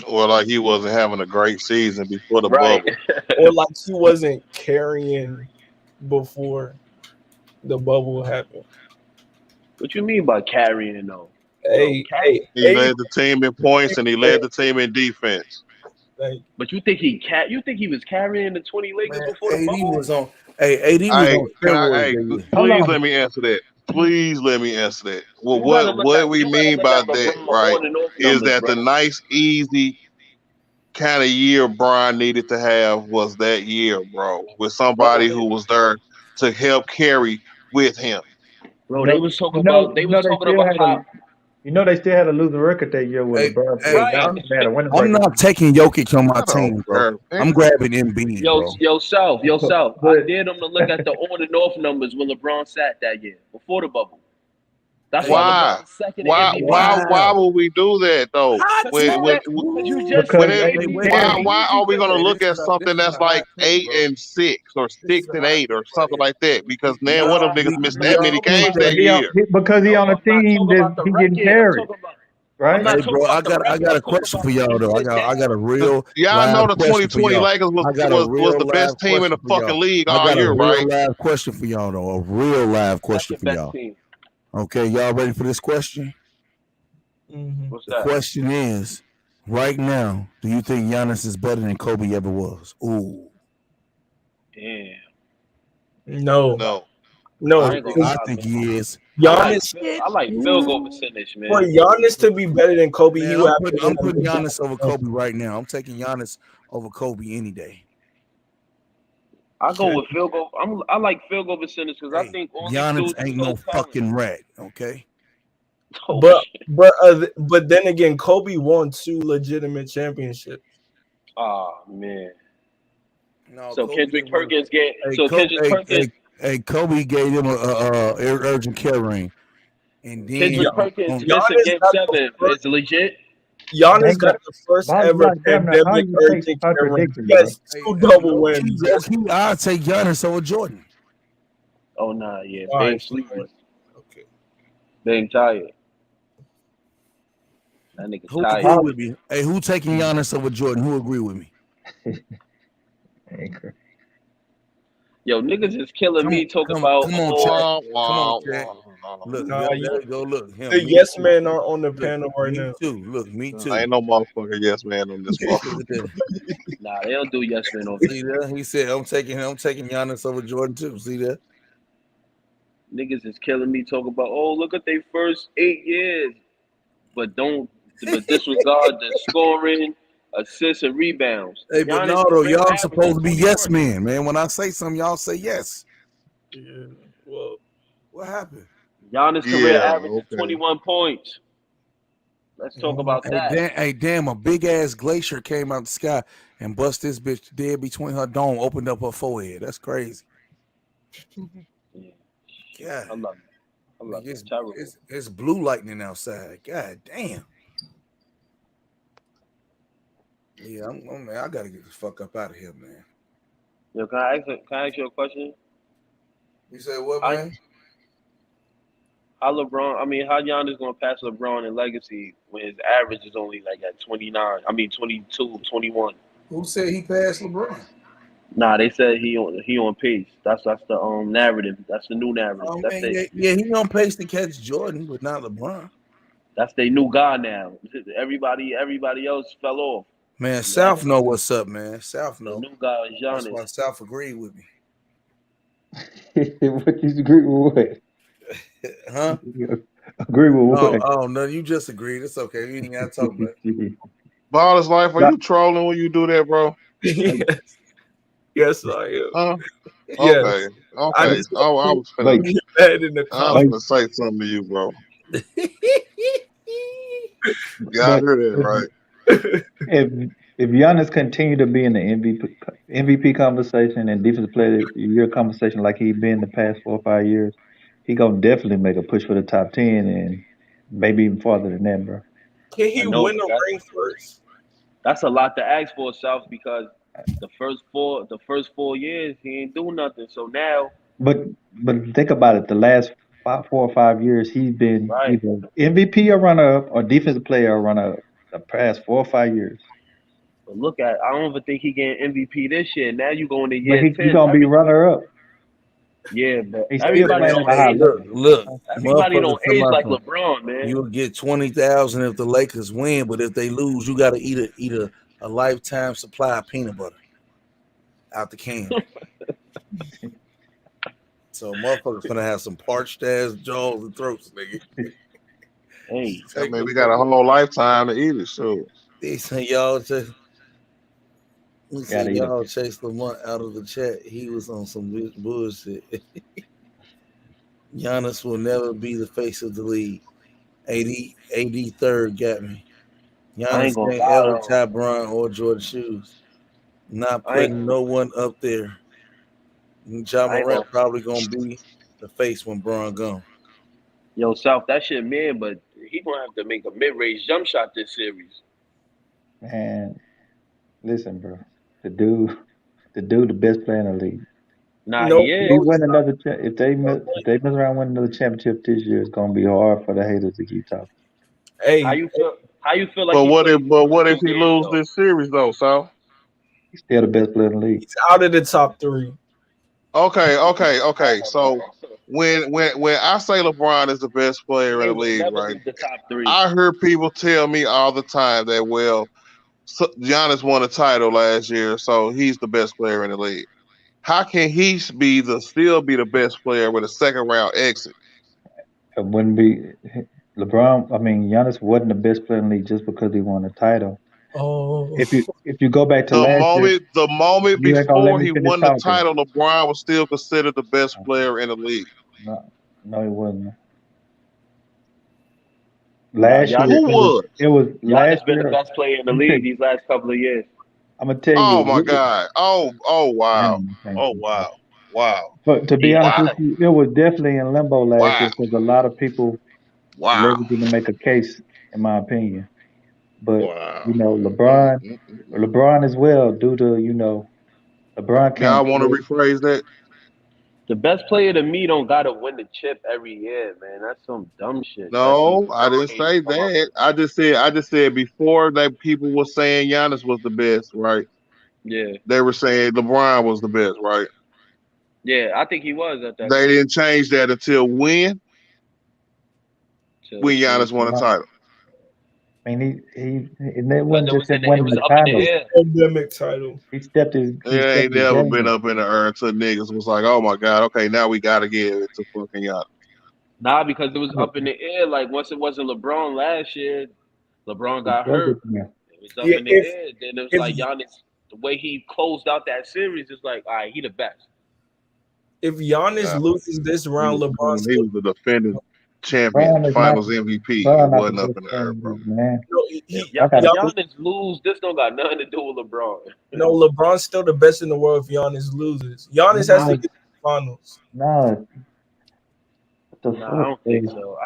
Or like he wasn't having a great season before the Right. bubble. or like he wasn't carrying before the bubble happened. What you mean by carrying though? Hey, He led the team in points and he led the team in defense. But you think you think he was carrying the 20 Lakers before the AD bubble? was on. Hey, AD was on steroids. Please let me answer that. Please let me answer that. Well, You gotta what we mean by look at that, LeBron right, on and off is numbers, that bro. the nice, easy kind of year Brian needed to have was that year, bro, with somebody who was there to help carry with him. Bro, they was talking You know, about how they still had a losing record that year with LeBron. They had a winning I'm record. not taking Jokic on my I don't team, bro. care, man. I'm grabbing Embiid, bro. Yo, South. I dared them to look at the on and off numbers when LeBron sat that year before the bubble. That's why Why? LeBron's second Why? in MVP. Why would we do that though? Why are we gonna look at something that's like 8-6 or 6-8 or something like that? Because man, one of them niggas missed that many games that year. Because he on a team that he getting carried, right? Hey, bro, I got a question for y'all though. I got a real Y'all know live the question for 2020 y'all. Lakers I got a was real the best live team in the question for fucking y'all. league I all got a year, real right? live question for y'all though. A real live question for y'all. Okay, y'all ready for this question? What's The that? question is, right now, do you think Giannis is better than Kobe ever was? Ooh. Damn. No. I think he is. Giannis. I like field goal percentage, man. For Giannis to be better than Kobe, Man, you have to I'm putting Giannis over Kobe right now. I'm taking Giannis over Kobe any day. I go with field goal. I like field goal percentage because I think all these Giannis dudes ain't no fucking rat, okay? But then again, Kobe won 2 legitimate championships. Oh man. No, So Kobe Kendrick didn't win. Perkins get. Hey, So Kendrick Perkins. Hey, Kobe gave him a urgent care ring, and then Kendrick Perkins missing Giannis game got 7 is legit. Giannis got the first That's ever like damn near pandemic 100 urgent care ring. contradictions, Yes, bro. 2 double wins. I'll take Giannis over Jordan. Oh nah, yeah, All Bang right, sleeping. Okay. Bang tired. That nigga's Who tired. agree with me? Hey, who taking Giannis over Jordan? Who agree with me? Yo, niggas is killing me talking about. Come on, Chad. Come on, Chad. Look, Nah, there you go. Look, him. The Me yes too. men are on the Look, panel right me now. too. Look, me too. Ain't no motherfucker yes man on this motherfucker. Nah, they don't do yes men on See that? He said, I'm taking Giannis over Jordan too. See that? Niggas is killing me talking about. Oh, look at their first 8 years, but disregard the scoring, assists, and rebounds. Hey, but Giannis no, though, career y'all average supposed to be is yes 21. men, man. When I say something, y'all say yes. Yeah. Well, what happened? Giannis' career Yeah, average is 21 points. Let's talk about that. Hey, damn, a big ass glacier came out the sky and bust this bitch dead between her dome, opened up her forehead. That's crazy. God. I love it. It's, Terrible. it's blue lightning outside. God damn. Yeah, man, I gotta get the fuck up out of here, man. Yo, can I ask you a question? You say what, man? How Giannis gonna pass LeBron in legacy when his average is only like at 22, 21? Who said he passed LeBron? Nah, they said he on pace. That's the narrative. That's the new narrative. He on pace to catch Jordan, but not LeBron. That's their new guy now. Everybody else fell off. Man, South know what's up, man. South know. The new guy is That's Giannis. why South agreed with me. What you agree with what? Huh? Agree with what? Oh, no, you just agreed. It's okay. You ain't gotta talk about it. Baller's life, are you trolling when you do that, bro? Yes, I am. Huh? Yes. Okay. I was like, finna, mad in the I was gonna say something to you, bro. Yeah, I heard that right. If Giannis continue to be in the MVP conversation and defensive player of the year conversation like he been the past 4 or 5 years, he gonna definitely make a push for the top 10 and maybe even farther than that, bro. Can he win a ring first? That's a lot to ask for, South, because the first 4 years he ain't doing nothing. So now, But think about it. The last 4 or 5 years, he's been either MVP or runner up or defensive player or runner up. The past 4 or 5 years. but look at, I don't even think he getting MVP this year. Now you going to But year he's 10. gonna be runner up. Yeah, but He's still everybody playing don't at a high age. level. Look, Everybody don't motherfuckers age come out like from- LeBron, man. You'll get 20,000 if the Lakers win, but if they lose, you gotta eat a lifetime supply of peanut butter out the can. So motherfuckers gonna have some parched ass jaws and throats, nigga. Hey, I mean, we got a whole lifetime to eat it, so. They say y'all just Gotta eat y'all chased Lamont out of the chat. He was on some bullshit. Giannis will never be the face of the league. AD third got me. I Giannis ain't gonna can't lie, ever though. tie Bron or Jordan shoes. Not I ain't- putting no one up there. Ja I ain't Morant gonna- probably gonna be the face when Bron gone. Yo, South, that shit, man, but he gonna have to make a mid-range jump shot this series. Man, listen, bro. The dude, the best player in the league. Nah, No, he is. If he win another, if they miss around and win another championship this year, it's gonna be hard for the haters to keep talking. Hey, How you feel? How you feel like? But he what if? played But what if two he games, lose though? this series though, Sal? He's still the best player in the league. he's out of the top 3. Okay. So when I say LeBron is the best player in He the will league, never right? leave the top 3. I hear people tell me all the time that Giannis won a title last year, so he's the best player in the league. how can he still be the best player with a second round exit? It wouldn't be LeBron. I mean, Giannis wasn't the best player in the league just because he won a title. Oh, If you go back to The last year, moment you ain't gonna let before me he finish won the talking. title, LeBron was still considered the best player in the league. No, he wasn't. Nah, Last year, Who was? it was last Giannis been the year. best player in the Let me tell league these last couple of years. I'm gonna tell Oh you. my God! Oh wow! Oh wow! Wow! But to be He honest has. with you, it was definitely in limbo last year Wow! because a lot of people Wow! leveraging to make a case, in my opinion. But Wow! LeBron as well, due to LeBron can't. Y'all want to rephrase that? The best player to me don't gotta win the chip every year, man. That's some dumb shit. That these No, I didn't say that. I just said before that people were saying Giannis was the best, right? Yeah, They were saying LeBron was the best, right? yeah. I think he was at that They time. didn't change that until when So, Giannis won a title. I mean, and it because wasn't it just was him it winning was the up in the title. air. pandemic title. He stepped his It ain't never game been up. up in the air until niggas was like, oh my God, okay, now we gotta give it to fucking Giannis. Nah, because it was up in the air. Like once it wasn't LeBron last year, LeBron got hurt. It was up Yeah, in the air. Then it was like Giannis. The way he closed out that series is like, all right, he the best. if Giannis loses this round, LeBron's He was the defending champion, LeBron is not. Finals MVP. LeBron It not wasn't the up best in the player air, in the bro. league, man. If I gotta Giannis lose, this don't got nothing to do with LeBron. No, LeBron's still the best in the world if Giannis loses. Giannis has to get to the finals. No. Nah, I don't think so.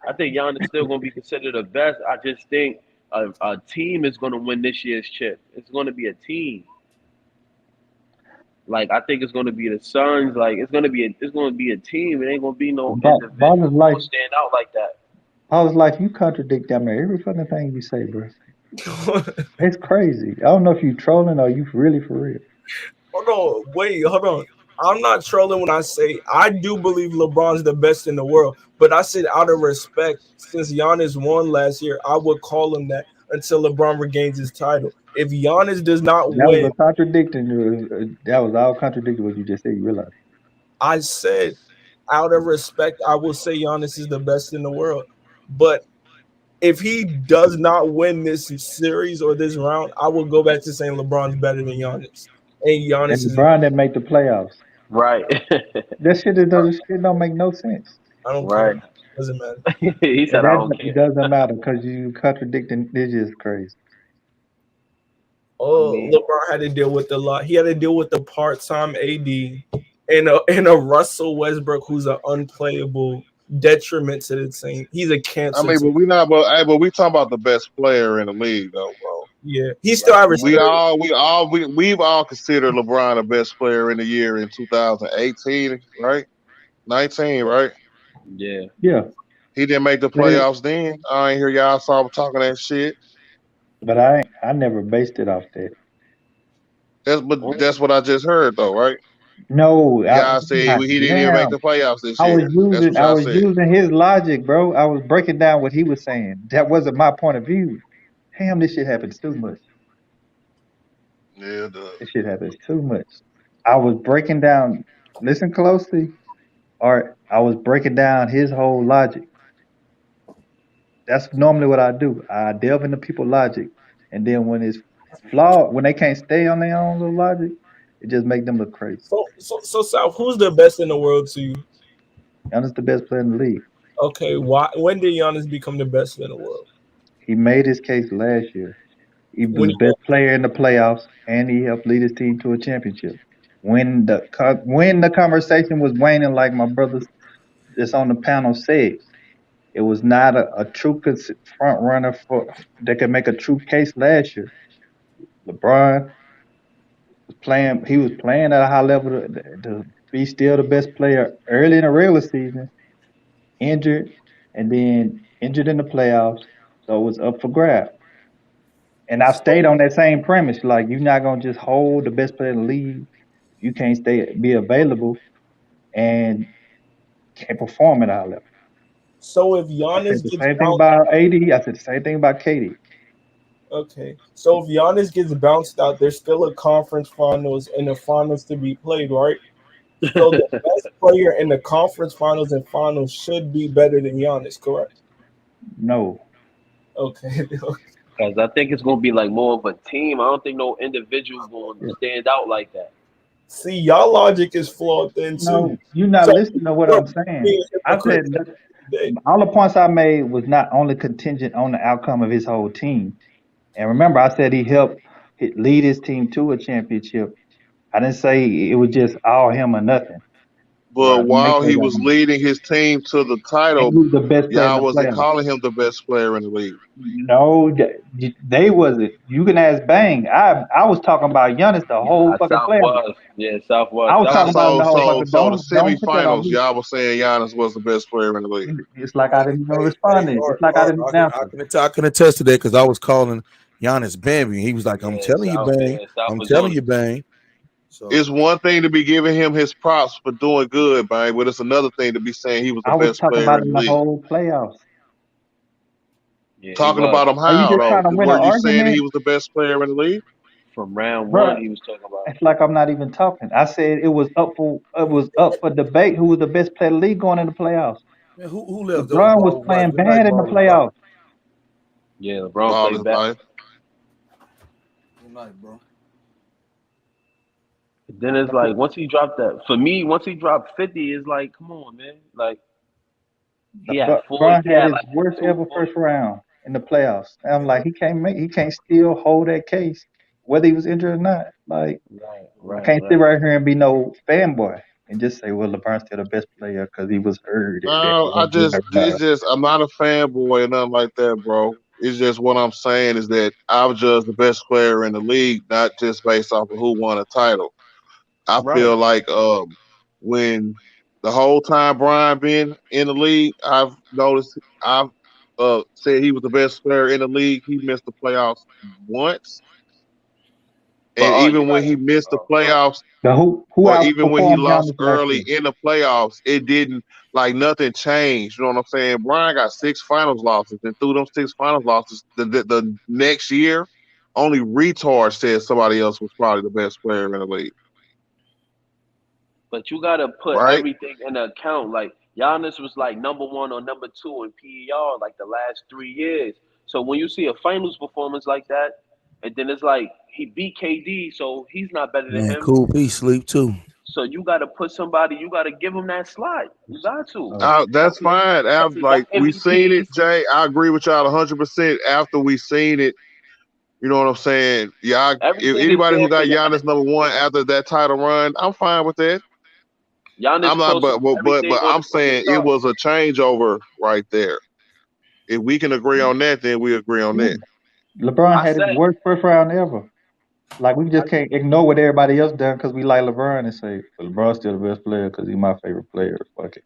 I think Giannis still gonna be considered the best. I just think a team is gonna win this year's chip. It's gonna be a team. Like I think it's gonna be the Suns. Like it's gonna be a team. It ain't gonna be no individual Ball's life. gonna stand out like that. Paul's life, you contradict damn near every fucking thing you say, bro. It's crazy. I don't know if you trolling or you really for real. Hold on. I'm not trolling when I say I do believe LeBron's the best in the world, but I said out of respect, since Giannis won last year, I would call him that until LeBron regains his title. If Giannis does not That was win, a contradiction. That was all contradicting what you just said. You realize? I said out of respect, I will say Giannis is the best in the world. But if he does not win this series or this round, I will go back to saying LeBron's better than Giannis. And Giannis And is LeBron didn't make the playoffs. Right. That shit don't make no sense. I don't Right. care. Doesn't matter. He said I don't It care. doesn't matter because you contradicting. It's just crazy. Oh, LeBron had to deal with a lot. He had to deal with the part-time AD and a Russell Westbrook who's an unplayable detriment to the team. He's a cancer. I mean, but we talking about the best player in the league, though, bro. Yeah, he still averaged. We've all considered LeBron the best player in the year in 2018, right? 19, right? Yeah. Yeah. He didn't make the playoffs then. I ain't hear y'all saw him talking that shit. But I never based it off that. That's what I just heard, though, right? No, Y'all say he didn't even make the playoffs this year. I was using his logic, bro. I was breaking down what he was saying. That wasn't my point of view. Damn, this shit happens too much. Yeah, it does. This shit happens too much. I was breaking down. Listen closely. Or I was breaking down his whole logic. That's normally what I do. I delve into people's logic, and then when it's flawed, when they can't stay on their own little logic, it just make them look crazy. So South, who's the best in the world to you? Giannis the best player in the league. Okay, why? When did Giannis become the best in the world? He made his case last year. He was the best player in the playoffs, and he helped lead his team to a championship. When the conversation was waning, like my brothers that's on the panel said, it was not a true front runner that could make a true case last year. LeBron was playing. He was playing at a high level to be still the best player early in the regular season. Injured, and then injured in the playoffs, so it was up for grab. And I stayed on that same premise. Like, you're not gonna just hold the best player in the league. You can't be available and can't perform at a high level. So if I Giannis said the gets same thing out, about AD. I said the same thing about KD. Okay, so if Giannis gets bounced out, there's still a conference finals and the finals to be played, right? So the best player in the conference finals and finals should be better than Giannis, correct? No. Okay. Because I think it's gonna be like more of a team. I don't think no individual gonna stand out like that. See, y'all logic is flawed then too. No, you're not So listening to what I'm saying. I said all the points I made was not only contingent on the outcome of his whole team. And remember, I said he helped lead his team to a championship. I didn't say it was just all him or nothing. But while he was leading his team to the title, He was the best player in y'all the wasn't playoffs. calling him the best player in the league. No, they wasn't. You can ask Bang. I was talking about Giannis the whole fucking South playoffs. was. Yeah, South was. I was talking about him the whole So fucking. the Don't put that on semifinals, me. y'all was saying Giannis was the best player in the league. It's like I didn't even respond to it. It's like I didn't answer. I can attest to that because I was calling Giannis Bambi. He was like, "I'm telling you, Bang. I'm telling you, Bang." So it's one thing to be giving him his props for doing good, Bang, but it's another thing to be saying he was the I was best talking player about in him the the league. whole playoffs. Yeah, Talking about him Are you how just trying though? to win Were an you saying argument? he was the best player in the league? From round Bruh, one, he was talking about. it's like I'm not even talking. I said it was up for debate who was the best player in the league going into the playoffs. Man, who left? LeBron was playing bad in the playoffs. Yeah, LeBron Ball played is bad. life. Good night, bro. Then it's like once he dropped that, for me, once he dropped 50, it's like, come on, man. Like he had 40. LeBron He had had his like worst ever 240. first round in the playoffs. And I'm like, he can't still hold that case, whether he was injured or not. Like, I can't sit right here and be no fanboy and just say, well, LeBron's still the best player because he was hurt. No, I'm not a fanboy or nothing like that, bro. It's just what I'm saying is that I've judged the best player in the league, not just based off of who won a title. I feel like when the whole time Brian been in the league, I've noticed I've said he was the best player in the league. He missed the playoffs once. And even when he missed the playoffs, who or even when he outperformed lost Giannis last early year? in the playoffs, it didn't like nothing changed. You know what I'm saying? Brian got 6 finals losses, and through them 6 finals losses, the next year, only retard said somebody else was probably the best player in the league. But you gotta put everything in account. Like Giannis was like number 1 or number 2 in PER like the last 3 years. So when you see a finals performance like that, and then it's like he beat KD, so he's not better than Man, him. Cool P sleep too. So you gotta put somebody. You gotta give him that slot. You got to. That's fine. Like we seen it, Jay. I agree with y'all 100%. After we seen it, you know what I'm saying? Yeah. If anybody who got Giannis number 1 after that title run, I'm fine with that. Giannis I'm not, but I'm saying it was a changeover right there. If we can agree on that, then we agree on that. LeBron had his worst first round ever. Like, we just can't ignore what everybody else done because we like LeBron and say, well, LeBron's still the best player because he's my favorite player. Fuck it.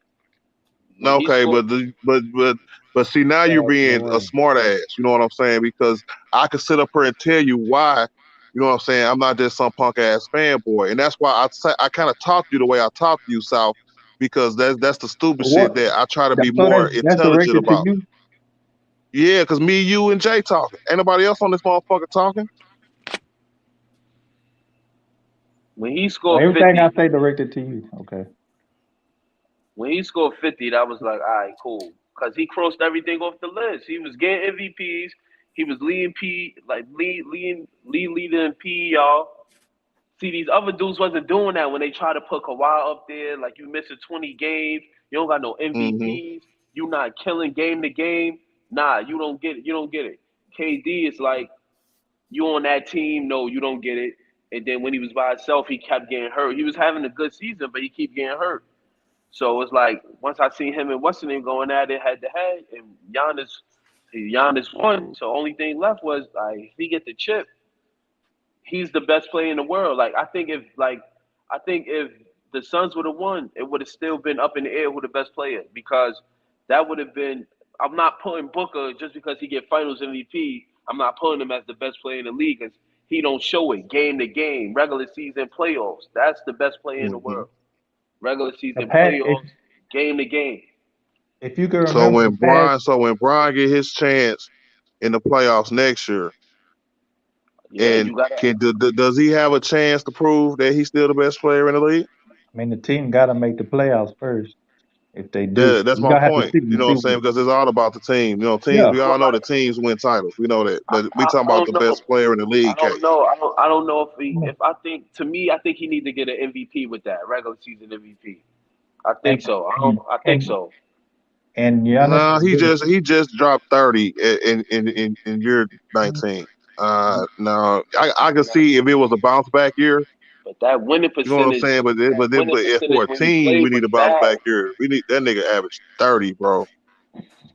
Okay, but see, now you're being a smart ass. You know what I'm saying? Because I could sit up here and tell you why. You know what I'm saying? I'm not just some punk ass fanboy, and that's why I kind of talk to you the way I talk to you, South, because that's the stupid shit that I try to be more intelligent about. Yeah, because me, you, and Jay talking. Ain't nobody else on this motherfucker talking. When he scored everything 50, I say directed to you. Okay. when he scored 50, that was like, all right, cool. Because he crossed everything off the list. He was getting MVPs. He was leading in PER. See, these other dudes wasn't doing that when they try to put Kawhi up there. Like, you missing 20 games. You don't got no MVPs. You not killing game to game. Nah, you don't get it. You don't get it. KD is like, you on that team. No, you don't get it. And then when he was by himself, he kept getting hurt. He was having a good season, but he keep getting hurt. So it's like once I seen him and what's name going at it head to head, and Giannis won. So only thing left was like if he get the chip, he's the best player in the world. Like I think if the Suns would have won, it would have still been up in the air who the best player because that would have been. I'm not putting Booker just because he get Finals MVP. I'm not putting him as the best player in the league because he don't show it game to game, regular season, playoffs. That's the best player in the world. Regular season, playoffs, game to game. If you can So remember, when Brian get his chance in the playoffs next year, Yeah, And you gotta. does he have a chance to prove that he's still the best player in the league? I mean, the team got to make the playoffs first. If they do, Yeah, that's you my gotta have to point. see. You know what I'm saying? Because it's all about the team. You know, teams. Yeah, We all know that teams win titles. We know that, but we talking I about don't the know. best player in the I league don't case. know. I don't know if he. If I think to me, I think he need to get an MVP with that regular season MVP. I think so. I think so. And Giannis, No, he just dropped 30 in year 19. No, I could see if it was a bounce back year. But that winning You know what I'm percentage, saying? But if for a when he team, we played was need a bounce bad. back year. We need that nigga average 30, bro.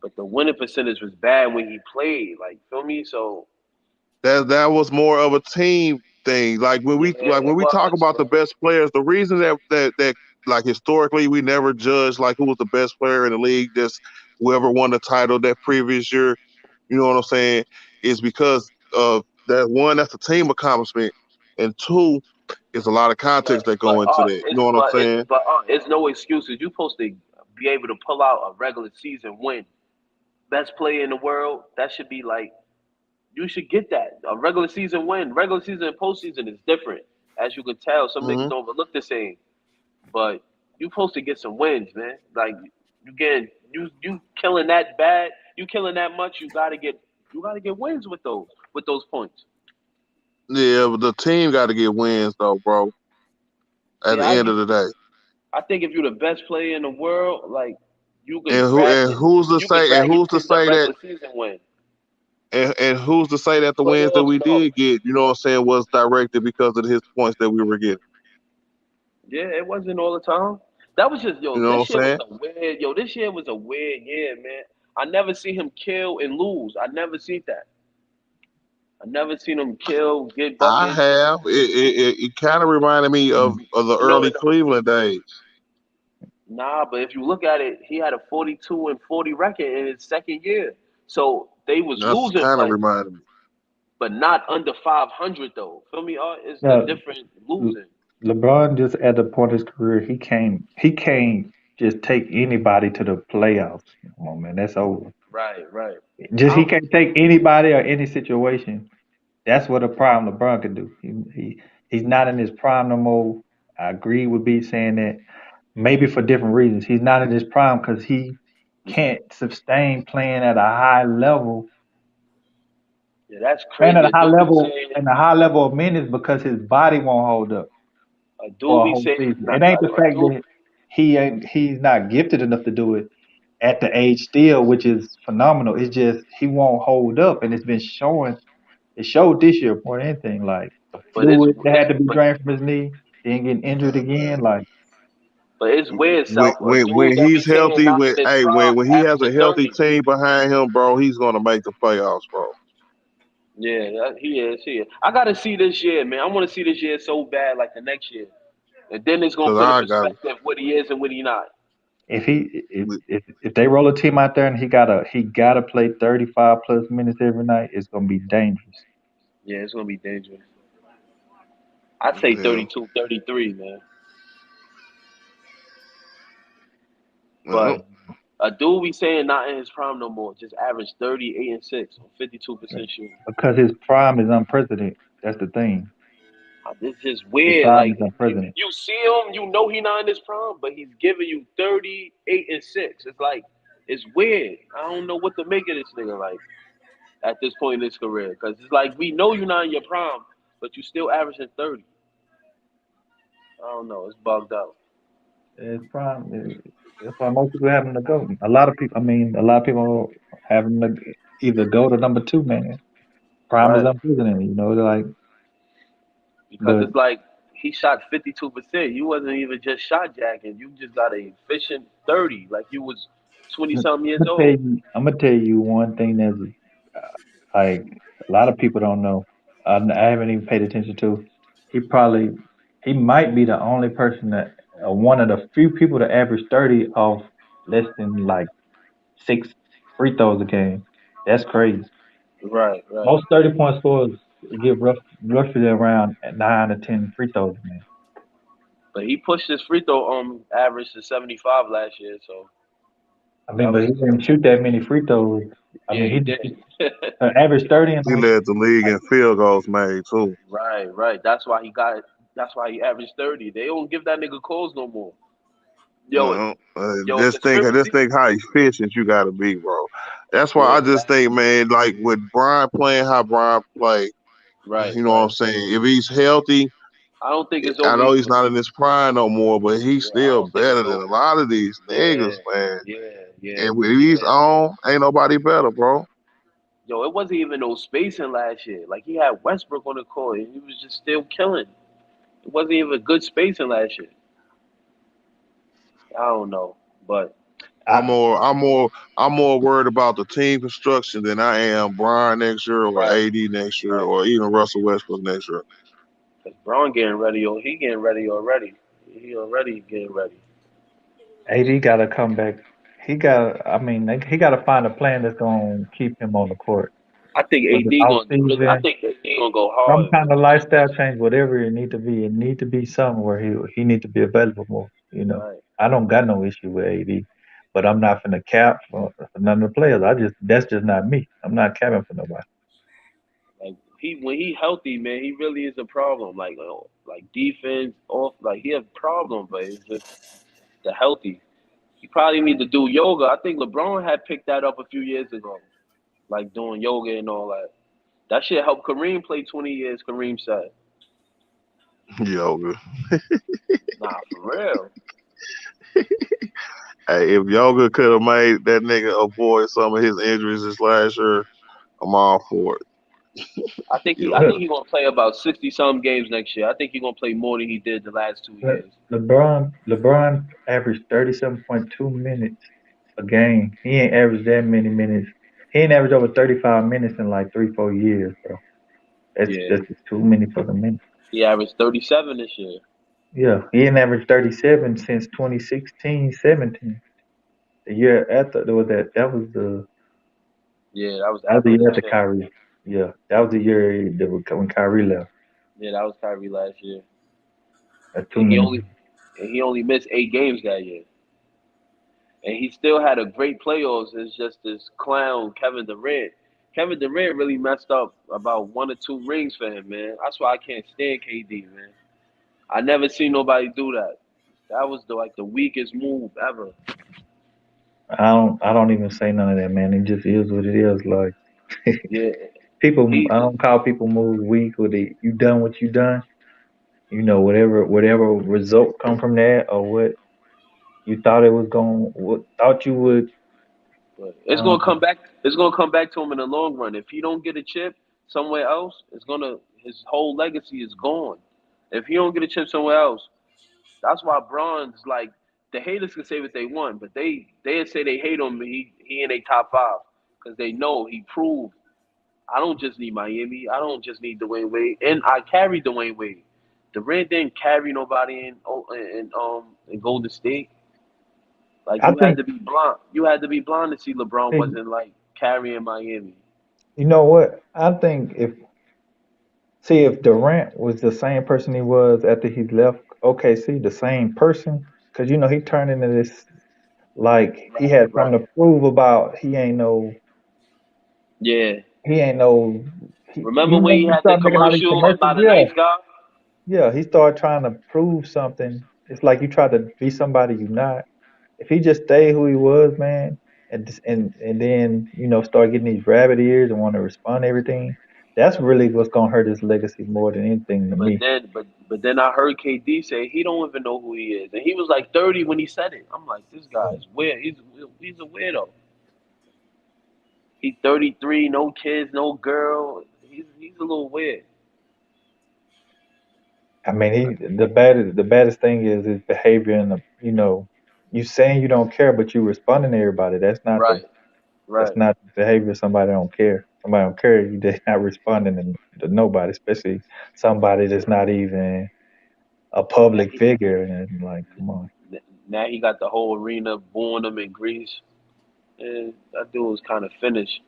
But the winning percentage was bad when he played. Like, feel me? So That was more of a team thing. Like when we talk about the best players, the reason that like historically we never judged like who was the best player in the league, just whoever won the title that previous year, you know what I'm saying, is because of that. One, that's a team accomplishment, and two, it's a lot of context that go into that. You know what I'm saying? It's no excuses. You supposed to be able to pull out a regular season win. Best player in the world. That should be like, you should get that. A regular season win. Regular season and postseason is different. As you can tell, some niggas don't look the same. But you supposed to get some wins, man. Like you killing that bad, you killing that much, you gotta get wins with those points. Yeah, but the team got to get wins though, bro. At the end of the day. I think if you're the best player in the world, like you can And who's to say that season win. And who's to say that the wins that we did get, you know what I'm saying, was directed because of his points that we were getting? Yeah, it wasn't all the time. That was just You know this what I'm year was a weird this year was a weird year, man. I never see him kill and lose. I never seen that. I never seen him kill, get buckets. I have. It kind of reminded me of the early Cleveland days. Nah, but if you look at it, he had a 42-40 record in his second year. So they was That's losing, kind of reminded me. but not under 500 though. Feel me? It's a different losing. LeBron just at the point of his career, he can't just take anybody to the playoffs. Come on, man, that's over. Right. He can't take anybody or any situation. That's what a prime LeBron can do. He's not in his prime no more. I agree with B saying that maybe for different reasons. He's not in his prime because he can't sustain playing at a high level. Yeah, that's crazy. And at a high level of minutes because his body won't hold up. For a whole season. It ain't the fact that he's not gifted enough to do it at the age still, which is phenomenal. It's just he won't hold up, and it's been showing. It showed this year more than anything. Like the fluid that had to be drained from his knee, then getting injured again. Like, but it's weird. When he's healthy, when he has a healthy team behind him, bro, he's gonna make the playoffs, bro. Yeah, he is. I gotta see this year, man. I want to see this year so bad, like the next year, and then it's gonna put in perspective what he is and what he not. If they roll a team out there and he gotta play 35 plus minutes every night, it's gonna be dangerous. Yeah, it's gonna be dangerous. I'd say 32, 33, man. But a dude we saying not in his prime no more, just averaged 38 and 6 on 52% shooting. Because his prime is unprecedented. That's the thing. This is weird. Like you see him, you know he not in his prime, but he's giving you 38 and 6. It's like it's weird. I don't know what to make of this nigga like at this point in his career. Because it's like we know you're not in your prime, but you still averaging 30. I don't know. It's bugged out. His prime. That's why most people have him to go. A lot of people have him to either go to number 2, man. Prime is unprecedented, you know. They're like because it's like he shot 52%. You wasn't even just shot jacking. You just got an efficient 30, like you was 20-something years old. I'm gonna tell you one thing that's like a lot of people don't know. I haven't even paid attention to. He might be the only person that one of the few people to average 30 off less than like 6 free throws a game. That's crazy. Right. Most 30-point scorers give roughly around 9 to 10 free throws, man. But he pushed his free throw average to 75 last year, so. I mean, but he didn't shoot that many free throws I Yeah, mean, he did. average 30 and He like led the league in field goals made too. Right. That's why he got. That's why he averaged 30. They don't give that nigga calls no more. Yo, Just think how efficient you gotta be, bro. That's why I just think, man, like with Brian playing how Brian played, you know what I'm saying? If he's healthy, I don't think it's I over. know he's not in his prime no more, but he's still better than a lot of these niggas, man. Yeah. And when he's on, ain't nobody better, bro. Yo, it wasn't even no spacing last year. Like he had Westbrook on the court, and he was just still killing. It wasn't even good spacing last year. I don't know, but I'm more worried about the team construction than I am Brian next year or AD next year or even Russell Westbrook next year. Cause Braun getting ready, he getting ready already. He already getting ready. AD got to come back. He got to find a plan that's going to keep him on the court. I think With the AD gonna do this. I offseason, think AD gonna go some hard. kind of lifestyle change, whatever it need to be. It need to be something where he need to be available more. You know, Right. I don't got no issue with AD, but I'm not finna cap for none of the players. That's just not me. I'm not capping for nobody. Like when he healthy, man, he really is a problem. Like defense, off, like he a problem, but it's just the healthy. He probably need to do yoga. I think LeBron had picked that up a few years ago, like doing yoga and all that. That shit helped Kareem play 20 years. Kareem said, Yoga. "Nah, for real." Hey, if Yoga could have made that nigga avoid some of his injuries this last year, I'm all for it. I think he gonna play about 60-some games next year. I think he gonna play more than he did the last 2 years. LeBron averaged 37.2 minutes a game. He ain't averaged that many minutes. He ain't averaged over 35 minutes in like 3-4 years, bro. That's just too many for the minute. He averaged 37 this year. Yeah, he ain't averaged 37 since 2016-17. The year after that was the Yeah, that was the year the after shit. Kyrie. Yeah, that was the year when Kyrie left. Yeah, that was Kyrie last year. That's too And many. he only missed 8 games that year. And he still had a great playoffs. It's just this clown Kevin Durant. Kevin Durant really messed up about 1 or 2 rings for him, man. That's why I can't stand KD, man. I never seen nobody do that. That was the weakest move ever. I don't even say none of that, man. It just is what it is. Like Yeah. people, I don't call people move weak or you done what you done. You know, whatever result come from that or what you thought it was thought you would. But it's gonna come back. It's gonna come back to him in the long run. If he don't get a chip somewhere else, his whole legacy is gone. If he don't get a chip somewhere else, that's why Bron's like the haters can say what they want, but they say they hate him. He in a top 5 because they know he proved. I don't just need Miami. I don't just need Dwayne Wade, and I carried Dwayne Wade. Durant didn't carry nobody in Golden State. Like you had to be blind. You had to be blind to see LeBron wasn't like carrying Miami. You know what? I think if Durant was the same person he was after he left OKC, the same person, because he turned into this like he had something to prove about. He ain't no. Yeah. He ain't no. Remember when he had the commercial about a nice guy? Yeah, he started trying to prove something. It's like you try to be somebody you're not. If he just stayed who he was, man, and then start getting these rabbit ears and want to respond to everything, that's really what's gonna hurt his legacy more than anything to me. But then I heard KD say he don't even know who he is, and he was like 30 when he said it. I'm like, this guy's weird. He's a weirdo. He's 33, no kids, no girl. He's a little weird. I mean, the baddest thing is his behavior and you saying you don't care, but you responding to everybody. That's not that's not the behavior of somebody don't care. Somebody don't care, they're not responding to nobody, especially somebody that's not even a public figure. And like, come on. Now he got the whole arena booing him in Greece. And that dude was kind of finished.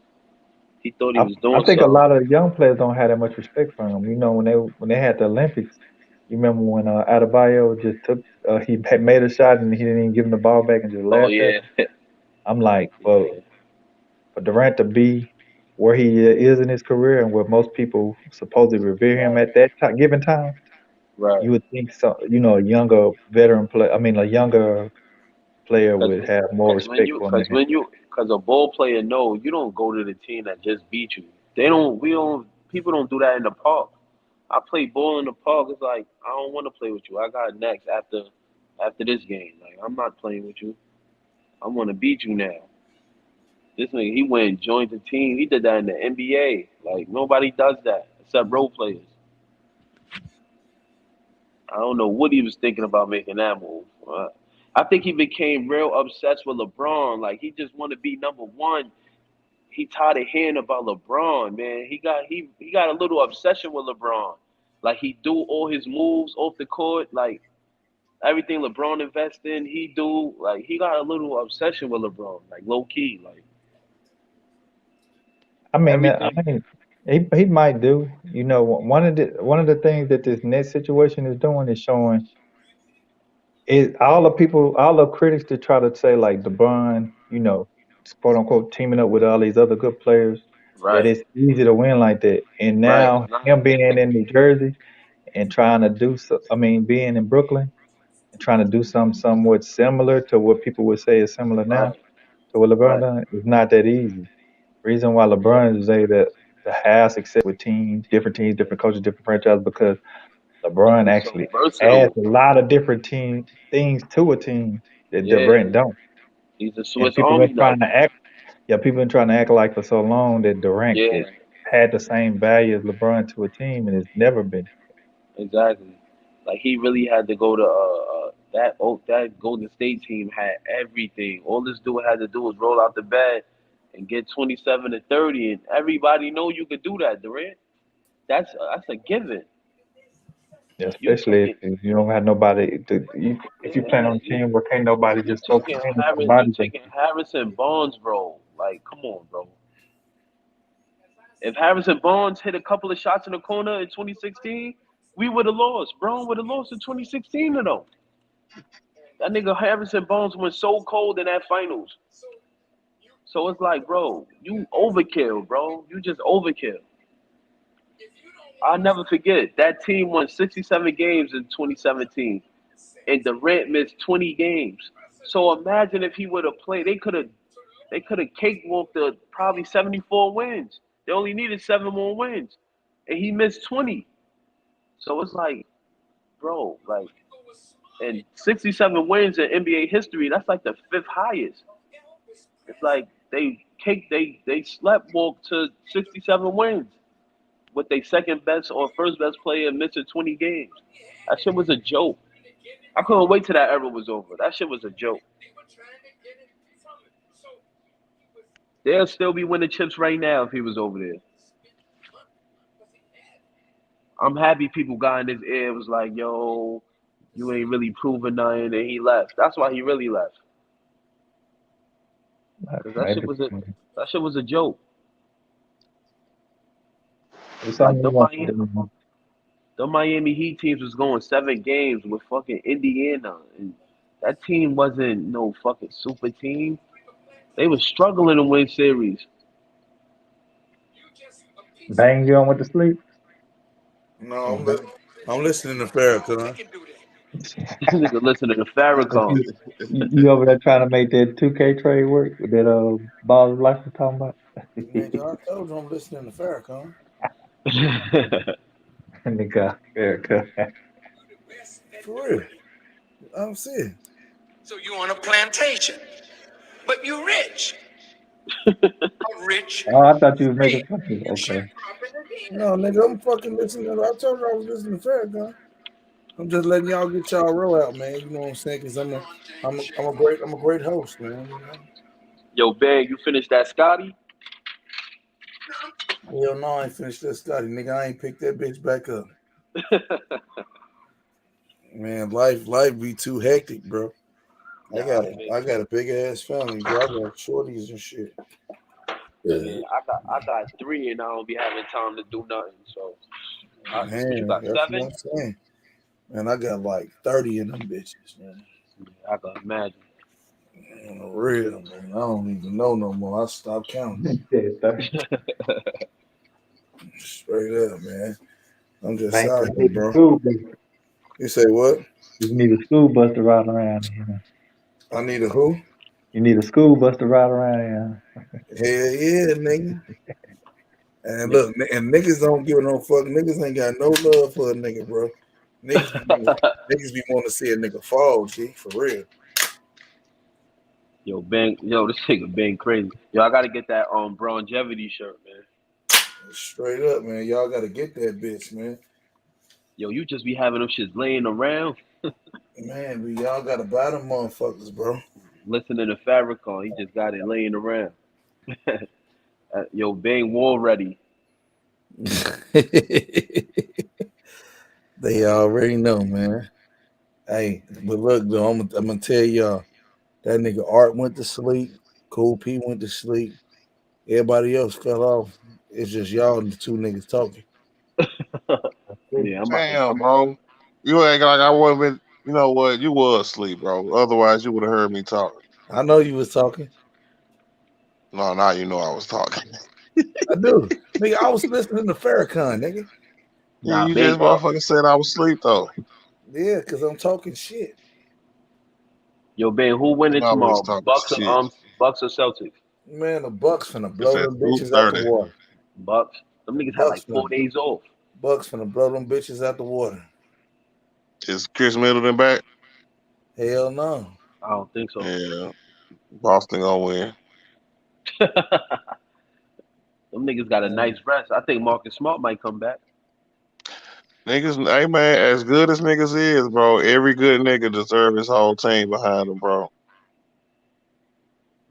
He thought he was doing I think something. a lot of young players don't have that much respect for him. When they had the Olympics, you remember when Adebayo just he had made a shot and he didn't even give him the ball back and just laughed at him? I'm like, well, for Durant to be where he is in his career and where most people supposedly revere him at that given time, Right. you would think so. A younger veteran player. I mean, a younger player Cause, would have more respect for him than him. cause a ball player know you don't go to the team that just beat you. People don't do that in the park. I play ball in the park. It's like I don't want to play with you. I got next after this game. Like I'm not playing with you. I want to beat you now. This nigga, he went and joined the team. He did that in the NBA. Like nobody does that except role players. I don't know what he was thinking about making that move. I think he became real obsessed with LeBron. Like he just want to be number one. He tired of hearing about LeBron, man. He got a little obsession with LeBron. Like he do all his moves off the court, like everything LeBron invests in, he do. Like he got a little obsession with LeBron, like low key, like I mean, everything. he might do. One of the things that this net situation is doing is showing all the critics that try to say like LeBron, quote unquote teaming up with all these other good players, that Right. it's easy to win like that. And Right. now him being in New Jersey and trying to being in Brooklyn and trying to do something somewhat similar to what people would say is similar now Right. to what LeBron Right. done is not that easy. Reason why LeBron is able to have success with teams, different coaches, different franchises, because LeBron He's so actually adds versatile. a lot of different things to a team that Yeah. Durant don't. He's a And Swiss people Army been trying knife. to act, people been trying to act like for so long that Durant Yeah. had the same value as LeBron to a team, and it's never been. Exactly. Like he really had to go to that Golden State team had everything. All this dude had to do was roll out the bed and get 27 to 30, and everybody know you could do that, Durant. That's a given. You Especially taking if you don't have nobody if you plan on a you, team where can't nobody you just focus taking in on You somebody. taking Harrison Barnes role. Like, come on, bro. If Harrison Barnes hit a couple of shots in the corner in 2016, we would have lost. Brown would have lost in 2016 to them. That nigga Harrison Barnes went so cold in that finals. So it's like, bro, you overkill, bro. You just overkill. I'll never forget that team won 67 games in 2017, and Durant missed 20 games. So imagine if he would have played, they could have cakewalked the probably 74 wins. They only needed 7 more wins, and he missed 20. So it's like, bro, like, and 67 wins in NBA history, that's like the 5th highest. It's like they sleptwalked to 67 wins with their second best or first best player missing 20 games. That shit was a joke. I couldn't wait till that era was over. That shit was a joke. They'll still be winning chips right now if he was over there. I'm happy people got in his ear. It was like, yo, you ain't really proving nothing, and he left. That's why he really left. 'Cause that shit was a joke. Like the Miami Heat teams was going 7 games with fucking Indiana, and that team wasn't no fucking super team. They was struggling to win series. Bang, you on with the sleep? No, I'm listening to Farrakhan. Nigga listening to Farrakhan. You over there trying to make that 2K trade work that Ball of Life was talking about? Nigga, I told you I'm listening to Farrakhan. Nigga, Farrakhan. For real. I'm serious. So you on a plantation, but you rich. I'm rich. Oh, I thought you was making something. Okay. No, nigga, I'm fucking listening. I told you I was listening to Farrakhan. I'm just letting y'all get y'all roll out, man. You know what I'm saying? Because I'm a great host, man. You know? Yo, Bang, you finished that Scotty? Hell no, I ain't finished that Scotty, nigga. I ain't picked that bitch back up. Man, life be too hectic, bro. I got a big ass family, bro. I got shorties and shit. Yeah, I got 3 and I don't be having time to do nothing. So, Man, you got that's 7? what I'm saying. And I got like 30 of them bitches, man. I can imagine. On the real, man. I don't even know no more. I stopped counting. Straight up, man. I'm just Man, sorry, you need a bro. school bus. You say what? You need a school bus to ride around. I need a who? You need a school bus to ride around. Hell yeah, nigga. And look, and niggas don't give no fuck. Niggas ain't got no love for a nigga, bro. Niggas be wanting to see a nigga fall, G, for real. Yo, Ben, this nigga Ben crazy. Yo, I gotta get that Brongevity shirt, man. Straight up, man. Y'all gotta get that bitch, man. Yo, you just be having them shits laying around. Man, but y'all gotta buy them motherfuckers, bro. Listening to Farrakhan, he just got it laying around. Yo, Ben war ready. They already know, man. Hey, but look, though, I'm gonna tell y'all, that nigga Art went to sleep. Cool P went to sleep. Everybody else fell off. It's just y'all and the two niggas talking. Yeah, Damn, bro. You act like I wasn't been, you know what? You was asleep, bro. Otherwise, you would have heard me talking. I know you was talking. No, now you know I was talking. I do. Nigga, I was listening to Farrakhan, nigga. Yeah, you just motherfucking said I was asleep, though. Yeah, because I'm talking shit. Yo, Ben, who winning I'm always tomorrow? talking shit. Bucks or Celtics? Man, the Bucks finna It's blow at them bitches out the 2:30. water. Bucks? Them niggas had like 4 days off. Bucks finna blow them bitches out the water. Is Chris Middleton back? Hell no. I don't think so. Yeah. Boston gonna win. Them niggas got a nice rest. I think Marcus Smart might come back. Niggas, hey man, as good as niggas is, bro, every good nigga deserve his whole team behind him, bro.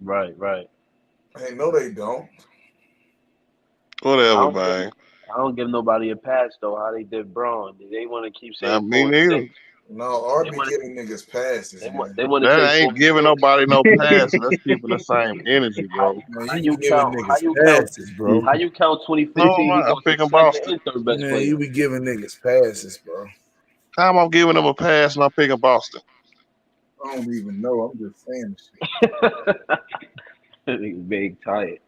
Right. Hey, no, they don't. Whatever, man. I don't give nobody a pass though. How they did Braun? They want to keep saying Not me 4 neither. and 6. No, Art be giving niggas passes, man. They want to That say 4 ain't and giving 6. nobody no pass. That's keeping the same energy, bro. Man, How you you be giving count? How niggas you count? passes, bro. How you count No, 2015? He I'm goes to picking second Boston. and third best Man, player. you be giving niggas passes, bro. Time I'm giving them a pass and I'm picking Boston. I don't even know. I'm just saying shit. Niggas big tired.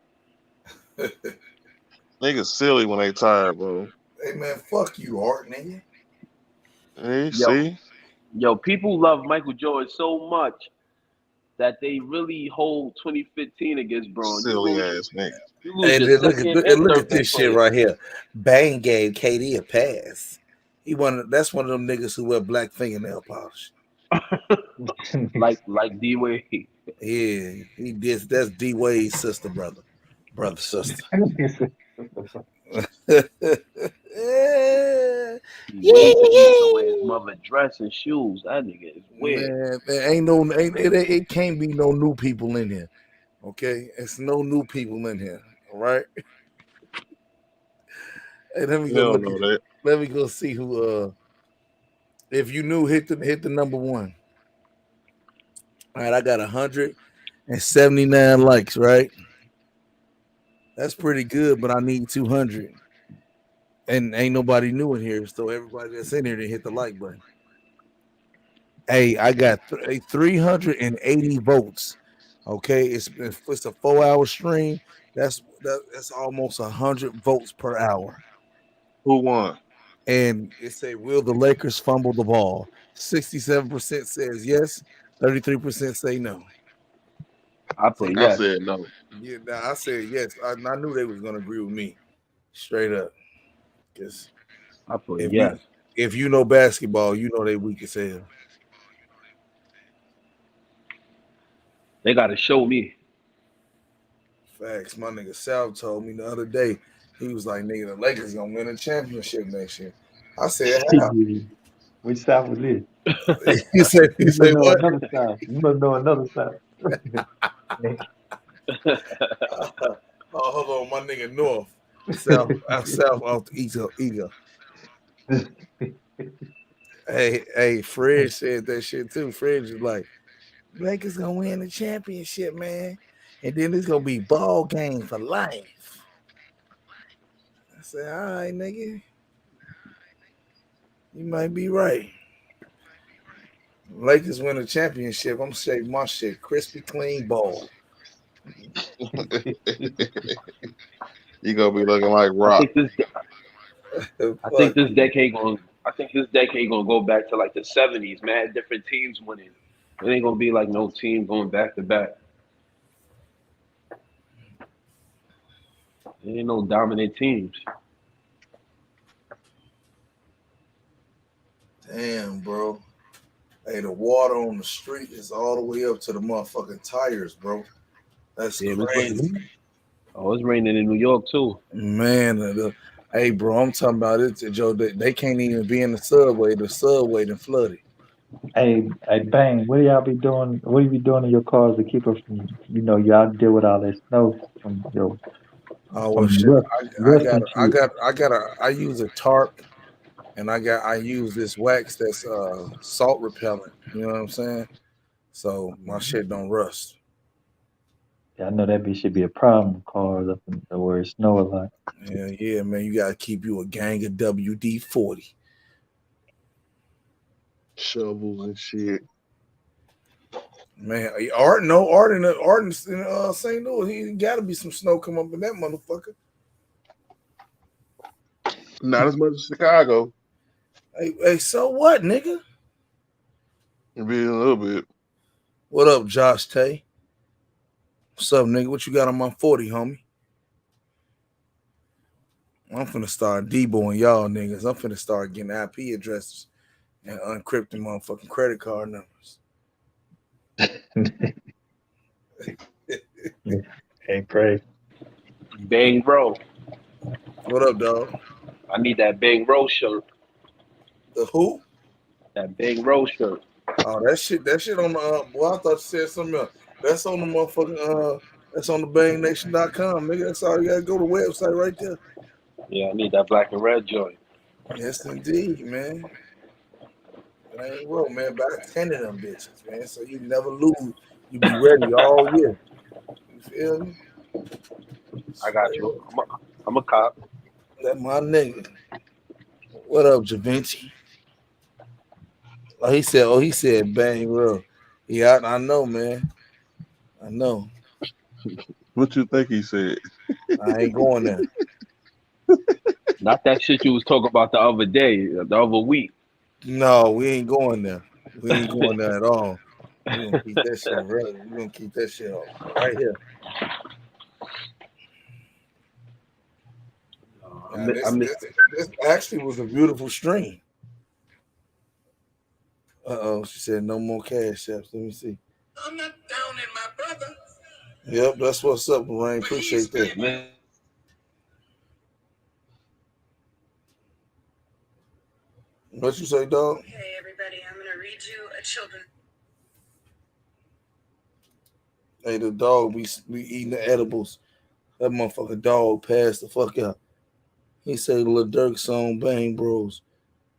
Niggas silly when they tired, bro. Hey, man, fuck you, Art, nigga. Hey, see? Yo, people love Michael Jordan so much that they really hold 2015 against Braun. Silly ass nigga. You lose Hey, your look second at and look third at this best shit player. right here. Bane gave KD a pass. That's one of them niggas who wear black fingernail polish. like D Wade. Yeah, he did. That's D Wade's sister, brother, sister. Wade used to wear his mother dress and shoes. That nigga is weird. Man, there ain't no, it can't be no new people in here. Okay, it's no new people in here. All right. Hey, let me You go don't look. know that. Let me go see who. If you knew, hit the number one. All right, I got 179 likes. Right, that's pretty good, but I need 200. And ain't nobody new in here, so everybody that's in here to hit the like button. Hey, I got 380 votes. Okay, it's a 4-hour stream. That's almost 100 votes per hour. Who won? And it say, will the Lakers fumble the ball? 67% says yes, 33% say no. I put I yes. said no. Yeah, nah, I said yes. I knew they was gonna agree with me, straight up. Because I put yes. If you know basketball, you know they weak as hell. They gotta show me. Facts. My nigga Sal told me the other day, he was like, nigga, the Lakers gonna win a championship next year. I said, how? Which side was this? he said You must know what? another side. You must know another side. Oh, hold on, my nigga North. South off the ego. Hey, Fred said that shit too. Fred was like, Lakers gonna win the championship, man. And then it's gonna be ball game for life. I said, all right, nigga. You might be right. Lakers win a championship, I'm gonna shave my shit crispy clean bald. You gonna be looking like I Rock. think this decade gonna go back to like the 70s, man. Different teams winning. It ain't gonna be like no team going back to back. There ain't no dominant teams. Damn, bro. Hey, the water on the street is all the way up to the motherfucking tires, bro. That's crazy. Oh, it's raining in New York too. Man, hey, bro, I'm talking about it, Joe. They can't even be in the subway. The subway done flooded. Hey, Bang, what do y'all be doing? What do you be doing in your cars to keep us from, y'all deal with all that snow from your? Oh well, shit. I use a tarp, and I use this wax that's salt repellent. You know what I'm saying? So my shit don't rust. Yeah, I know that should be a problem in cars up in where it snow a lot. Yeah, man. You gotta keep you a gang of WD-40 shovels and shit. Man, Art in St. Louis. He got to be some snow come up in that motherfucker. Not as much as Chicago. Hey, so what, nigga? Maybe a little bit. What up, Josh Tay? What's up, nigga? What you got on my 40, homie? I'm finna start deboing y'all niggas. I'm finna start getting IP addresses and unencrypting motherfucking credit card numbers. Hey, pray. Bang Bro. What up, dog? I need that Bang Bro shirt. The who? That Bang Bro shirt. Oh, that shit on the well, I thought you said something else. That's on the motherfucking that's on the bangnation.com, nigga. That's all you gotta go to the website right there. Yeah, I need that black and red joint. Yes, indeed, man. It ain't wrong, man. About 10 of them bitches, man. So you never lose. You be ready all year. You feel me? I got you. I'm a cop. That my nigga. What up, Javinci? He said bang, bro. Yeah, I know, man. I know. What you think he said? I ain't going there. Not that shit you was talking about the other day, the other week. No, we ain't going there. We ain't going there at all. We're gonna keep that shit right. We're gonna keep that shit right here. This actually was a beautiful stream. She said no more cash apps. Let me see. I'm not down in my brother. Yep, that's what's up, Lorraine. Appreciate that, man. What you say, dog? Okay, everybody, I'm gonna read you a children's. Hey, the dog be eating the edibles. That motherfucker dog passed the fuck out. He say Lil Durk song Bang Bros,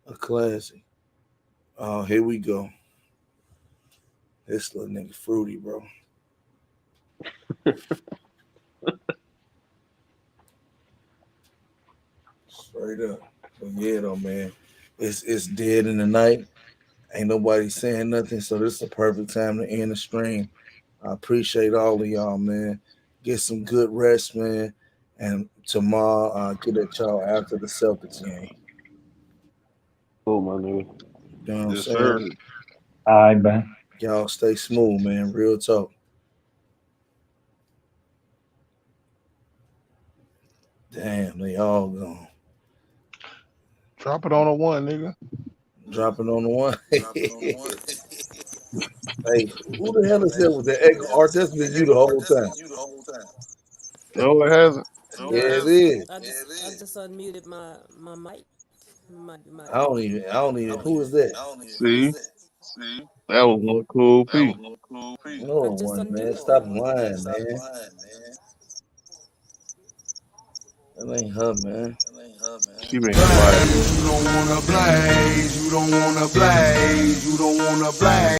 a classic. Oh, here we go. This little nigga fruity, bro. Straight up. But yeah, though, man. It's dead in the night. Ain't nobody saying nothing, so this is the perfect time to end the stream. I appreciate all of y'all, man. Get some good rest, man. And tomorrow I'll get at y'all after the Celtics game. Oh, my nigga. You know what I'm saying? Sir. All right, man. Y'all stay smooth, man. Real talk. Damn, they all gone. Drop it on a one, nigga. Dropping on the one. Hey, who the hell is that with the echo? Art, that's been you the whole time. No, it hasn't. Yeah, it is. I just unmuted my mic. I don't even. Who is that? See? That was one cool piece. No one, man. Stop lying, man. That ain't her, man. She been quiet. You don't wanna blaze. You don't wanna blaze. You don't wanna blaze.